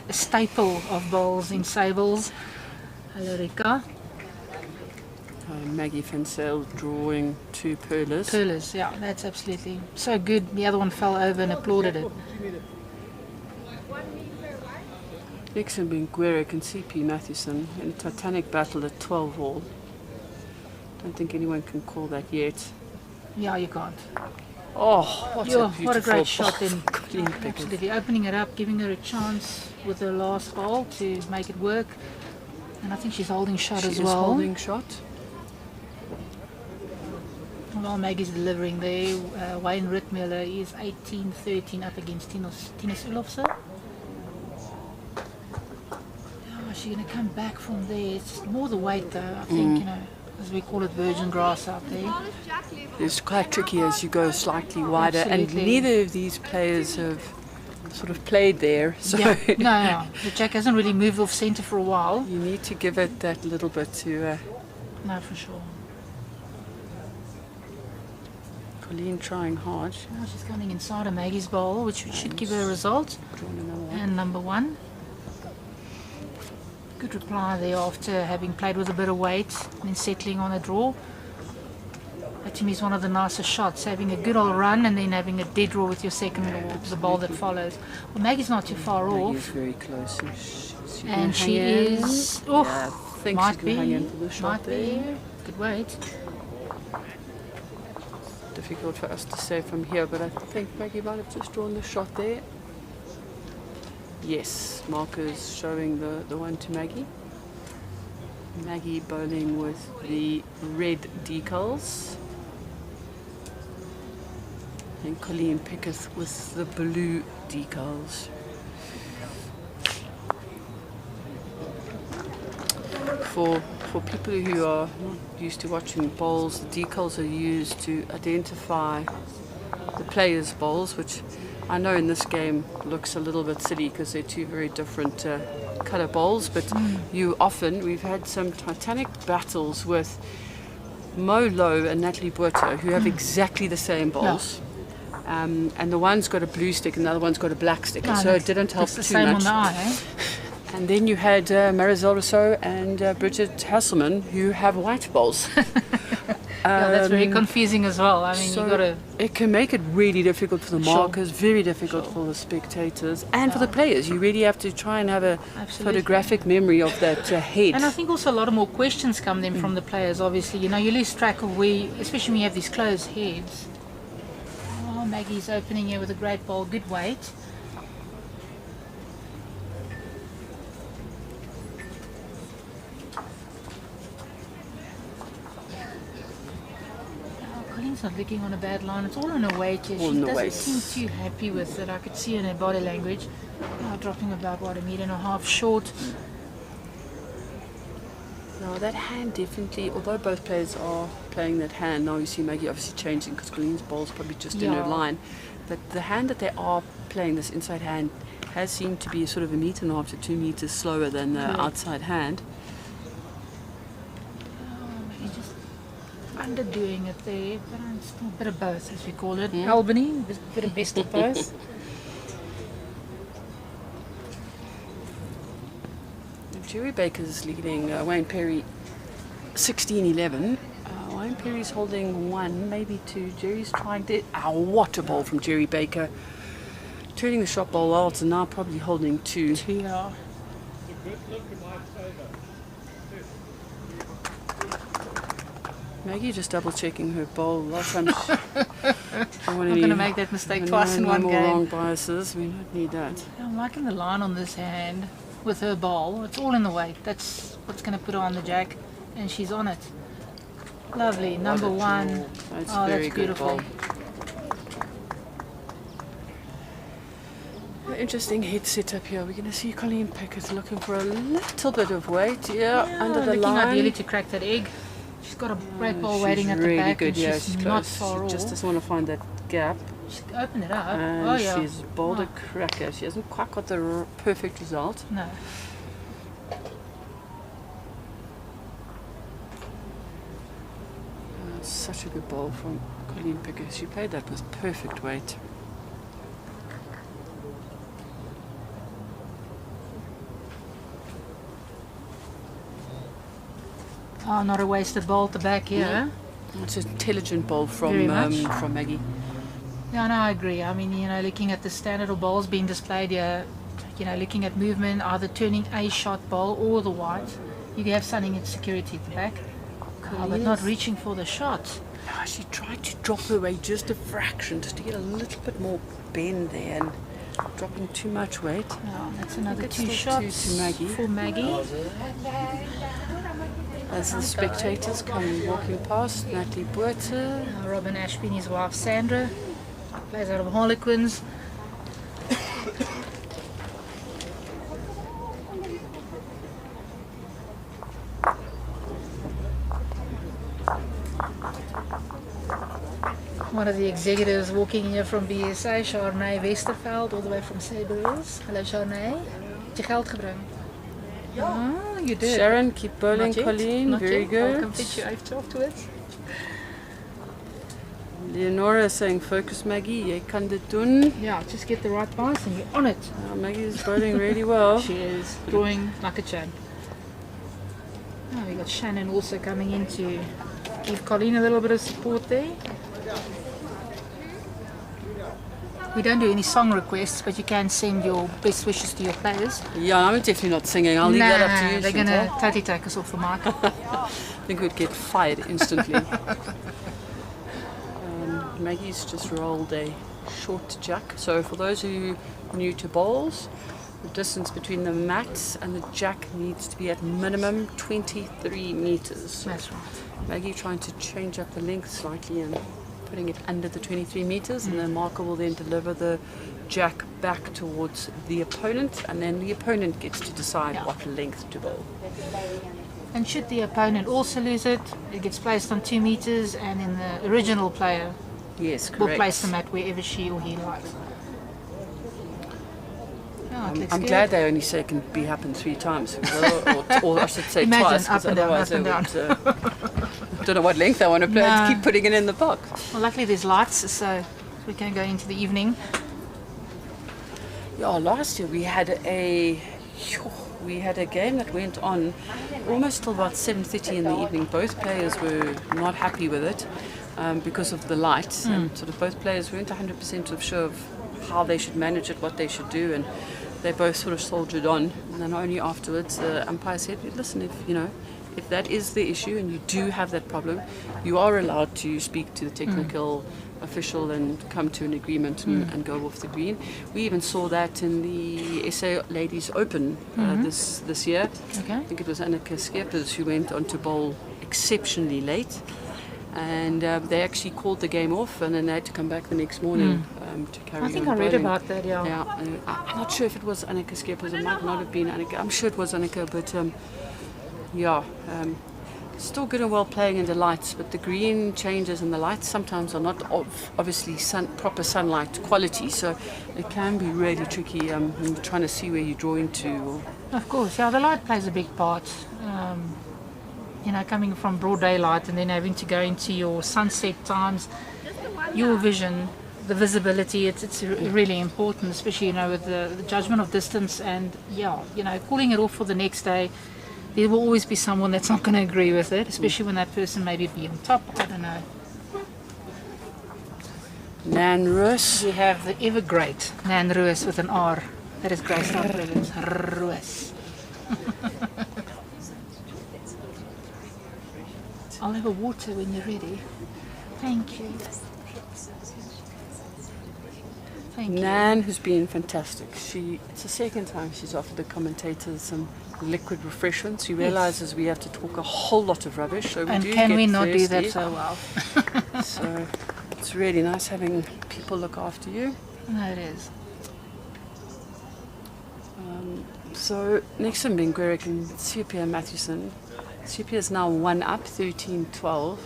a staple of bowls in Sables. Hello, Rika. Maggie van Zyl drawing 2 pearlers. Pearlers, yeah, that's absolutely so good. The other one fell over and applauded it. Nixon being Guerick and CP Mathewson in a titanic battle at 12 all. Don't think anyone can call that yet. Yeah, you can't. Oh, what a great shot then. Colleen Piketh. Absolutely, opening it up, giving her a chance with her last bowl to make it work. And I think she's holding shot as well. She is holding shot. Well, Maggie's delivering there. Wayne Rittmiller is 18-13 up against Tinus Ulofse. Is she going to come back from there? It's more the weight though, I think, you know, as we call it, virgin grass out there. It's quite tricky as you go slightly wider, and neither of these players have sort of played there. So No. The jack hasn't really moved off centre for a while. You need to give it that little bit to... No, for sure. Colleen trying hard. Now she's coming inside of Maggie's bowl, which should give her a result. And number 1. Good reply there after having played with a bit of weight and then settling on a draw. That to me is one of the nicest shots, having a good old run and then having a dead draw with your second draw, the bowl that follows. Well, Maggie's not too far off. Maggie's very close. And she is... Oh, I think might she can be. hang in for the shot there. Good weight. Difficult for us to say from here, but I think Maggie might have just drawn the shot there. Yes, markers showing the one to Maggie. Maggie bowling with the red decals. And Colleen Piketh with the blue decals. For people who are not used to watching bowls, the decals are used to identify the players' bowls, which I know in this game looks a little bit silly because they're 2 very different colour bowls, but we've had some titanic battles with Louw and Natalie Botha, who have exactly the same bowls. And the one's got a blue stick and the other one's got a black stick, so it didn't help too much. It's the same on the eye, And then you had Marizelle, Rousseau and Bridget Hasselman, who have white balls. Yeah, that's very confusing as well. I mean, So you got to. it can make it really difficult for the Sure. markers, very difficult for the spectators, and for the players. You really have to try and have a Absolutely. photographic memory of that head. And I think also a lot of more questions come then from the players, obviously. You know, you lose track of where, especially when you have these closed heads. Oh, Maggie's opening here with a great ball, good weight. Colleen's not looking on a bad line. It's all on her weight here. All She on the doesn't weight. seem too happy with it. I could see in her body language. Now dropping about, what, 1.5 meters short. No, that hand definitely, although both players are playing that hand, now you see Maggie obviously changing because Colleen's ball's probably just in her Yeah. line. But the hand that they are playing, this inside hand, has seemed to be sort of 1.5 meters to 2 meters slower than the Correct. outside hand. You're just underdoing it there, but it's still a bit of both, as we call it. Albany, a bit of best of both. Jerry Baker's leading Wayne Perry 16-11. Wayne Perry's holding 1, maybe 2. Jerry's trying to... what a ball from Jerry Baker. Turning the shot ball out and now probably holding 2. Yeah. Maggie just double checking her bowl. Last time I'm not going to make that mistake twice in one more game. wrong biases. We don't need that. I'm liking the line on this hand with her ball. It's all in the weight. That's what's going to put her on the jack, and she's on it. Lovely, number 1. That's Oh, very that's good beautiful. ball. Interesting head setup here. We're going to see Colleen Piketh looking for a little bit of weight. Yeah, under the looking line. ideally to crack that egg. She's got a great ball She's waiting at the really back, good. and Yeah, she's not close. far She just off. doesn't want to find that gap. She opened it up. And Oh yeah. she's bowled a cracker. She hasn't quite got the perfect result. No. Such a good ball from Colleen Piketh. She played that with perfect weight. Oh, not a wasted ball at the back here. It's an intelligent ball Very much. from Maggie. Yeah, no, I agree. I mean, you know, looking at the standard of balls being displayed here, you know, looking at movement, either turning a shot ball or the white, you have something in security at the back. Oh, but not reaching for the shot. No, she tried to drop her weight just a fraction, just to get a little bit more bend there, and dropping too much weight. Oh, that's another It's 2 still shots two to Maggie. for Maggie. As the spectators come walking past, Natalie Boerter. Robin Ashby and his wife Sandra plays out of Harlequins. One of the executives walking here from Bsa, Charney Westerveld, all the way from Sabres. Hello Charney. Heb je geld gebring? Oh, you did. Sharon, keep bowling, Not yet, Colleen. not Very yet. good. I'll come fetch you afterwards. Leonora saying, focus Maggie, jy kan dit doen. Yeah, just get the right pass and you're on it. Maggie's bowling really well. She is drawing like a champ. Oh, we got Shannon also coming in to give Colleen a little bit of support there. We don't do any song requests, but you can send your best wishes to your players. Yeah, I'm definitely not singing. I'll leave that up to you. They're going Chantal. to totally take us off the mic. I think we'd get fired instantly. Maggie's just rolled a short jack. So for those who are new to bowls, the distance between the mat and the jack needs to be at minimum 23 meters. That's right. Maggie trying to change up the length slightly and putting it under the 23 meters, and the marker will then deliver the jack back towards the opponent, and then the opponent gets to decide what length to bowl. And should the opponent also lose it, it gets placed on 2 meters, and then the original player Yes, will correct. place the mat wherever she or he likes. Oh, it looks I'm good. glad they only say it can be happen 3 times, or I should say Imagine, twice, 'cause up and down, otherwise up and they would, I don't know what length they want to play. No. Keep putting it in the box. Well, luckily there's lights, so we can go into the evening. Yeah, last year we had a we had a game that went on almost till about 7:30 in the evening. Both players were not happy with it because of the lights. And sort of both players weren't 100% sure of how they should manage it, what they should do, and they both sort of soldiered on. And then only afterwards the umpire said, listen, if that is the issue and you do have that problem, you are allowed to speak to the technical official and come to an agreement and go off the green. We even saw that in the SA Ladies Open this year. Okay. I think it was Anneke Skeepers who went on to bowl exceptionally late, and they actually called the game off, and then they had to come back the next morning to carry on. I think I read bowling. about that, yeah. Yeah, and I'm not sure if it was Anneke Skeepers. It might not have been Anneke. I'm sure it was Anneke, but still good and well playing in the lights, but the green changes and the lights sometimes are not obviously proper sunlight quality, so it can be really tricky when you're trying to see where you draw into. Of course, yeah, the light plays a big part. Coming from broad daylight and then having to go into your sunset times, your vision, the visibility, it's really important, especially, with the judgment of distance and, calling it off for the next day. There will always be someone that's not going to agree with it, especially when that person maybe be on top. I don't know. Nan Roos. We have the ever great Nan Roos with an R. That is graced our presence. Roos. I'll have a water when you're ready. Thank you. Thank you. Nan has been fantastic. It's the second time she's offered the commentators some liquid refreshments. She realises we have to talk a whole lot of rubbish, so we and do can get we not thirsty. do that so well? So it's really nice having people look after you. No, it is. So next to Mingwerek and Sipia Mathewson. Sipia is now 1 up, 13-12.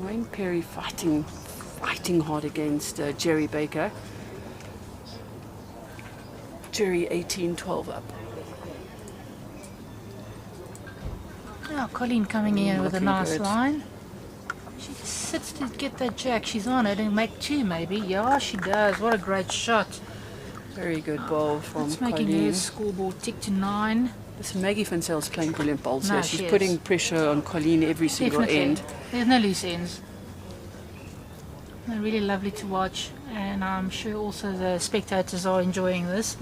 Wayne Perry fighting hard against Jerry Baker. Jerry 18-12 up. Oh, Colleen coming in with a looking nice good. line. She just sits to get that jack. She's on it and make 2 maybe. Yeah, she does. What a great shot. Very good ball from It's making Colleen. her scoreboard tick to 9. Listen, Maggie van Zyl is playing brilliant bowls No, here. she She's is. putting pressure on Colleen every single Definitely. end. There's no loose ends. They're really lovely to watch, and I'm sure also the spectators are enjoying this.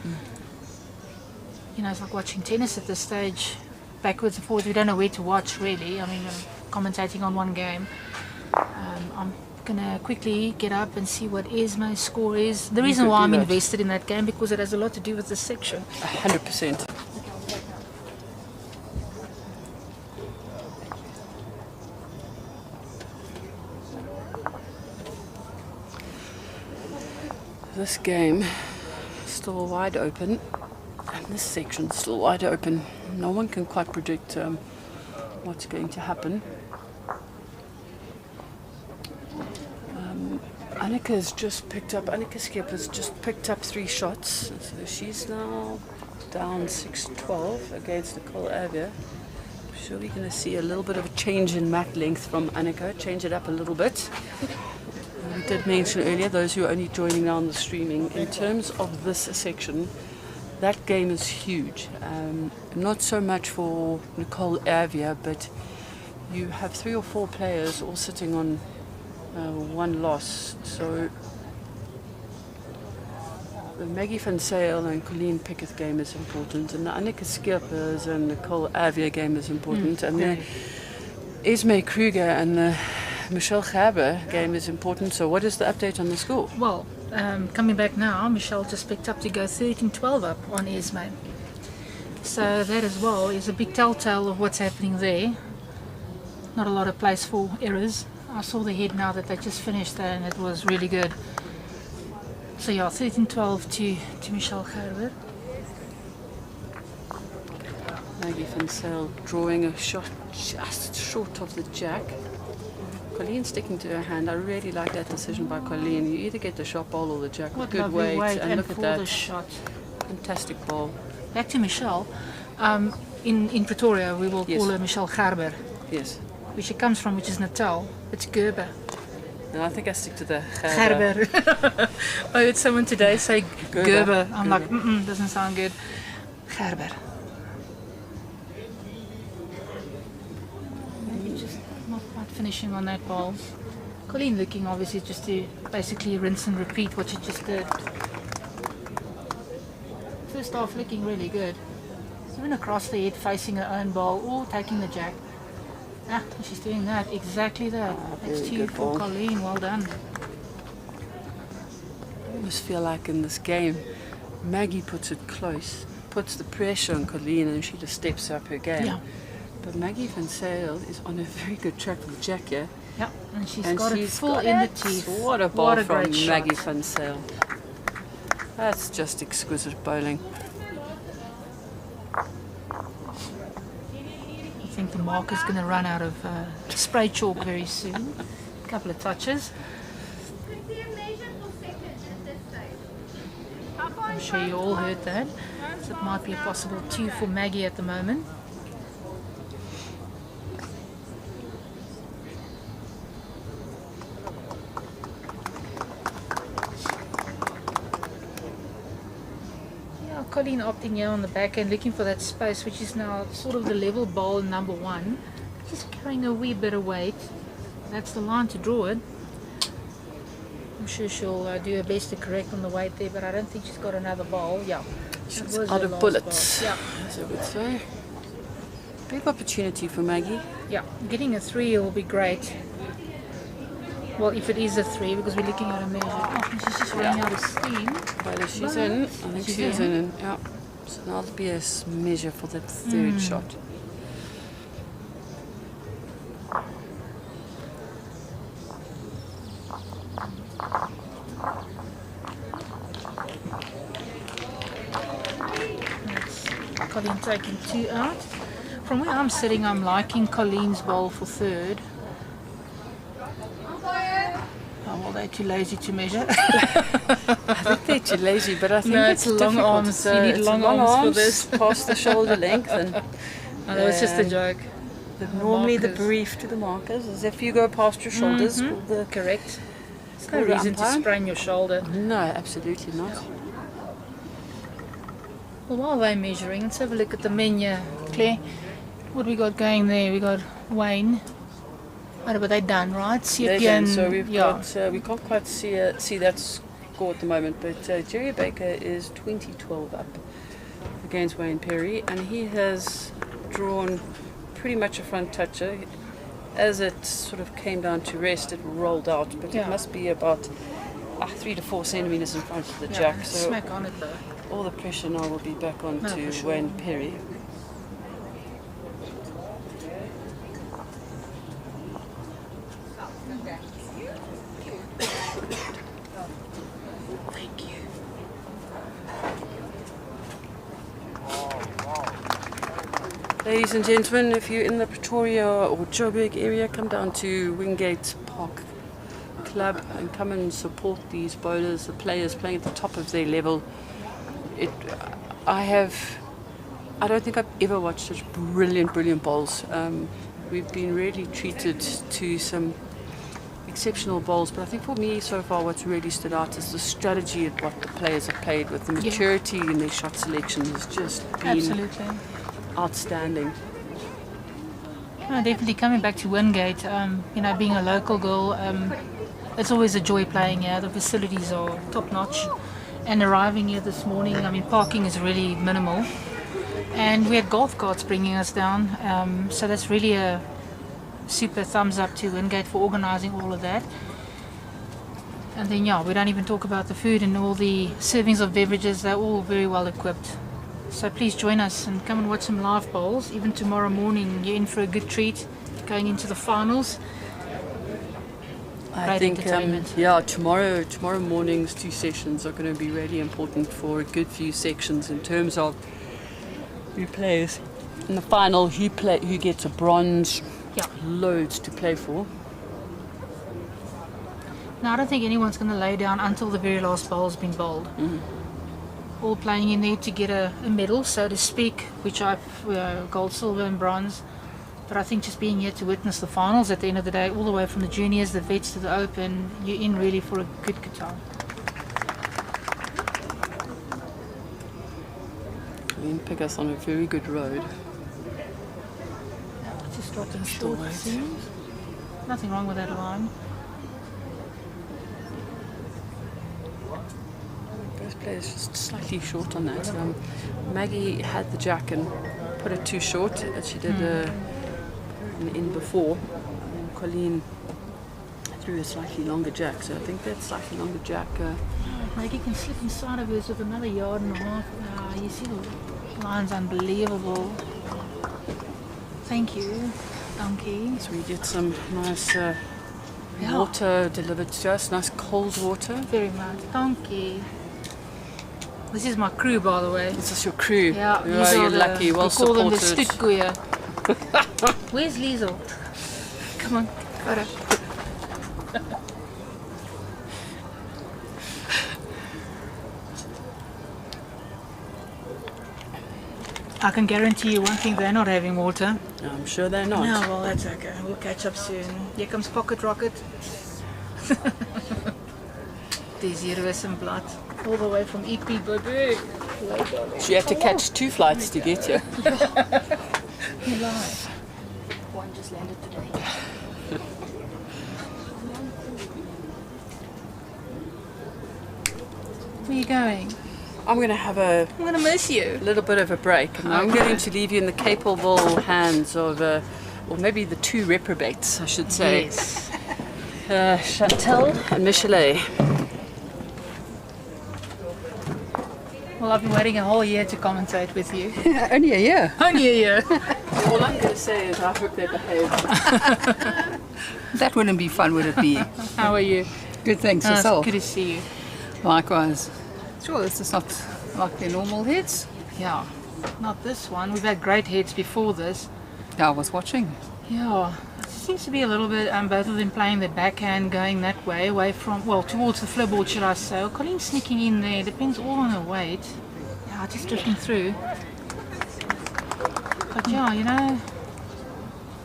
It's like watching tennis at this stage, backwards and forwards. We don't know where to watch really. I mean, I'm commentating on one game. I'm gonna quickly get up and see what Esme's score is. The reason could why do I'm that. invested in that game because it has a lot to do with this section. 100%. This game is still wide open, and this section is still wide open. No one can quite predict what's going to happen. Anneke Skeepers just picked up 3 shots, so she's now down 6-12 against Nicole Avia. I'm sure we're going to see a little bit of a change in mat length from Anneke, change it up a little bit. We did mention earlier, those who are only joining now on the streaming, in terms of this section, that game is huge. Not so much for Nicole Avia, but you have 3 or 4 players all sitting on 1 loss. So the Maggie van Zyl and Colleen Piketh game is important, and the Anneke Skeepers and Nicole Avia game is important, and the Esme Kruger and the Michelle Gerber game is important. So what is the update on the score? Well, coming back now, Michelle just picked up to go 13-12 up on Esme. So that as well is a big telltale of what's happening there. Not a lot of place for errors. I saw the head now that they just finished that, and it was really good. So yeah, 13-12 to Michelle Gerber. Maggie van Zyl drawing a shot just short of the jack. Colleen sticking to her hand. I really like that decision by Colleen. You either get the shot ball or the jack with What good lovely weight and look for at that. the shot. Fantastic ball. Back to Michelle. In Pretoria, we will Yes. call her Michelle Gerber. Yes. where she comes from, which is Natal. It's Gerber. No, I think I stick to the Gerber. I heard someone today say Gerber. I'm like, doesn't sound good. Gerber. Maybe just not quite finishing on that ball. Colleen looking obviously just to basically rinse and repeat what she just did. First off, looking really good. Even across the head, facing her own ball, or taking the jack. Ah, she's doing that, exactly that. That's two for Colleen, well done. I always feel like in this game, Maggie puts it close, puts the pressure on Colleen, and she just steps up her game. Yeah. But Maggie van Zyl is on a very good track with Jack here. Yeah, and she's got it full in the teeth. What a ball from great Maggie shot. van Zyl. That's just exquisite bowling. I think the marker's going to run out of spray chalk very soon. A couple of touches. Prepare measure for second at this stage. I'm sure you all heard that. So it might be a possible 2 for Maggie at the moment. Colleen opting here on the back end, looking for that space, which is now sort of the level bowl number 1. Just carrying a wee bit of weight. That's the line to draw it. I'm sure she'll do her best to correct on the weight there, but I don't think she's got another bowl. Yeah, she's out of bullets. Bowl. Yeah, as I would say. Big opportunity for Maggie. Yeah, getting a 3 will be great. Well, if it is a 3, because we're looking at a measure. Oh, she's just running out of steam. Well, she's in. I think she's in. Yeah. So that'll be a measure for the third shot. That's Colleen taking 2 out. From where I'm sitting, I'm liking Colleen's bowl for third. Oh, well, they're too lazy to measure. I think they're too lazy, but I think it's long difficult. arms. So you need it's long arms for this. Past the shoulder length. And that was just a joke. Normally the brief to the markers is if you go past your shoulders. Correct. There's no reason to sprain your shoulder. No, absolutely not. Well, while they're measuring, let's have a look at the menu. Claire, what we got going there? We got Wayne. What about they done, right? They're done, so we've got, we can't quite see that score at the moment, but Jerry Baker is 20-12 up against Wayne Perry, and he has drawn pretty much a front toucher. As it sort of came down to rest, it rolled out, but it must be about 3 to 4 centimeters in front of the jack. So smack on it though. All the pressure now will be back on to Wayne Perry. Ladies and gentlemen, if you're in the Pretoria or Joburg area, come down to Wingate Park Club and come and support these bowlers, the players playing at the top of their level. I don't think I've ever watched such brilliant bowls. We've been really treated to some exceptional bowls, but I think for me so far what's really stood out is the strategy of what the players have played with. The maturity in their shot selection has just been outstanding. Definitely coming back to Wingate, being a local girl, it's always a joy playing here. The facilities are top notch, and arriving here this morning, parking is really minimal, and we had golf carts bringing us down, so that's really a super thumbs up to Wingate for organising all of that. And then we don't even talk about the food and all the servings of beverages. They're all very well equipped. So please join us and come and watch some live bowls. Even tomorrow morning, you're in for a good treat. Going into the finals. I think tomorrow morning's 2 sessions are going to be really important for a good few sections in terms of who plays in the final, who gets a bronze, loads to play for. Now I don't think anyone's going to lay down until the very last bowl's been bowled. All playing in there to get a medal, so to speak, which I've gold, silver and bronze. But I think just being here to witness the finals at the end of the day, all the way from the juniors, the vets to the open, you're in really for a good time. Colleen Piketh on a very good road. Just dropping short, it seems. Nothing wrong with that line. Both players just slightly short on that. Maggie had the jack and put it too short, as she did in before. And Colleen threw a slightly longer jack, so I think that slightly longer jack. Maggie can slip inside of hers with another yard and a half. You see the line's unbelievable. Thank you, donkey. So we get some nice water delivered to us, nice cold water. Very much, donkey. This is my crew, by the way. This is your crew. Yeah, oh, you're lucky, well we call them the supported. Stutkoeien. Where's Liesel? Come on, photo. I can guarantee you one thing, they're not having water. I'm sure they're not. No, well, that's okay. We'll catch up soon. Here comes Pocket Rocket. There's here some blood. All the way from EP, baby. So you have to catch 2 flights to get here. You lie. One just landed today. Where are you going? I'm going to have I'm going to miss you. little bit of a break. And I'm going to leave you in the capable hands of, or maybe the 2 reprobates, I should say. Yes. Chantel and Michelet. Well, I've been waiting a whole year to commentate with you. Only a year. Only a year. All I'm going to say is I hope they behave. That wouldn't be fun, would it be? How are you? Good, thanks. It's Yourself? good to see you. Likewise. Sure, this is not like their normal heads. Yeah, not this one. We've had great heads before this. Yeah, I was watching. Yeah, it seems to be a little bit, both of them playing the backhand, going that way, away from, well, towards the flipboard, should I say. Colleen's sneaking in there, depends all on her weight. Yeah, just drifting through. But yeah, you know,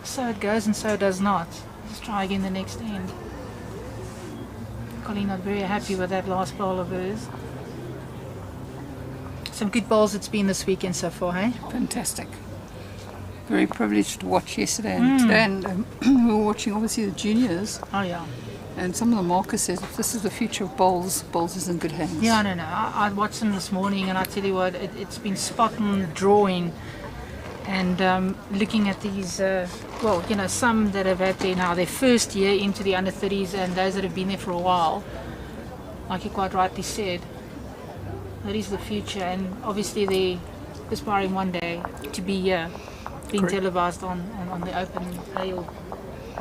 so it goes and so it does not. Let's try again the next end. Colleen not very happy with that last bowl of hers. Some good bowls it's been this weekend so far, hey? Fantastic. Very privileged to watch yesterday and today. And we were watching, obviously, the juniors. Oh, yeah. And some of the markers said, if this is the future of bowls, bowls is in good hands. Yeah, no. I watched them this morning, and I tell you what, it's been spot on drawing. And looking at these, well, you know, some that have had their first year into the under 30s, and those that have been there for a while, like you quite rightly said, that is the future. And obviously they're aspiring one day to be here, being Correct. televised on the open A or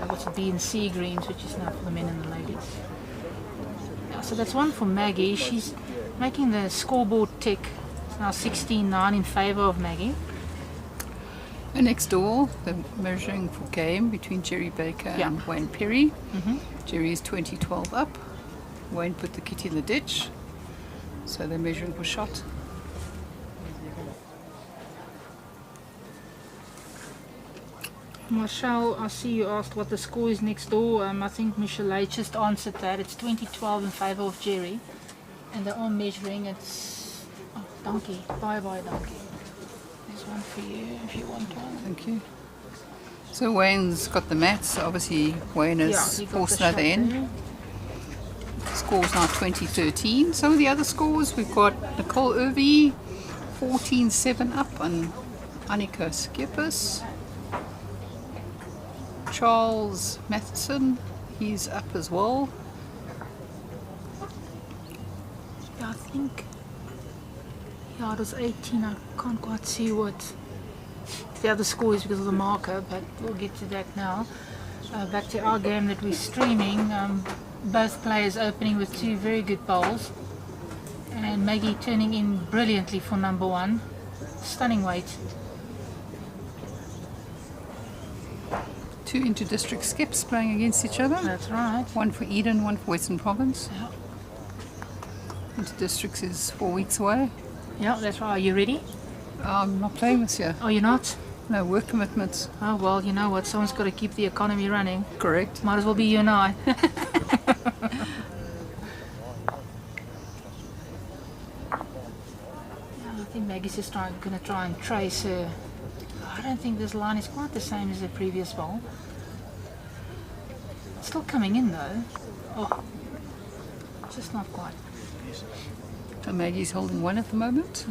what's it, B and C greens, which is now for the men and the ladies. Yeah, so that's one for Maggie. She's making the scoreboard tick. It's now 16-9 in favour of Maggie. And next door, the measuring for game between Jerry Baker and Wayne Perry. Jerry is 20-12 up. Wayne put the kitty in the ditch. So they're measuring for shot. Marshall, I see you asked what the score is next door. I think Michelet just answered that. It's 20-12 in favour of Jerry. And they are measuring. It's... Oh, donkey. Bye-bye, donkey. There's one for you if you want one. Thank you. So Wayne's got the mats. Obviously, Wayne has he got forced the another shot end. there. Score's now 20-13. Some of the other scores, we've got Nicole Irvie, 14-7 up, and Annika Skippers. Charles Mathewson, he's up as well. Yeah, I think... Yeah, it was 18. I can't quite see what the other score is because of the marker, but we'll get to that now. Back to our game that we're streaming. Both players opening with 2 very good bowls. And Maggie turning in brilliantly for number 1. Stunning weight. 2 inter-district skips playing against each other. That's right. One for Eden, one for Western Province. Yeah. Inter-districts is 4 weeks away. Yeah, that's right. Are you ready? I'm not playing this year. Oh, you're not? No work commitments. Oh, well, you know what? Someone's got to keep the economy running. Correct. Might as well be you and I. I think Maggie's just going to try and trace her. I don't think this line is quite the same as the previous ball. Still coming in though. Oh, just not quite. So Maggie's holding one at the moment.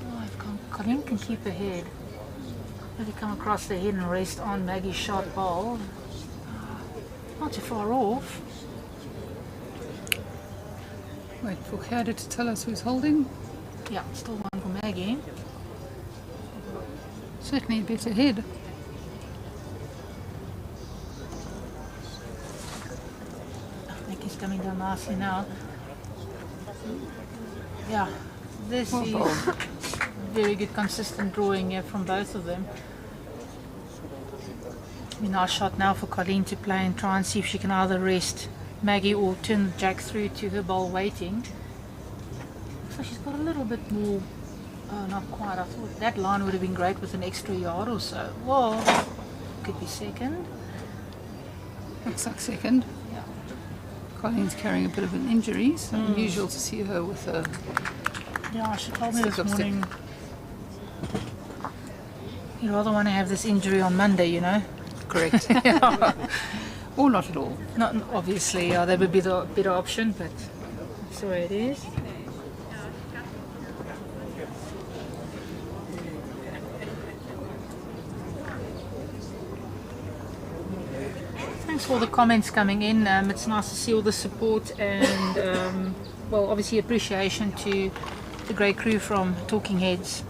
Oh, if Colleen can keep her head, maybe come across the head and rest on Maggie's short ball. Not too far off. Wait for Gerda to tell us who's holding. Yeah, still one for Maggie. Certainly a better head. Maggie's coming down nicely now. Yeah, this Well is done. very good consistent drawing here from both of them. Nice shot now for Colleen to play and try and see if she can either rest Maggie or turn the jack through to her ball waiting. So she's got a little bit more. Oh, not quite. I thought that line would have been great with an extra yard or so. Well, could be second. Looks like second. Yeah. Colleen's carrying a bit of an injury, so unusual to see her with a. Yeah, she told me Sick this of sick. morning. You rather want to have this injury on Monday, you know. Correct. Or not at all. Not obviously, that would be the better option, but that's the way it is. Thanks for all the comments coming in. It's nice to see all the support and, well, obviously appreciation to the great crew from Talking Heads.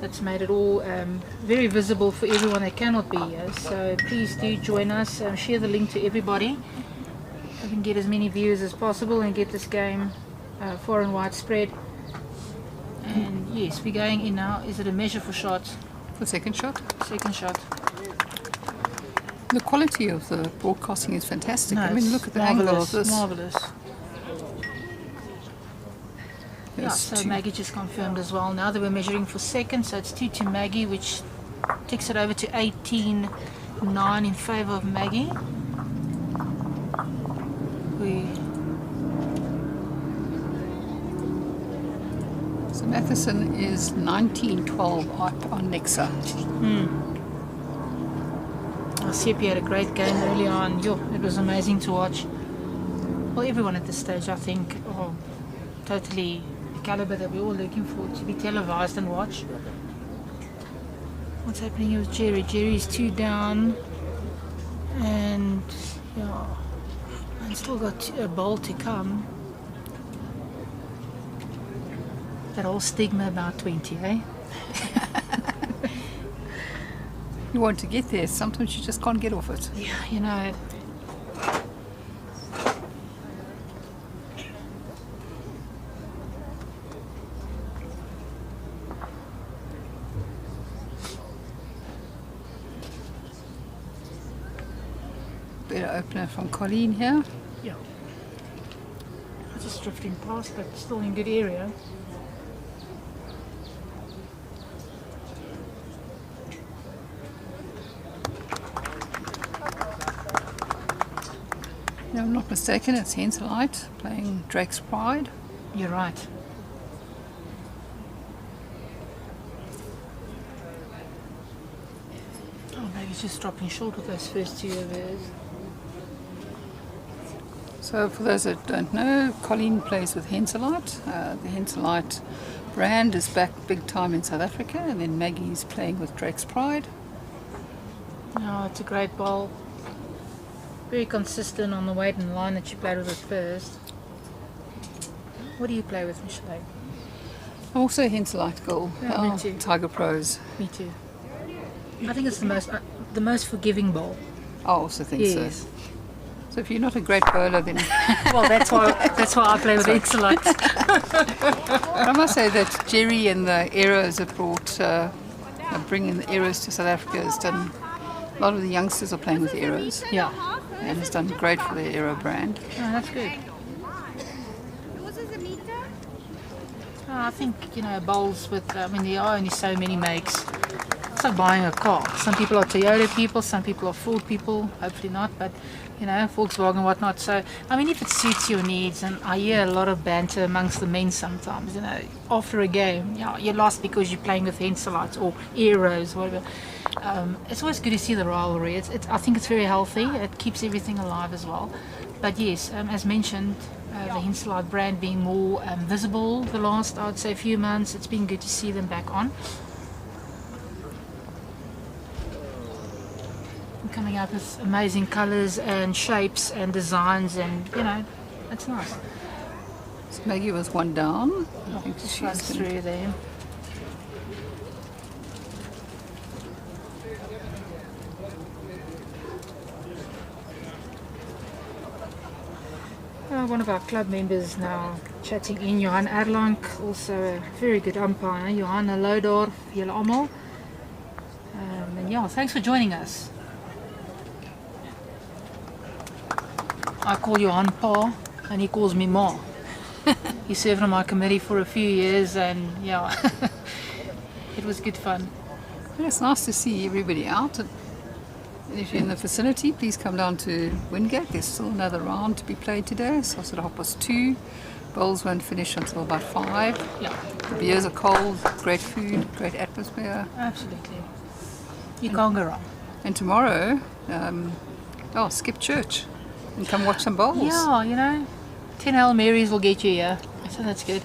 That's made it all very visible for everyone that cannot be here. So please do join us, share the link to everybody. We can get as many viewers as possible and get this game far and wide spread. And yes, we're going in now. Is it a measure for shots? The second shot. Second shot. The quality of the broadcasting is fantastic. No, I mean, it's look at the angle of marvellous, this. marvellous. Yeah, There's so two. Maggie just confirmed as well. Now that we're measuring for seconds, so it's 2 to Maggie, which takes it over to 18-9 in favour of Maggie. So Mathewson is 19-12 up on Nexa. Seppi had a great game early on. Yo, it was amazing to watch. Well, everyone at this stage, I think, totally the calibre that we're all looking for to be televised and watched. What's happening here with Jerry? Jerry's 2 down, and yeah, and still got a bowl to come. That whole stigma about 20, eh? You want to get there, sometimes you just can't get off it. Yeah, you know. Better opener from Colleen here. Yeah. I just drifting past, but still in good area. If I'm not mistaken, it's Henselite playing Drake's Pride. You're right. Oh, maybe he's just dropping short with those first 2 of his. So for those that don't know, Colleen plays with Henselite. The Henselite brand is back big time in South Africa, and then Maggie's playing with Drake's Pride. No, it's a great ball. Very consistent on the weight and line that she played with at first. What do you play with, Michelle? I'm also a Henselite girl. Yeah, me too. Tiger Pros. Me too. I think it's the most forgiving ball. I also think Yes. so. So if you're not a great bowler, then Well, that's why I play with Excellent. I must say that Jerry and the Arrows have brought, bringing the Arrows to South Africa has done. A lot of the youngsters are playing with Arrows. Yeah. and has done great for the Aero brand. Oh, that's good. Yours is a meter? I think, bowls with, there are only so many makes. It's like buying a car. Some people are Toyota people, some people are Ford people, hopefully not, but, Volkswagen and whatnot. So, if it suits your needs, and I hear a lot of banter amongst the men sometimes, after a game, you're lost because you're playing with Henselites or Aeros, whatever. It's always good to see the rivalry. I think it's very healthy. It keeps everything alive as well. But yes, as mentioned, the Henselite brand being more visible the last, I would say, few months, it's been good to see them back on. Coming up with amazing colours and shapes and designs, and it's nice. So Maggie was one down. I think Just runs through there. One of our club members now chatting in, Johan Erlang, also a very good umpire. Johan, hallo daar, julle almal. And thanks for joining us. I call Johan Pa, and he calls me Ma. He served on my committee for a few years, and it was good fun. And it's nice to see everybody out. And if you're in the vicinity, please come down to Wingate. There's still another round to be played today. Starts at 2:30. Bowls won't finish until about 5. Yeah, The beers are cold, great food, great atmosphere. absolutely. You can't go wrong. And tomorrow, skip church and come watch some bowls. Yeah, 10 Hail Marys will get you here, so that's good.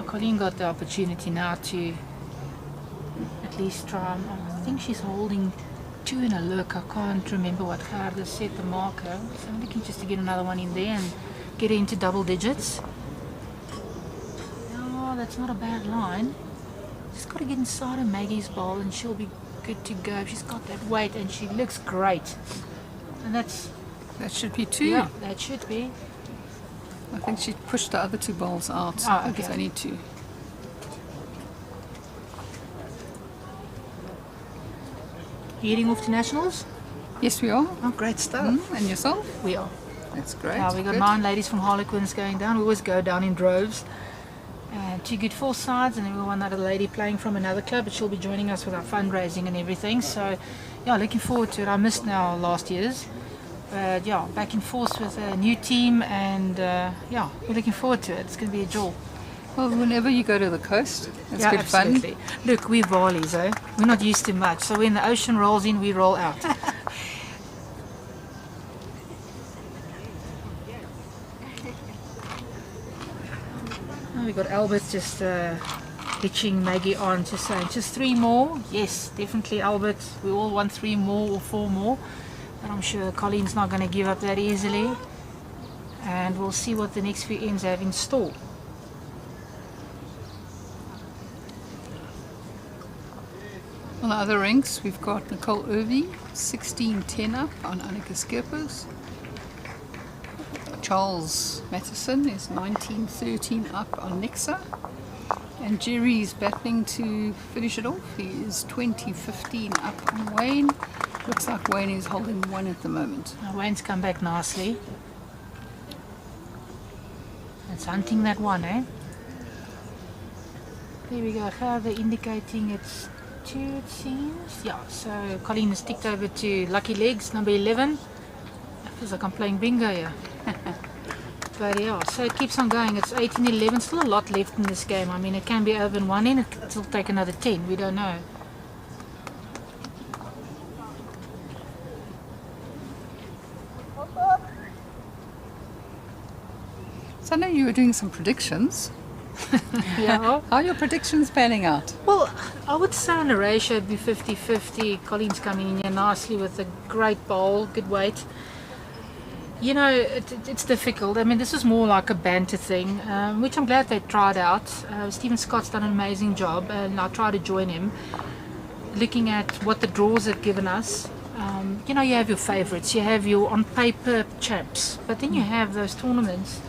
Colleen got the opportunity now to at least try. I think she's holding 2 in a look. I can't remember what Gerda set the marker. So I'm looking just to get another one in there and get into double digits. No, that's not a bad line. Just got to get inside of Maggie's bowl and she'll be good to go. She's got that weight and she looks great. And That should be 2. yeah, that should be. I think she pushed the other 2 bowls out. Oh, I think it's okay. only 2. Heading off to nationals? Yes, we are. Oh, great stuff. And yourself? We are. That's great. We got Good. 9 ladies from Harlequins going down. We always go down in droves. 2 good 4 sides, and then we got one other lady playing from another club, but she'll be joining us with our fundraising and everything. So, looking forward to it. I missed now last year's. But back in force with a new team, and we're looking forward to it. It's going to be a joy. Well, whenever you go to the coast, it's good absolutely. fun. Look, we're Valis, We're not used to much. So when the ocean rolls in, we roll out. We got Albert just hitching Maggie on, just saying, just 3 more. Yes, definitely, Albert. We all want 3 more or 4 more. But I'm sure Colleen's not going to give up that easily. And we'll see what the next few ends have in store. On the other rinks, we've got Nicole Irvie, 16-10 up on Annika Skerpers. Charles Mathewson is 19-13 up on Nixa. And Jerry's battling to finish it off. He is 20-15 up on Wayne. Looks like Wayne is holding 1 at the moment. Wayne's come back nicely. It's hunting that 1, There we go. Further indicating it's 2, it seems. Yeah, so Colleen has ticked over to Lucky Legs, number 11. It feels like I'm playing bingo here. But so it keeps on going. It's 18-11. Still a lot left in this game. I mean, it can be over in one end. It could still take another 10. We don't know. So I know you were doing some predictions. Yeah. How are your predictions panning out? Well, I would say on the ratio it'd be 50-50. Colleen's coming in here nicely with a great bowl, good weight. It's difficult. I mean, this is more like a banter thing, which I'm glad they tried out. Stephen Scott's done an amazing job, and I try to join him. Looking at what the draws have given us, you have your favourites, you have your on-paper champs, but then you have those tournaments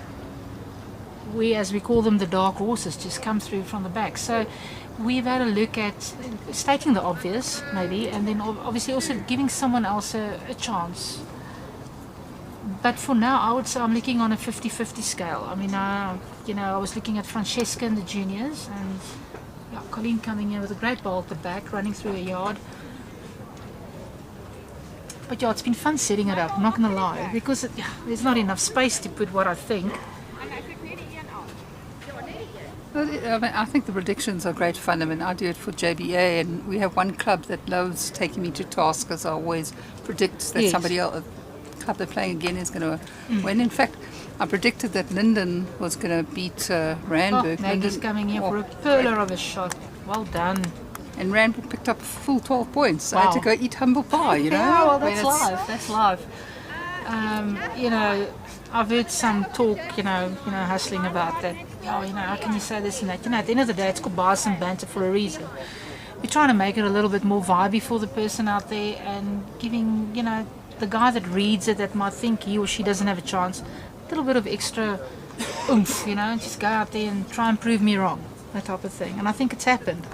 we, as we call them, the dark horses, just come through from the back. So we've had a look at stating the obvious, maybe, and then obviously also giving someone else a chance. But for now, I would say I'm looking on a 50-50 scale. I mean, you know, I was looking at Francesca in the juniors, and yeah, Colleen coming in with a great ball at the back, running through a yard. But yeah, it's been fun setting it up, I'm not going to lie, because there's not enough space to put what I think. Well, I mean, I think the predictions are great fun. I mean, I do it for JBA, and we have one club that loves taking me to task, because I always predict that somebody else, club they're playing again, is going to win. In fact, I predicted that Linden was going to beat Randburg. Oh, Maggie's coming here for a pearler of a shot. Well done. And Randburg picked up full 12 points. Wow. I had to go eat humble pie, you know. Yeah, well, I mean, that's live. That's live. You know, I've heard some talk, you know, hustling about that. Oh, you know, how can you say this and that? You know, at the end of the day, it's called bias and banter for a reason. We're trying to make it a little bit more vibey for the person out there, and giving, you know, the guy that reads it that might think he or she doesn't have a chance, a little bit of extra oomph, you know, just go out there and try and prove me wrong, that type of thing. And I think it's happened.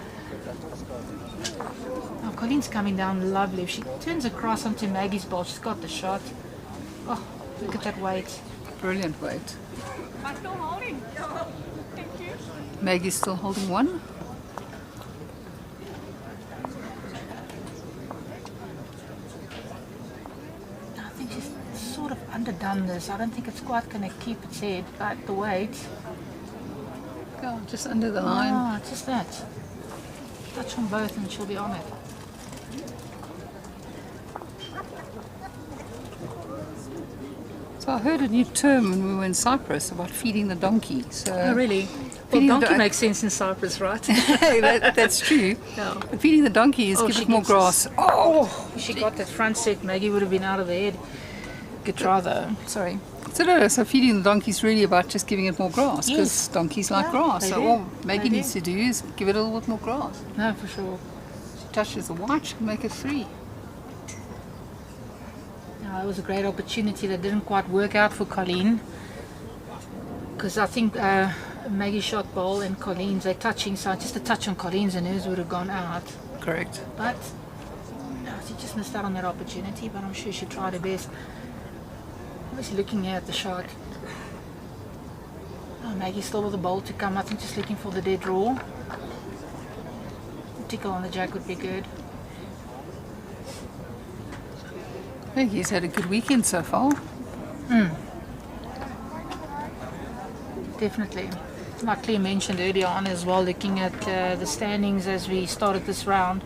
Oh, Colleen's coming down lovely. If she turns across onto Maggie's ball, she's got the shot. Oh, look at that weight. Brilliant weight. I'm still holding. Thank you. Maggie's still holding one. I think she's sort of underdone this. I don't think it's quite going to keep its head, but the weight. Go just under the line. Ah, just that. Touch on both and she'll be on it. So I heard a new term when we were in Cyprus about feeding the donkey. So Oh, really? Well, feeding the donkey makes sense in Cyprus, right? that's true. Yeah. But feeding the donkey is give she it more gives us- grass. Oh, if she got that front set, Maggie would have been out of the head. Good try though. Sorry. So no, so feeding the donkey is really about just giving it more grass, because Yes. donkeys like Yeah, grass. they So do. all Maggie They needs do. to do is give it a little bit more grass. No, for sure. She touches the white, she can make it 3. It was a great opportunity that didn't quite work out for Colleen, because I think Maggie shot ball and Colleen's, they're touching, so just a touch on Colleen's and hers would have gone out. Correct. But no, she just missed out on that opportunity, but I'm sure she tried her best. Obviously looking here at the shot. Oh, Maggie's still with the ball to come, I think just looking for the dead draw. A tickle on the jack would be good. Maggie's had a good weekend so far. Definitely. Like Claire mentioned earlier on as well, looking at the standings as we started this round,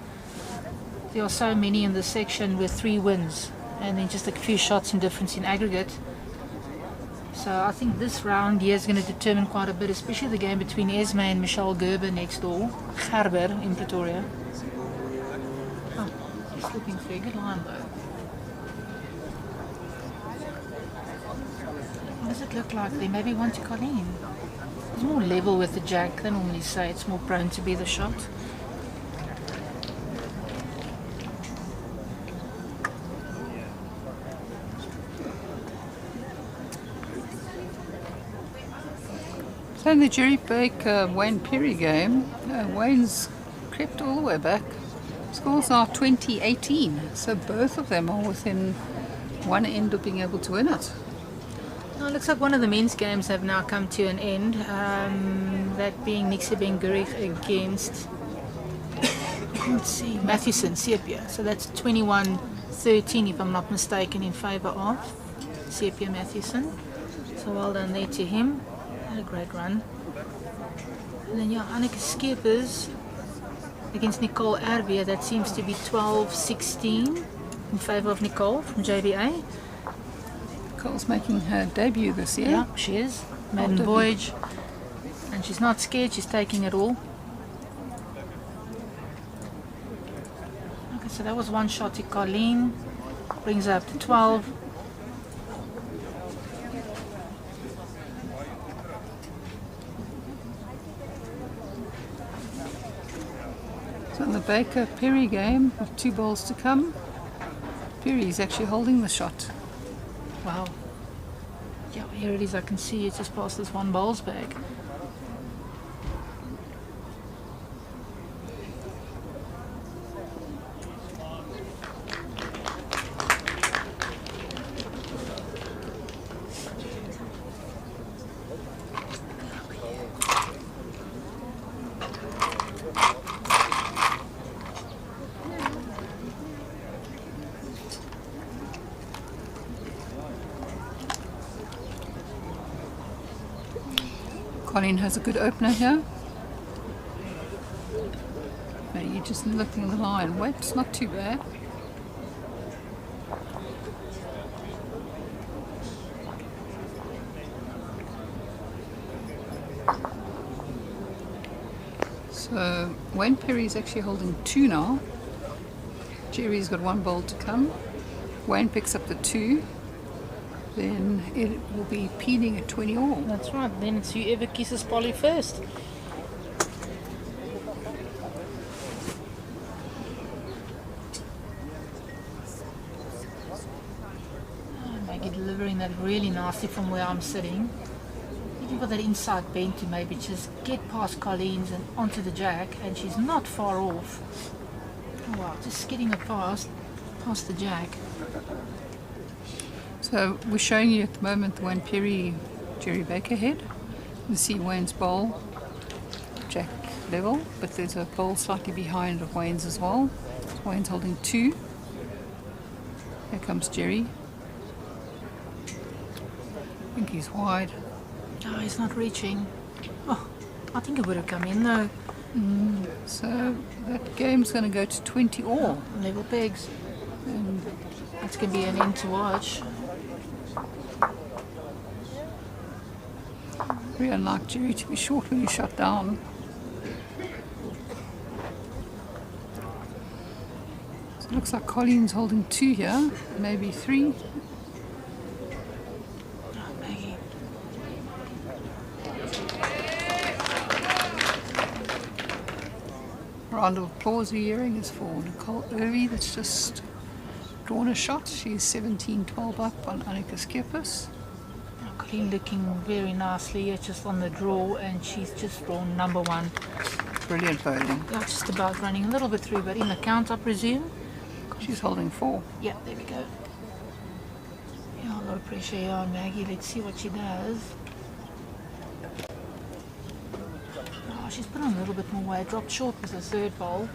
there are so many in this section with 3 wins and then just a few shots in difference in aggregate. So I think this round here is going to determine quite a bit, especially the game between Esme and Michelle Gerber next door, Gerber in Pretoria. Oh, he's looking for a good line though. What does it look like there? Maybe one to Colleen. It's more level with the jack. They normally say it's more prone to be the shot. So in the Jerry Baker Wayne Perry game, Wayne's crept all the way back. Scores are 20-18, so both of them are within one end of being able to win it. It looks like one of the men's games have now come to an end. That being Nixie Ben-Guric against, let's see, Mathewson, Sepia. So that's 21-13 if I'm not mistaken in favour of Sepia Mathewson. So well done there to him. Had a great run. And then Anneke Skeepers against Nicole Arbia. That seems to be 12-16 in favour of Nicole from JBA. Nicole's making her debut this year. Yeah, she is. Maiden voyage. And she's not scared, she's taking it all. Okay, so that was one shot to Colleen. Brings her up to 12. So in the Baker Perry game, with 2 balls to come, Perry's actually holding the shot. Wow. Yeah, here it is. I can see it's just past this one bowls bag. Colleen has a good opener here. You're just looking at the line. Weight's not too bad. So Wayne Perry's actually holding 2 now. Jerry's got 1 bowl to come. Wayne picks up the 2. Then it will be peeling at 20 all. That's right. Then it's whoever kisses Polly first. Maggie delivering that really nicely from where I'm sitting. Looking for that inside bend to maybe just get past Colleen's and onto the jack, and she's not far off. Oh, wow, just getting her past the jack. So we're showing you at the moment the Wayne Perry Jerry Baker head. You see Wayne's bowl, jack level, but there's a bowl slightly behind of Wayne's as well. So Wayne's holding 2. Here comes Jerry. I think he's wide. Oh, he's not reaching. Oh, I think it would have come in though. So that game's going to go to 20 all. Level pegs. And it's going to be an end to watch. very unlike Jerry to be short when you shut down. So it looks like Colleen's holding 2 here, maybe 3. Maggie. Round of applause we're hearing is for Nicole Irvie, that's just drawn a shot. She's 17-12 up on Annika Skipis. Colleen looking very nicely, it's just on the draw, and she's just drawn number 1. Brilliant bowling. Yeah, just about running a little bit through, but in the count, I presume. She's holding 4. Yeah, there we go. Yeah, a lot of pressure here on Maggie. Let's see what she does. Oh, she's put on a little bit more weight. Dropped short with the 3rd bowl.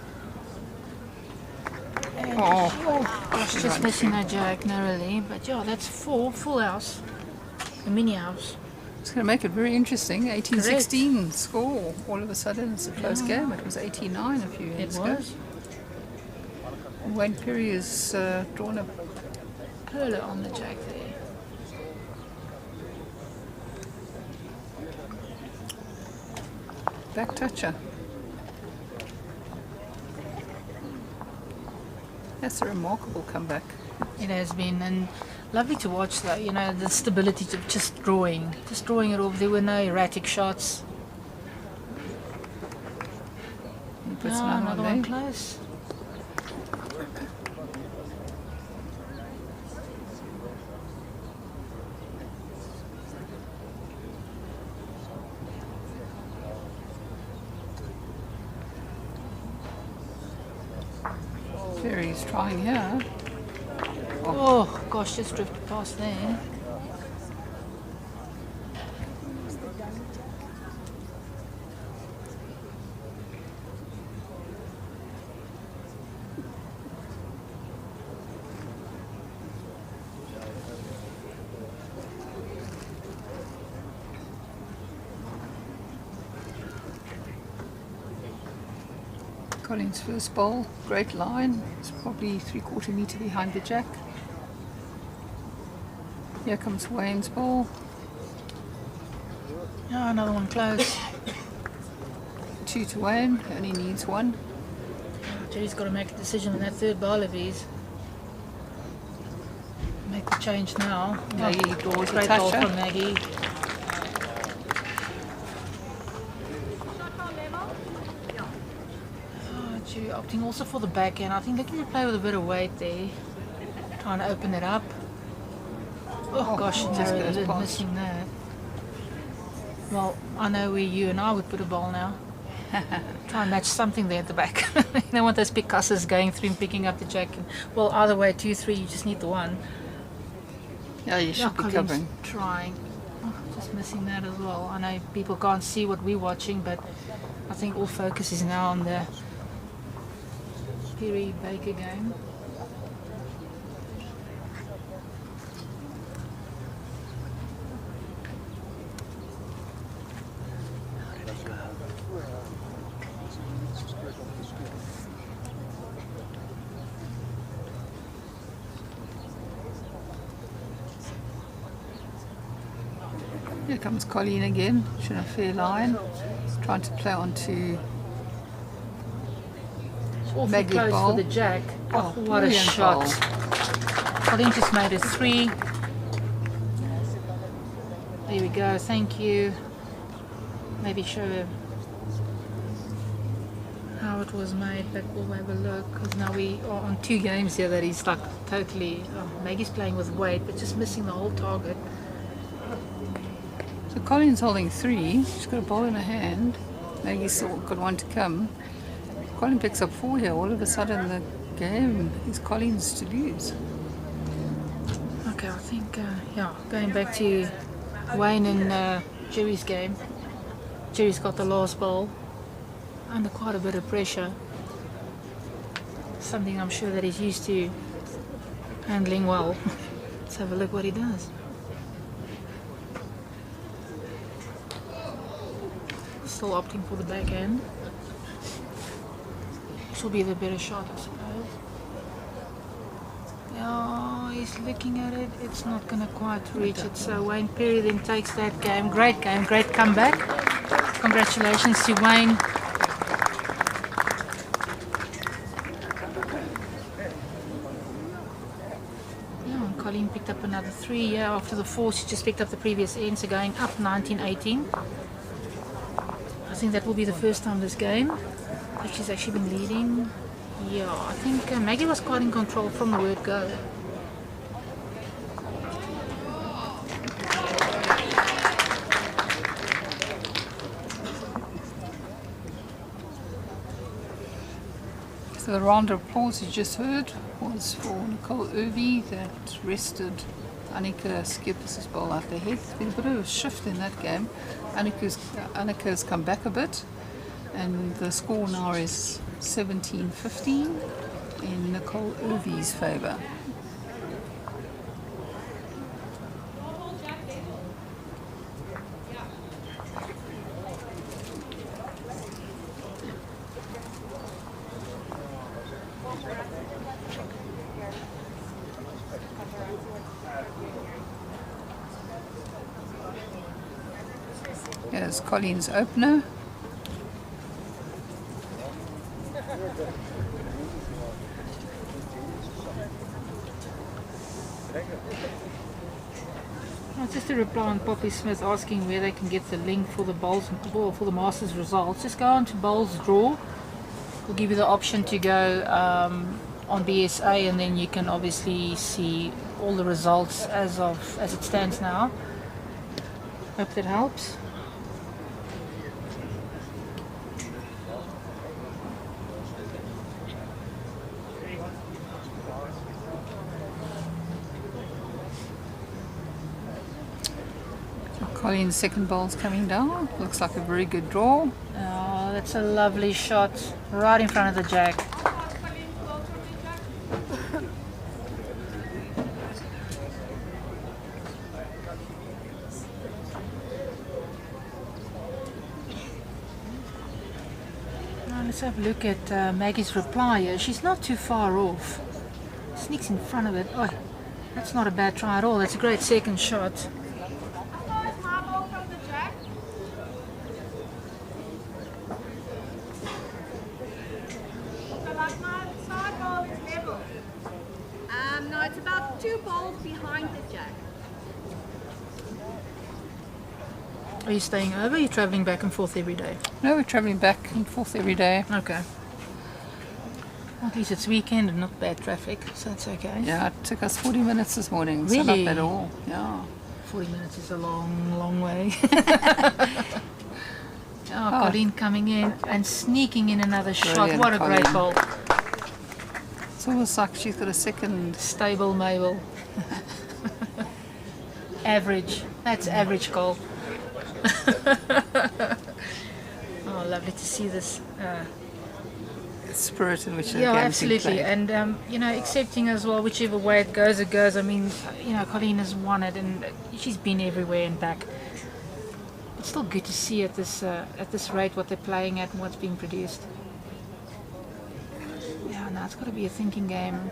And gosh, just missing her jack narrowly. But yeah, that's 4, full house. A mini house. It's going to make it very interesting. 18-16 score. All of a sudden, it's a close game. It was 18-9 a few years ago. Wayne Perry has drawn a curler on the jack there. Back toucher. That's a remarkable comeback. It has been, and lovely to watch that, you know, the stability of just drawing it off. There were no erratic shots. Another one close. Perry's trying here. Oh gosh, just drifted past there. Colleen's first bowl, great line. It's probably 3/4 metre behind the jack. Here comes Wayne's bowl. Oh, another one close. 2 to Wayne, only needs 1. Jerry's got to make a decision on that 3rd bowl of his. Make the change now. Maggie draws a great bowl toucher. from Maggie. Jerry opting also for the backhand. I think looking to play with a bit of weight there. Trying to open it up. Oh gosh, just no, goes I did past. missing that. Well, I know where you and I would put a ball now. Try and match something there at the back. You don't want those Picassos going through and picking up the jack. And, well, either way, 2-3, you just need the one. Yeah, you should be Colleen's covering. trying. Oh, just missing that as well. I know people can't see what we're watching, but I think all focus is now on the Perry Baker game. Here comes Colleen again. She's in a fair line. Trying to play onto Awfully Maggie close ball. for the jack. Oh, Oh, what a brilliant shot. ball. Colleen just made a 3. There we go, thank you. Maybe show him how it was made, but we'll have a look. Because now we are on 2 games here that he's like totally. Maggie's playing with weight, but just missing the whole target. So Colleen's holding 3. She's got a ball in her hand. Maggie's still got one to come. Colleen picks up 4 here. All of a sudden the game is Colleen's to lose. Okay, I think, yeah, going back to Wayne and Jerry's game. Jerry's got the last ball under quite a bit of pressure. Something I'm sure that he's used to handling well. Let's have a look what he does. Still opting for the backhand. This will be the better shot, I suppose. Yeah, he's looking at it. It's not going to quite reach it. So Wayne Perry then takes that game. Great comeback. Congratulations to Wayne. Yeah, and Colleen picked up another 3. Yeah, after the 4, she just picked up the previous end. So going up 19-18. I think that will be the first time this game that she's actually been leading. Yeah, I think Maggie was quite in control from the word go. So the round of applause you just heard was for Nicole Irvie that rested Annika Skipper's ball out the head. There's been a bit of a shift in that game. Annika's come back a bit, and the score now is 17-15 in Nicole Irvie's favour. Here's Colleen's opener. Just a reply on Poppy Smith asking where they can get the link for the bowls for the Masters results. Just go on to Bowls Draw. We'll give you the option to go on BSA, and then you can obviously see all the results as it stands now. Hope that helps. Colleen's second ball's coming down. Looks like a very good draw. Oh, that's a lovely shot right in front of the jack. Now let's have a look at Maggie's reply here. She's not too far off. Sneaks in front of it. Oh, that's not a bad try at all. That's a great second shot. No, it's about 2 balls behind the jack. Are you staying over? Or are you travelling back and forth every day? No, we're travelling back and forth every day. Okay. At least it's weekend and not bad traffic, so that's okay. Yeah, it took us 40 minutes this morning. So Really? not at all. Yeah. 40 minutes is a long, long way. Colleen coming in and sneaking in another shot. Brilliant, What a great Colleen. goal. It's almost like she's got a second. Stable Mabel. Average. That's average goal. Oh, lovely to see this. Spirit in which the Yeah, game's been absolutely. played. And, accepting as well, whichever way it goes, it goes. I mean, Colleen has won it and she's been everywhere and back. It's still good to see at this rate what they're playing at and what's being produced. Yeah, now it's got to be a thinking game.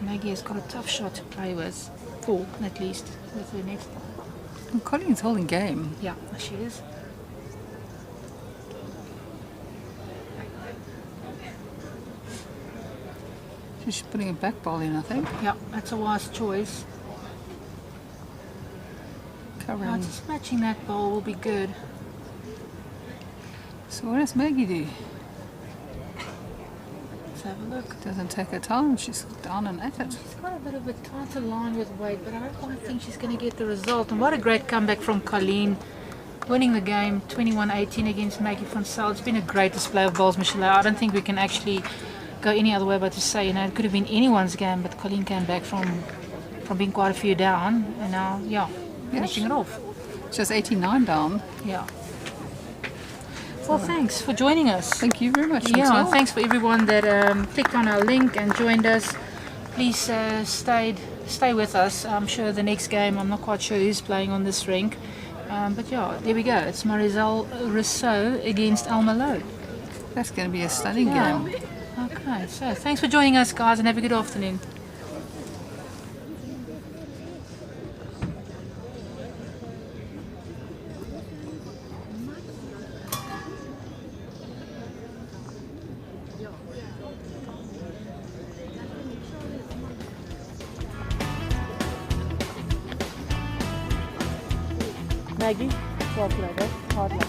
Maggie has got a tough shot to play with, 4 at least, with her net. And Colleen's holding game. Yeah, she is. She's putting a back ball in, I think. Yeah, that's a wise choice. Covering. Just matching that ball will be good. So what does Maggie do? Let's have a look. Doesn't take her time. She's down and at it. She's got a bit of a tighter line with weight, but I don't quite think she's going to get the result. And what a great comeback from Colleen, winning the game 21-18 against Maggie van Zyl. It's been a great display of balls, Michelle. I don't think we can actually go any other way but to say, it could have been anyone's game, but Colleen came back from being quite a few down, and now, finishing it off. Just 89 down. Yeah. Well, thanks for joining us. Thank you very much. Yeah, Chantal. thanks for everyone that clicked on our link and joined us. Please stay with us. I'm sure the next game, I'm not quite sure who's playing on this rink. But yeah, there we go. It's Marizelle Rousseau against Elma Louw. That's going to be a stunning Yeah. game. Okay, so thanks for joining us, guys, and have a good afternoon. Maggie, well played, hard luck.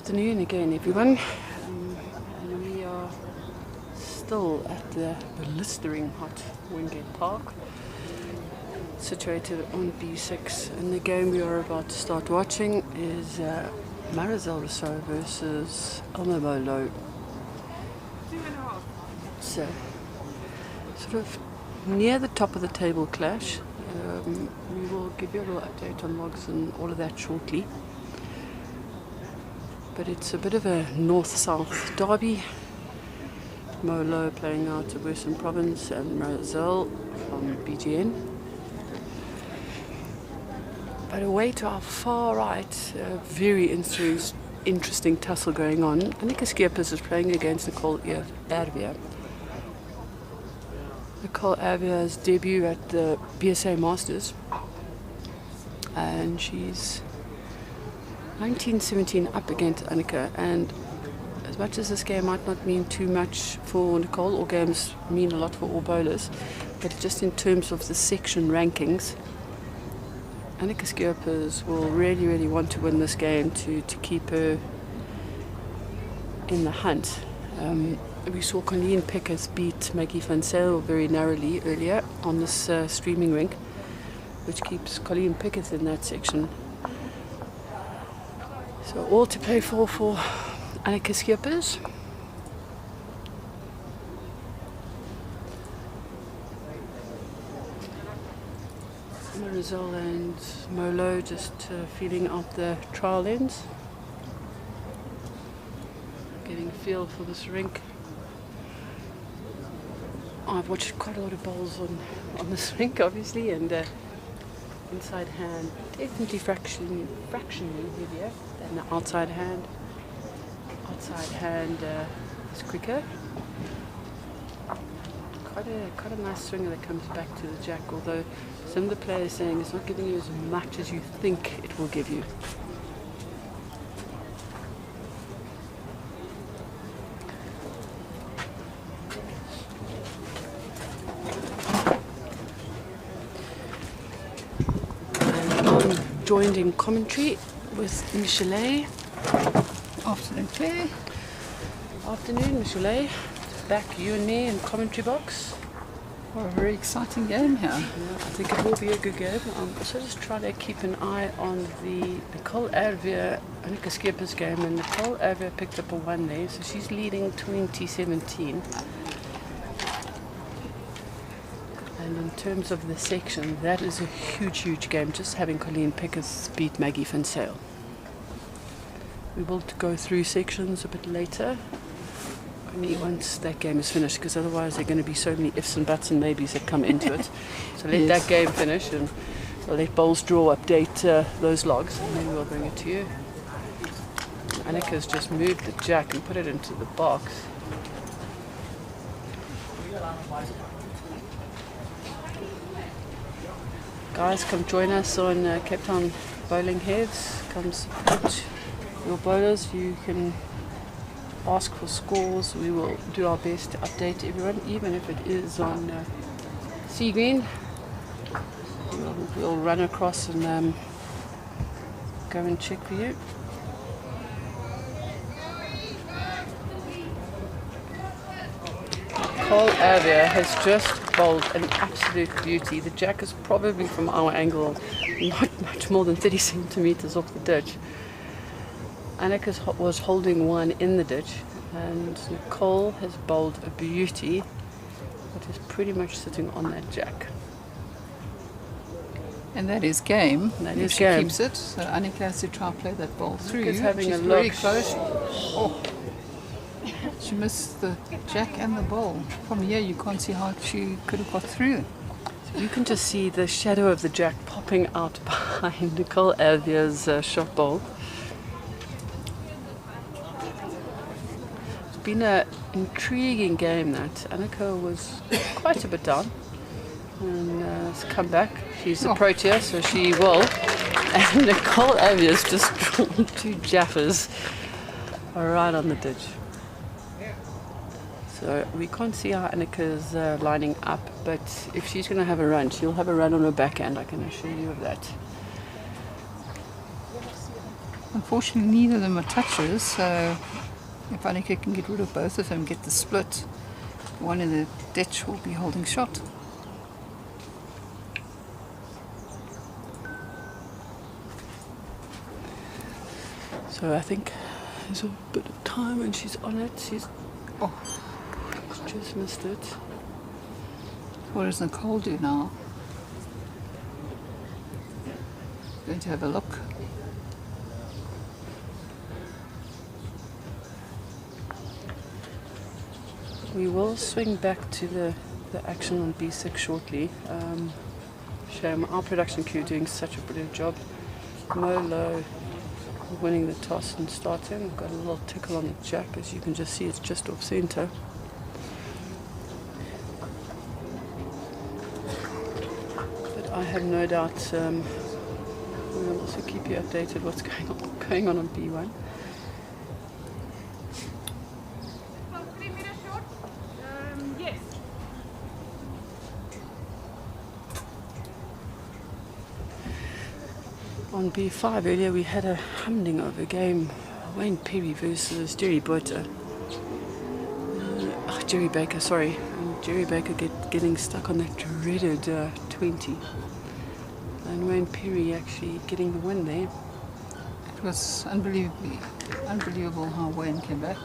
Afternoon again, everyone. And we are still at the blistering hot Wingate Park, situated on B6. And the game we are about to start watching is Marizelle Rousseau versus Elma Louw. So, sort of near the top of the table clash. We will give you a little update on logs and all of that shortly. But it's a bit of a north-south derby. Louw playing out of Western Province and Marizelle from BGN. But away to our far right, a very interesting tussle going on. Annika Skeepers is playing against Nicole Ervia. Nicole Ervia's debut at the Bsa Masters. And she's 1917 up against Annika, and as much as this game might not mean too much for Nicole, all games mean a lot for all bowlers, but just in terms of the section rankings, Annika Skeepers will really want to win this game to keep her in the hunt. We saw Colleen Piketh beat Maggie van Zyl very narrowly earlier on this streaming rink, which keeps Colleen Piketh in that section. So all to play for Annika Skeepers. Marizelle and Louw just feeling out the trial ends. Getting a feel for this rink. I've watched quite a lot of bowls on this rink, obviously, and inside hand definitely fractionally heavier than the outside hand. Outside hand is quicker. Quite a nice swinger that comes back to the jack, although some of the players saying it's not giving you as much as you think it will give you. Joined in commentary with Michelle. Afternoon, Claire. Afternoon, Michelle. Back, you and me in commentary box. What a very exciting game here. Yeah, I think it will be a good game. I'm also just trying to keep an eye on the Nicole Ervia Annika Skeepers game, and Nicole Ervia picked up a 1 there, so she's leading 2017. And in terms of the section, that is a huge game, just having Colleen Piketh beat Maggie van Zyl. We will go through sections a bit later, only once that game is finished, because otherwise there are going to be so many ifs and buts and maybes that come into it. So let that game finish, and we'll let Bowls Draw update those logs, and then we'll bring it to you. Annika's just moved the jack and put it into the box. Guys, come join us on Cape Town Bowling Heads. Come support your bowlers. You can ask for scores. We will do our best to update everyone, even if it is on sea green. We'll run across and go and check for you. Nicole Ervia has just bowled an absolute beauty. The jack is probably from our angle not much more than 30 centimeters off the ditch. Annika was holding one in the ditch, and Nicole has bowled a beauty that is pretty much sitting on that jack. And that is game. That if is she game. keeps it, so Annika has to try and play that ball through. Annika's having She's a very look. close. Oh. She missed the jack and the ball. From here you can't see how she could have got through. You can just see the shadow of the jack popping out behind Nicole Ervia's shot ball. It's been an intriguing game that. Annika was quite a bit down and has come back. She's a Protea, so she will. And Nicole Ervia's just drawn 2 jaffers right on the ditch. So we can't see how Annika's lining up, but if she's going to have a run, she'll have a run on her backhand, I can assure you of that. Unfortunately, neither of them are touchers, so if Annika can get rid of both of them, get the split, one in the ditch will be holding shot. So I think there's a bit of time when she's on it. She's just missed it. What does Nicole do now? Going to have a look. We will swing back to the action on B6 shortly. Shame our production crew doing such a brilliant job. Louw winning the toss and starting. Got a little tickle on the jack, as you can just see, it's just off centre. But I have no doubt we will also keep you updated what's going on B1. About 3 meters short? Yes. On B5 earlier we had a humding of a game. Wayne Perry versus Jerry Baker. Jerry Baker, sorry. And Jerry Baker getting stuck on that dreaded 20. And Wayne Perry actually getting the win there. It was unbelievable how Wayne came back.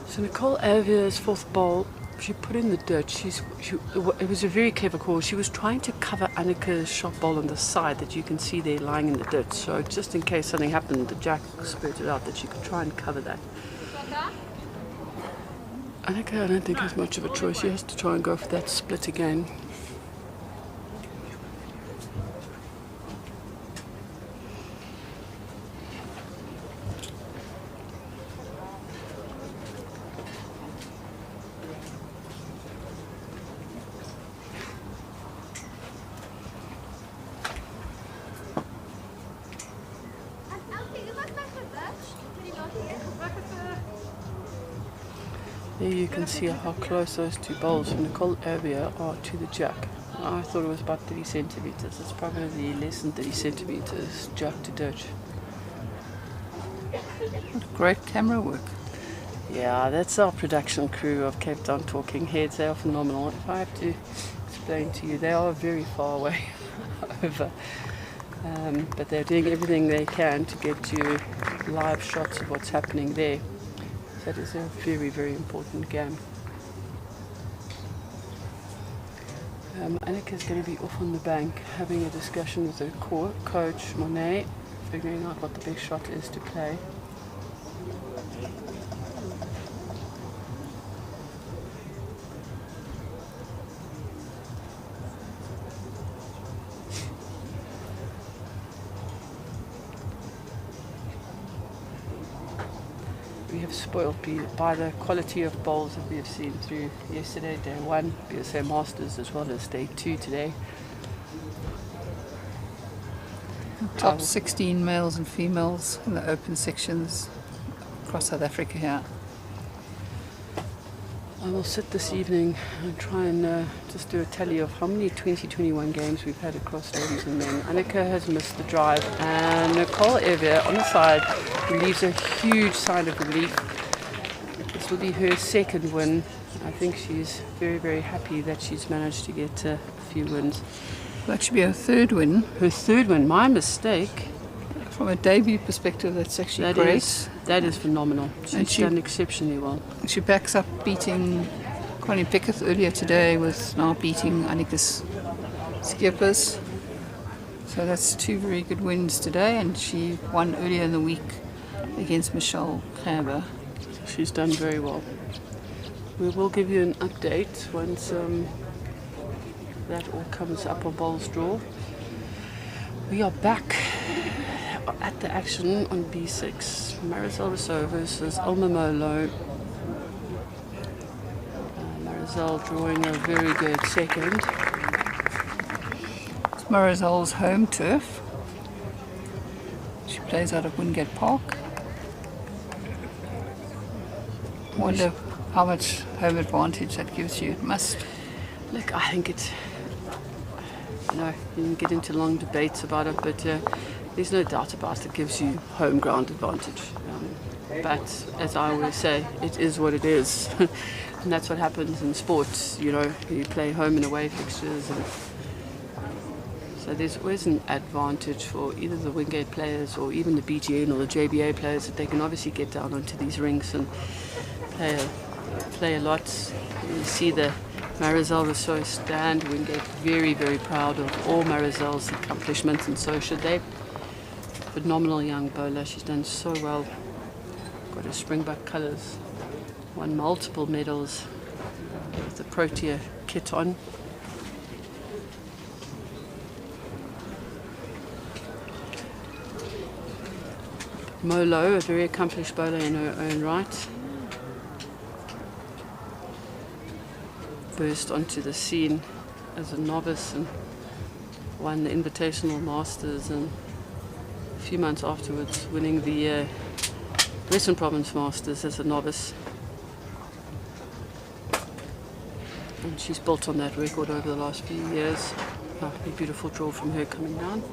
So Nicole Avier's fourth ball, she put in the dirt. It was a very clever call. She was trying to cover Annika's shot ball on the side that you can see there lying in the dirt. So just in case something happened, the jack spurted out that she could try and cover that. Annika, I don't think has much of a choice. She has to try and go for that split again. There you can see how close those two bowls from Nicole Avier are to the jack. I thought it was about 30 centimetres. It's probably less than 30 centimetres jack to dirt. What great camera work. Yeah, that's our production crew of Cape Town Talking Heads. They are phenomenal. If I have to explain to you, they are very far away over. But they're doing everything they can to get you live shots of what's happening there. That is a very, very important game. Annika's going to be off on the bank having a discussion with her coach, Monet, figuring out what the best shot is to play. We have spoiled by the quality of bowls that we have seen through yesterday, day 1, Bsa Masters, as well as day 2 today. Top 16 males and females in the open sections across South Africa here. I will sit this evening and try and just do a tally of how many 2021 games we've had across ladies and men. Annika has missed the drive, and Nicole Avier on the side relieves a huge sign of relief. This will be her second win. I think she's very, very happy that she's managed to get a few wins. It'll actually be her third win. Her third win, my mistake. From a debut perspective, that's actually great. That is phenomenal. She's done exceptionally well. She backs up beating Colleen Piketh earlier today, with now beating Annika's skippers. So that's 2 very good wins today, and she won earlier in the week against Michelle Kramer. She's done very well. We will give you an update once that all comes up on Bowls Draw. We are back at the action on B6. Marizelle Rousseau versus Elma Louw. Marizelle drawing a very good second. It's Marizelle's home turf. She plays out of Wingate Park. Wonder how much home advantage that gives you. It must. Look, I think didn't get into long debates about it, but there's no doubt about it. It gives you home ground advantage. But as I always say, it is what it is. And that's what happens in sports, you play home and away fixtures. And so there's always an advantage for either the Wingate players or even the BGN or the JBA players that they can obviously get down onto these rinks and play a lot. You see the Marizelle Rousseau stand. Wingate very, very proud of all Marizelle's accomplishments, and so should they. Phenomenal young bowler. She's done so well. Got her Springbok colours. Won multiple medals with the Protea kit on. Louw, a very accomplished bowler in her own right. Burst onto the scene as a novice and won the Invitational Masters, and a few months afterwards winning the Western Province Masters as a novice. And she's built on that record over the last few years. A beautiful draw from her coming down.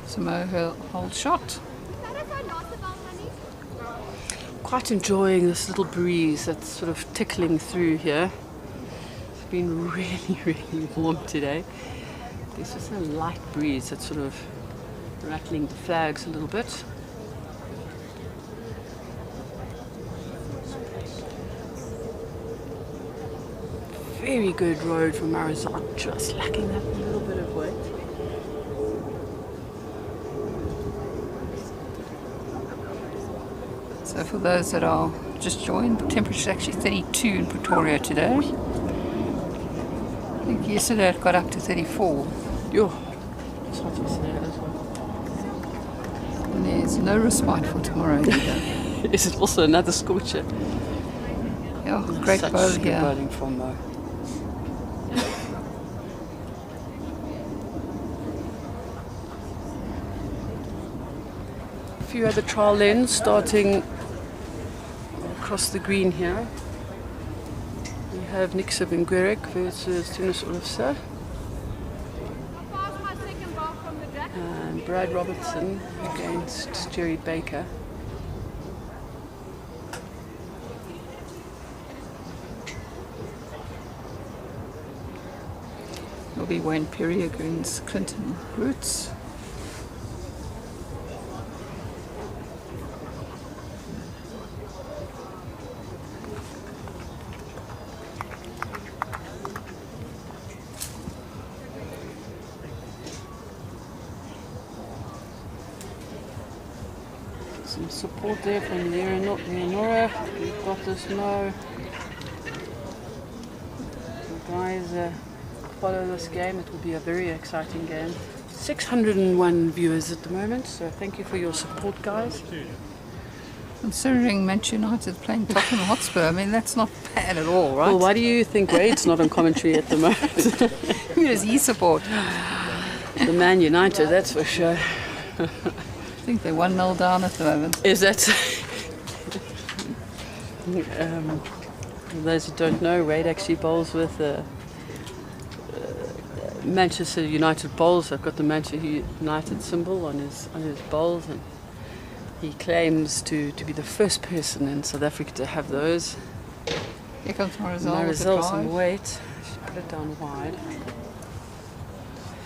So Mo hold shot. Quite enjoying this little breeze that's sort of tickling through here. It's been really, really warm today. There's just a light breeze that's sort of rattling the flags a little bit. Very good road from Marizelle, just lacking that little bit of weight. So for those that are just joined, the temperature is actually 32 in Pretoria today. I think yesterday it got up to 34. Yo, it's hot yesterday as well. And there's no respite for tomorrow either. Is it also another scorcher? Yeah, great Such bowl good here. bowling from Mo. A few other trial lanes starting across the green here. We have Nixa Bengueric versus Tunis Olofse. And Brad Robertson against Jerry Baker. Will be Wayne Perry against Clinton Roots. Some support there from Leonora. We've got this now. The guys follow this game. It will be a very exciting game. 601 viewers at the moment, so thank you for your support, guys. Considering Manchester United playing Tottenham Hotspur, I mean, that's not bad at all, right? Well, why do you think Wade's not on commentary at the moment? Who does he support? The Man United, that's for sure. I think they're 1-0 down at the moment. Is that... for those who don't know, Wade actually bowls with Manchester United bowls. I've got the Manchester United symbol on his bowls, and he claims to be the first person in South Africa to have those. Here comes Marizelle. Marizelle, some weight. She put it down wide.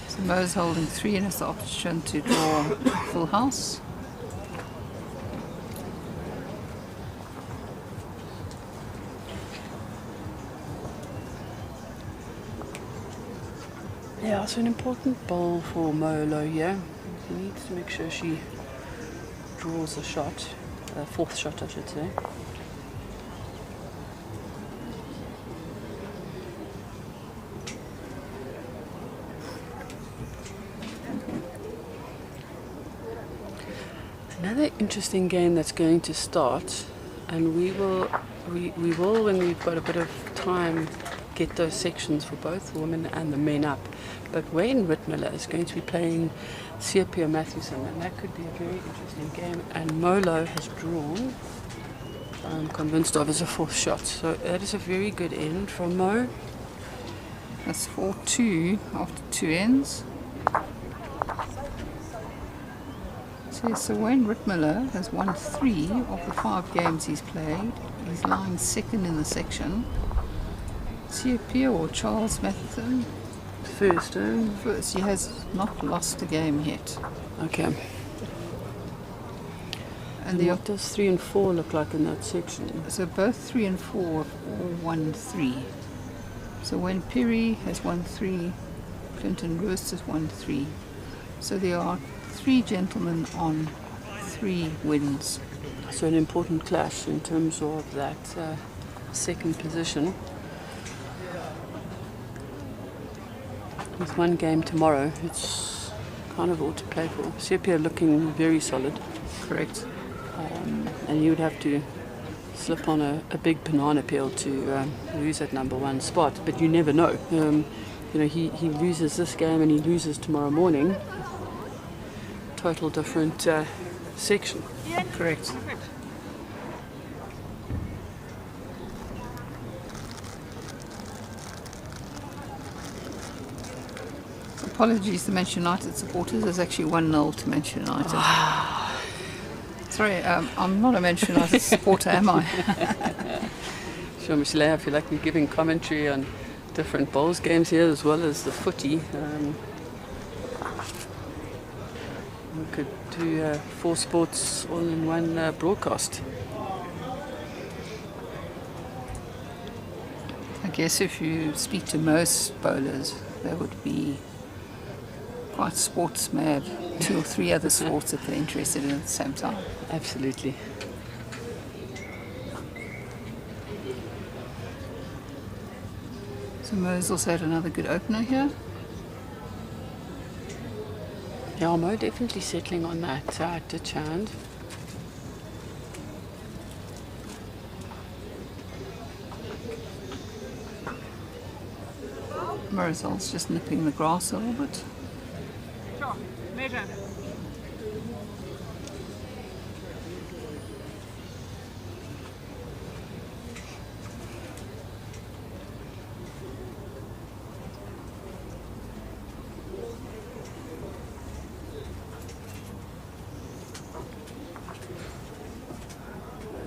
So Mo's holding 3 and has the option to draw full house. Yeah, it's an important ball for Louw here. He needs to make sure she draws a shot, a fourth shot I should say. Another interesting game that's going to start, and we will when we've got a bit of time get those sections for both the women and the men up. But Wayne Whitmiller is going to be playing Bsa Masters, and that could be a very interesting game. And Louw has drawn, I'm convinced of, as a fourth shot. So that is a very good end from Mo. That's 4-2 after 2 ends. So Wayne Rittmiller has won 3 of the 5 games he's played. He's lying second in the section. Siapia or Charles Mathewson? First, First, he has not lost a game yet. Okay. And What does 3 and 4 look like in that section? so both 3 and 4 have all won 3. So when Perry has won 3, Clinton Roos has won 3. So there are 3 gentlemen on 3 wins. So an important clash in terms of that second position. With 1 game tomorrow, it's kind of all to play for. Sepia looking very solid. Correct. And you would have to slip on a big banana peel to lose that number 1 spot, but you never know. He loses this game and he loses tomorrow morning. Total different section. Correct. Apologies to Manchester United supporters. There's actually 1-0 to Manchester United. Sorry, I'm not a Manchester United supporter, am I? Sure, Michelle, I feel like we're giving commentary on different bowls games here as well as the footy. We could do 4 sports all in one broadcast. I guess if you speak to most bowlers, they would be quite sports mad. 2 or 3 other sports that they're interested in at the same time. Absolutely. So Mo's also had another good opener here. Yeah, Mo definitely settling on that ditch hand. Marizelle's just nipping the grass a little bit. Sure, measure.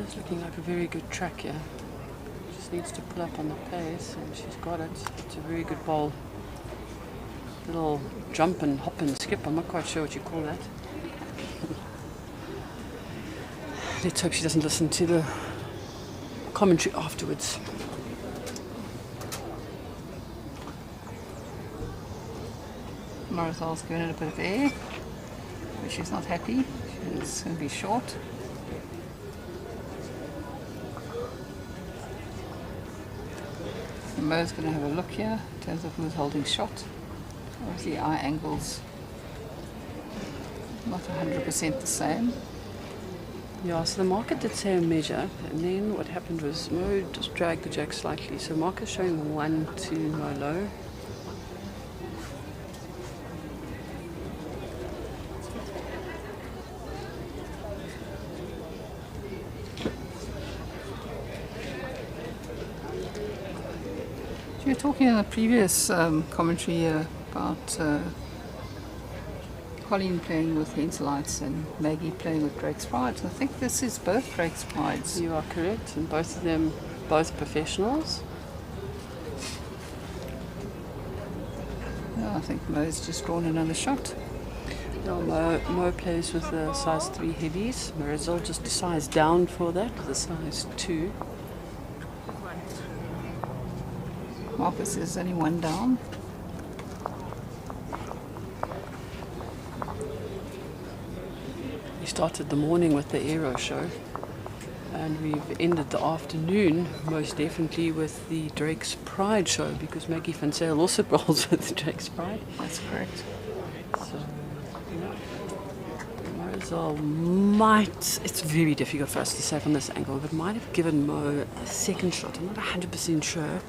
It's looking like a very good track here. Just needs to pull up on the pace, and she's got it. It's a very good bowl. Little jump and hop and skip. I'm not quite sure what you call that. Let's hope she doesn't listen to the commentary afterwards. Marizelle's giving it a bit of air, but she's not happy. It's going to be short. Mo's going to have a look here in terms of who's holding shot. Obviously eye angles not 100% the same. Yeah, so the market did say a measure, and then what happened was Mo just dragged the jack slightly. So marker's showing 1 to Mo low. You were talking in the previous commentary about Colleen playing with Henselites and Maggie playing with Drake's Pride. I think this is both Drake's Prides. You are correct, and both of them, both professionals. Yeah, I think Mo's just drawn another shot. Yeah, Mo plays with the size 3 heavies. Marizelle just a size down for that, with a size 2. Marcus is only 1 down. We started the morning with the Aero show, and we've ended the afternoon most definitely with the Drake's Pride show, because Maggie van Zyl also bowls with the Drake's Pride. That's correct. So, yeah. Marizelle might, it's very difficult for us to say from this angle, but might have given Mo a second shot. I'm not 100% sure.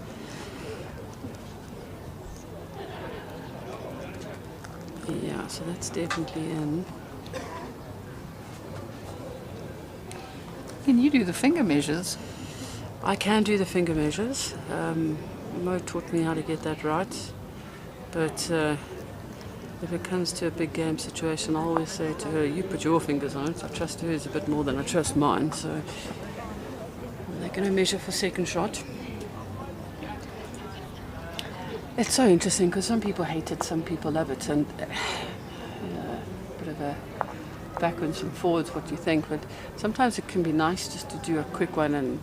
Yeah, so that's definitely in. Can you do the finger measures? I can do the finger measures. Mo taught me how to get that right. But if it comes to a big game situation, I always say to her, you put your fingers on it. I trust hers a bit more than I trust mine. So they're going to measure for second shot. It's so interesting because some people hate it, some people love it, and a bit of a backwards and forwards what you think. But sometimes it can be nice just to do a quick one, and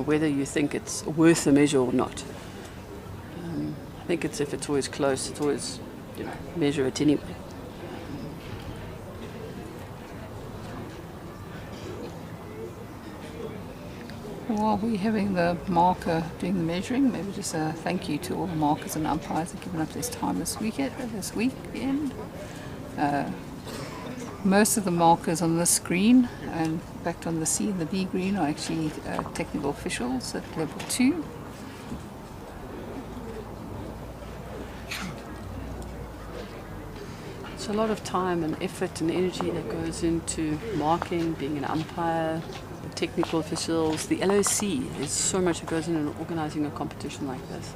whether you think it's worth the measure or not. I think if it's always close, it's always measure it anyway. While we're having the marker doing the measuring, maybe just a thank you to all the markers and umpires that have given up this time this weekend. Most of the markers on this screen and back on the C and the B green are actually technical officials at level 2. It's a lot of time and effort and energy that goes into marking, being an umpire, the technical officials, the LOC. There's so much that goes in organising a competition like this.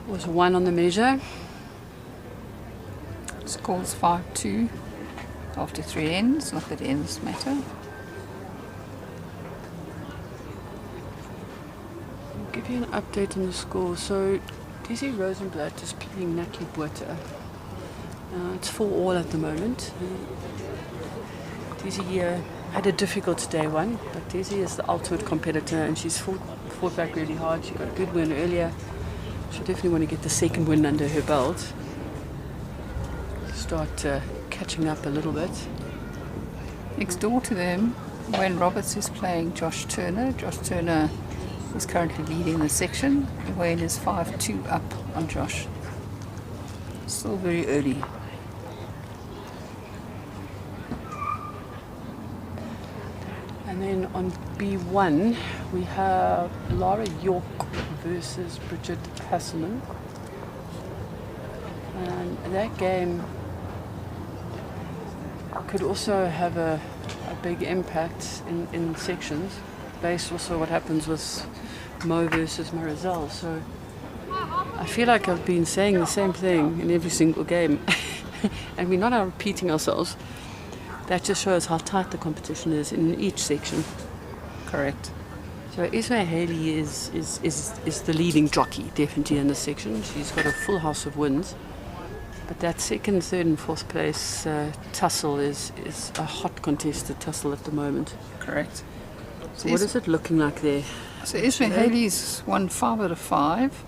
Was 1 on the measure. Scores 5-2 after 3 ends. Not that ends matter. I'll give you an update on the score. So Desi Rosenblatt is playing Natalie Botha. It's 4-all at the moment. Desi had a difficult day 1, but Desi is the ultimate competitor and she's fought back really hard. She got a good win earlier. She'll definitely want to get the second win under her belt. Start catching up a little bit. Next door to them, Wayne Roberts is playing Josh Turner. Josh Turner is currently leading the section. Wayne is 5-2 up on Josh. Still very early. And then on B1, we have Lara York versus Bridget Hasselman. And that game could also have a big impact in sections, based also what happens with Mo versus Marizelle. So I feel like I've been saying the same thing in every single game, and we're not repeating ourselves. That just shows how tight the competition is in each section. Correct. So Isma Haley is the leading jockey, definitely in this section. She's got a full house of wins. But that second, third and fourth place tussle is a hot contested tussle at the moment. Correct. So what is it looking like there? So Isma Haley's won 5 out of 5.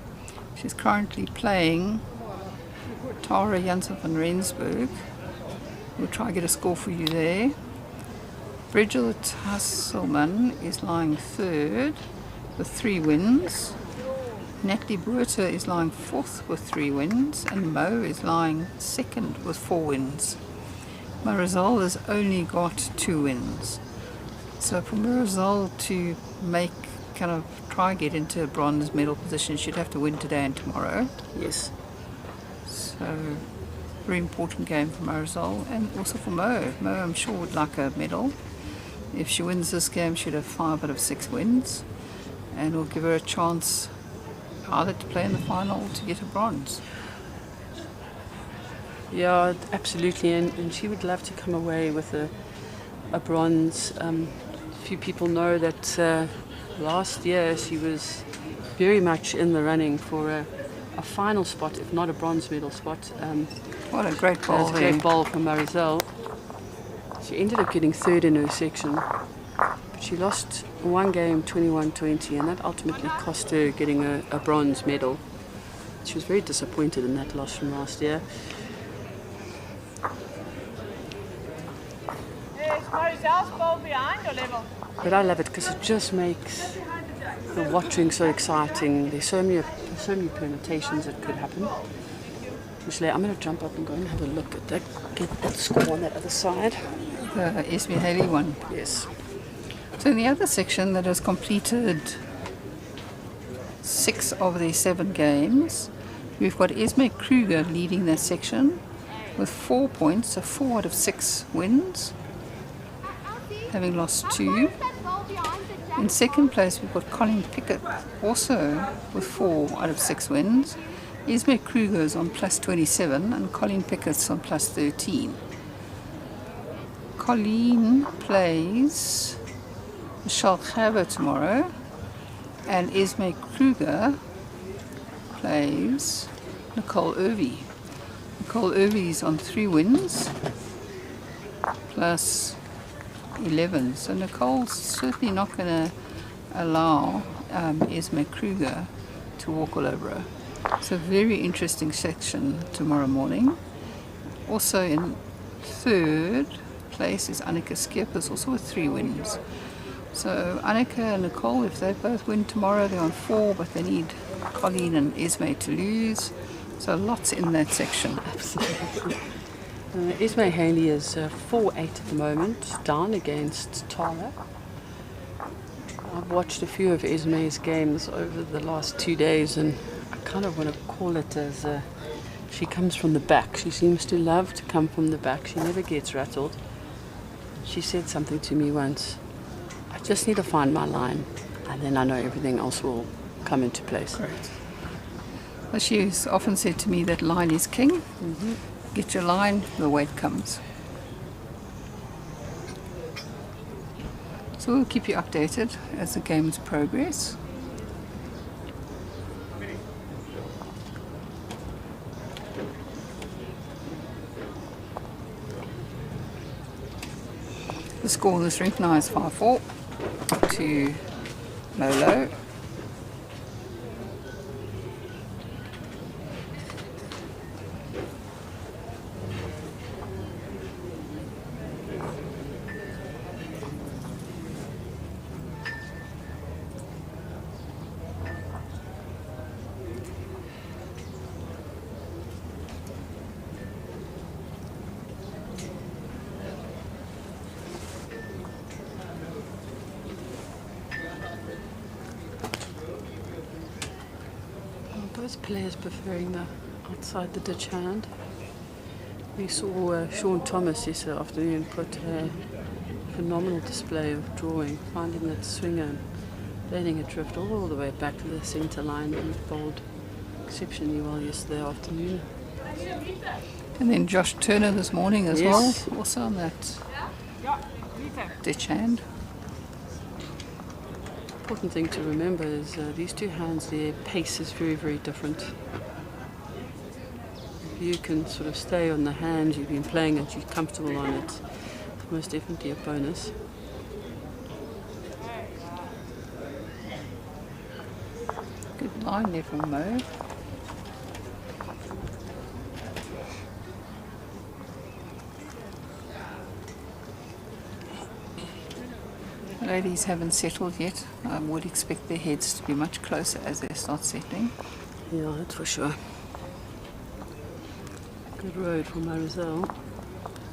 She's currently playing Tara Janssen van Rensburg. We'll try and get a score for you there. Bridget Hasselman is lying 3rd with 3 wins. Natalie Botha is lying 4th with 3 wins, and Mo is lying 2nd with 4 wins. Marizelle has only got 2 wins. So for Marizelle to try and get into a bronze medal position, she'd have to win today and tomorrow. Yes. So very important game for Marizelle, and also for Mo. Mo, I'm sure, would like a medal. If she wins this game, she'd have 5 out of 6 wins, and will give her a chance either to play in the final or to get a bronze. Yeah, absolutely, and she would love to come away with a bronze. Few people know that last year she was very much in the running for a final spot, if not a bronze medal spot. What a great ball! That's a great ball from Marizelle. She ended up getting 3rd in her section, but she lost one game 21-20, and that ultimately cost her getting a bronze medal. She was very disappointed in that loss from last year. Is Marizelle's ball behind or level? But I love it because it just makes the watching so exciting. There's so many permutations that could happen. Actually, I'm going to jump up and go and have a look at that, get that score on that other side. The Esme Haley one. Yes. So in the other section that has completed 6 of the 7 games, we've got Esme Kruger leading that section with 4 points, so 4 out of 6 wins, having lost 2. In second place, we've got Colleen Piketh, also with 4 out of 6 wins. Esme Kruger's on plus 27 and Colleen Piketh's on plus 13. Colleen plays Michelle Haber tomorrow, and Esme Kruger plays Nicole Irvie. Nicole Irvie's on 3 wins plus 11. So Nicole's certainly not going to allow Esme Kruger to walk all over her. It's a very interesting section tomorrow morning. Also in third place is Annika Skeepers, also with 3 wins. So Annika and Nicole, if they both win tomorrow, they're on 4, but they need Colleen and Esme to lose. So lots in that section. Absolutely. Esme Haley is 4-8 at the moment, down against Tara. I've watched a few of Esme's games over the last 2 days, and I kind of want to call it as she comes from the back. She seems to love to come from the back. She never gets rattled. She said something to me once, I just need to find my line, and then I know everything else will come into place. Correct. Well, she's often said to me that line is king. Mm-hmm. Get your line, the weight comes. So we'll keep you updated as the games progress. The score this rink now is 5-4 to Louw. Both players preferring the outside the ditch hand. We saw Sean Thomas yesterday afternoon put a phenomenal display of drawing, finding that swinger and letting it drift all the way back to the centre line, and bowled exceptionally well yesterday afternoon. And then Josh Turner this morning as well, also on that ditch hand. Important thing to remember is these 2 hands, their pace is very, very different. If you can sort of stay on the hand you've been playing and you're comfortable on it, it's most definitely a bonus. Good line there from Mo. Ladies haven't settled yet. I would expect their heads to be much closer as they start settling. Yeah, that's for sure. Good road from Marizelle.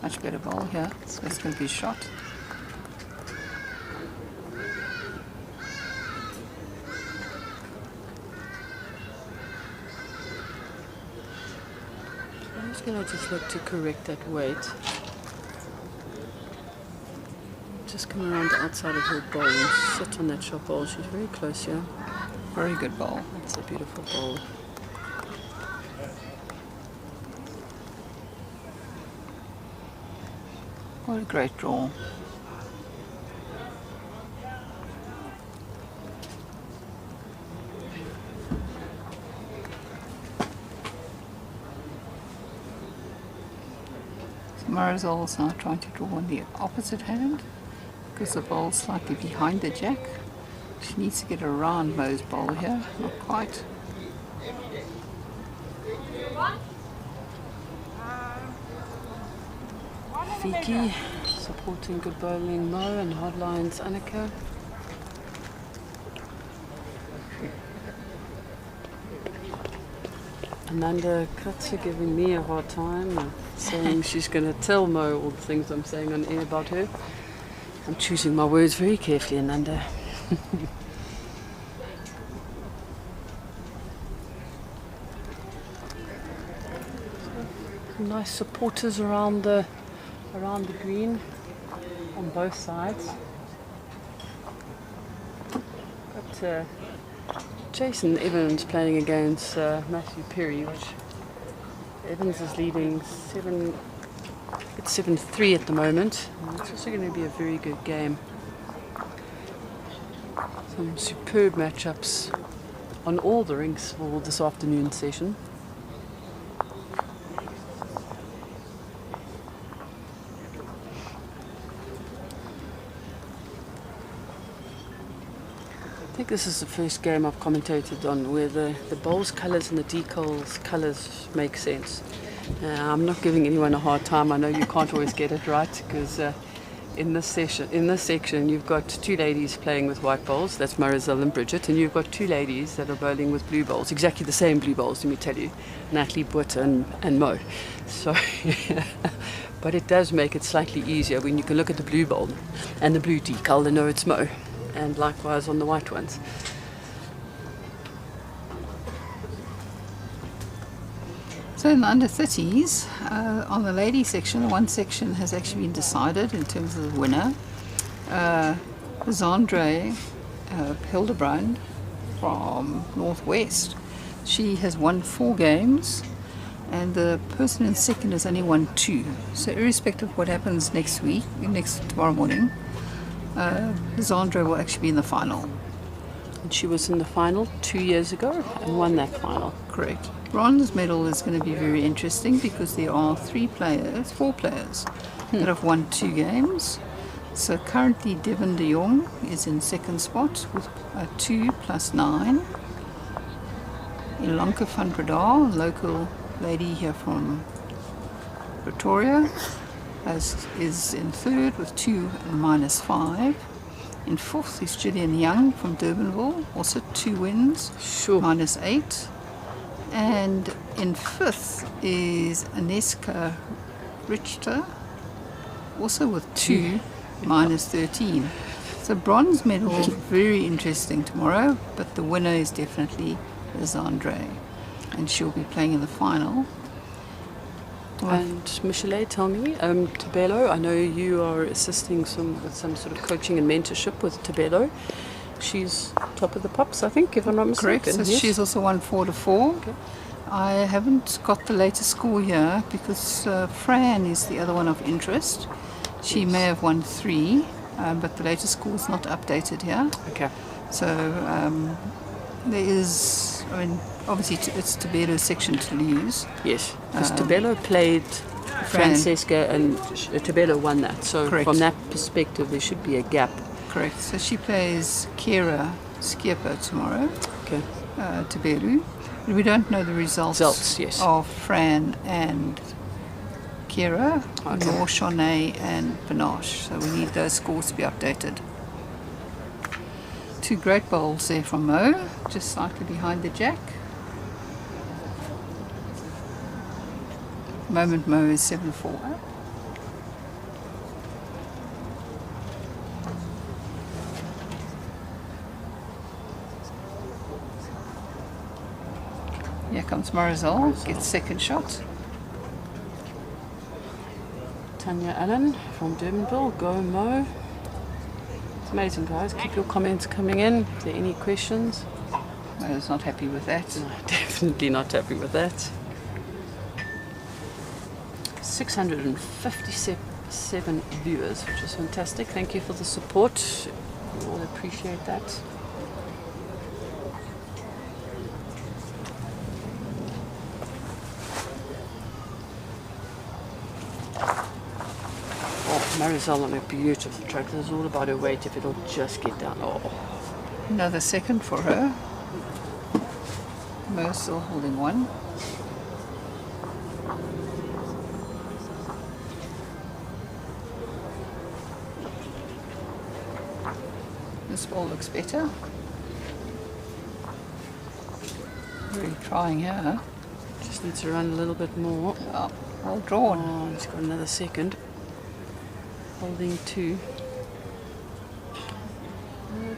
Much better bowl here, so it's going to be shot. I'm just going to look to correct that weight. Just come around the outside of her bowl and sit on that shot bowl. She's very close here. Very good bowl. It's a beautiful bowl. What a great draw. So Marizelle's now trying to draw on the opposite hand, because the bowl's slightly behind the jack. She needs to get around Mo's bowl here, not quite. Vicky supporting good bowling Mo, and hard lines Annika. Ananda Kratzer giving me a hard time and saying she's going to tell Mo all the things I'm saying on air about her. I'm choosing my words very carefully, Ananda. Nice supporters around the green on both sides. Jason Evans playing against Matthew Perry, which Evans is leading 7-3 at the moment. And it's also going to be a very good game. Some superb matchups on all the rinks for this afternoon session. I think this is the first game I've commentated on where the bowls colours and the decals colours make sense. I'm not giving anyone a hard time. I know you can't always get it right because in this section you've got two ladies playing with white bowls, that's Marizelle and Bridget, and you've got two ladies that are bowling with blue bowls, exactly the same blue bowls, let me tell you, Natalie, Butt and Mo. So, but it does make it slightly easier when you can look at the blue bowl and the blue decal and know it's Mo. And likewise on the white ones. So in the under 30s, on the lady section, one section has actually been decided in terms of the winner. Zandre Hildebrand from Northwest. She has won 4 games, and the person in second has only won 2. So irrespective of what happens tomorrow morning, Zandre will actually be in the final. And she was in the final 2 years ago and won that final. Correct. Bronze medal is going to be very interesting because there are 4 players that have won 2 games. So currently Devon de Jong is in second spot with 2 + 9. Ilanka van Breda, local lady here from Pretoria, is in third with 2 and -5. In fourth is Gillian Young from Durbanville, also 2 wins, -8. And in fifth is Aneska Richter, also with 2, -13. So bronze medal, very interesting tomorrow, but the winner is definitely Zandre, and she'll be playing in the final. And Michele, tell me, Tabelo, I know you are assisting with some sort of coaching and mentorship with Tabelo. She's top of the pops, I think, if I'm not mistaken. Correct, so yes? she's also won 4-4. Okay. I haven't got the latest score here because Fran is the other one of interest. She may have won 3, but the latest score is not updated here. Okay. So there is, obviously it's Tabelo's section to lose. Yes, because Tabelo played Francesca and Tabelo won that. So correct. From that perspective, there should be a gap. Correct. So she plays Kira Skieper tomorrow. Okay. Tabelo. We don't know the results yes. of Fran and Kira, nor Shanae and Panache. So we need those scores to be updated. 2 great bowls there from Mo, just slightly behind the jack. Moment Mo is 7-4 up. Here comes Marizelle, gets second shot. Tanya Allen from Durbanville, go Mo. It's amazing, guys. Keep your comments coming in. If there are any questions. Mo's not happy with that. No, definitely not happy with that. 657 viewers, which is fantastic. Thank you for the support. We all appreciate that. Marizelle on a beautiful track. This is all about her weight if it'll just get down. Oh. Another second for her. Mo still holding 1. This ball looks better. Really trying here. Just needs to run a little bit more. Oh, well drawn. Oh, he's got another second. Holding 2.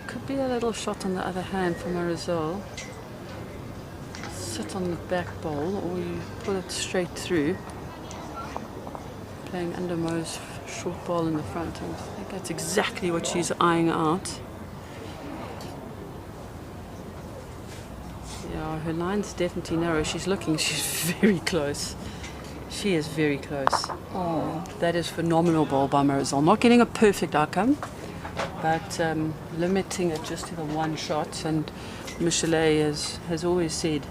Could be a little shot on the other hand for Marizelle. Sit on the back bowl, or you pull it straight through. Playing under Mo's short ball in the front, and I think that's exactly what she's eyeing out. Yeah, her line's definitely narrow. She's looking, she's very close. She is very close. Oh, that is phenomenal ball by Marizelle. Not getting a perfect outcome, but limiting it just to the one shot. And Michelet has always said,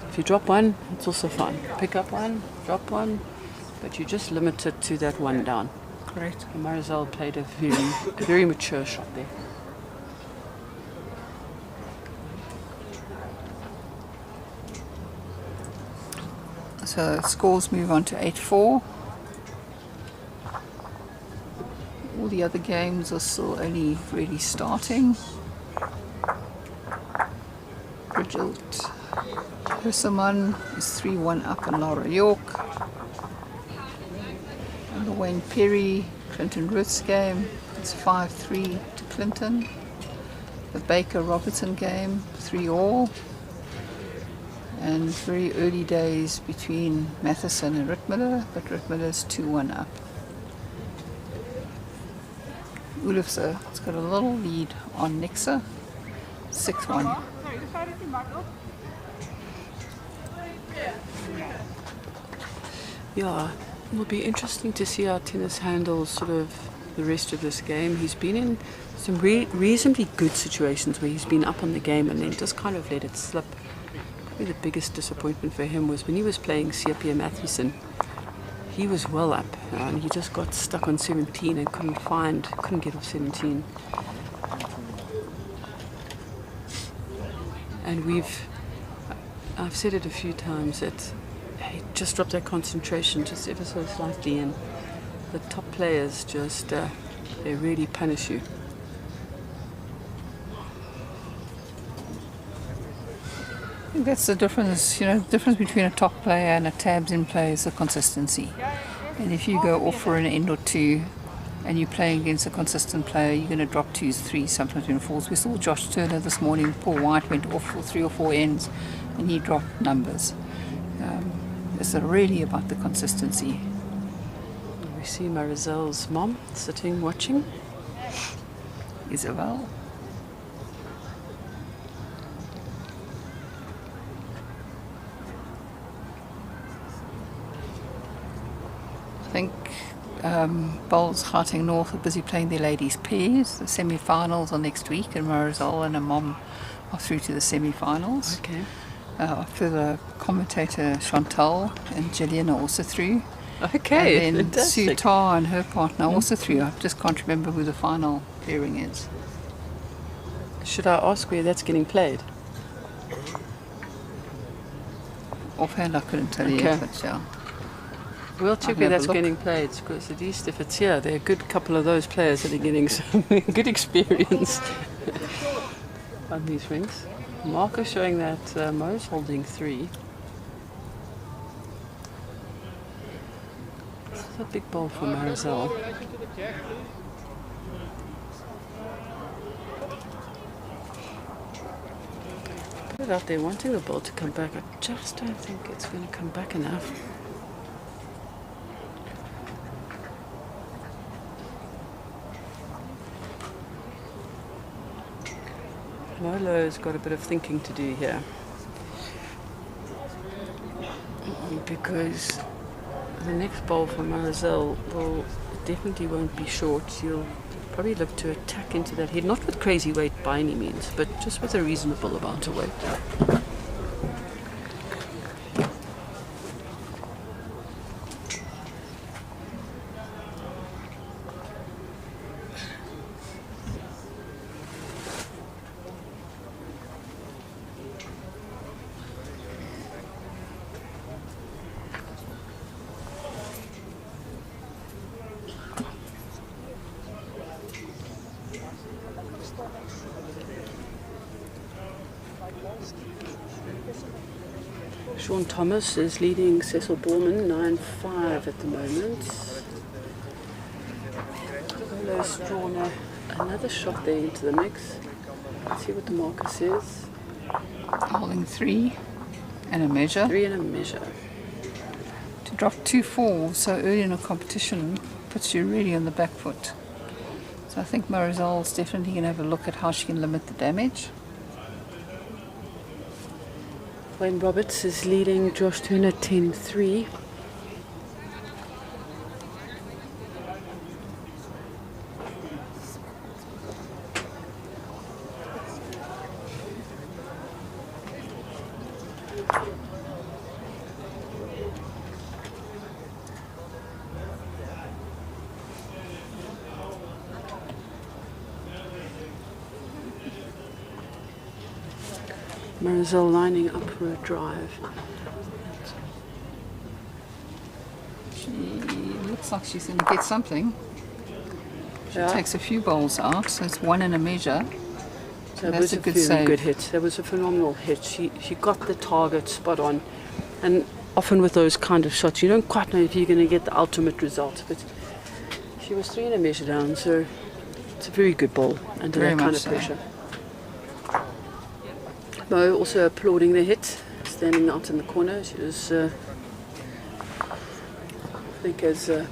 if you drop one, it's also fine. Pick up one, drop one, but you just limit it to that one down. Correct. And Marizelle played a very mature shot there. So scores move on to 8-4. All the other games are still only really starting. Bridget Husserman is 3-1 up on Laura York. And the Wayne Perry, Clinton Ruth's game, it's 5-3 to Clinton. The Baker Robertson game, 3-all. And very early days between Mathewson and Rittmiller, but Rittmiller's 2-1 up. Olofse has got a little lead on Nixa, 6-1. Yeah, it'll be interesting to see how tennis handles sort of the rest of this game. He's been in some reasonably good situations where he's been up on the game and then just kind of let it slip. Probably the biggest disappointment for him was when he was playing Bsa Masters. He was well up and he just got stuck on 17 and couldn't get off 17. And I've said it a few times that he just dropped that concentration just ever so slightly, and the top players just they really punish you. I think that's the difference, the difference between a top player and a tabs-in player is the consistency. And if you go off for an end or two and you're playing against a consistent player, you're going to drop 2s, 3s, sometimes even 4s. We saw Josh Turner this morning. Paul White went off for 3 or 4 ends and he dropped numbers. It's really about the consistency. We see Marizelle's mom sitting watching. Isabel. I think Bowls Gauteng North are busy playing their ladies' pairs. The semi-finals are next week, and Marizelle and her mom are through to the semi-finals. Okay. After the commentator Chantal and Gillian are also through. Okay, and then Sue fantastic. Tar and her partner are also through. I just can't remember who the final pairing is. Should I ask where that's getting played? Offhand I couldn't tell you, Okay. but yeah. We'll check I'll where have a that's look. getting played, because at least if it's here, there are a good couple of those players that are getting some good experience on these rings. Marker showing that Mo's holding 3. This is a big ball for Marizelle. Put it out there, wanting the ball to come back. I just don't think it's going to come back enough. Molo's got a bit of thinking to do here, because the next bowl for Marizelle definitely won't be short. He'll probably look to attack into that head, not with crazy weight by any means, but just with a reasonable amount of weight. Sean Thomas is leading Cecil Borman 9-5 at the moment. Molo's drawn another shot there into the mix. Let's see what the marker says. Holding 3 and a measure. 3 and a measure. To drop 2-4 so early in a competition puts you really on the back foot. So I think Marizelle's definitely going to have a look at how she can limit the damage. Wayne Roberts is leading Josh Turner 10-3. Marizelle lining up for a drive. She looks like she's going to get something. She takes a few bowls out, so it's 1 and a measure. So that's a good very save. good hit. That was a phenomenal hit. She got the target spot on. And often with those kind of shots, you don't quite know if you're going to get the ultimate result. But she was 3 and a measure down, so it's a very good bowl under Very that kind much of so. pressure. Mo also applauding the hit, standing out in the corner. She was, I think, as when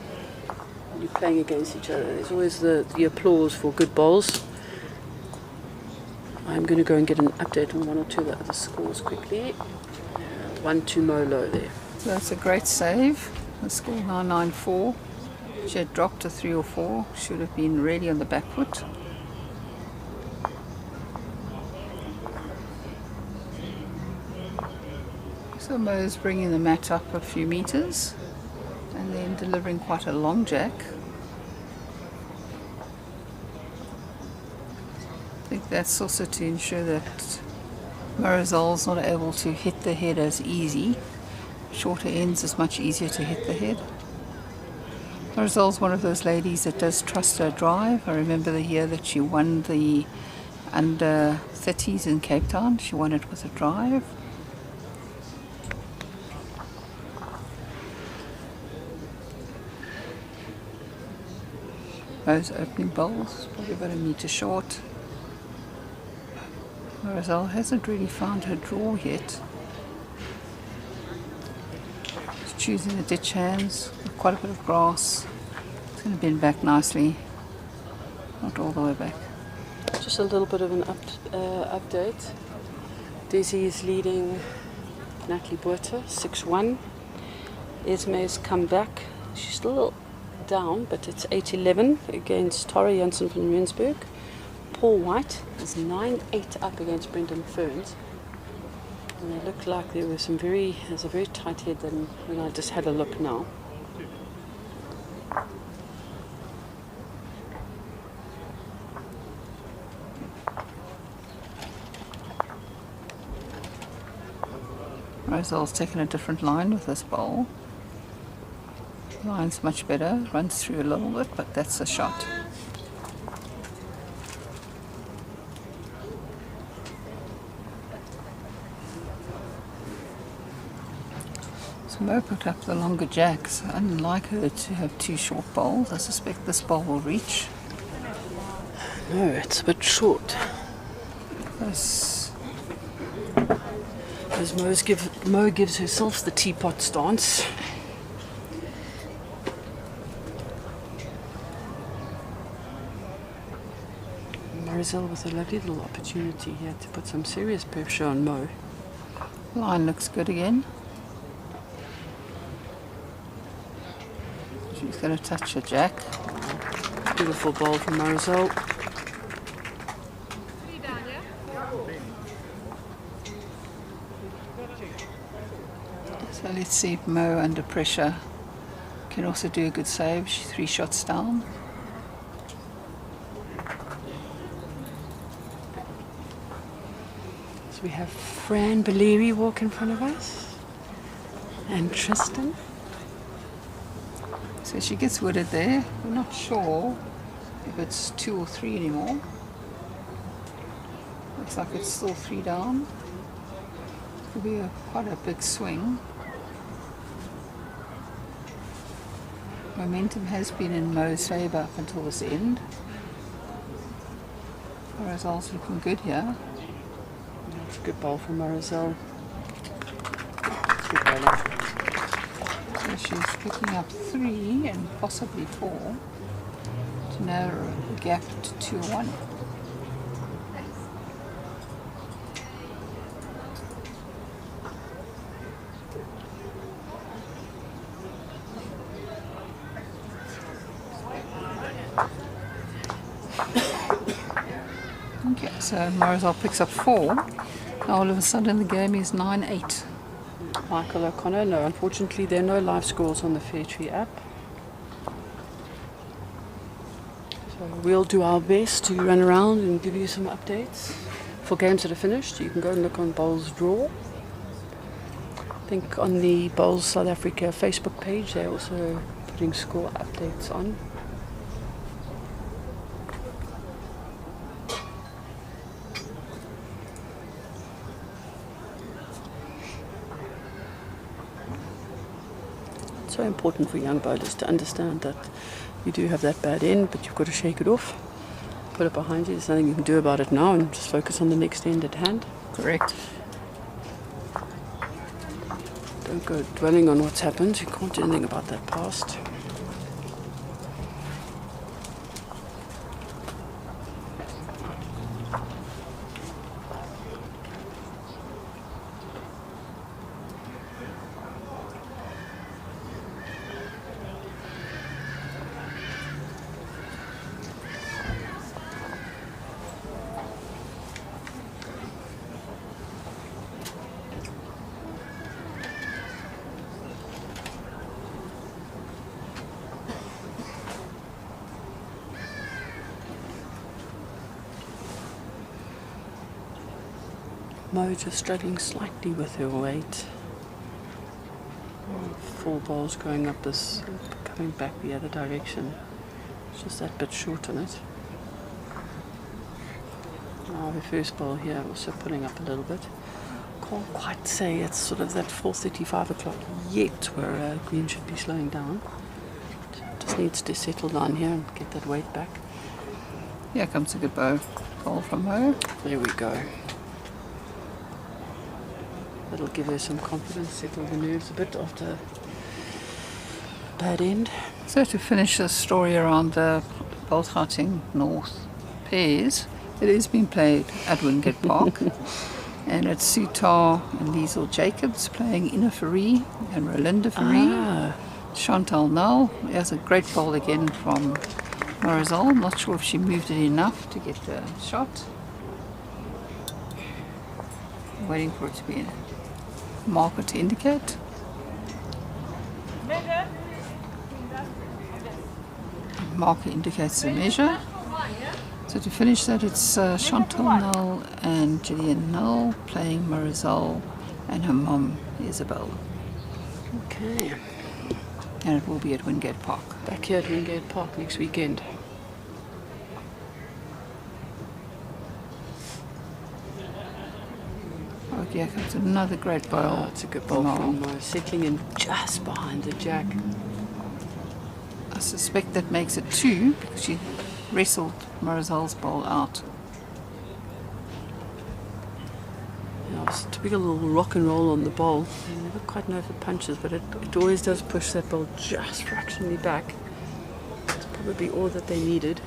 you're playing against each other, there's always the applause for good bowls. I'm going to go and get an update on 1 or 2 of the other scores quickly. 1-2 Mo low there. So that's a great save. The score 994. She had dropped to 3 or 4. Should have been really on the back foot. So Mo's bringing the mat up a few meters and then delivering quite a long jack. I think that's also to ensure that Marizelle's not able to hit the head as easy. Shorter ends is much easier to hit the head. Marizelle's one of those ladies that does trust her drive. I remember the year that she won the under 30s in Cape Town. She won it with a drive. Those opening bowls, probably about a metre short. Marizelle hasn't really found her draw yet. She's choosing the ditch hands with quite a bit of grass. It's going to bend back nicely, not all the way back. Just a little bit of an update. Desi is leading Natalie Botha 6-1. Esme has come back. She's still down, but it's 8-11 against Tara Janssen from Rensburg. Paul White is 9-8 up against Brendan Ferns. And they look like there was there's a very tight head than when I just had a look now. Marizelle's taken a different line with this bowl. Line's much better, runs through a little bit, but that's a shot. So Mo picked up the longer jacks. Unlike her to have 2 short bowls, I suspect this bowl will reach. No, it's a bit short. This As Mo gives herself the teapot stance. Marizelle with a lovely little opportunity here to put some serious pressure on Mo. line looks good again. She's going to touch a jack. Beautiful ball from Marizelle. So let's see if Mo under pressure can also do a good save. She's 3 shots down. So we have Fran Baleri walk in front of us. And Tristan. So she gets wooded there. We're not sure if it's 2 or 3 anymore. Looks like it's still 3 down. Could be quite a big swing. Momentum has been in Mo's favour up until this end. Marizelle's looking good here. That's a good ball from Marizelle. Good bowler. So she's picking up 3 and possibly 4 to narrow the gap to 2-1. So Marizelle picks up 4. Now all of a sudden the game is 9-8. Michael O'Connor, no, unfortunately there are no live scores on the Fairtree app. So we'll do our best to run around and give you some updates. For games that are finished, you can go and look on Bowls Draw. I think on the Bowls South Africa Facebook page they're also putting score updates on. It's so important for young bowlers to understand that you do have that bad end, but you've got to shake it off, put it behind you. There's nothing you can do about it now, and just focus on the next end at hand. Correct. Don't go dwelling on what's happened. You can't do anything about that past. Mo just struggling slightly with her weight. Full bowls going up this, coming back the other direction. It's just that bit short on it. Now the first bowl here also pulling up a little bit. Can't quite say it's sort of that 4:30, 5 o'clock yet where Green should be slowing down. Just needs to settle down here and get that weight back. Here comes a good bowl from Mo. There we go. That'll give her some confidence, settle the nerves a bit after bad end. So to finish the story around the Bultgauteng North pairs, it is being played at Wingate Park. And it's Sutar and Liesel Jacobs playing Ina Fourie and Rolinda Fourie. Chantal Null has a great bowl again from Marizelle. I'm not sure if she moved it enough to get the shot. Waiting for it to be a marker to indicate. Marker indicates the measure. So to finish that, it's Chantal Null and Gillian Null playing Marizelle and her mum Isabel. Okay. And it will be at Wingate Park. Back here at Wingate Park next weekend. Oh, yeah, comes another great bowl. Oh, it's a good bowl from Mo, settling in just behind the jack. I suspect that makes it 2 because she wrestled Marizelle's bowl out. Yeah, it's a typical little rock and roll on the bowl. You never quite know if it punches, but it always does push that bowl just fractionally back. It's probably all that they needed.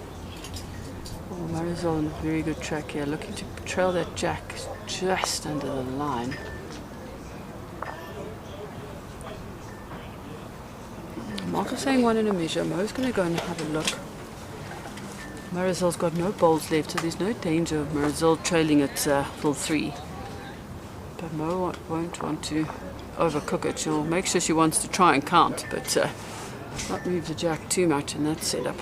Oh, Marizelle on a very good track here, looking to trail that jack just under the line. Marco's saying 1 in a measure. Mo's going to go and have a look. Marizelle's got no bowls left, so there's no danger of Marizelle trailing at full 3. But Mo won't want to overcook it. She'll make sure she wants to try and count, but not move the jack too much in that setup.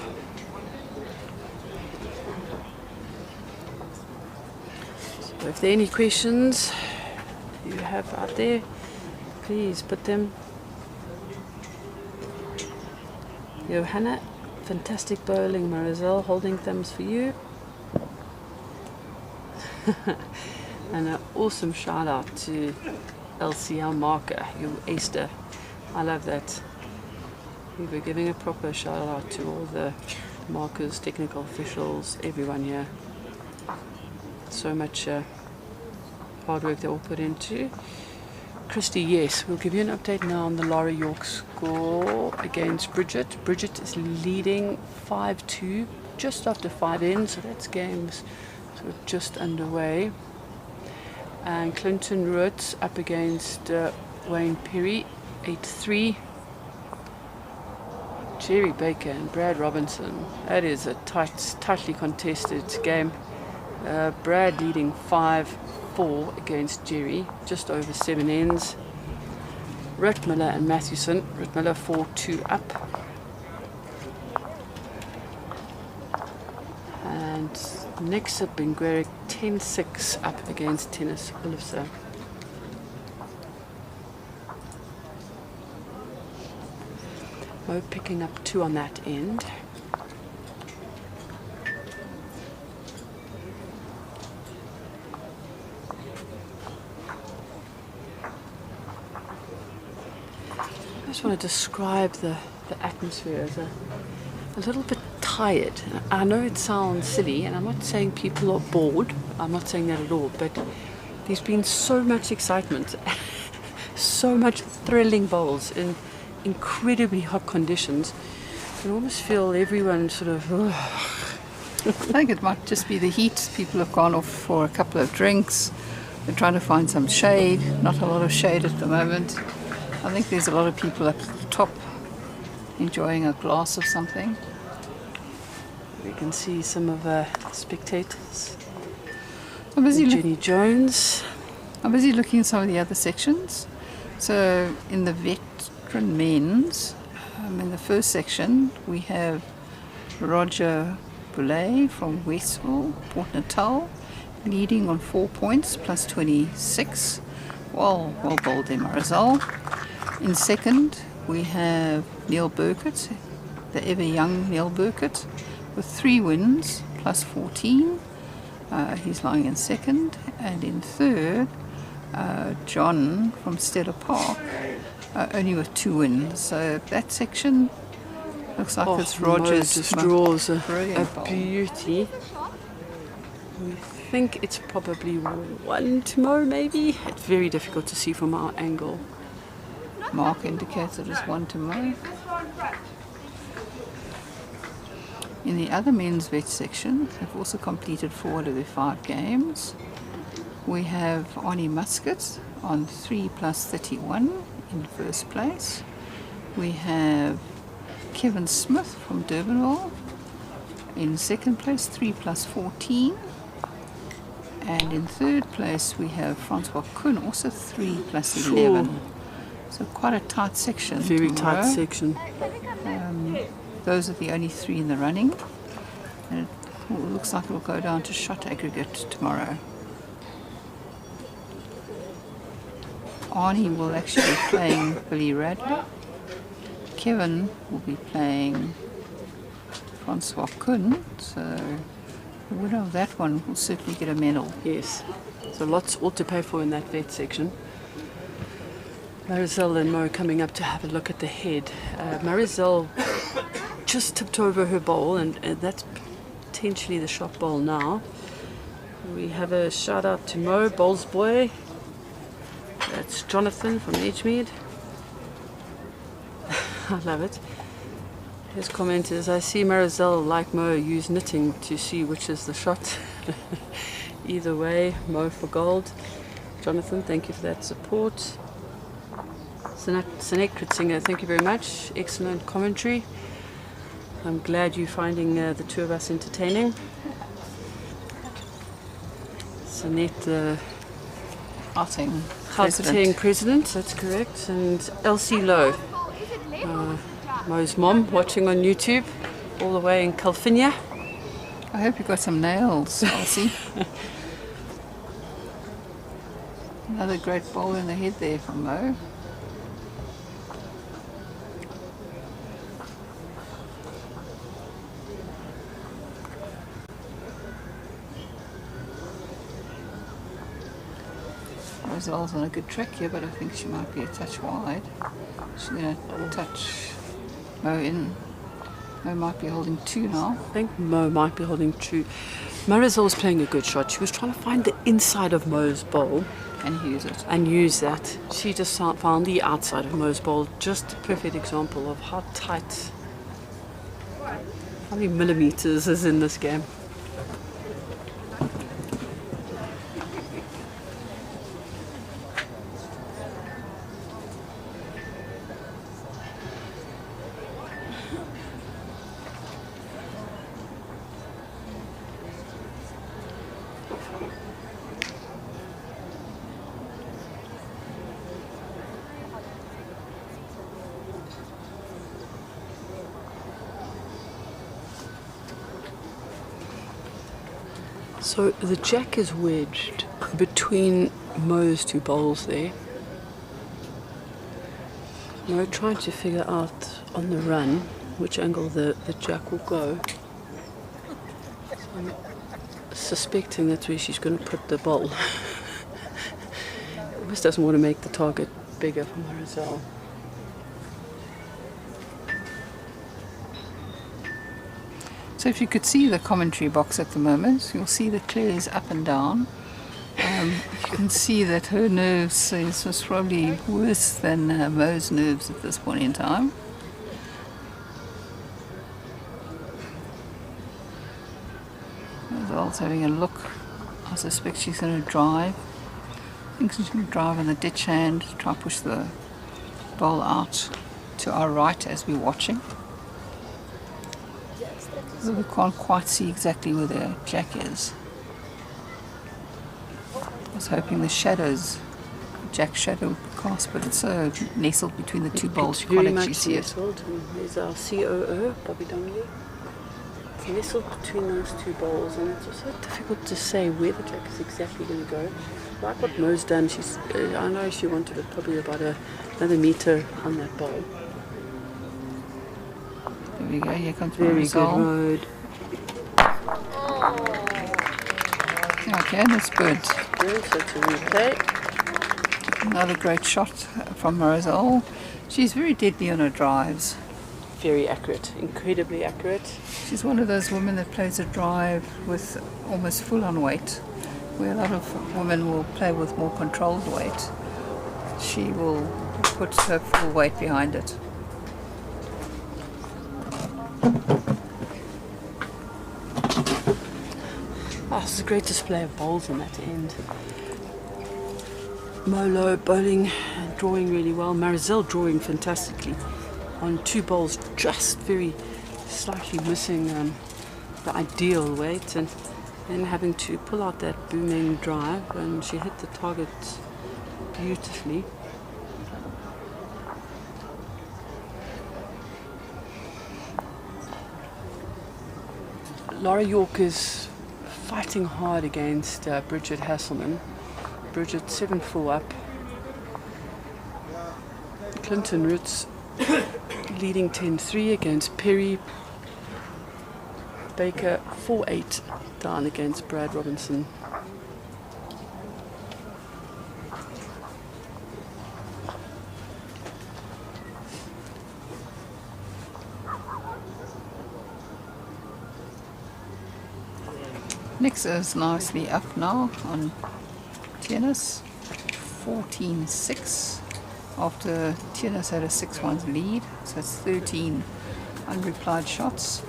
So if there are any questions you have out there, please put them. Johanna, fantastic bowling, Marizelle, holding thumbs for you. And an awesome shout out to LCL Marker, you aced. I love that. We were giving a proper shout out to all the markers, technical officials, everyone here. So much hard work they all put into. Christy, yes, we'll give you an update now on the Lara York score against Bridget. Bridget is leading 5-2, just after 5 ends, so that's games sort of just underway. And Clinton Roots up against Wayne Perry, 8-3. Jerry Baker and Brad Robinson. That is a tightly contested game. Brad leading 5-4 against Jerry, just over 7 ends. Miller and Mathewson. Miller 4-2 up. And next up, Bengueric 10-6 up against Tennis Olofsson. Mo picking up 2 on that end. I just want to describe the atmosphere as a little bit tired. I know it sounds silly, and I'm not saying people are bored. I'm not saying that at all, but there's been so much excitement, so much thrilling bowls in incredibly hot conditions. You almost feel everyone sort of... I think it might just be the heat. People have gone off for a couple of drinks. They're trying to find some shade. Not a lot of shade at the moment. I think there's a lot of people up at the top enjoying a glass of something. We can see some of the spectators. I'm busy Jenny Jones. I'm busy looking at some of the other sections. So in the veteran men's, in the first section, we have Roger Boulay from Westville, Port Natal, leading on 4 points, plus 26. Well bowled there, Marizelle. In second, we have Neil Burkett, the ever young Neil Burkett, with 3 wins, plus 14. He's lying in second. And in third, John from Stella Park, only with 2 wins. So that section looks like it's Rogers. Just draws a bowl. beauty. We think it's probably 1 to Mo, maybe. It's very difficult to see from our angle. Mark indicates it is 1 to Mo. In the other men's vet section, they've also completed 4 out of their 5 games. We have Arnie Muscat on 3 plus 31 in first place. We have Kevin Smith from Durbanville in second place, 3 plus 14. And in third place we have Francois Kuhn, also 3 plus 11. So quite a tight section. Very tomorrow. tight section. Those are the only 3 in the running. And it looks like it will go down to shot aggregate tomorrow. Arnie will actually be playing Billy Radley. Kevin will be playing Francois Kuhn. So the winner of that one will certainly get a medal. Yes. So lots all to pay for in that vet section. Marizelle and Mo coming up to have a look at the head. Marizelle just tipped over her bowl, and that's potentially the shot bowl now. We have a shout out to Mo, bowls boy. That's Jonathan from Edgemead. I love it. His comment is, I see Marizelle, like Mo, use knitting to see which is the shot. Either way, Mo for gold. Jonathan, thank you for that support. Sinead Kritzinger, thank you very much. Excellent commentary. I'm glad you're finding the 2 of us entertaining. Sinead, Gauteng president, that's correct. And Elsie Louw, Mo's mom, watching on YouTube, all the way in Calvinia. I hope you got some nails, Elsie. Another great bowl in the head there from Mo. Roselle's on a good track here, but I think she might be a touch wide. She's going to touch Mo in. Mo might be holding 2 now. I think Mo might be holding 2. Marizelle was playing a good shot. She was trying to find the inside of Mo's bowl. And use it. And use that. She just found the outside of Mo's bowl. Just a perfect example of how tight, how many millimeters is in this game. So the jack is wedged between Mo's two bowls there. Mo trying to figure out on the run which angle the jack will go. So I'm suspecting that's where she's going to put the bowl. Almost doesn't want to make the target bigger for Marizelle. So if you could see the commentary box at the moment, you'll see that Claire's up and down. You can see that her nerves is probably worse than Mo's nerves at this point in time. Marizelle's having a look. I suspect she's going to drive. I think she's going to drive on the ditch hand, try to push the bowl out to our right as we're watching. So we can't quite see exactly where the jack is. I was hoping the shadows, jack shadow would cast, but it's so nestled between the two bowls, you can't actually see it. There's our COO, Bobby Donnelly. It's nestled between those two bowls, and it's also difficult to say where the jack is exactly going to go. Like what Mo's done, I know she wanted it probably about another metre on that bowl. There we go, here comes Very Marizelle. good road. Okay, that's good. Good, so it's a replay. Another great shot from Marizelle. She's very deadly on her drives. Very accurate, incredibly accurate. She's one of those women that plays a drive with almost full on weight, where a lot of women will play with more controlled weight. She will put her full weight behind it. Oh, this is a great display of bowls on that end. Louw bowling and drawing really well. Marizelle drawing fantastically on two bowls, just very slightly missing the ideal weight, and then having to pull out that booming drive, and she hit the target beautifully. Laura York is fighting hard against Bridget Hasselman. Bridget 7-4 up. Clinton Ritz leading 10-3 against Perry. Baker 4-8 down against Brad Robinson. Nix is nicely up now on tennis, 14-6 after tennis had a 6-1 lead, so it's 13 unreplied shots.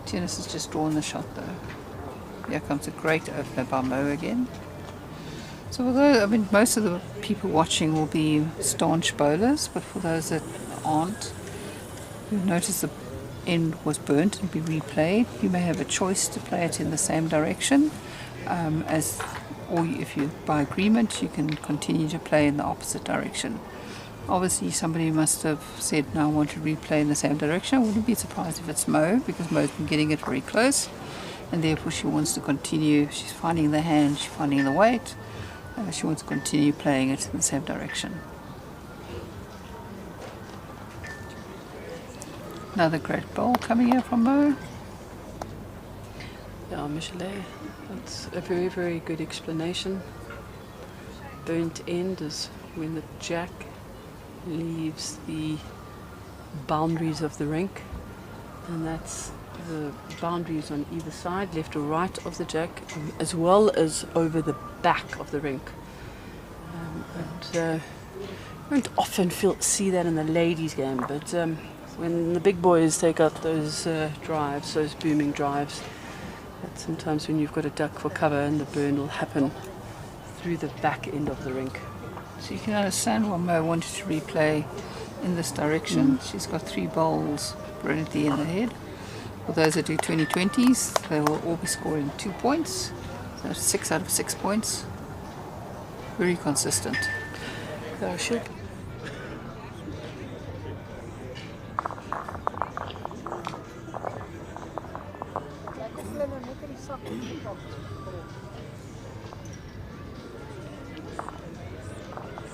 Tennis has just drawn the shot though. Here comes a great opener by Mo again. So although, I mean, most of the people watching will be staunch bowlers, but for those that aren't, you'll notice the end was burnt and be replayed. You may have a choice to play it in the same direction, or if you, by agreement, you can continue to play in the opposite direction. Obviously, somebody must have said, "No, I want to replay in the same direction." I wouldn't be surprised if it's Mo, because Mo's been getting it very close, and therefore she wants to continue. She's finding the hand, she's finding the weight. She wants to continue playing it in the same direction. Another great bowl coming here from Mo. Yeah, Michelet, that's a very, very good explanation. Burnt end is when the jack leaves the boundaries of the rink, and that's the boundaries on either side, left or right of the jack, as well as over the back of the rink. You don't often see that in the ladies' game, but when the big boys take out those drives, those booming drives, that's sometimes when you've got to duck for cover and the burn will happen through the back end of the rink. So you can understand why Mo wanted to replay in this direction. She's got 3 bowls brilliantly in the head. For those that do 2020s, they will all be scoring 2 points. So 6 out of 6 points. Very consistent. Yeah, sure.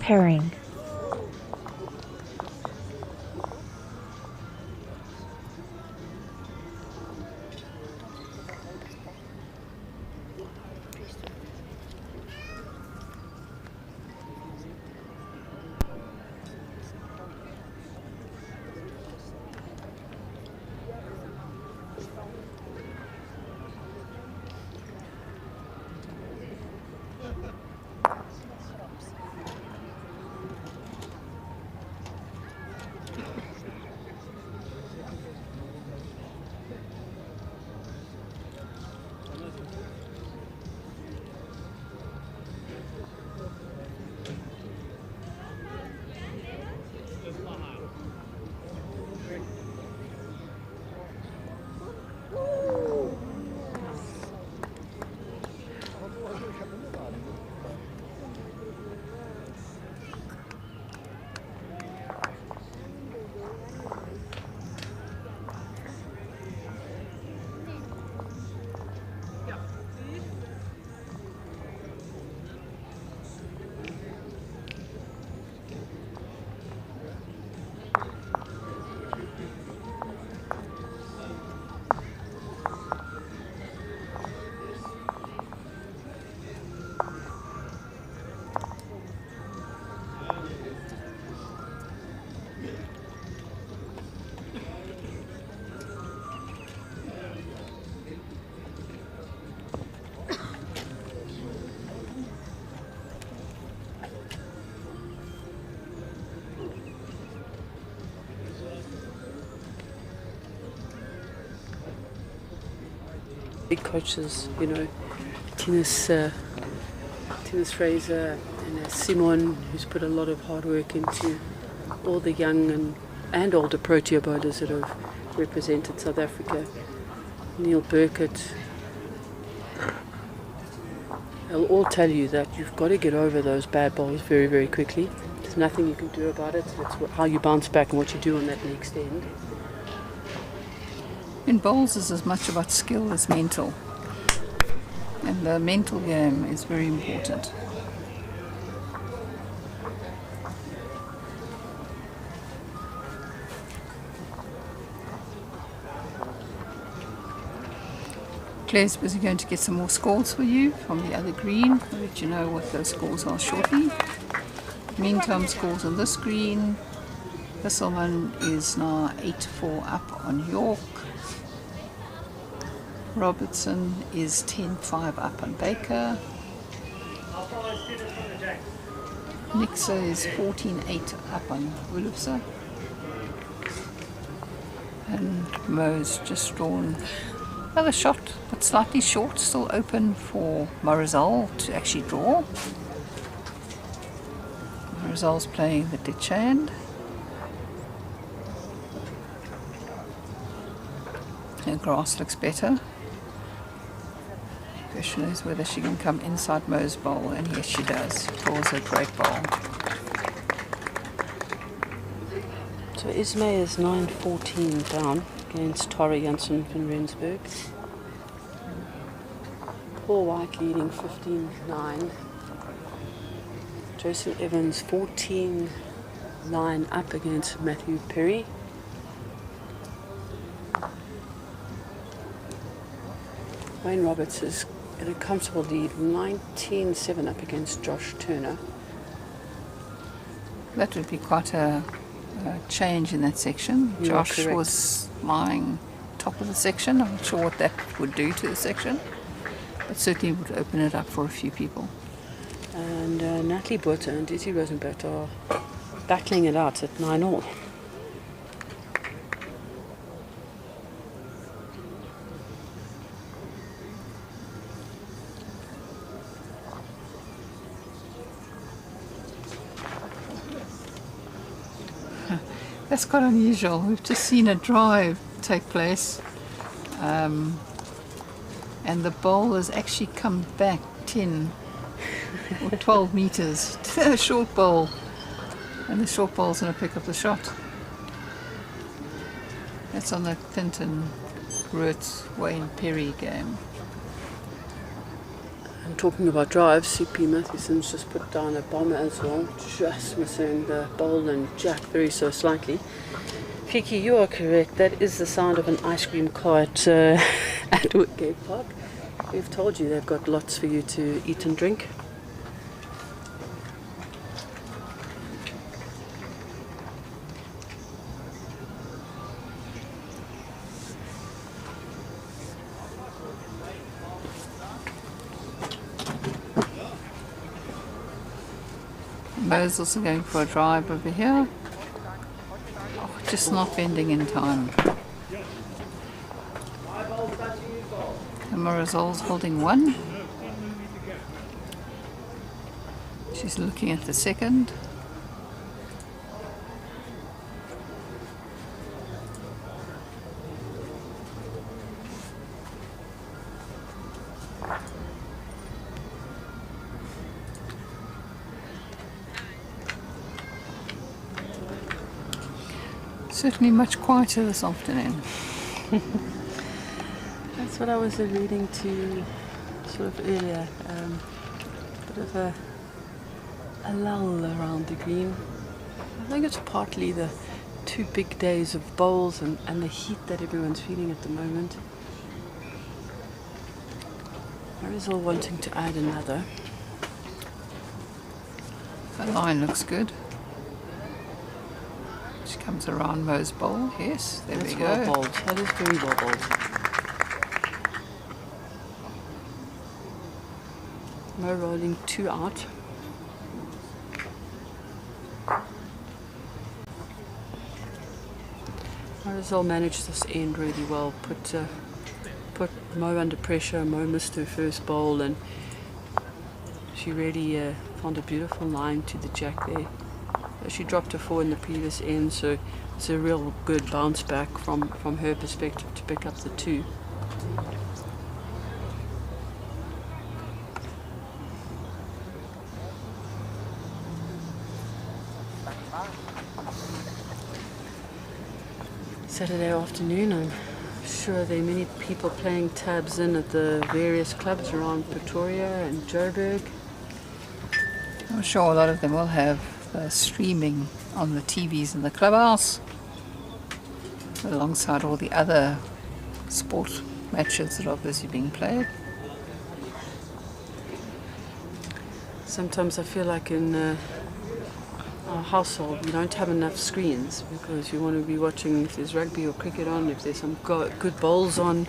Pairing. Big coaches, you know, Tinus Fraser and Simon, who's put a lot of hard work into all the young and older Protea bowlers that have represented South Africa. Neil Burkett. They'll all tell you that you've got to get over those bad bowls very, very quickly. There's nothing you can do about it. It's how you bounce back and what you do on that next end. In bowls is as much about skill as mental. And the mental game is very important. Claire's busy going to get some more scores for you from the other green. I'll let you know what those scores are shortly. Meantime, scores on this green. Wisselman is now 8-4 up on York. Robertson is 10-5 up on Baker. Nixa is 14-8 up on Willemse. And Mo's just drawn another shot, but slightly short, still open for Marizelle to actually draw. Marizelle's playing the ditch hand. The grass looks better. The question is whether she can come inside Mo's bowl, and yes she does. Draws a great bowl. So Ismay is 9-14 down against Tara Janssen van Rensburg. Paul White leading 15-9. Joseph Evans 14-9 up against Matthew Perry. Wayne Roberts is in a comfortable lead, 19-7 up against Josh Turner. That would be quite a change in that section. You are Josh correct. was lying top of the section. I'm not sure what that would do to the section, but certainly would open it up for a few people. And Natalie Butter and Dizzy Rosenberg are battling it out at 9-all. That's quite unusual. We've just seen a drive take place, and the bowl has actually come back 10 or 12 meters to a short bowl, and the short bowl's going to pick up the shot. That's on the Clinton Roots Wayne Perry game. And talking about drives, CP Mathewson's just put down a bomber as well, just missing the bowl and jack very so slightly. Kiki, you are correct. That is the sound of an ice cream cart at Woodgate Park. We've told you they've got lots for you to eat and drink. Mo's also going for a drive over here. Oh, just not bending in time. And Marizelle's holding one. She's looking at the second. Certainly much quieter this afternoon. That's what I was alluding to sort of earlier. Bit of a lull around the green. I think it's partly the 2 big days of bowls and the heat that everyone's feeling at the moment. Marizelle wanting to add another. The line looks good. She comes around Mo's bowl. Yes, there That's we go. well bowled. That is very well bowled. Mo rolling 2 out. Marizelle managed this end really well. Put Mo under pressure. Mo missed her first bowl, and she really found a beautiful line to the jack there. She dropped a 4 in the previous end, so it's a real good bounce back from her perspective to pick up the 2. Saturday afternoon, I'm sure there are many people playing tabs in at the various clubs around Pretoria and Joburg. I'm sure a lot of them will have streaming on the TVs in the clubhouse, alongside all the other sport matches that are busy being played. Sometimes I feel like in our household we don't have enough screens, because you want to be watching if there's rugby or cricket on, if there's some good bowls on.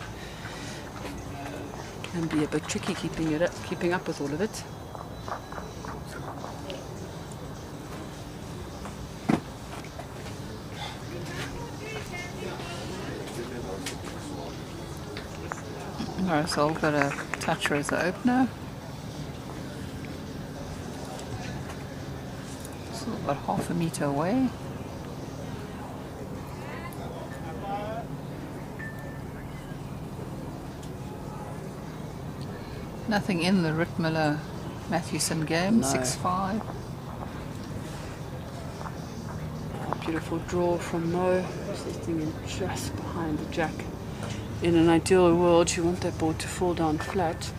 It can be a bit tricky keeping up with all of it. Marizelle got a toucher as the opener. So about half a metre away. Nothing in the Rick Miller Mathewson game, No. 6-5. Beautiful draw from Mo, sitting in just behind the jack. In an ideal world, you want that ball to fall down flat.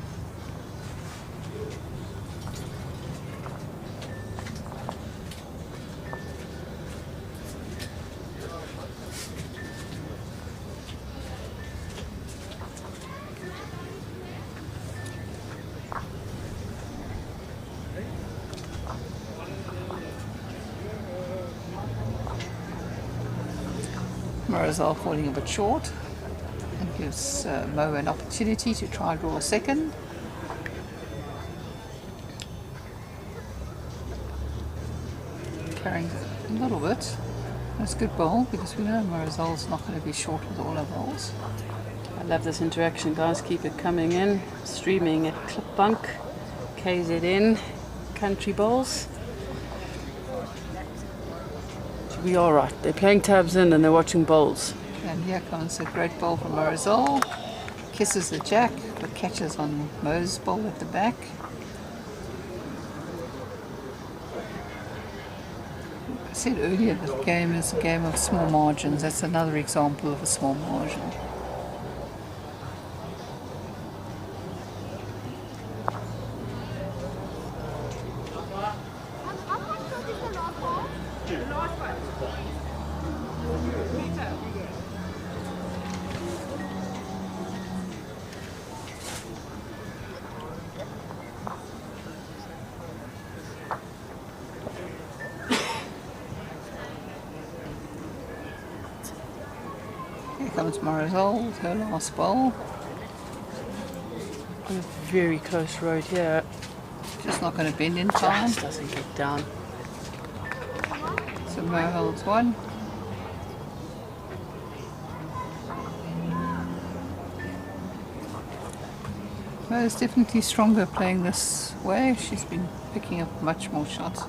Marizelle falling a bit short, and gives Mo an opportunity to try and draw a second. Carrying a little bit. That's a good bowl, because we know Marizelle's not going to be short with all her bowls. I love this interaction, guys. Keep it coming in. Streaming at Klipbank, KZN, Country Bowls. We are right. They're playing tabs in and they're watching bowls. And here comes a great bowl from Marizelle. Kisses the jack, but catches on Mo's bowl at the back. I said earlier that the game is a game of small margins. That's another example of a small margin. comes Marizelle with her last bowl. On a very close road here. Just not going to bend in time. Just doesn't get down. So Mo holds one. Mo is definitely stronger playing this way. She's been picking up much more shots.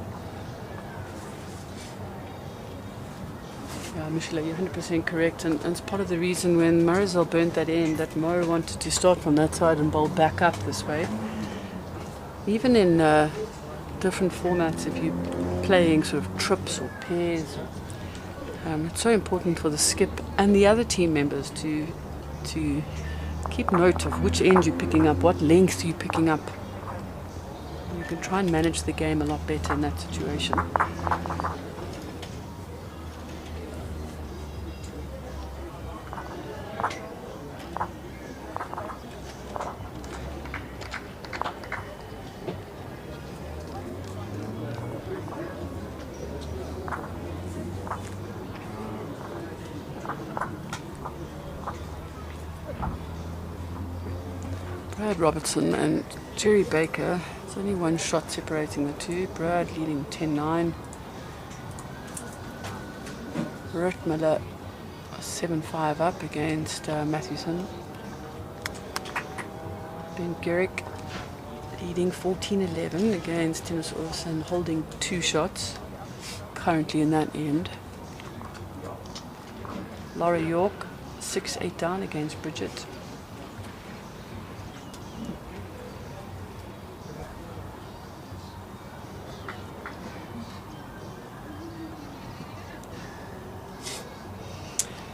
Yeah, Michelle, you're 100% correct, and it's part of the reason when Marizelle burnt that end that Mo wanted to start from that side and bowl back up this way. Even in different formats, if you're playing sort of trips or pairs, it's so important for the skip and the other team members to keep note of which end you're picking up, what length you're picking up. You can try and manage the game a lot better in that situation. Brad Robertson and Jerry Baker. It's only one shot separating the two. Brad leading 10-9. Rick Miller 7-5 up against Mathewson. Ben Garrick leading 14-11 against Dennis Orson, holding 2 shots currently in that end. Laura York 6-8 down against Bridget.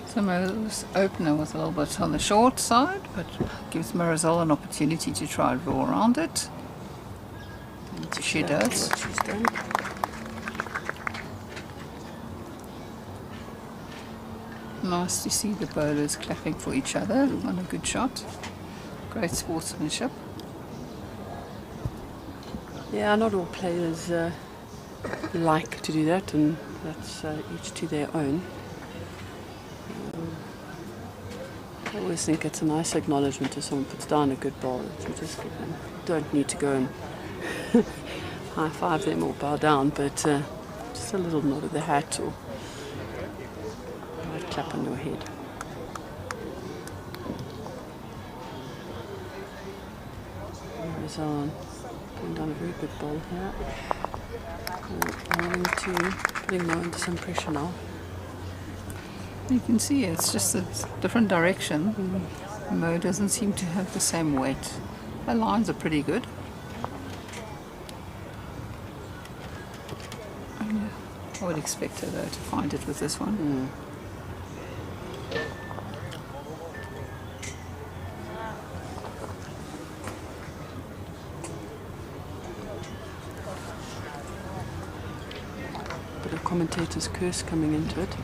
So Mo's opener was a little bit on the short side, but gives Marizelle an opportunity to try and roll around it. And she does. What she's done. Nice to see the bowlers clapping for each other on a good shot. Great sportsmanship. Yeah, not all players like to do that, and that's each to their own. I always think it's a nice acknowledgement if someone puts down a good ball. You just don't need to go and high five them or bow down, but just a little nod of the hat or a light clap on your head. Marizelle putting down a very good ball here. Putting more into some pressure now. You can see it's just a different direction. Mo doesn't seem to have the same weight. Her lines are pretty good. I would expect her though to find it with this one. Bit of commentator's curse coming into it.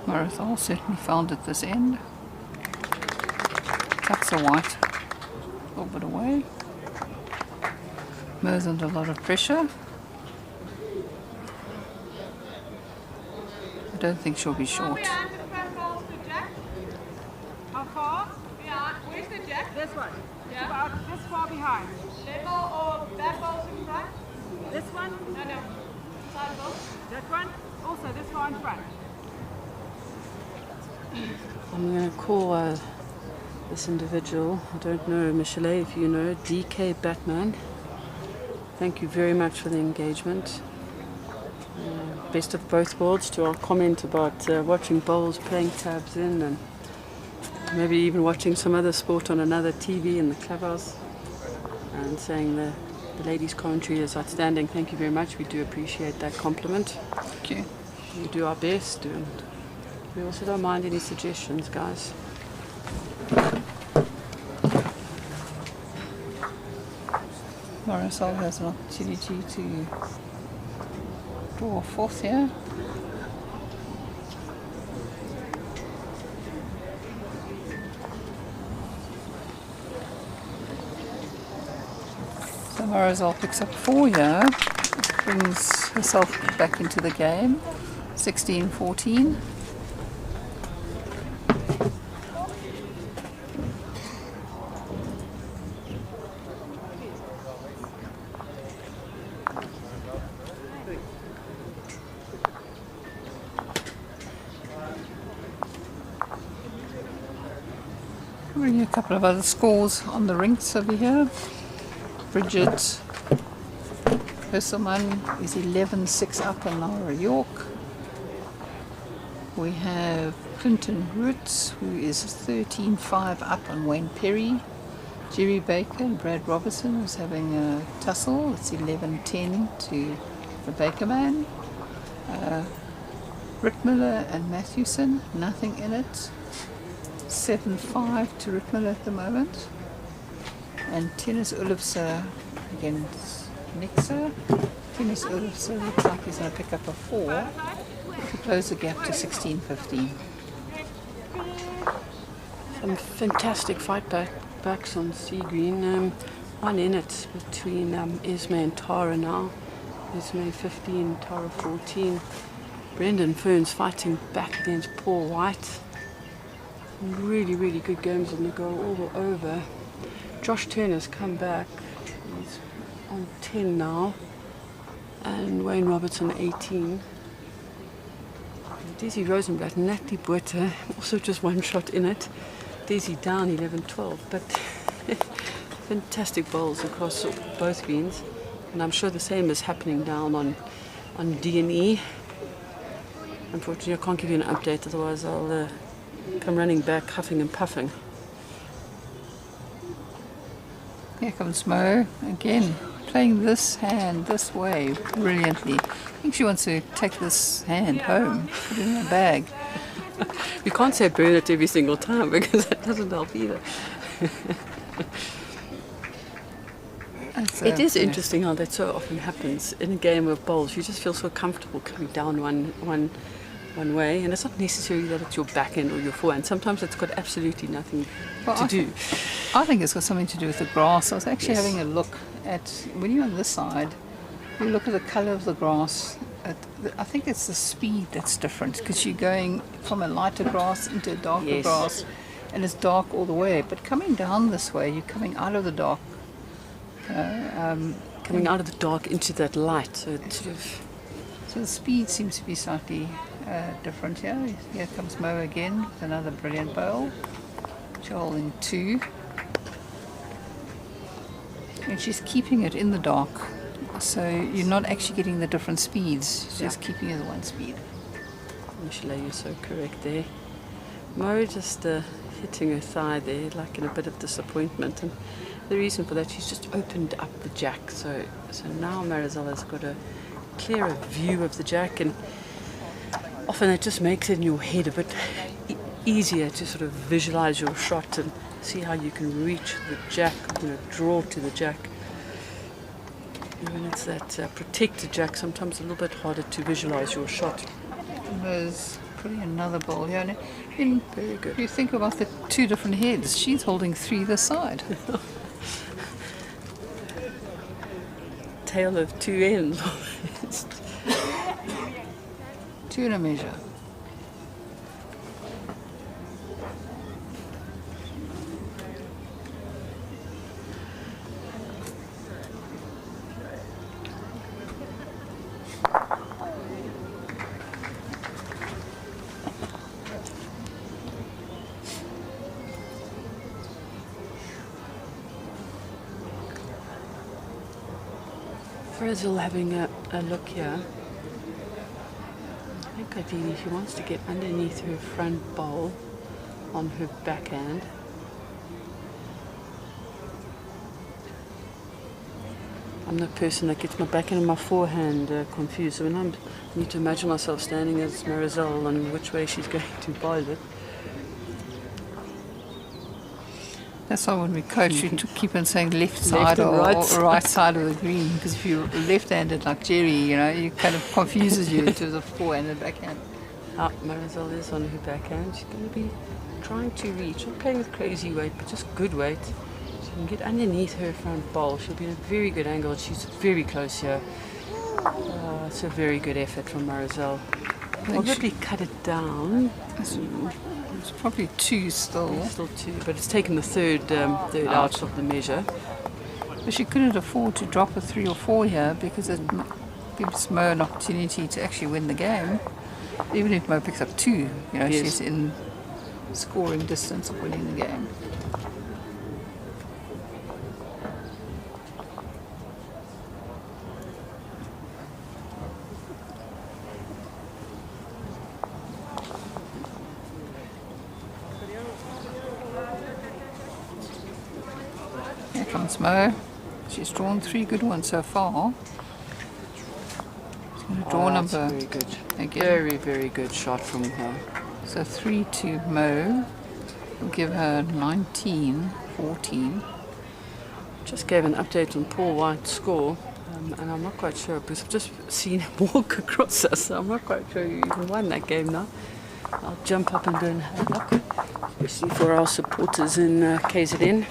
Marizelle certainly found at this end. Cuts are white. A little bit away. Mo's under a lot of pressure. I don't think she'll be short. Behind the front balls to Jack. How far? Behind. Where's the Jack? This one. Yeah. About this far behind. Level or back balls in front? This one? No. Side balls. That one? Also this far in front. I'm going to call this individual, I don't know, Michelle, if you know, DK Batman. Thank you very much for the engagement. Best of both worlds to our comment about watching bowls, playing tabs in, and maybe even watching some other sport on another TV in the clubhouse, and saying the ladies' commentary is outstanding. Thank you very much. We do appreciate that compliment. Thank you. We do our best, and we also don't mind any suggestions, guys. Marizelle has an opportunity to draw fourth here. So Marizelle picks up 4 here, brings herself back into the game, 16-14. Bring you a couple of other scores on the rinks over here. Bridget Hesselman is 11-6 up on Lara York. We have Clinton Roots, who is 13-5 up on Wayne Perry. Jerry Baker and Brad Robertson is having a tussle. It's 11-10 to the Baker man. Rick Miller and Mathewson, nothing in it. 7-5 to Rick Miller at the moment. And Tennis Ulfse against Nixa. Tennis Ulfse looks like he's going to pick up a 4 to close the gap to 16-15. Some fantastic fight backs on sea green. One in it between Esme and Tara now. Esme 15, Tara 14. Brendan Ferns fighting back against Paul White. Some really, really good games on the go all over. Josh Turner's come back. He's on 10 now. And Wayne Robertson 18. Desi Rosenblatt and Natalie Buerta also just one shot in it. Desi down 11-12, but fantastic bowls across both greens. And I'm sure the same is happening down on D&E. Unfortunately, I can't give you an update, otherwise I'll come running back huffing and puffing. Here comes Mo again, playing this hand this way brilliantly. I think she wants to take this hand home, put it in a bag. You can't say burn it every single time because that doesn't help either. It is interesting how that so often happens in a game of bowls. You just feel so comfortable coming down one way, and it's not necessarily that it's your backhand or your forehand. Sometimes it's got absolutely nothing to do. I think it's got something to do with the grass. I was actually having a look at, when you're on this side, you look at the colour of the grass. I think it's the speed that's different, because you're going from a lighter grass into a darker grass, and it's dark all the way. But coming down this way, you're coming out of the dark. Coming out of the dark into that light. So it's sort of... So the speed seems to be slightly different here. Here comes Mo again with another brilliant bowl. Joel in 2. And she's keeping it in the dark. So you're not actually getting the different speeds. She's just keeping it at one speed. Michelle, you're so correct there. Mo just hitting her thigh there, like in a bit of disappointment. And the reason for that, she's just opened up the jack. So now Marizelle has got a clearer view of the jack, and often it just makes it in your head a bit easier to sort of visualize your shot and see how you can reach the jack, draw to the jack. When it's that protected jack, sometimes a little bit harder to visualize your shot. There's putting another bowl here. And very good. You think about the 2 different heads. She's holding 3 this side. Tale of 2 ends. 2 in a measure. Marizelle having a look here. I think ideally she wants to get underneath her front bowl on her backhand. I'm the person that gets my backhand and my forehand confused. So when I need to imagine myself standing as Marizelle and which way she's going to bowl it. That's why when we coach, we keep on saying left side and or right right side of the green, because if you're left-handed like Jerry, you know, it kind of confuses you in terms of forehand and backhand. Marizelle is on her backhand. She's going to be trying to reach, not playing with crazy weight, but just good weight. She can get underneath her front bowl. She'll be in a very good angle. She's very close here. It's a very good effort from Marizelle. Probably cut it down. It's probably 2 still. Still 2, but it's taken the third out of the measure. But she couldn't afford to drop a 3 or 4 here because it gives Mo an opportunity to actually win the game. Even if Mo picks up 2, you know, Yes. she's in scoring distance of winning the game. Here comes Mo. She's drawn 3 good ones so far. She's going to draw That's number very good. again. Very, very good shot from her. So 3 to Mo will give her 19-14. Just gave an update on Paul White's score, and I'm not quite sure because I've just seen him walk across us. So I'm not quite sure you even won that game now. I'll jump up and go and have a look, especially for our supporters in KZN.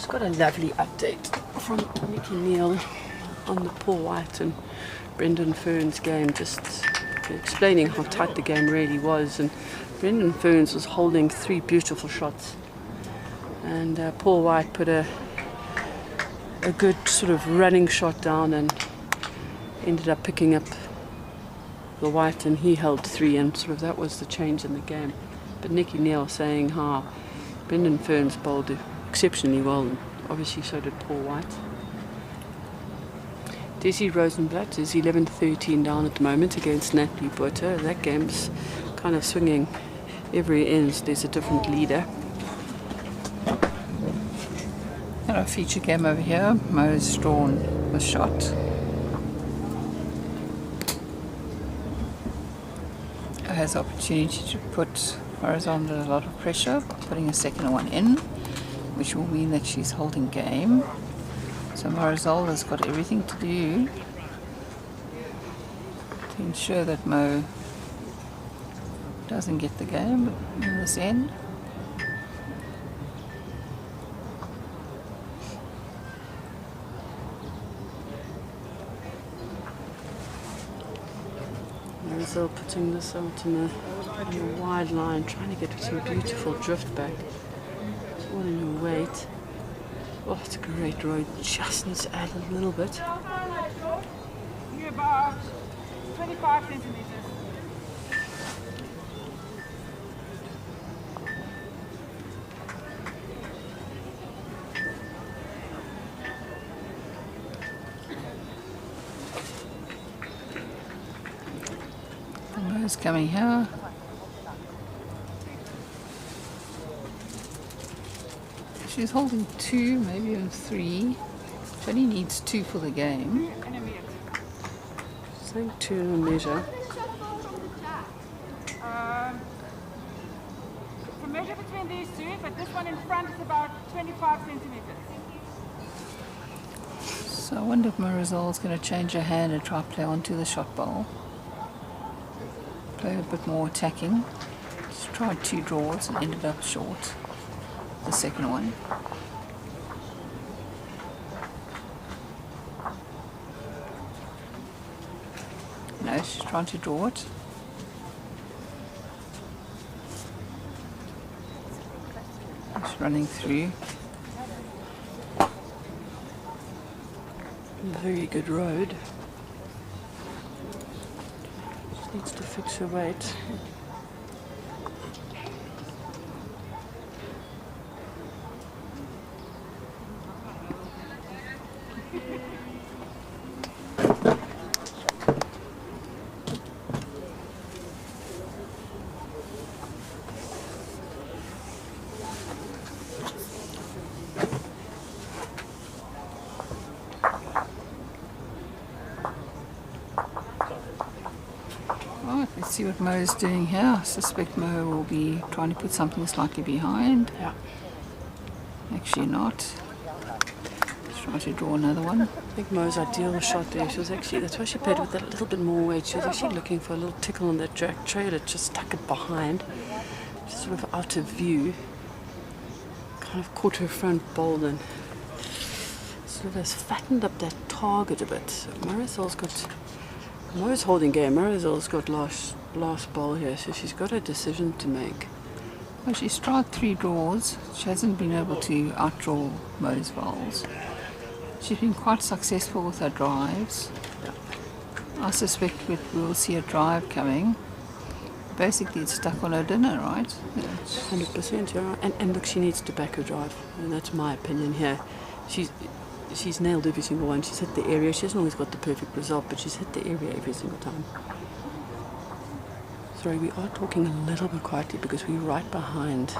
Got a lovely update from Nikki Neal on the Paul White and Brendan Fern's game, just explaining how tight the game really was. And Brendan Fern's was holding 3 beautiful shots, and Paul White put a good sort of running shot down and ended up picking up the white, and he held 3, and sort of that was the change in the game. But Nikki Neal saying how Brendan Fern's bowled exceptionally well, and obviously so did Paul White. Desi Rosenblatt is 11-13 down at the moment against Natalie Botha. That game's kind of swinging every end. There's a different leader. And our feature game over here, Mo's drawn a shot. Has the opportunity to put Marizelle under a lot of pressure by putting a second one in, which will mean that she's holding game. So Marizelle has got everything to do to ensure that Mo doesn't get the game in this end. Marizelle putting this out in a wide line, trying to get some beautiful drift back. It's all in your weight. Oh, it's a great road. Just needs to add a little bit. You're about 25 centimeters. Mo's coming here. She's holding 2, maybe even 3. She only needs 2 for the game. Same 2 in a measure. It's a measure between these 2, but this one in front is about 25 centimeters. So I wonder if Marizelle's going to change her hand and try to play onto the shot bowl. Play a bit more attacking. She's tried 2 draws and ended up short. The second one. No, she's trying to draw it. She's running through. Very good road. Just needs to fix her weight. Right, let's see what Mo is doing here. I suspect Mo will be trying to put something slightly behind. Yeah. Actually not. Let's try to draw another one. I think Mo's ideal shot there. She was actually, that's why she played with a little bit more weight. She was actually looking for a little tickle on that drag trail. It just stuck it behind. Just sort of out of view. Kind of caught her front bowl and sort of has fattened up that target a bit. So Marizelle's got, Mo's holding game. Marizelle's got last bowl here, so she's got a decision to make. Well, she's tried 3 draws. She hasn't been able to outdraw Mo's bowls. She's been quite successful with her drives. I suspect we'll see a drive coming. Basically, it's stuck on her dinner, right? 100%, yeah. And look, she needs to back her drive. And that's my opinion here. She's nailed every single one. She's hit the area. She hasn't always got the perfect result, but she's hit the area every single time. Sorry, we are talking a little bit quietly because we're right behind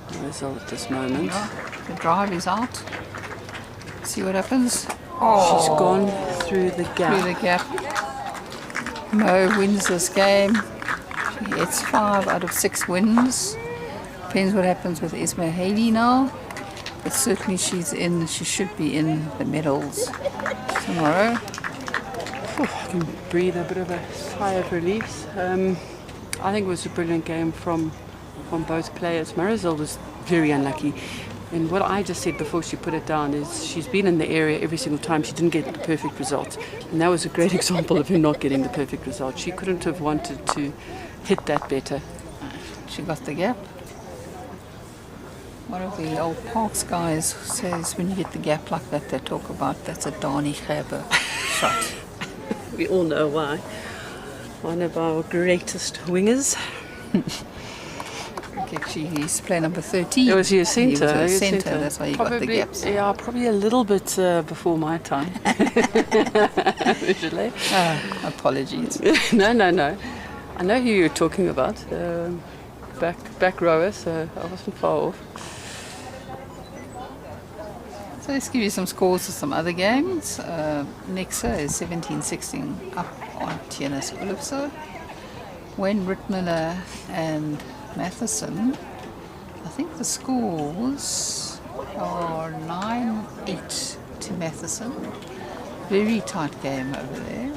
Marizelle at this moment. Yeah, the drive is out. See what happens? She's gone through the gap. Through the gap. Mo wins this game. She gets 5 out of 6 wins. Depends what happens with Esme Haley now. But certainly she should be in the medals tomorrow. I can breathe a bit of a sigh of relief. I think it was a brilliant game from both players. Marizelle was very unlucky. And what I just said before she put it down is she's been in the area every single time. She didn't get the perfect result. And that was a great example of her not getting the perfect result. She couldn't have wanted to hit that better. She got the gap. One of the old Parks guys says when you get the gap like that, they talk about that's a Dani Gerber shot. We all know why. One of our greatest wingers. Actually, he's player number 13. It was your centre. He was a centre, that's why you got the gaps. Yeah, probably a little bit before my time. Usually. Apologies. No. I know who you're talking about. Back rower, so I wasn't far off. So let's give you some scores of some other games. Nexa is 17-16 up on Tiennes Ulfso. Wayne Rittmiller and Mathewson, I think the scores are 9-8 to Mathewson. Very tight game over there.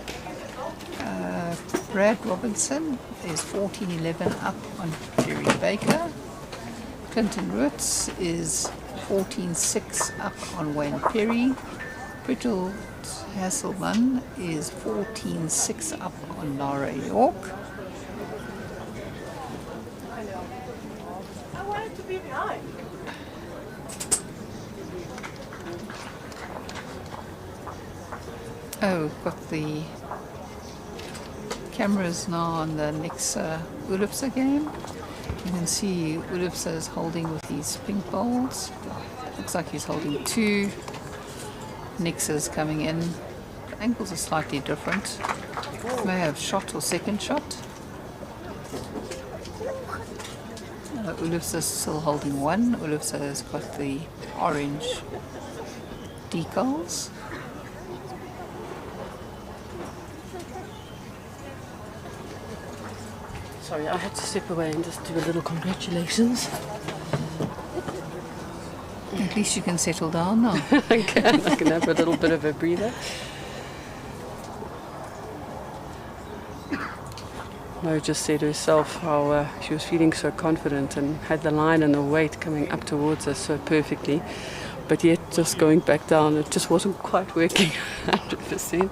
Brad Robinson is 14-11 up on Jerry Baker. Clinton Roots is 14-6 up on Wayne Perry. Brittle Hasselman is 14-6 up on Lara York. Oh, we've got the cameras now on the next Ulfsa game. You can see Ulfsa is holding with these pink bowls. Looks like he's holding 2. Nixa's coming in. The angles are slightly different. May have shot or second shot. Ulfsa's still holding 1. Ulfsa has got the orange decals. Sorry, I had to step away and just do a little congratulations. At least you can settle down now. I can have a little bit of a breather. Mo just said herself how she was feeling so confident and had the line and the weight coming up towards her so perfectly, but yet just going back down, it just wasn't quite working 100%.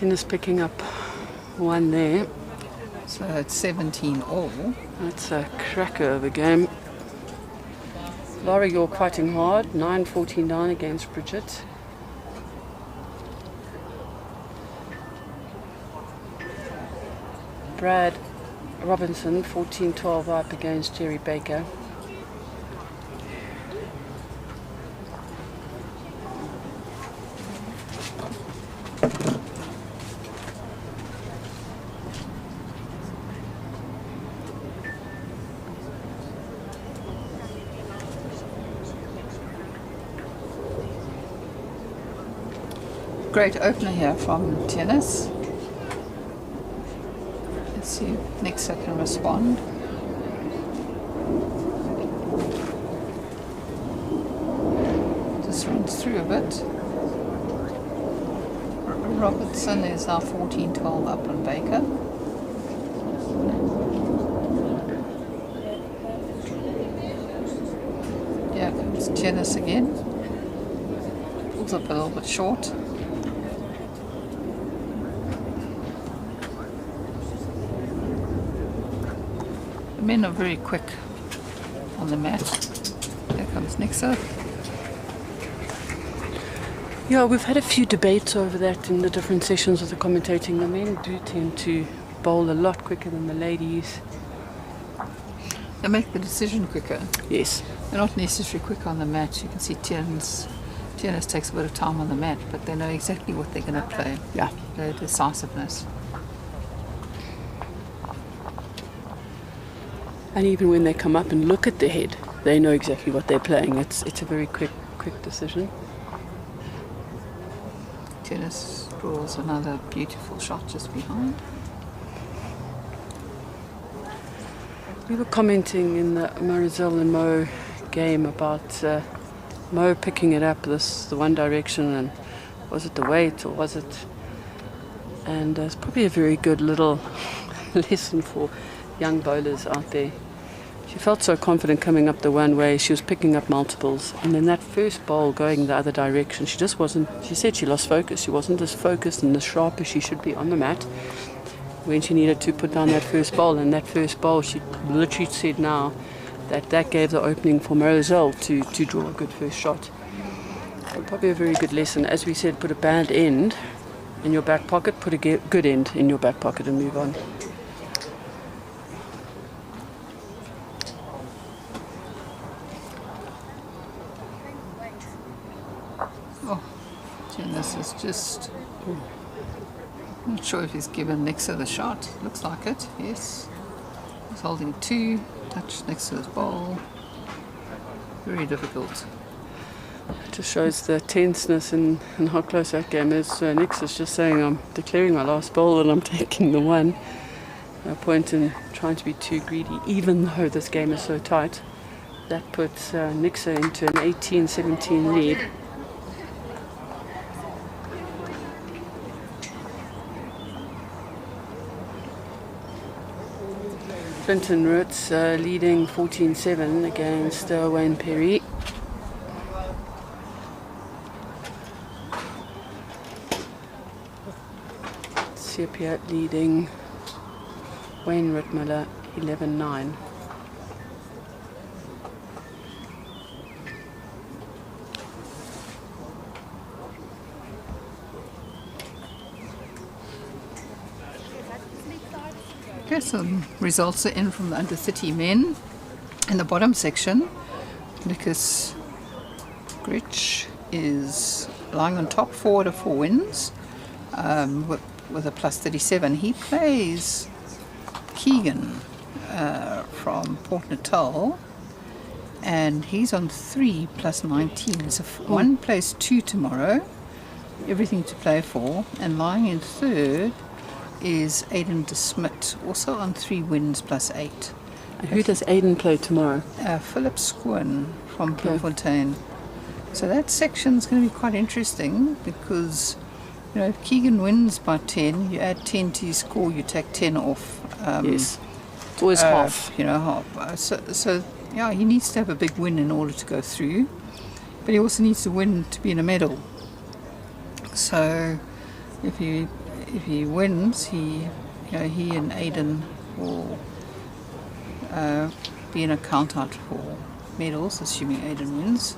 Tennis picking up one there. So it's 17 all. That's a cracker of a game. Laura York fighting hard, 9-14 against Bridget. Brad Robinson, 14-12 up against Jerry Baker. Great opener here from tennis. Let's see if Nixa can respond. Just runs through a bit. Robertson is now 14-12 up on Baker. Yeah, comes tennis again. Pulls up a little bit short. The men are very quick on the mat. Here comes Nixa. Yeah, we've had a few debates over that in the different sessions of the commentating. The men do tend to bowl a lot quicker than the ladies. They make the decision quicker. Yes. They're not necessarily quick on the mat. You can see tennis takes a bit of time on the mat, but they know exactly what they're going to play. Yeah. The decisiveness. And even when they come up and look at the head, they know exactly what they're playing. It's a very quick decision. Tennis draws another beautiful shot just behind. We were commenting in the Marizelle and Mo game about Mo picking it up the one direction, and was it the weight or was it? And it's probably a very good little lesson for young bowlers out there. She felt so confident coming up the one way. She was picking up multiples, and then that first bowl going the other direction, she just wasn't. She said she lost focus. She wasn't as focused and as sharp as she should be on the mat when she needed to put down that first bowl. And that first bowl, she literally said now that gave the opening for Marizelle to draw a good first shot. So probably a very good lesson. As we said, put a bad end in your back pocket, put a good end in your back pocket, and move on. Tennis is just... I'm not sure if he's given Nixa the shot. Looks like it, yes. He's holding two, touch next to his bowl. Very difficult. It just shows the tenseness and how close that game is. Nixa's just saying, I'm declaring my last bowl and I'm taking the one. No point in trying to be too greedy, even though this game is so tight. That puts Nixa into an 18-17 lead. Clinton Roots leading 14-7 against Wayne Perry. Sepia leading Wayne Rittmiller 11-9. Okay, some results are in from the under 30 men. In the bottom section, Lucas Gritch is lying on top, 4 out of 4 wins, with a plus 37. He plays Keegan from Port Natal, and he's on 3 plus 19. So one plays 2 tomorrow, everything to play for, and lying in third is Aidan de Smit, also on 3 wins plus 8. And who does Aidan play tomorrow? Philip Squin from Bloemfontein. So that section's going to be quite interesting because, you know, if Keegan wins by 10, you add 10 to his score, you take 10 off. Yes, it's always half. You know, half. So yeah, he needs to have a big win in order to go through, but he also needs to win to be in a medal. So if if he wins, he and Aidan will be in a count-out for medals, assuming Aidan wins.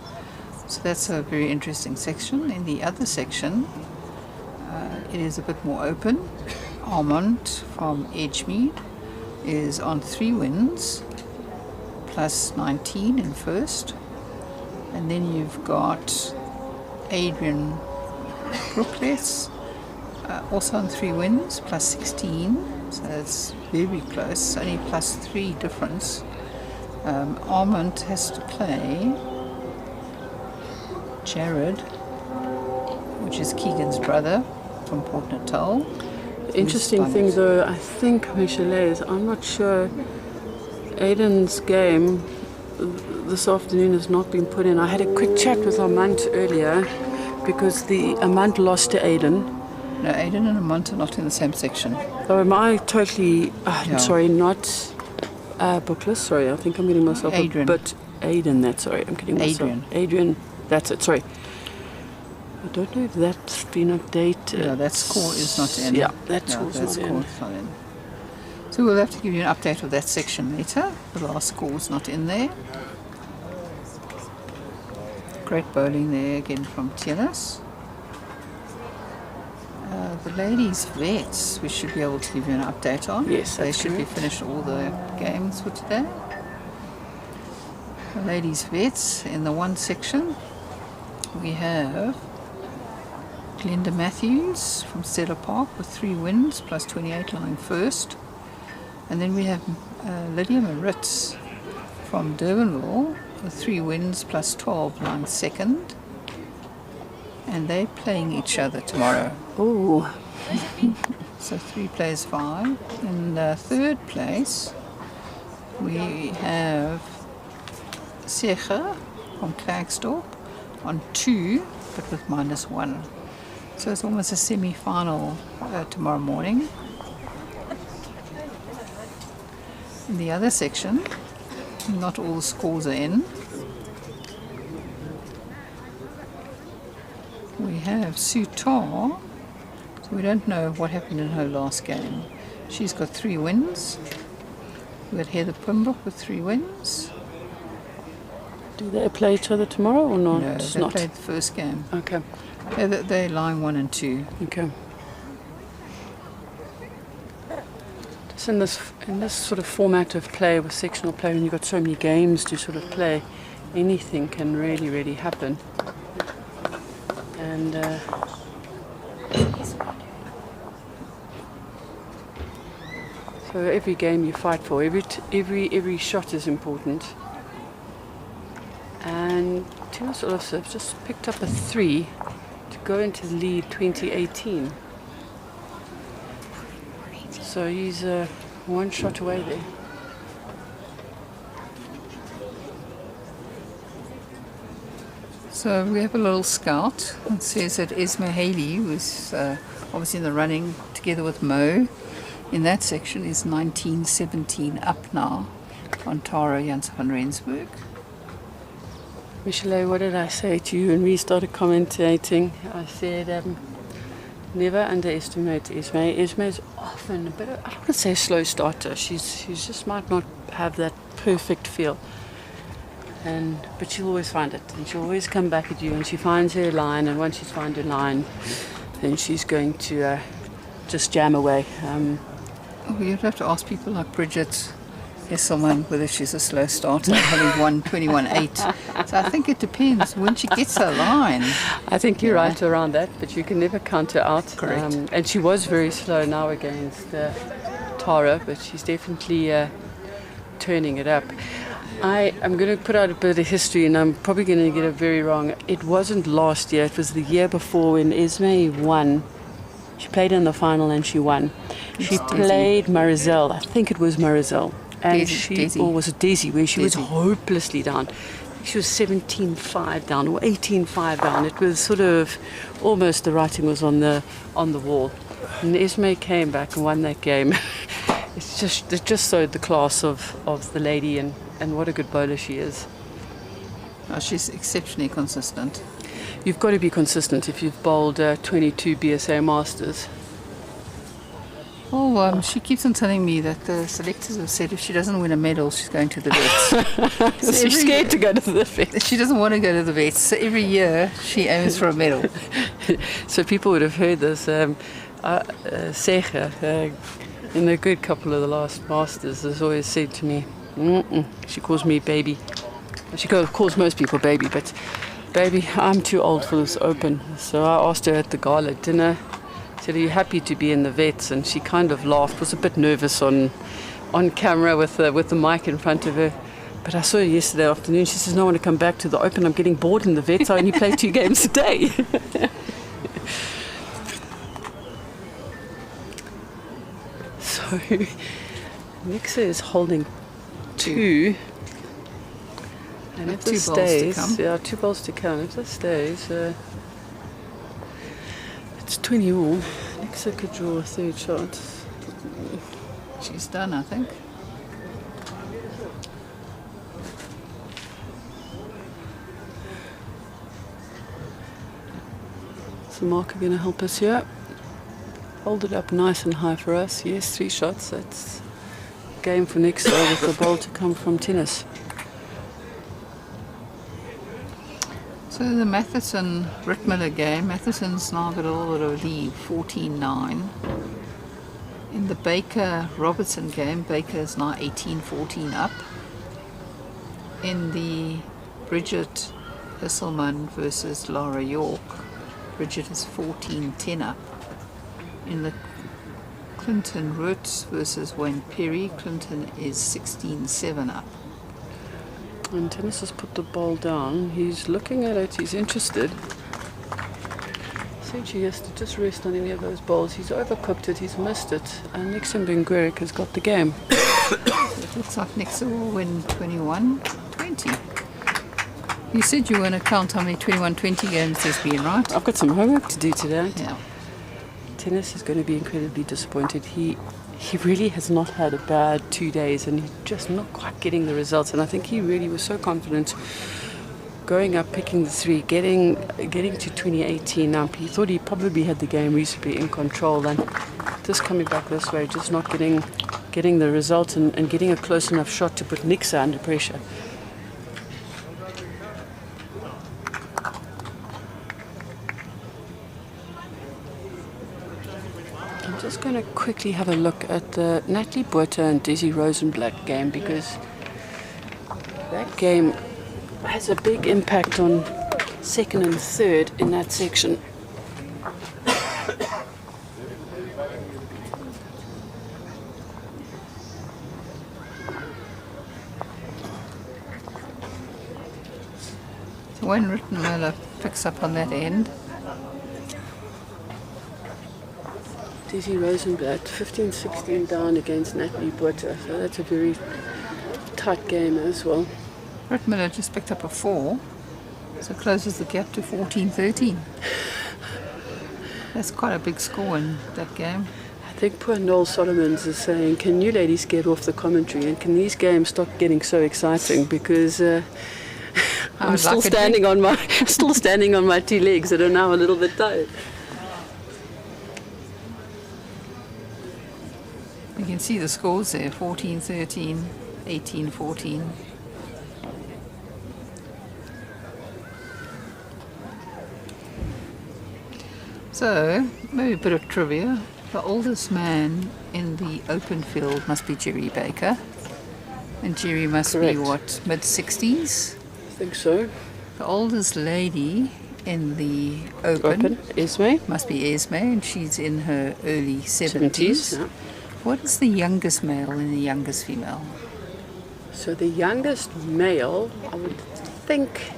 So that's a very interesting section. In the other section, it is a bit more open. Armand from Edgemead is on 3 wins, plus 19 in first. And then you've got Adrian Brooklets, also on 3 wins, plus 16. So that's very close, only plus 3 difference. Armand has to play Jared, which is Keegan's brother from Port Natal. The interesting thing though, I think, Michelle, is I'm not sure Aidan's game this afternoon has not been put in. I had a quick chat with Armand earlier because the Armand lost to Aidan. No, Aidan and Armand are not in the same section. So am I totally, sorry, not Bookless, sorry, I think I'm getting myself Adrian. But Aidan, that's sorry, I'm getting myself. Adrian, that's it, sorry. I don't know if that's been updated. Yeah, that score is not in. Yeah, that score's not in. Not in. So we'll have to give you an update of that section later. The last score's not in there. Great bowling there again from Tielas. The ladies' vets, we should be able to give you an update on. Yes, they that's should be correct. finished all the games for today. The ladies' vets, in the one section, we have Glenda Matthews from Cedar Park with 3 wins, plus 28, lying first. And then we have Lydia Maritz from Durbanville with 3 wins, plus 12, lying second. And they're playing each other tomorrow. Oh. So 3 plays 5. In third place, we have Secha from Klerksdorp on 2, but with -1. So it's almost a semi-final tomorrow morning. In the other section, not all the scores are in. We have Sue Tar, so we don't know what happened in her last game. She's got 3 wins. We got Heather Pembroke with 3 wins. Do they play each other tomorrow or not? No, they played the first game. Okay. They're lying 1 and 2. Okay. Just in this sort of format of play with sectional play, when you've got so many games to sort of play, anything can really, really happen. And so every game you fight for, every shot is important. And Tilas Olofsson just picked up a 3 to go into the lead 2018. So he's 1 shot away there. So we have a little scout. It says that Esme Haley, who's obviously in the running together with Mo, in that section is 19-17 up now on Tara Janssen van Rensburg. Michelle, what did I say to you when we started commentating? I said, never underestimate Esme. Esme is often a bit of, I don't want to say a slow starter. She's just might not have that perfect feel. But she'll always find it, and she'll always come back at you, and she finds her line, and once she's found her line, then she's going to just jam away. You'd have to ask people like Bridget Hesselman whether she's a slow starter, having won 21-8. So I think it depends when she gets her line. I think you're right around that, but you can never count her out. Correct. And she was very slow now against Tara, but she's definitely turning it up. I'm going to put out a bit of history, and I'm probably going to get it very wrong. It wasn't last year, it was the year before when Esme won. She played in the final and she won. She played Marizelle, I think it was Marizelle. And Daisy. Or was it Daisy, where she was Daisy. hopelessly down. She was 17-5 down or 18-5 down. It was sort of almost the writing was on the wall. And Esme came back and won that game. It just showed the class of the lady and what a good bowler she is. Oh, she's exceptionally consistent. You've got to be consistent if you've bowled 22 Bsa Masters. Oh, she keeps on telling me that the selectors have said if she doesn't win a medal, she's going to the vets. So she's scared to go to the vets. She doesn't want to go to the vets. So every year she aims for a medal. So people would have heard this. Secha, in a good couple of the last Masters, has always said to me, she calls me baby. She calls most people baby, but baby, I'm too old for this Open. So I asked her at the gala dinner, said, are you happy to be in the vets? And she kind of laughed, was a bit nervous on camera with the mic in front of her. But I saw her yesterday afternoon. She says, no, I want to come back to the Open. I'm getting bored in the vets. I only play 2 games a day. So Nixa is holding 2. And if this stays, 2 balls to come. If this stays, it's 20 all. Nixa could draw a 3rd shot. She's done, I think. Is the marker going to help us here? Hold it up nice and high for us. Yes, 3 shots. That's game for Nixa with the ball to come from tennis. So the Mathewson-Rittmiller game, Mathewson's now got a little bit of lead, 14-9. In the Baker-Robertson game, Baker is now 18-14 up. In the Bridget Hisselman versus Lara York, Bridget is 14-10 up. In the Clinton Roots versus Wayne Perry, Clinton is 16-7 up. And Tennis has put the ball down. He's looking at it. He's interested. Sergi has to just rest on any of those balls. He's overcooked it. He's missed it. And Nixon Bengueric has got the game. It looks like Nixon will win 21-20. You said you were going to count how many 21-20 games there's been, right? I've got some homework to do today. Yeah. Tennis is going to be incredibly disappointed. He really has not had a bad 2 days, and he's just not quite getting the results. And I think he really was so confident going up, picking the 3, getting to 2018 up. He thought he probably had the game reasonably in control, and just coming back this way, just not getting the result and getting a close enough shot to put Nixa under pressure. I'm just going to quickly have a look at the Natalie Botha and Desi Rosenblatt game, because that game has a big impact on 2nd and 3rd in that section. So when Rittmiller picks up on that end, Desi Rosenblatt 15-16 down against Natalie Botha, so that's a very tight game as well. Rittmiller just picked up a 4, so closes the gap to 14-13. That's quite a big score in that game. I think poor Noel Solomons is saying, can you ladies get off the commentary, and can these games stop getting so exciting, because I'm still standing on my 2 legs that are now a little bit tired. You can see the scores there, 14-13, 18-14. So, maybe a bit of trivia. The oldest man in the open field must be Jerry Baker. And Jerry must be, what, mid-60s? I think so. The oldest lady in the open Esme. Must be Esme, and she's in her early 70s. Yeah. What is the youngest male and the youngest female? So the youngest male, I would think,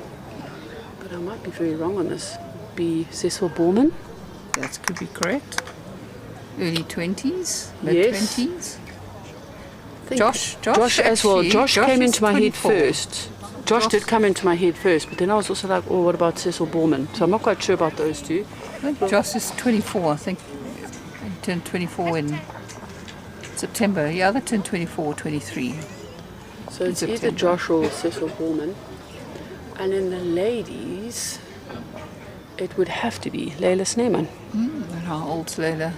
but I might be very wrong on this, would be Cecil Borman. That could be correct. Early 20s, mid-20s. Josh as well. Josh came into my head first. Josh did come into my head first, but then I was also like, oh, what about Cecil Borman? So I'm not quite sure about those two. I think Josh is 24. I think he turned 24 in September. Yeah, they turned 24 or 23. So it's either Josh or Cecil Borman. And in the ladies, it would have to be Leila Sneeman. And how old's Leila?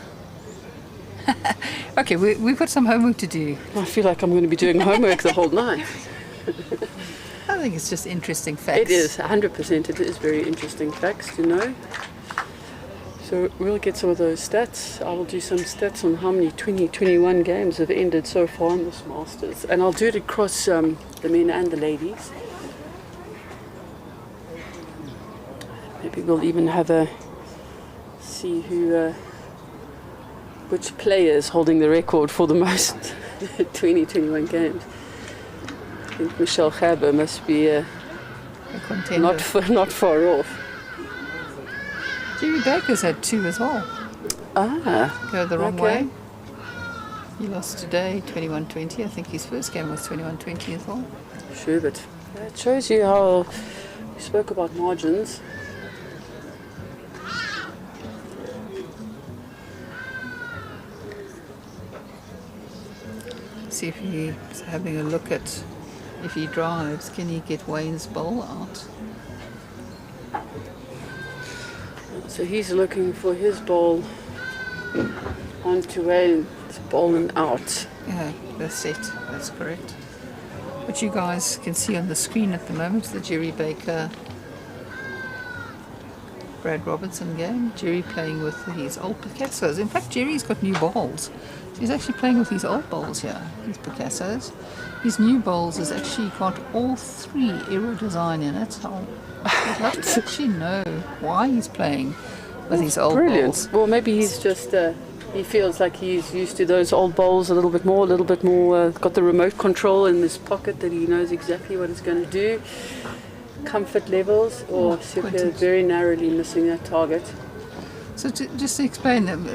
Okay, we've got some homework to do. I feel like I'm going to be doing homework the whole night. I think it's just interesting facts. It is, 100%. It is very interesting facts to know. So we'll get some of those stats. I will do some stats on how many 2021 games have ended so far in this Masters. And I'll do it across the men and the ladies. Maybe we'll even have a see who, which player is holding the record for the most 2021 games. I think Michelle Gerber must be A contender. not far off. Jerry Baker's had 2 as well. Ah, Go the wrong okay. way. He lost today, 21-20. I think his first game was 21-20 as well. sure, but it shows you how we spoke about margins. See if he's having a look at if he drives, can he get Wayne's bowl out? So he's looking for his ball onto Wayne's ball and out. Yeah, that's it. That's correct. What you guys can see on the screen at the moment is the Jerry Baker Brad Robinson game. Jerry playing with his old Picassos. In fact, Jerry's got new balls. He's actually playing with his old bowls here, his Picassos. His new bowls has actually got all 3 Aero design in it. I'd love to actually know why he's playing with his old Brilliant. bowls. Well, maybe he's just, he feels like he's used to those old bowls a little bit more, got the remote control in his pocket that he knows exactly what it's going to do. Comfort levels, or Sepia very narrowly missing that target. So just to explain them,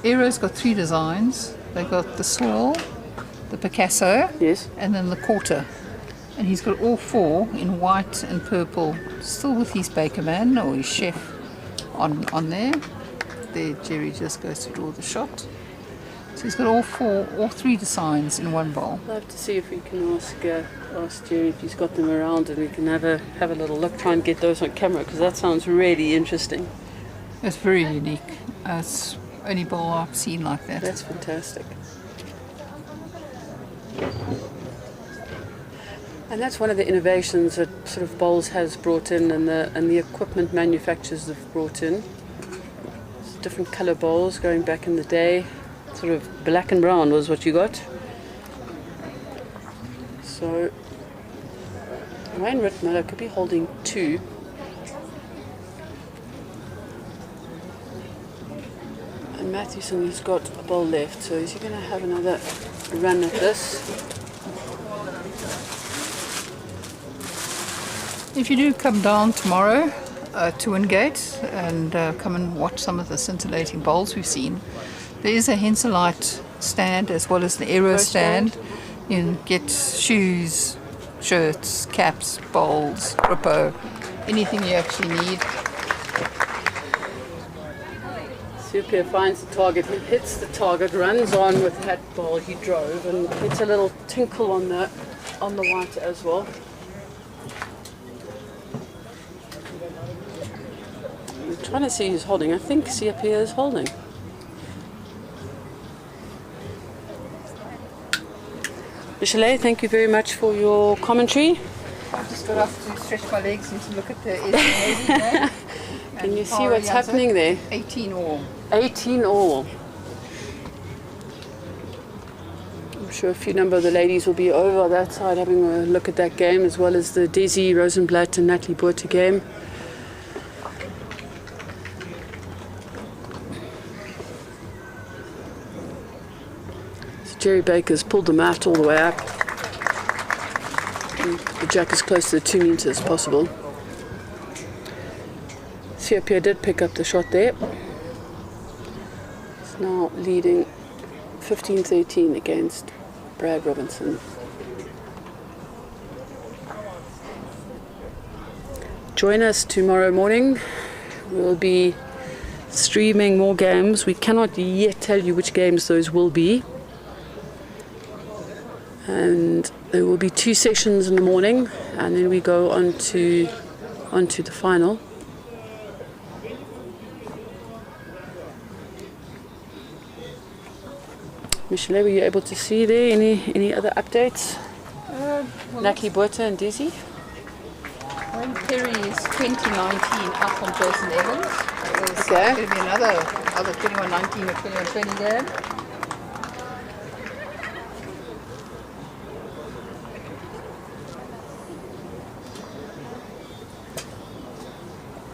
Aero's got 3 designs. They've got the swirl, the Picasso, Yes. and then the quarter. And he's got all 4 in white and purple, still with his baker man or his chef on there. There Jerry just goes to draw the shot. So he's got all 3 designs in one bowl. I'll have to see if we can ask Jerry if he's got them around, and we can have a little look, try and get those on camera, because that sounds really interesting. It's very unique. It's only bowl I've seen like that. That's fantastic. And that's one of the innovations that sort of bowls has brought in, and the equipment manufacturers have brought in. It's different colour bowls going back in the day. Sort of black and brown was what you got. So Wayne Rittmiller could be holding 2. And Mathewson has got a bowl left, so is he going to have another run at this? If you do come down tomorrow to Wingate and come and watch some of the scintillating bowls we've seen, there is a Henselite stand as well as the Aero stand. You can get shoes, shirts, caps, bowls, grippo, anything you actually need. Sepia finds the target, he hits the target, runs on with that ball he drove, and gets a little tinkle on the white as well. I'm trying to see who's holding. I think Sepia is holding. Michelle, thank you very much for your commentary. I've just got up to stretch my legs and to look at the S game. Can you see what's happening there? 18 all. 18 all. I'm sure a few number of the ladies will be over that side having a look at that game, as well as the Desi Rosenblatt and Natalie Boerter game. So Jerry Baker's pulled the mat all the way up. And the jack as close to the 2 meters as possible. Sepia did pick up the shot there. It's now leading 15-13 against Brad Robinson. Join us tomorrow morning. We'll be streaming more games. We cannot yet tell you which games those will be. And there will be 2 sessions in the morning, and then we go on to the final. Michelle, were you able to see there any other updates? Natalie Botha and Dizzy? Wayne Perry is 2019 up on Jason Evans. There's Okay. going to be another 21-19 or 21-20 game.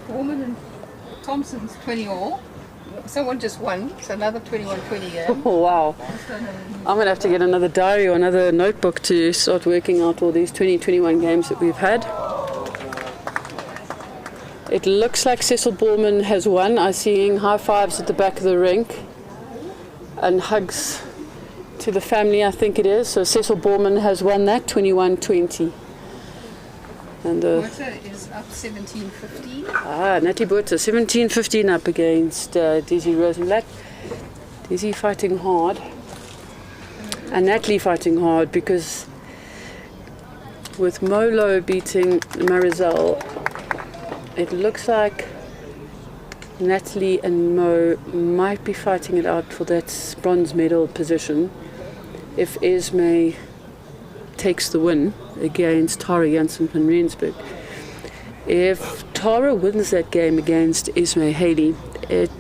Woman and Thompson's 20 all. Someone just won, so another 21-20 game. Oh, wow. I'm going to have to get another diary or another notebook to start working out all these 2021 games that we've had. It looks like Cecil Borman has won. I'm seeing high fives at the back of the rink and hugs to the family, I think it is. So Cecil Borman has won that 21-20. And Botha is up 17-15. Natty Botha 17-15 up against Dizzy Rosenblatt. Dizzy fighting hard. And Natalie fighting hard because with Molo beating Marizelle, it looks like Natalie and Mo might be fighting it out for that bronze medal position if Esme takes the win against Tara Janssen van Rensburg. If Tara wins that game against Esme Haley, it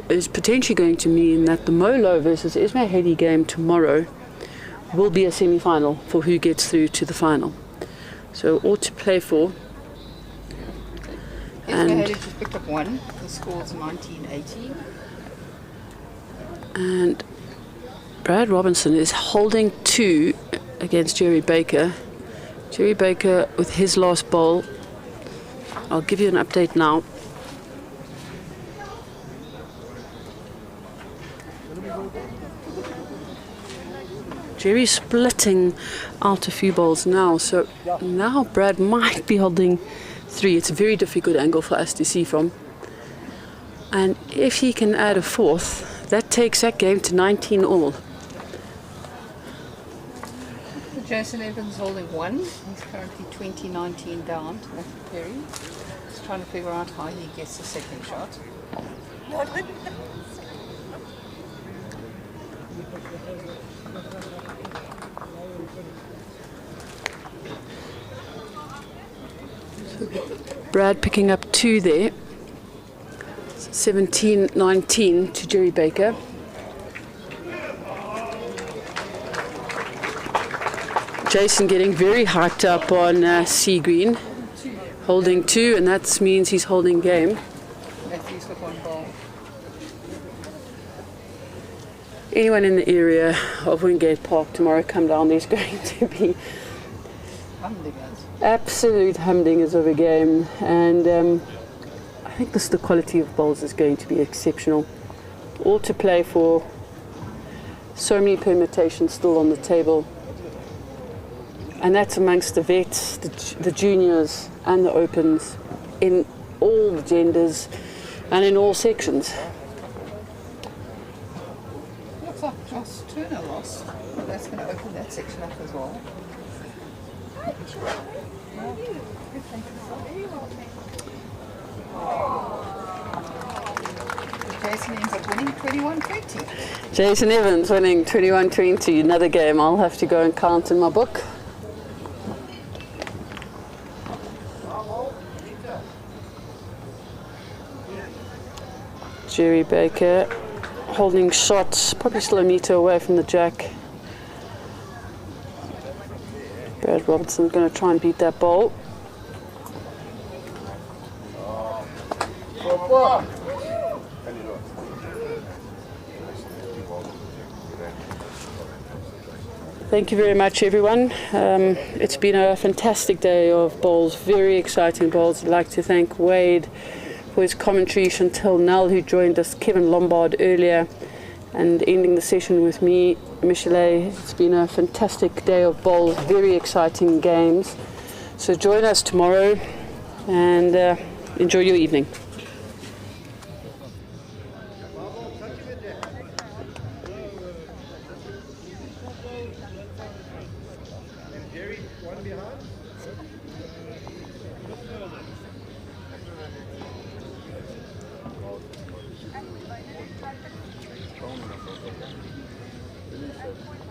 is potentially going to mean that the Molo versus Esme Haley game tomorrow will be a semi-final for who gets through to the final. So all to play for. Esme Haley just picked up one. The score's 19-18. And Brad Robinson is holding 2 against Jerry Baker. Jerry Baker with his last bowl. I'll give you an update now. Jerry's splitting out a few bowls now, so now Brad might be holding 3. It's a very difficult angle for us to see from. And if he can add a 4th, that takes that game to 19 all. Jason Evans holding 1. He's currently 20-19 down to Matthew Perry. He's trying to figure out how he gets the second shot. Brad picking up 2 there. 17-19 to Jerry Baker. Jason getting very hyped up on sea green, holding 2, and that means he's holding game. Matthews with 1 ball. Anyone in the area of Wingate Park tomorrow come down, there's going to be absolute humdingers of a game, and I think the quality of bowls is going to be exceptional. All to play for, so many permutations still on the table. And that's amongst the vets, the juniors and the opens in all the genders and in all sections. Looks like Joss Turner lost. That's going to open that section up as well. Jason ends up winning 21-20. Jason Evans winning 21-20, another game I'll have to go and count in my book. Jerry Baker holding shots, probably still a metre away from the jack. Brad Robertson going to try and beat that ball. Thank you very much, everyone. It's been a fantastic day of bowls, very exciting bowls. I'd like to thank Wade for his commentary, Chantel Null, who joined us, Kevin Lombard earlier, and ending the session with me, Michelle. It's been a fantastic day of bowls, very exciting games. So join us tomorrow and enjoy your evening. So